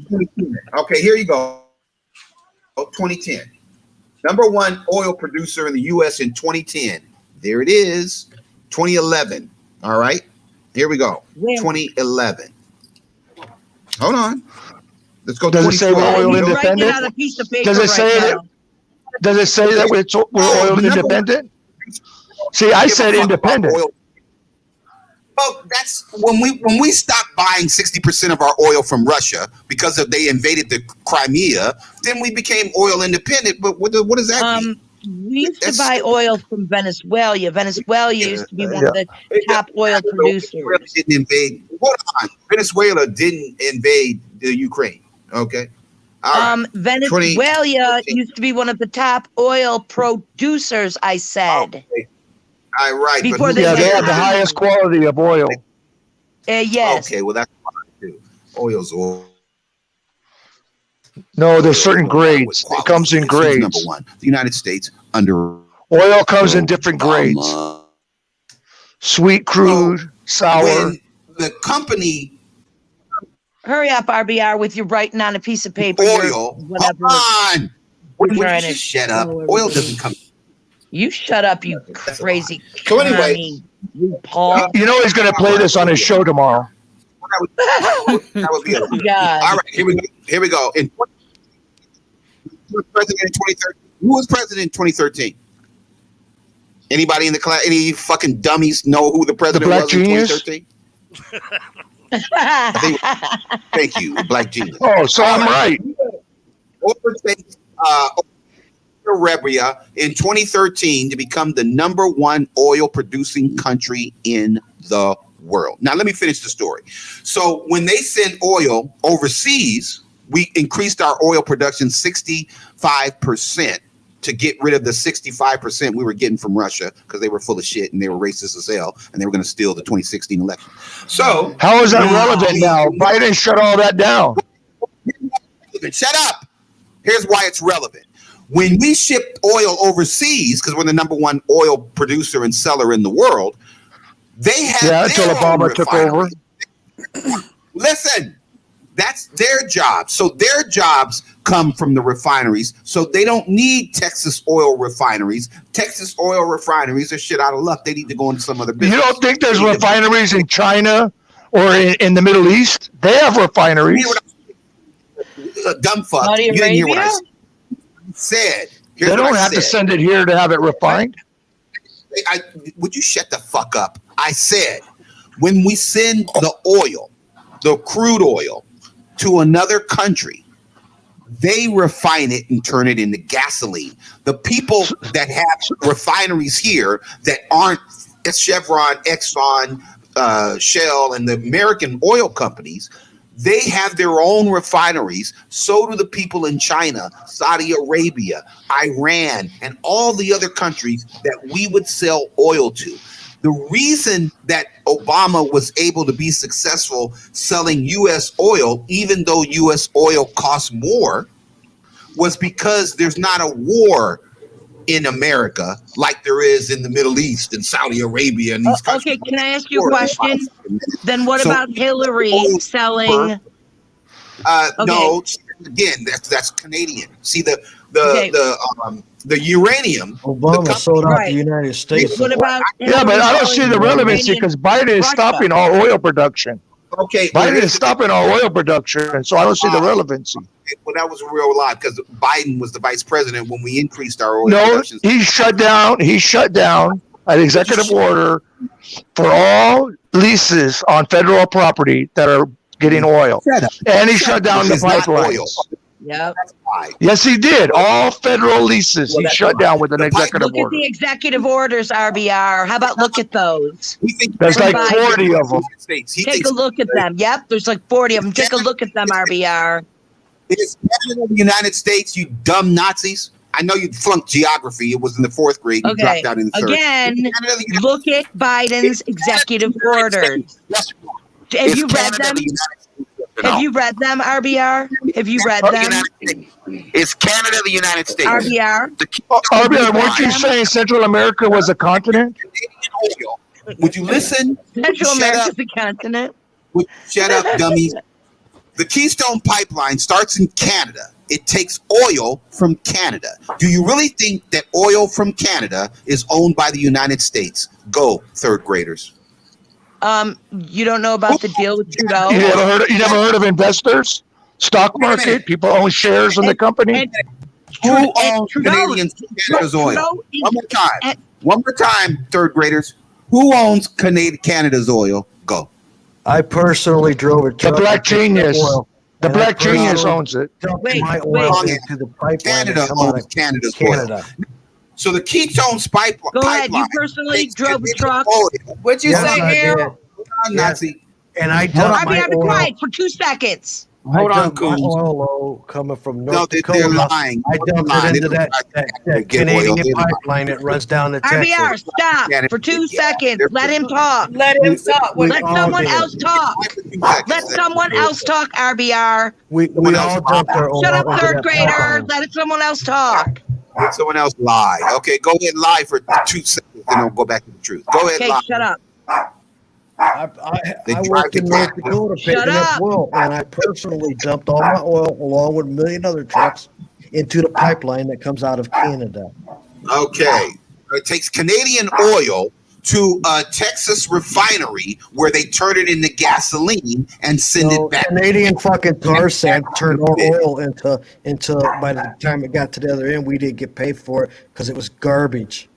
Okay, here you go. 2010. #1 oil producer in the U.S. in 2010. There it is. 2011. All right. Here we go. 2011. Hold on. Let's go. Does it say we're oil independent? On a piece of paper Does it say right that? Does it say that we're oil independent? See, I said independent. Well, that's when we stopped buying 60% of our oil from Russia because they invaded the Crimea. Then we became oil independent. But what does that mean? We used to buy oil from Venezuela. Venezuela used to be one of the top oil producers. Didn't invade. Hold on. Venezuela didn't invade the Ukraine. Okay. Venezuela used to be one of the top oil producers, I said. Okay. All right. Before they have the highest quality of oil. Yes. Okay, well, that's fine too. Oil's oil. No, there's certain grades. It comes in grades. #1. The United States under oil comes in different grades. Sweet, crude, sour. When the company Hurry up, RBR, with your writing on a piece of paper. Oil. Whatever. Come on. Would you just shut up? Oil doesn't come. You shut up, you crazy. So anyway, you Paul. You know he's going to play this on his show tomorrow. That would be it. God. All right, here we go. Who was president in 2013? Who was president in 2013? Anybody in the class? Any of you fucking dummies know who the president was in 2013? Thank you, Black Genius. Oh, so I'm right. Arabia in 2013 to become the #1 oil producing country in the world. Now, let me finish the story. So when they send oil overseas, we increased our oil production 65% to get rid of the 65% we were getting from Russia because they were full of shit and they were racist as hell and they were going to steal the 2016 election. So how is that relevant now? Biden shut all that down. Shut up. Here's why it's relevant. When we ship oil overseas, because we're the #1 oil producer and seller in the world, they have until Obama took over. Listen, that's their job. So their jobs come from the refineries. So they don't need Texas oil refineries. Texas oil refineries are shit out of luck. They need to go into some other business. You don't think there's refineries in China or in the Middle East? They have refineries. Dumb fuck. Saudi You didn't hear what I Arabia? said. They don't have to send it here to have it refined. Would you shut the fuck up? I said, when we send the oil, the crude oil, to another country, they refine it and turn it into gasoline. The people that have refineries here that aren't Chevron, Exxon, Shell, and the American oil companies, they have their own refineries. So do the people in China, Saudi Arabia, Iran, and all the other countries that we would sell oil to. The reason that Obama was able to be successful selling U.S. oil, even though U.S. oil costs more, was because there's not a war in America like there is in the Middle East and Saudi Arabia and these countries. Okay, can I ask you a question? Then what about Hillary selling? No, again, that's Canadian. See the uranium. Obama sold out the United States. What about? Yeah, but I don't see the relevancy because Biden is stopping all oil production. Okay, Biden is stopping all oil production, so I don't see the relevancy. Well, that was a real lie because Biden was the vice president when we increased our oil No, production. he shut down an executive order for all leases on federal property that are getting oil. And he shut down the pipelines. Yep. Yes, he did. All federal leases he shut down with an executive Look at order. the executive orders, RBR. How about look at those? There's like 40 of them. Take a look at them. Yep, there's like 40 of them. Take a look at them, RBR. Is Canada the United States, you dumb Nazis? I know you flunked geography. It was in the 4th grade. You dropped out in the 3rd. Again, look at Biden's executive orders. Have you read them? Have you read them, RBR? Have you read them? Is Canada the United States? RBR? RBR, weren't you saying Central America was a continent? Would you listen? Central America's a continent. Shut up, dummies. The Keystone Pipeline starts in Canada. It takes oil from Canada. Do you really think that oil from Canada is owned by the United States? Go, 3rd graders. You don't know about the deal with Trudeau? You never heard of investors? Stock market? People own shares in the company? Who owns Canadians Canada's oil? One more time, 3rd graders. Who owns Canada's oil? Go. I personally drove a truck. The Black Genius. The Black Genius owns it. My oil into the pipeline. Canada owns Canada's oil. So the Keystone pipeline. Go ahead. You personally drove a truck. What'd you say, Harold? Nazi. And I I'll dumped be my oil. quiet for 2 seconds. Hold on, my oil coming from North Dakota. They're lying. I dumped it into that Canadian pipeline that runs down to Texas. RBR, stop for 2 seconds. Let him talk. Let him talk. Let someone else talk. Let someone else talk, RBR. We all dumped our oil. Shut up, into 3rd that grader. pipeline. Let someone else talk. Let someone else lie. Okay, go ahead and lie for 2 seconds, then I'll go back to the truth. Go ahead, Okay, lie. shut up. I worked in North Dakota picking up oil, and I personally dumped all my oil along with a million other trucks into the pipeline that comes out of Canada. Okay. It takes Canadian oil to a Texas refinery where they turn it into gasoline and send it back. Canadian fucking tar sand turned our oil into by the time it got to the other end, we didn't get paid for it because it was garbage.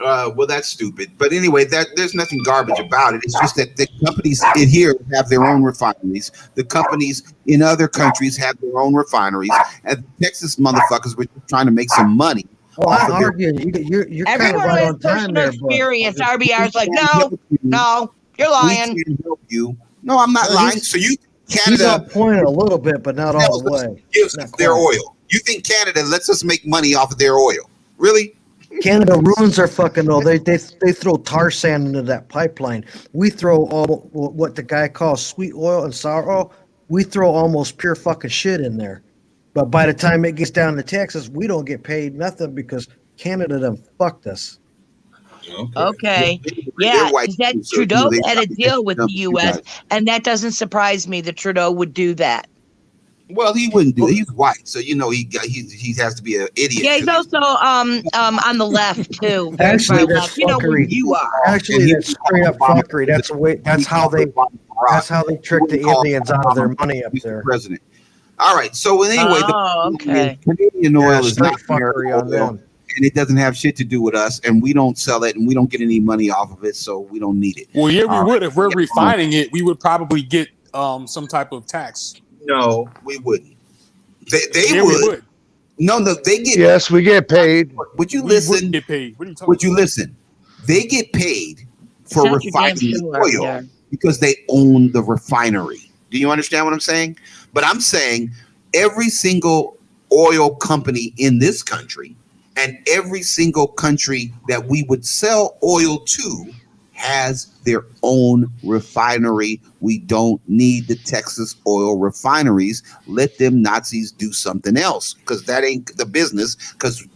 Well, that's stupid. But anyway, there's nothing garbage about it. It's just that the companies in here have their own refineries. The companies in other countries have their own refineries. And Texas motherfuckers were trying to make some money Well, I argue you're kind of Everyone right has on time personal there, experience. RBR's like, We can't no, help you. you're We lying. can't help you. No, I'm not No, lying. he's- So you He's Canada on point a little bit, but not all the sells us- way. gives Not us their quite. oil. You think Canada lets us make money off of their oil? Really? Canada ruins our fucking oil. They throw tar sand into that pipeline. We throw all what the guy calls sweet oil and sour oil. We throw almost pure fucking shit in there. But by the time it gets down to Texas, we don't get paid nothing because Canada done fucked us. Okay. They're Yeah, white 'cause that too, so, Trudeau they had a probably deal with the dump you U.S., guys. and that doesn't surprise me that Trudeau would do that. Well, he wouldn't do it. He's white, so he has to be an idiot. Yeah, he's 'cause also on the left too. Very Actually, far that's left. You know where fuckery. you are. Actually, that's straight up fuckery. That's the way. That's how they trick the Indians out of their money up there. President. All right. So anyway, okay. Canadian oil is straight not fuckery American on oil, them. and it doesn't have shit to do with us, and we don't sell it, and we don't get any money off of it, so we don't need it. Well, yeah, we All would. right. If we're refining it, we would probably get some type of tax. No, we wouldn't. They Yeah, we would. No, they get. Yes, we get paid. Would you We listen? wouldn't get paid. What are you talking Would you listen? They get paid for Sounds your damn refining the sure up oil there. because they own the refinery. Do you understand what I'm saying? But I'm saying every single oil company in this country and every single country that we would sell oil to has their own refinery. We don't need the Texas oil refineries. Let them Nazis do something else, because that ain't the business. Because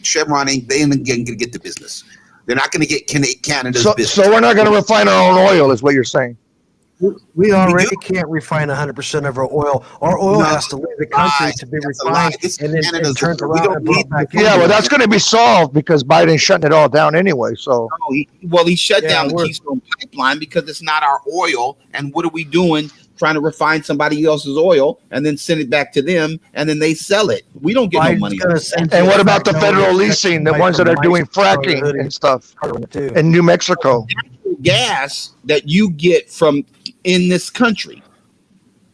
Chevron ain't gonna get the business. They're not gonna get Canada's business. So we're not going to refine our own oil, is what you're saying. We already can't refine 100% of our oil. Our oil has to leave the country to be refined and then turned around and brought back. Yeah, well, that's going to be solved because Biden's shutting it all down anyway. So, He shut down the Keystone Pipeline because it's not our oil. And what are we doing? Trying to refine somebody else's oil and then send it back to them, and then they sell it. We don't get no money. and what about the federal leasing, the ones that are doing fracking and stuff in New Mexico? Gas that you get from in this country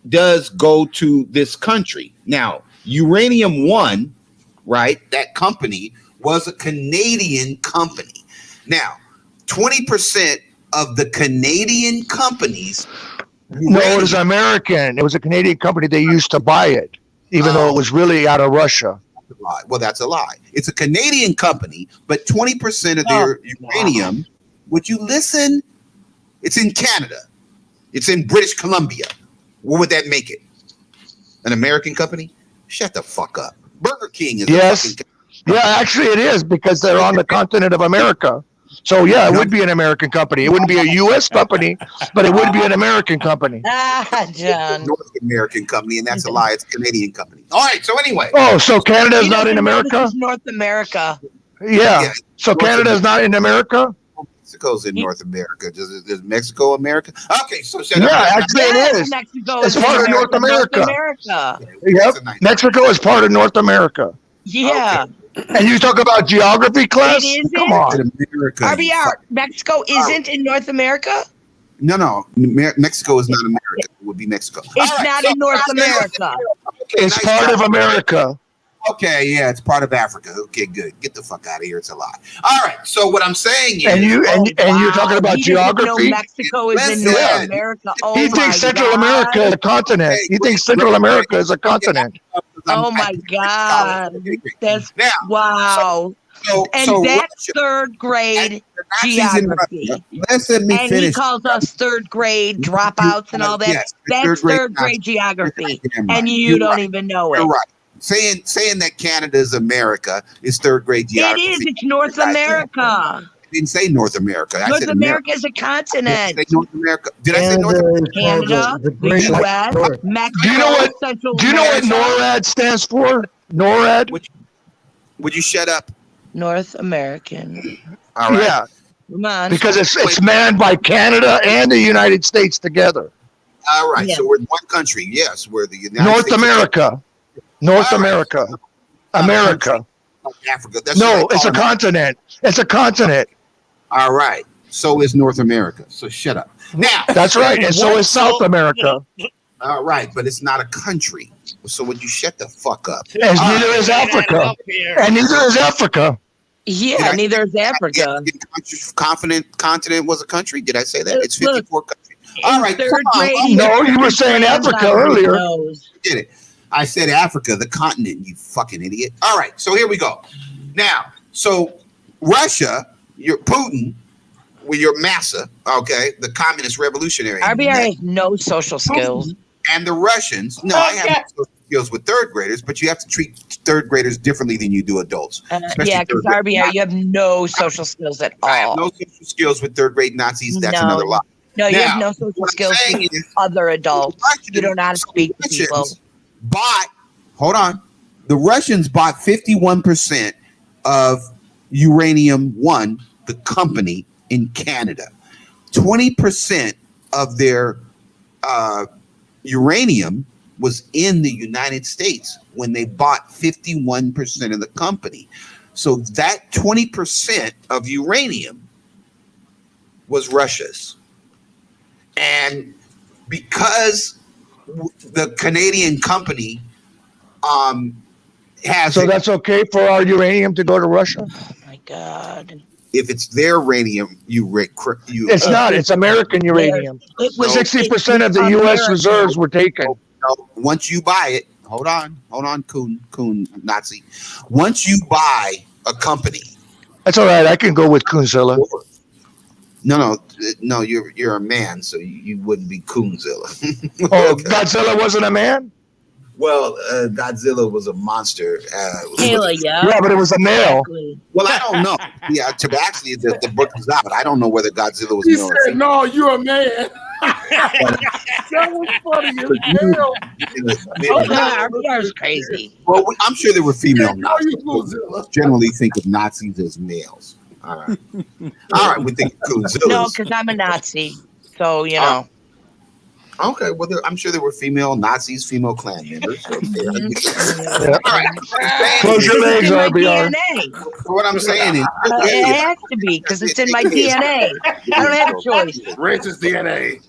does go to this country. Now, Uranium One, right? That company was a Canadian company. Now, 20% of the Canadian companies. No, it was American. It was a Canadian company. They used to buy it, even though it was really out of Russia. Well, that's a lie. It's a Canadian company, but 20% of their uranium, would you listen? It's in Canada. It's in British Columbia. What would that make it? An American company? Shut the fuck up. Burger King is a fucking Yeah, actually it is, because they're on the continent of America. So yeah, it would be an American company. It wouldn't be a U.S. company, but it would be an American company. John. North American company, and that's a lie. It's a Canadian company. All right, so anyway. Oh, so Canada's not in America? North America. Yeah. So Canada's not in America? Mexico's in North America. Does Mexico America? Okay, so shut Yeah, up. actually it is. Mexico It's is part of North America. Yep. That's Mexico is part of North America. Yeah. And you talk about geography class? It isn't. Come on. America. RBR, Mexico isn't in North America? No. Mexico is not America. It would be Mexico. It's not in North America. Okay, It's part of America. Okay, yeah, it's part of Africa. Okay, good. Get the fuck out of here. It's a lie. All right. So what I'm saying is, And you're talking about He doesn't know geography? Mexico is in North America. Oh He my thinks Central God. America is a continent. He thinks Central America is a continent. Oh my God. That's wow. And that's third grade geography. Listen, me And finish. he calls us third grade dropouts and all that. Yes, That's third third grade grade geography. Damn right. And you You're don't right. even know it. You're right. Saying that Canada is America is third grade It geography. is. It's North America. I didn't say North America. I North said America is a continent. Did I say North America? Did I say North America? Canada, the U.S., Mexico, Central Do you know what America. NORAD stands for? NORAD? Would you shut up? North American. All right. Yeah, Come on. because it's manned by Canada and the United States together. All right. Yeah. So we're in one country. Yes, we're the United North States. America. North All right. America. America. Africa. That's No, what I it's a call it. continent. It's a continent. All right. So is North America. So shut up. Now. That's right. And so is South America. All right, but it's not a country. So would you shut the fuck up? As neither is Africa. And neither is Africa. Yeah, neither is Africa. Continent was a country. Did I say that? It's 54 countries. All right, come on. No, you were saying Africa earlier. Did it? I said Africa, the continent. You fucking idiot. All right, so here we go. Now, so Russia, your Putin, with your massa, okay, the communist revolutionary. RBR has no social skills. And the Russians, no, I have social skills with third graders, but you have to treat third graders differently than you do adults. Yeah, because RBR, you have no social skills at all. I have no social skills with third grade Nazis. That's another lie. No, you have no social skills with other adults. You don't know how to speak to people. Hold on. The Russians bought 51% of Uranium One, the company in Canada. 20% of their uranium was in the United States when they bought 51% of the company. So that 20% of uranium was Russia's. And because the Canadian company has... So that's okay for our uranium to go to Russia? Oh my God. If it's their uranium, it's not. It's American uranium. 60% of the U.S. reserves were taken. No, once you buy it, hold on, Coon Nazi. Once you buy a company, that's all right. I can go with Coonzilla. No, you're a man, so you wouldn't be Coonzilla. Oh, Godzilla wasn't a man? Well, Godzilla was a monster. Yeah, but it was a male. Exactly. Well, I don't know. Yeah, actually, the book is out. I don't know whether Godzilla was male. He said, "No, you're a man." That was funny as hell. RBR is crazy. Well, I'm sure there were female Nazis. Generally, think of Nazis as males. All right. All right, we think Godzilla. No, because I'm a Nazi, so you know. Okay, well, I'm sure there were female Nazis, female Klan members. All right. Close your legs, RBR. What I'm saying is, it has to be because it's in my DNA. I don't have a choice. Racist DNA.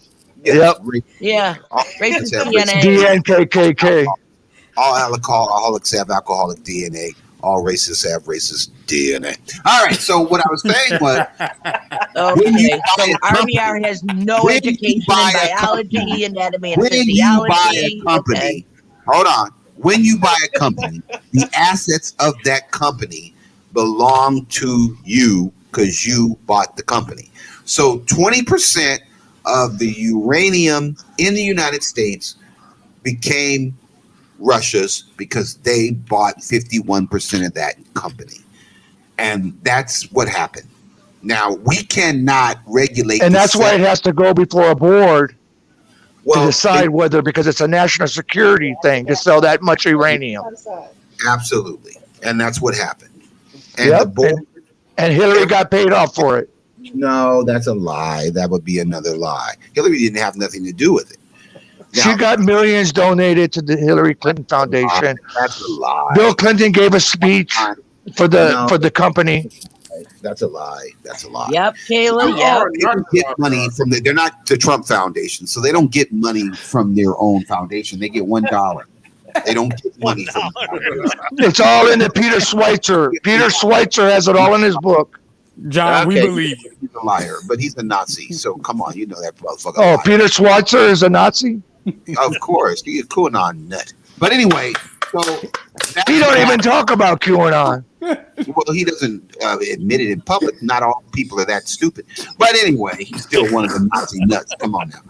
Yep. Yeah. Racist DNA. DNKKK. All alcoholics have alcoholic DNA. All racists have racist DNA. All right. So what I was saying was, okay. So RBR has no education in biology, anatomy, and physiology. When you buy a company, hold on. When you buy a company, the assets of that company belong to you because you bought the company. So 20% of the uranium in the United States became Russia's because they bought 51% of that company. And that's what happened. Now, we cannot regulate. And that's why it has to go before a board to decide whether, because it's a national security thing to sell that much uranium. Absolutely. And that's what happened. And the board, and Hillary got paid off for it. No, that's a lie. That would be another lie. Hillary didn't have nothing to do with it. Now, she got millions donated to the Hillary Clinton Foundation. That's a lie. Bill Clinton gave a speech for the company. That's a lie. That's a lie. Yep, Kayla. Yep. They don't get money from they're not the Trump Foundation, so they don't get money from their own foundation. They get $1. They don't get money from. It's all in the Peter Schweitzer. Peter Schweitzer has it all in his book. John, we believe you. He's a liar, but he's a Nazi. So come on, you know that motherfucker. Oh, Peter Schweitzer is a Nazi? Of course, he's a QAnon nut. But anyway, so he don't even talk about QAnon. Well, he doesn't admit it in public. Not all people are that stupid. But anyway, he's still one of the Nazi nuts. Come on now.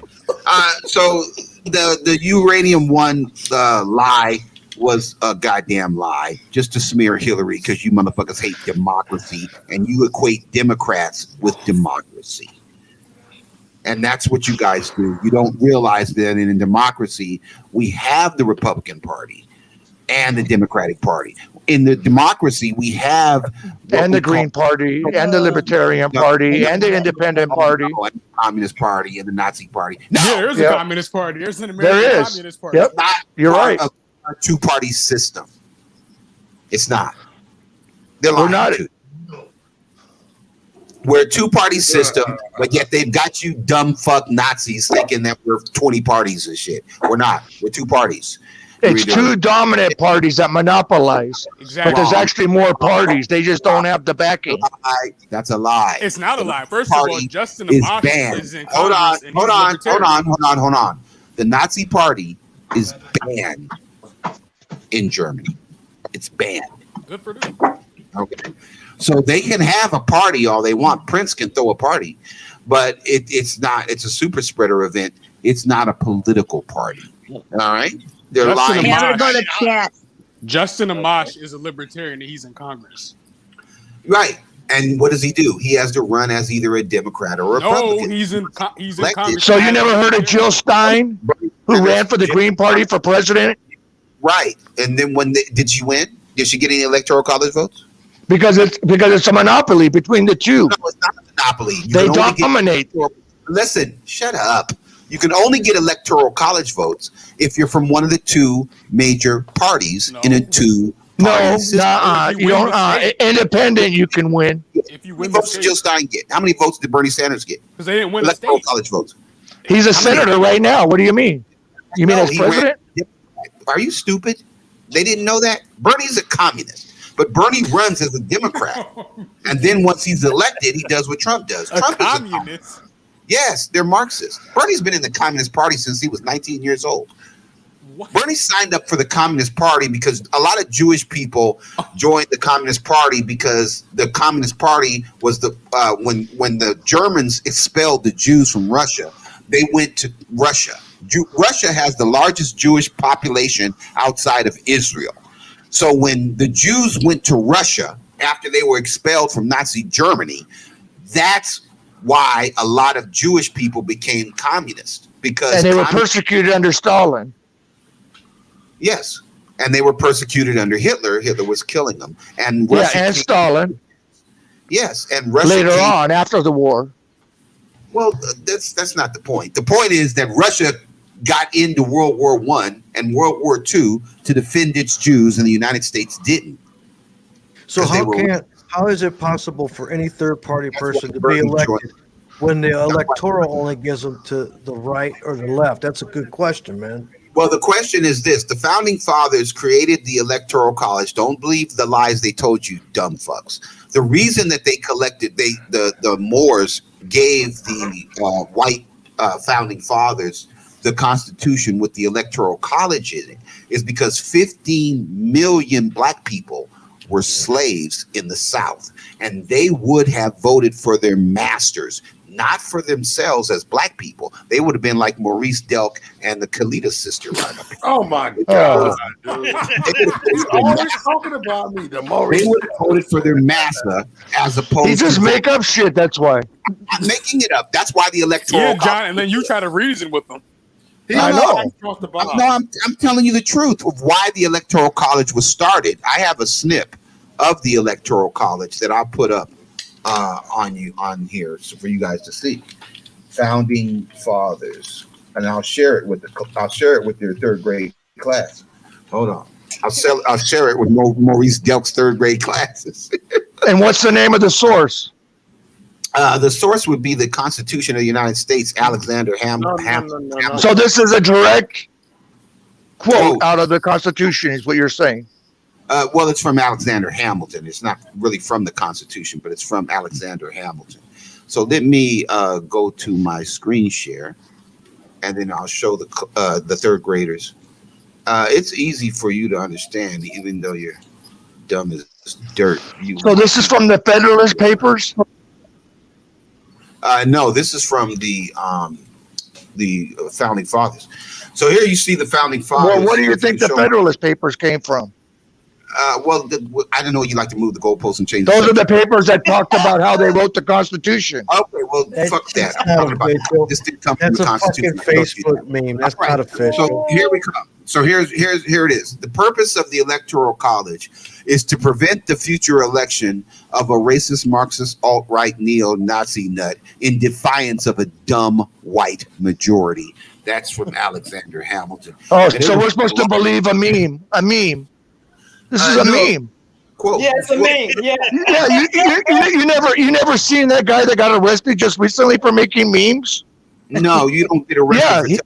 So the Uranium One lie was a goddamn lie, just to smear Hillary because you motherfuckers hate democracy and you equate Democrats with democracy. And that's what you guys do. You don't realize that in a democracy, we have the Republican Party and the Democratic Party. In the democracy, we have... And the Green Party, and the Libertarian Party, and the Independent Party. And the Communist Party, and the Nazi Party. No, there's a Communist Party. There's an American Communist Party. Yep. You're right. Of our two-party system. It's not. They're lying. We're a two-party system, but yet they've got you dumb fuck Nazis thinking that we're 20 parties and shit. We're not. We're two parties. It's two dominant parties that monopolize. Exactly. But there's actually more parties. They just don't have the backing. That's a lie. It's not a lie. First of all, Justin Amash is in Hold on, Congress. hold on. The Nazi Party is banned in Germany. It's banned. Good for them. Okay. So they can have a party all they want. Prince can throw a party, but it's not. It's a super spreader event. It's not a political party. All right. They're lying. Justin Amash is a libertarian and he's in Congress. Right. And what does he do? He has to run as either a Democrat or a Republican. No, he's in Congress. So you never heard of Jill Stein, who ran for the Green Party for president? Right. And then did she win? Did she get any electoral college votes? Because it's a monopoly between the two. No, it's not a monopoly. They dominate. Listen, shut up. You can only get electoral college votes if you're from one of the two major parties in a two-party system. You don't. Independent, you can win. If you win, how many votes did Jill Stein get? How many votes did Bernie Sanders get? Because they didn't win electoral the state. college votes. He's a senator right now. What do you mean? You mean as president? Are you stupid? They didn't know that? Bernie's a communist. But Bernie runs as a Democrat. And then once he's elected, he does what Trump does. Trump is a communist. Yes, they're Marxists. Bernie's been in the Communist Party since he was 19 years old. What? Bernie signed up for the Communist Party because a lot of Jewish people joined the Communist Party because the Communist Party was when the Germans expelled the Jews from Russia, they went to Russia. Russia has the largest Jewish population outside of Israel. So when the Jews went to Russia after they were expelled from Nazi Germany, that's why a lot of Jewish people became communist. And they were persecuted under Stalin. Yes. And they were persecuted under Hitler. Hitler was killing them. And Russia Stalin. Yes. And Russia later on, after the war. Well, that's not the point. The point is that Russia got into World War I and World War II to defend its Jews, and the United States didn't. So how is it possible for any third-party person to be elected when the electoral only gives them to the right or the left? That's a good question, man. Well, the question is this. The Founding Fathers created the Electoral College. Don't believe the lies they told you, dumb fucks. The reason that they collected, the Moors gave the white Founding Fathers the Constitution with the Electoral College in it is because 15 million black people were slaves in the South, and they would have voted for their masters, not for themselves as black people. They would have been like Maurice Delk and the Kalita sister. Oh my God! He's always talking about me. They would have voted for their master as opposed. He just make up shit. That's why. I'm making it up. That's why the electoral. Yeah, John, and then you try to reason with them. I know. I'm telling you the truth of why the Electoral College was started. I have a snip of the Electoral College that I'll put up on here so for you guys to see. Founding Fathers, and I'll share it with your third grade class. Hold on, I'll share it with Maurice Delk's third grade classes. And what's the name of the source? The source would be the Constitution of the United States, Alexander Hamilton. No. So this is a direct quote out of the Constitution, is what you're saying. Well, it's from Alexander Hamilton. It's not really from the Constitution, but it's from Alexander Hamilton. So let me go to my screen share, and then I'll show the third graders. It's easy for you to understand, even though you're dumb as dirt. So this is from the Federalist Papers? No, this is from the Founding Fathers. So here you see the Founding Fathers. Well, what do you think the Federalist Papers came from? I don't know. You like to move the goalposts and change. Those are the papers that talked about how they wrote the Constitution. Okay, well, fuck that. I'm talking about this didn't come from the Constitution. That's a fucking Facebook meme. That's not official. So here we come. So here it is. The purpose of the Electoral College is to prevent the future election of a racist, Marxist, alt-right, neo-Nazi nut in defiance of a dumb white majority. That's from Alexander Hamilton. Oh, so we're supposed to believe a meme. A meme. This is a meme. quote. Yeah, it's a meme. Yeah. Yeah, you never seen that guy that got arrested just recently for making memes? No, you don't get arrested. Yeah,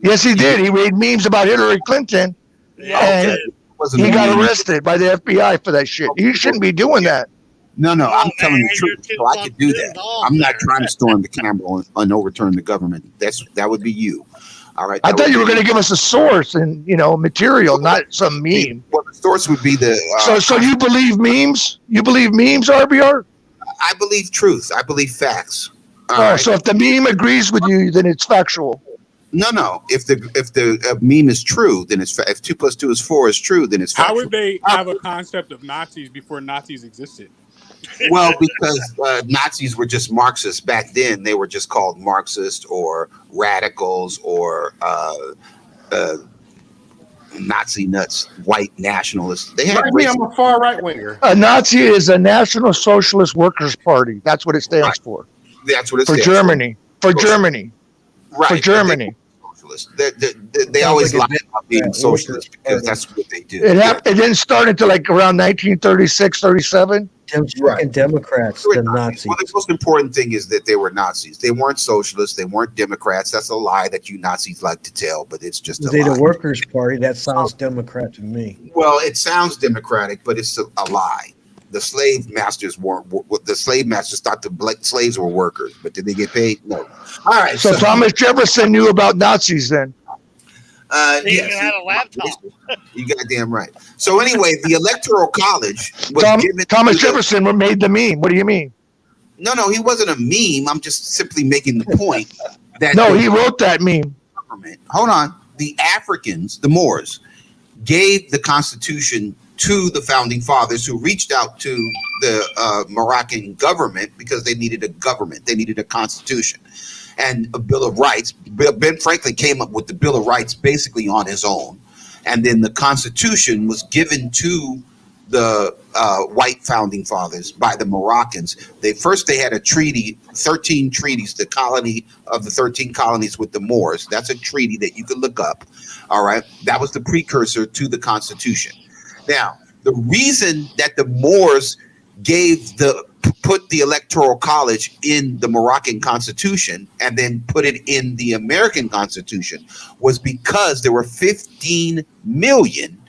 yes, he did. He made memes about Hillary Clinton, and he got arrested by the FBI for that shit. You shouldn't be doing that. No, I'm telling the truth. So I could do that. I'm not trying to storm the Capitol and overturn the government. That would be you. All right. I thought you were going to give us a source and material, not some meme. Well, the source would be the. So you believe memes? You believe memes, RBR? I believe truth. I believe facts. So if the meme agrees with you, then it's factual. No. If the meme is true, then it's if 2 + 2 is 4 is true, then it's factual. How would they have a concept of Nazis before Nazis existed? Well, because Nazis were just Marxists back then. They were just called Marxists or radicals or Nazi nuts, white nationalists. They had. I'm a far right winger. A Nazi is a National Socialist Workers Party. That's what it stands for. That's what it for stands Germany. For Germany. Right. For Germany. They always lie about being socialist because that's what they do. It didn't start until like around 1936, 37. Right. Democrats, the Nazis. Well, the most important thing is that they were Nazis. They weren't socialists. They weren't Democrats. That's a lie that you Nazis like to tell, but it's just a lie. The Workers' Party. That sounds Democrat to me. Well, it sounds democratic, but it's a lie. The slave masters weren't. The slave masters thought the black slaves were workers, but did they get paid? No. All right. So Thomas Jefferson knew about Nazis then. He even had a laptop. You goddamn right. So anyway, the Electoral College was given. Thomas Jefferson made the meme. What do you mean? No, he wasn't a meme. I'm just simply making the point that. No, he wrote that meme. Hold on. The Africans, the Moors, gave the Constitution to the founding fathers, who reached out to the Moroccan government because they needed a government. They needed a constitution and a Bill of Rights. Ben Franklin came up with the Bill of Rights basically on his own. And then the Constitution was given to the white founding fathers by the Moroccans. They had a treaty, 13 treaties, the colony of the 13 colonies with the Moors. That's a treaty that you can look up. All right. That was the precursor to the Constitution. Now, the reason that the Moors put the Electoral College in the Moroccan Constitution and then put it in the American Constitution was because there were 15 million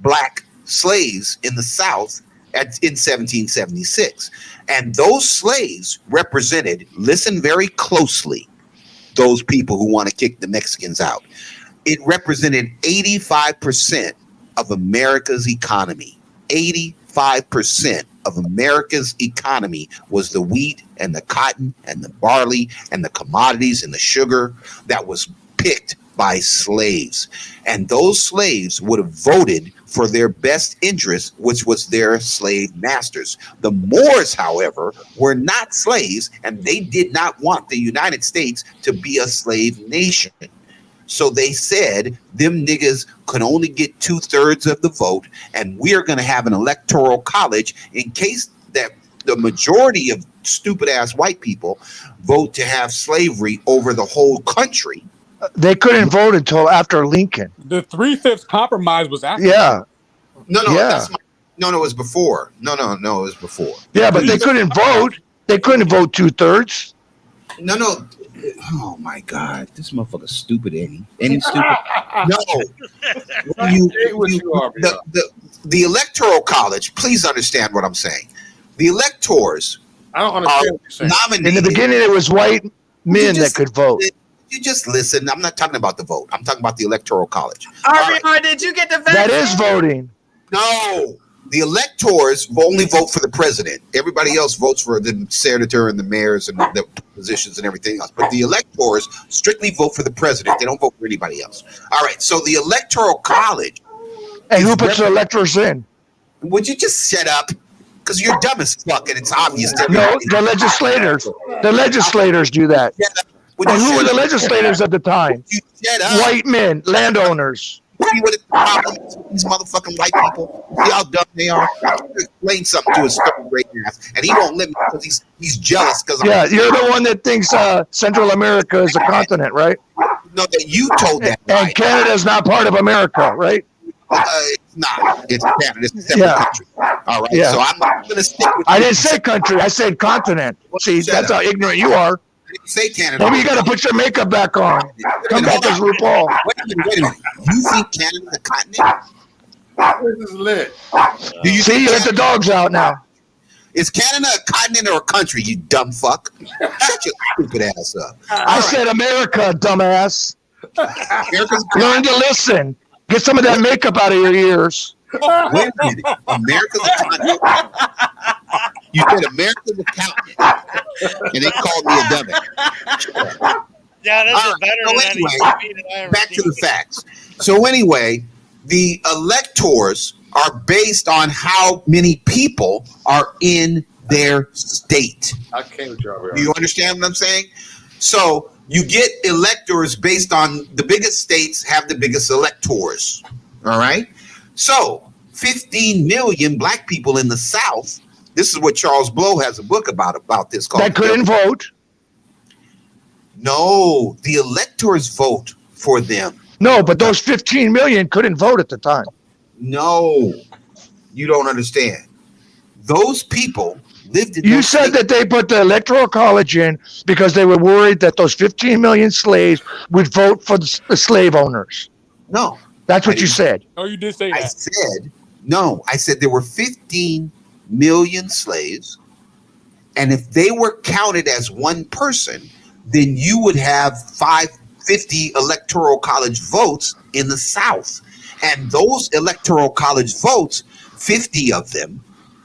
black slaves in the South in 1776. And those slaves represented, listen very closely, those people who want to kick the Mexicans out. It represented 85% of America's economy. 85% of America's economy was the wheat and the cotton and the barley and the commodities and the sugar that was picked by slaves. And those slaves would have voted for their best interest, which was their slave masters. The Moors, however, were not slaves, and they did not want the United States to be a slave nation. So they said them niggas could only get 2/3 of the vote, and we're going to have an electoral college in case that the majority of stupid ass white people vote to have slavery over the whole country. They couldn't vote until after Lincoln. The 3/5 compromise was after. Yeah. No, it was before. No, it was before. Yeah, but they couldn't vote. They couldn't vote 2/3. No. Oh my God, this motherfucker's stupid, Eddie. Eddie's stupid. No, the Electoral College. Please understand what I'm saying. The electors. I don't understand what you're saying. Nominated. In the beginning, it was white men that could vote. You just listen. I'm not talking about the vote. I'm talking about the Electoral College. RBR, did you get the vaccine? That is voting. No. The electors only vote for the president. Everybody else votes for the senator and the mayors and the positions and everything else. But the electors strictly vote for the president. They don't vote for anybody else. All right. So the Electoral College. And who puts the electors in? Would you just shut up? Because you're dumb as fuck and it's obvious. No, the legislators. The legislators do that. And who were the legislators at the time? White men, landowners. See what the problem is with these motherfucking white people? See how dumb they are? I'm trying to explain something to his third grade ass, and he won't let me because he's jealous. Yeah, you're the one that thinks Central America is a continent, right? No, that you told that. And Canada is not part of America, right? Nah, it's Canada. It's a separate country. All right. Yeah. So I'm not going to stick with. I didn't say country. I said continent. See, that's how ignorant you are. I didn't say Canada. Maybe you got to put your makeup back on. Come back as RuPaul. Wait a minute. You think Canada's a continent? This is lit. Do you see? You let the dogs out now. Is Canada a continent or a country? You dumb fuck. Shut your stupid ass up. I said America, dumbass. Learn to listen. Get some of that makeup out of your ears. Wait a minute. America's a continent. You said America's a continent, and they called me a dumbass. Yeah, this is better than any TV that I ever Back to seen. the facts. So anyway, the electors are based on how many people are in their state. I came with y'all. Do you understand what I'm saying? So you get electors based on the biggest states have the biggest electors. All right. So 15 million black people in the South. This is what Charles Blow has a book about this called. That couldn't vote. No, the electors vote for them. No, but those 15 million couldn't vote at the time. No, you don't understand. Those people lived in. You said that they put the electoral college in because they were worried that those 15 million slaves would vote for the slave owners. No, that's what you said. Oh, you did say that. I said no. I said there were 15 million slaves, and if they were counted as one person, then you would have 550 electoral college votes in the South. And those electoral college votes, 50 of them,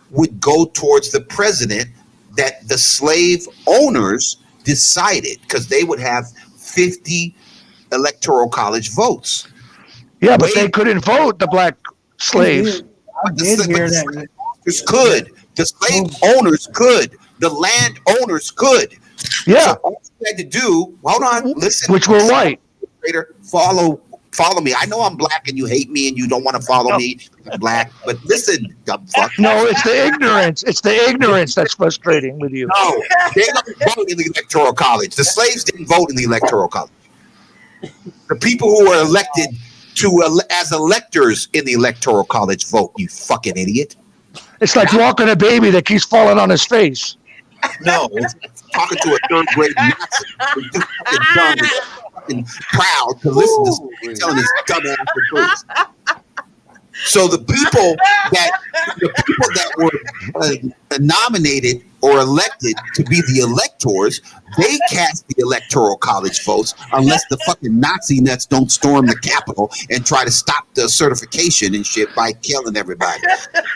would go towards the president that the slave owners decided, because they would have 50 electoral college votes. Yeah, but they couldn't vote, the black slaves. The slave owners could. The land owners could. Yeah. So all you had to do, hold on, listen. Which were white. Follow me. I know I'm black and you hate me and you don't want to follow me. I'm black, but listen, dumb fuck. No, it's the ignorance. It's the ignorance that's frustrating with you. No, they don't vote in the electoral college. The slaves didn't vote in the electoral college. The people who were elected as electors in the electoral college vote. You fucking idiot. It's like walking a baby that keeps falling on his face. No, it's talking to a third grade Nazi. We're just fucking dumb and fucking proud to listen to somebody telling his dumb ass the truth. So the people that were nominated or elected to be the electors, they cast the electoral college votes unless the fucking Nazi nuts don't storm the Capitol and try to stop the certification and shit by killing everybody.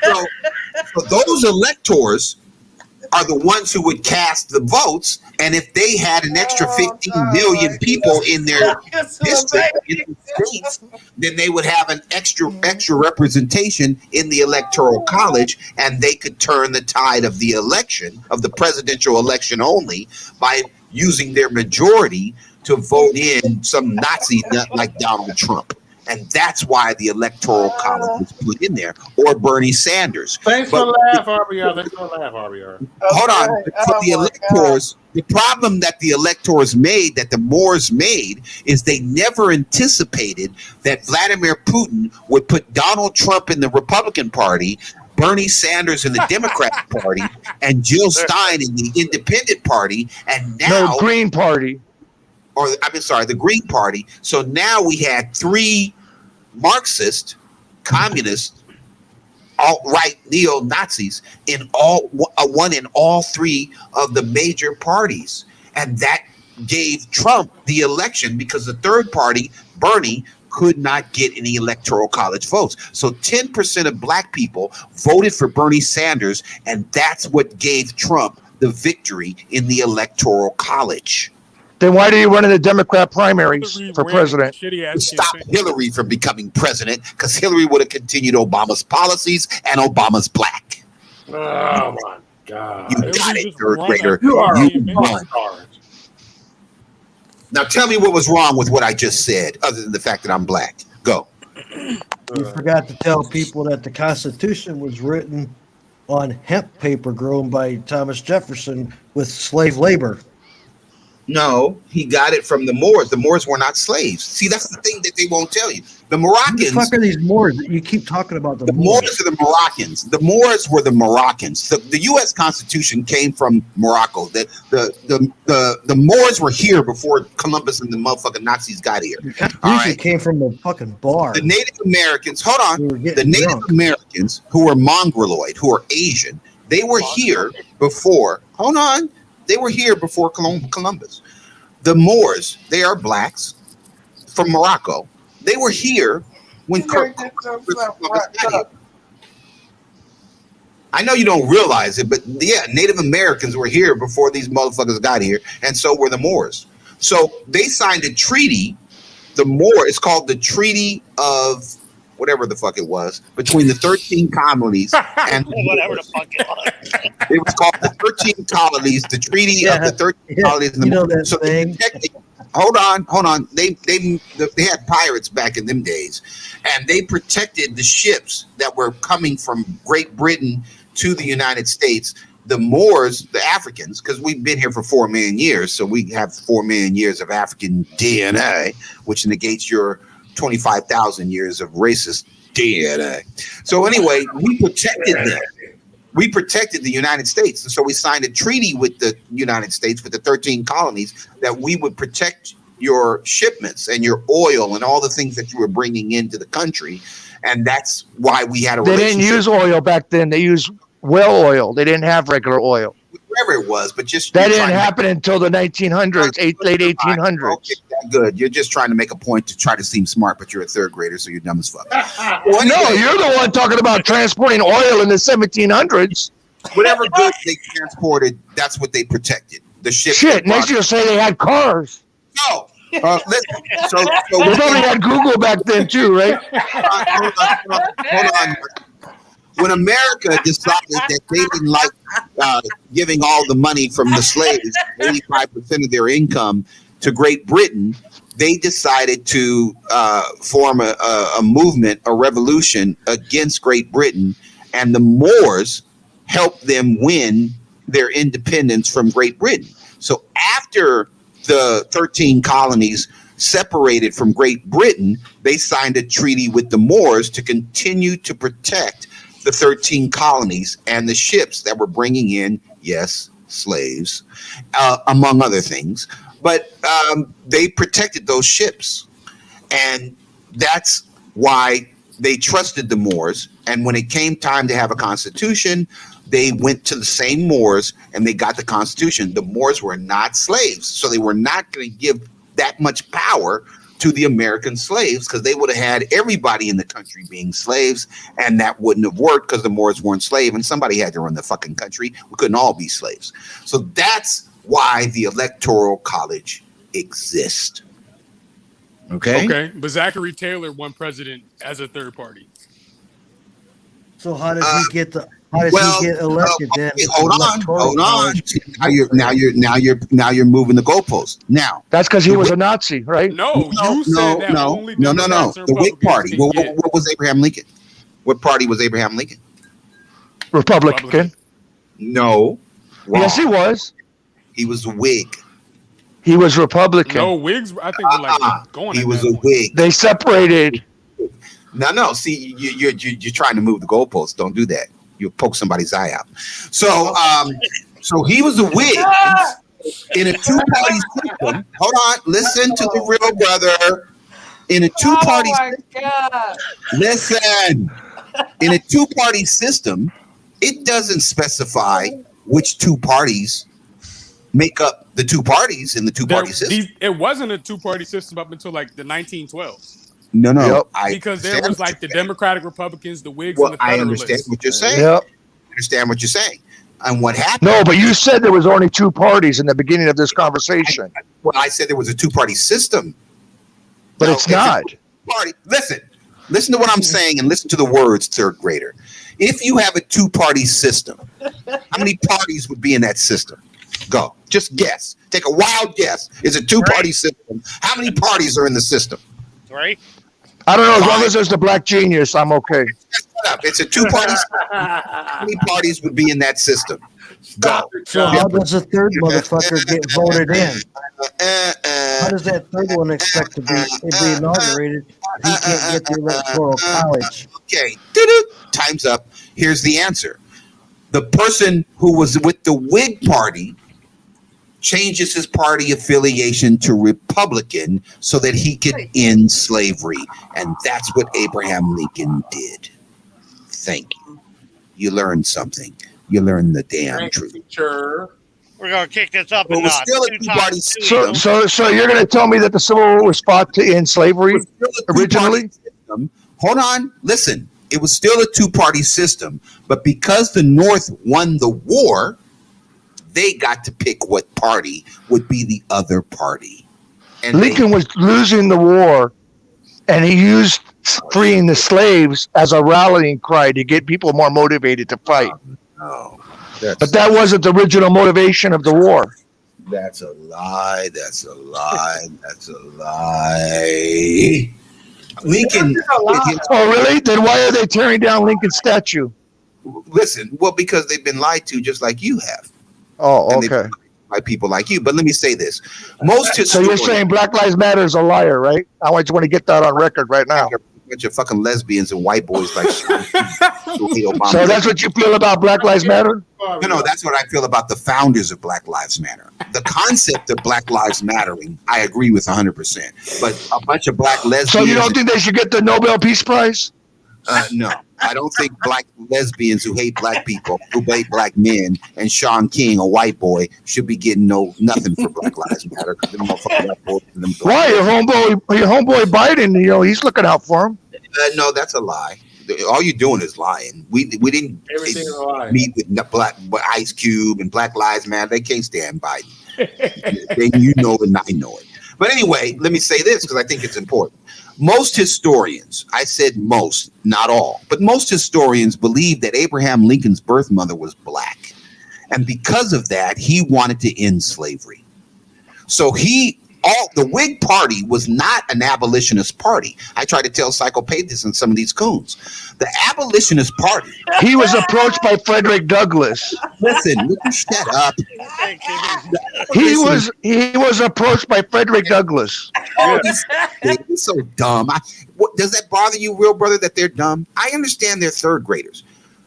So those electors are the ones who would cast the votes, and if they had an extra 15 million people in their district, in the states, then they would have an extra representation in the electoral college, and they could turn the tide of the election, of the presidential election only, by using their majority to vote in some Nazi nut like Donald Trump. And that's why the electoral college was put in there, or Bernie Sanders. Thanks for laugh, RBR. Thanks for laugh, RBR. Hold on. For the electors, the problem that the electors made, that the Moors made, is they never anticipated that Vladimir Putin would put Donald Trump in the Republican Party, Bernie Sanders in the Democratic Party, and Jill Stein in the Independent Party, and now Green Party. The Green Party. So now we had three Marxist, communist, alt-right neo-Nazis in one in all three of the major parties. And that gave Trump the election because the third party, Bernie, could not get any electoral college votes. So 10% of black people voted for Bernie Sanders, and that's what gave Trump the victory in the electoral college. Then why do you run in the Democrat primaries for president? To stop Hillary from becoming president, because Hillary would have continued Obama's policies, and Obama's black. Oh my God! You got it, third grader. You are won. Now tell me what was wrong with what I just said, other than the fact that I'm black. Go. You forgot to tell people that the Constitution was written on hemp paper grown by Thomas Jefferson with slave labor. No, he got it from the Moors. The Moors were not slaves. See, that's the thing that they won't tell you. The Moroccans. Who the fuck are these Moors? You keep talking about the Moors are the Moroccans. The Moors were the Moroccans. The U.S. Constitution came from Morocco. The Moors were here before Columbus and the motherfucking Nazis got here. The Constitution came from a fucking bar. The Native Americans, hold on. The Native Americans who were Mongoloid, who are Asian, they were here before. Hold on. They were here before Columbus. The Moors, they are blacks from Morocco. They were here when Columbus got here. I know you don't realize it, but yeah, Native Americans were here before these motherfuckers got here, and so were the Moors. So they signed a treaty. It's called the Treaty of whatever the fuck it was, between the 13 colonies and whatever the fuck it was. It was called the 13 colonies, the Treaty of the 13 colonies. And so hold on. They had pirates back in them days, and they protected the ships that were coming from Great Britain to the United States. The Moors, the Africans, because we've been here for 4 million years, so we have 4 million years of African DNA, which negates your 25,000 years of racist DNA. So anyway, we protected them. We protected the United States. And so we signed a treaty with the United States, with the 13 colonies, that we would protect your shipments and your oil and all the things that you were bringing into the country. And that's why we had a They relationship. didn't use oil back then. They used well oil. They didn't have regular oil. Whatever it was, but just that didn't happen until the 1900s, late 1800s. Okay, good. You're just trying to make a point to try to seem smart, but you're a third grader, so you're dumb as fuck. Well, no, you're the one talking about transporting oil in the 1700s. Whatever goods they transported, that's what they protected. The ship. Shit, next year say they had cars. No. Listen, so they probably had Google back then too, right? Hold on. When America decided that they didn't like giving all the money from the slaves, 85% of their income, to Great Britain, they decided to form a movement, a revolution against Great Britain, and the Moors helped them win their independence from Great Britain. So after the 13 colonies separated from Great Britain, they signed a treaty with the Moors to continue to protect the 13 colonies and the ships that were bringing in, yes, slaves, among other things. But they protected those ships. And that's why they trusted the Moors. And when it came time to have a constitution, they went to the same Moors and they got the constitution. The Moors were not slaves, so they were not going to give that much power to the American slaves, because they would have had everybody in the country being slaves, and that wouldn't have worked because the Moors weren't slave, and somebody had to run the fucking country. We couldn't all be slaves. So that's why the Electoral College exists. Okay, but Zachary Taylor won president as a third party. So how does he get elected then? Okay, hold on. Now you're moving the goalpost. Now that's because he was a Nazi, right? No. The Whig Party. What was Abraham Lincoln? What party was Abraham Lincoln? Republican. No. Wrong. Yes, he was. He was a Whig. He was Republican. No, Whigs, I think, were like going. He was a Whig. They separated. No. See, you're trying to move the goalposts. Don't do that. You'll poke somebody's eye out. So he was a Whig in a two-party system. Hold on, listen to the real brother. In a two-party listen. In a two-party system, it doesn't specify which two parties make up the two parties in the two-party system. It wasn't a two-party system up until like the 1912s. No. Yep. Because there was like the Democratic Republicans, the Whigs, and the Federalists. I understand what you're saying. Yep. I understand what you're saying. And what happened? No, but you said there was only two parties in the beginning of this conversation. I said there was a two-party system. But it's not. Party. Listen to what I'm saying and listen to the words, third grader. If you have a two-party system, how many parties would be in that system? Go. Just guess. Take a wild guess. It's a two-party system. How many parties are in the system? Right. I don't know. As long as there's the black genius, I'm okay. Shut up. It's a two-party system. How many parties would be in that system? Stop it. So how does the third motherfucker get voted in? How does that third one expect to be inaugurated if he can't get the electoral college? Okay, time's up. Here's the answer. The person who was with the Whig Party changes his party affiliation to Republican so that he could end slavery. And that's what Abraham Lincoln did. Thank you. You learned something. You learned the damn truth. We're gonna kick this up Well, a it was notch. still a Two two-party times two system. equals- So you're going to tell me that the Civil War was fought to end slavery originally? Hold on, listen. It was still a two-party system, but because the North won the war, they got to pick what party would be the other party. And Lincoln was losing the war, and he used freeing the slaves as a rallying cry to get people more motivated to fight. No, but that wasn't the original motivation of the war. That's a lie. That's a lie. That's a lie. Lincoln. Oh, really? Then why are they tearing down Lincoln's statue? Listen, well, because they've been lied to just like you have. Oh, And they've okay. been lied by people like you. But let me say this. Most So historians, you're saying Black Lives Matter is a liar, right? I just want to get that on record right now. a bunch of fucking lesbians and white boys like Obama. So that's what you feel about Black Lives Matter? No, that's what I feel about the founders of Black Lives Matter. The concept of Black Lives Mattering, I agree with 100%. But a bunch of black lesbians. So you don't think they should get the Nobel Peace Prize? No, I don't think black lesbians who hate black people, who hate black men, and Sean King, a white boy, should be getting nothing for Black Lives Matter. Them motherfucking white boys and them Why? Your homeboy Biden, he's looking out for him. No, that's a lie. All you're doing is lying. We didn't meet with Ice Cube and Black Lives Matter. They can't stand Biden. You know it and I know it. But anyway, let me say this because I think it's important. Most historians, I said most, not all, but most historians believe that Abraham Lincoln's birth mother was black. And because of that, he wanted to end slavery. So the Whig Party was not an abolitionist party. I try to tell psychopaths and some of these coons. The abolitionist party. He was approached by Frederick Douglass. Listen, shut up. He was approached by Frederick Douglass. Oh, he's so dumb. Does that bother you, real brother, that they're dumb? I understand they're third graders.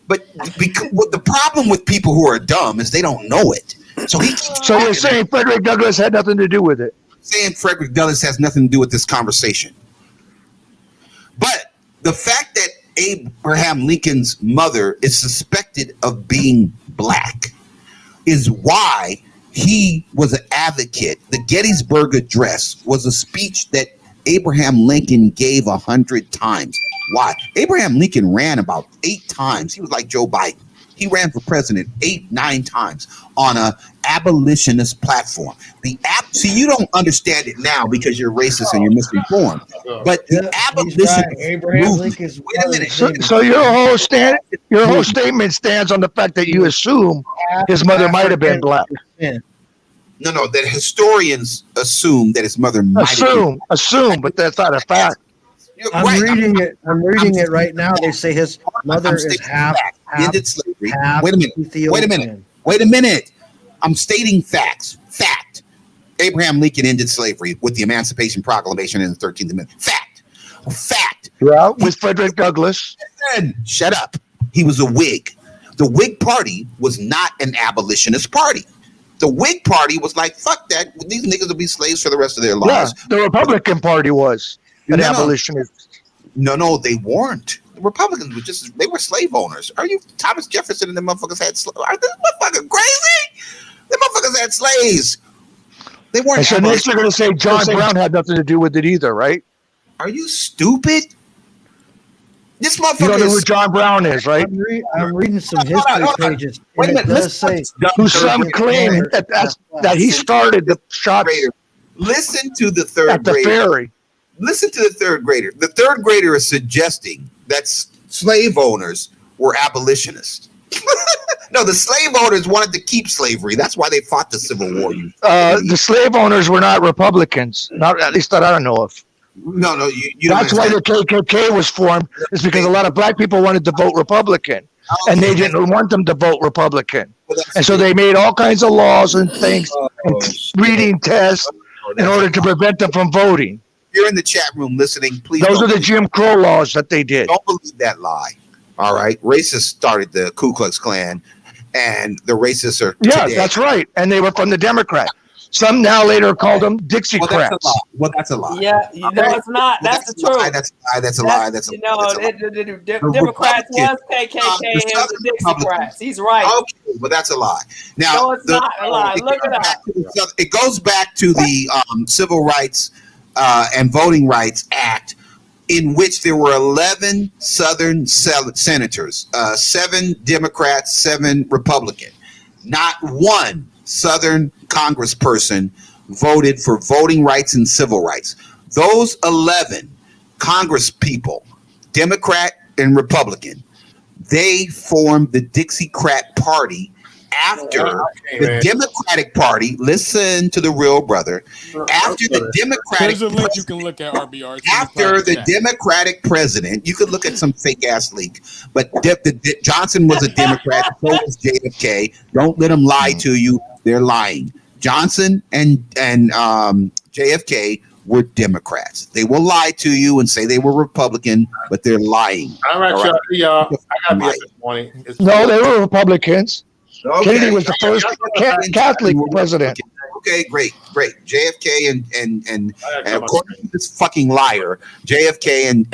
But the problem with people who are dumb is they don't know it. So you're saying Frederick Douglass had nothing to do with it? Saying Frederick Douglass has nothing to do with this conversation. But the fact that Abraham Lincoln's mother is suspected of being black is why he was an advocate. The Gettysburg Address was a speech that Abraham Lincoln gave 100 times. Why? Abraham Lincoln ran about 8 times. He was like Joe Biden. He ran for president 8-9 times on a abolitionist platform. See, you don't understand it now because you're racist and you're misinformed. But the abolitionist movement. Wait a minute. So your whole statement stands on the fact that you assume his mother might have been black. No, that historians assume that his mother might have been. Assume, but that's not a fact. I'm reading it right now. They say his mother is half ended slavery. half Wait a minute. I'm stating facts. Fact. Abraham Lincoln ended slavery with the Emancipation Proclamation in the 13th Amendment. Fact. Yeah, with Frederick Douglass. Shut up. He was a Whig. The Whig Party was not an abolitionist party. The Whig Party was like, fuck that. These niggas will be slaves for the rest of their lives. Yeah, the Republican Party was an abolitionist. No, they weren't. The Republicans were they were slave owners. Are you Thomas Jefferson and the motherfuckers had slaves? Are this motherfucker crazy? The motherfuckers had slaves. They weren't. And so next they're going to say John Brown had nothing to do with it either, right? Are you stupid? This motherfucker. You don't know who John Brown is, right? I'm reading some history pages. Wait a minute. It does say who some claim that he started the shots. Listen to the third at the grader. ferry. Listen to the third grader. The third grader is suggesting that slave owners were abolitionists. No, the slave owners wanted to keep slavery. That's why they fought the Civil War. The slave owners were not Republicans, not at least that I don't know of. No, you That's why the KKK was formed. Is because a lot of black people wanted to vote Republican. and they didn't want them to vote Republican. And so they made all kinds of laws and things and reading tests in order to prevent them from voting. If you're in the chat room listening, please. Those are the Jim Crow laws that they did. Don't believe that lie. All right. Racists started the Ku Klux Klan, and the racists are Yeah, today. that's right. And they were from the Democrat. Some now later called them Dixiecrats. Well, that's a lie. Yeah, no, it's not. That's the truth. That's a lie. That's a lie. That's a You know, lie. the Democrats was KKK and the Dixiecrats. He's right. Okay, but that's a lie. Now, No, it's not a lie. Look it up. It goes back to the Civil Rights and Voting Rights Act, in which there were 11 Southern senators, 7 Democrats, 7 Republican. Not one Southern congressperson voted for voting rights and civil rights. Those 11 Congress people, Democrat and Republican, they formed the Dixiecrat Party after the Democratic Party. Listen to the real brother. After the Democratic, There's a link you can look at, RBR. after the Democratic president, you could look at some fake ass leak, but Johnson was a Democrat. So was JFK. Don't let them lie to you. They're lying. Johnson and JFK were Democrats. They will lie to you and say they were Republican, but they're lying. All right, y'all. I gotta be up this morning. No, they were Republicans. Okay. Kennedy was the first Catholic president. Okay, great. JFK and according to this fucking liar, JFK and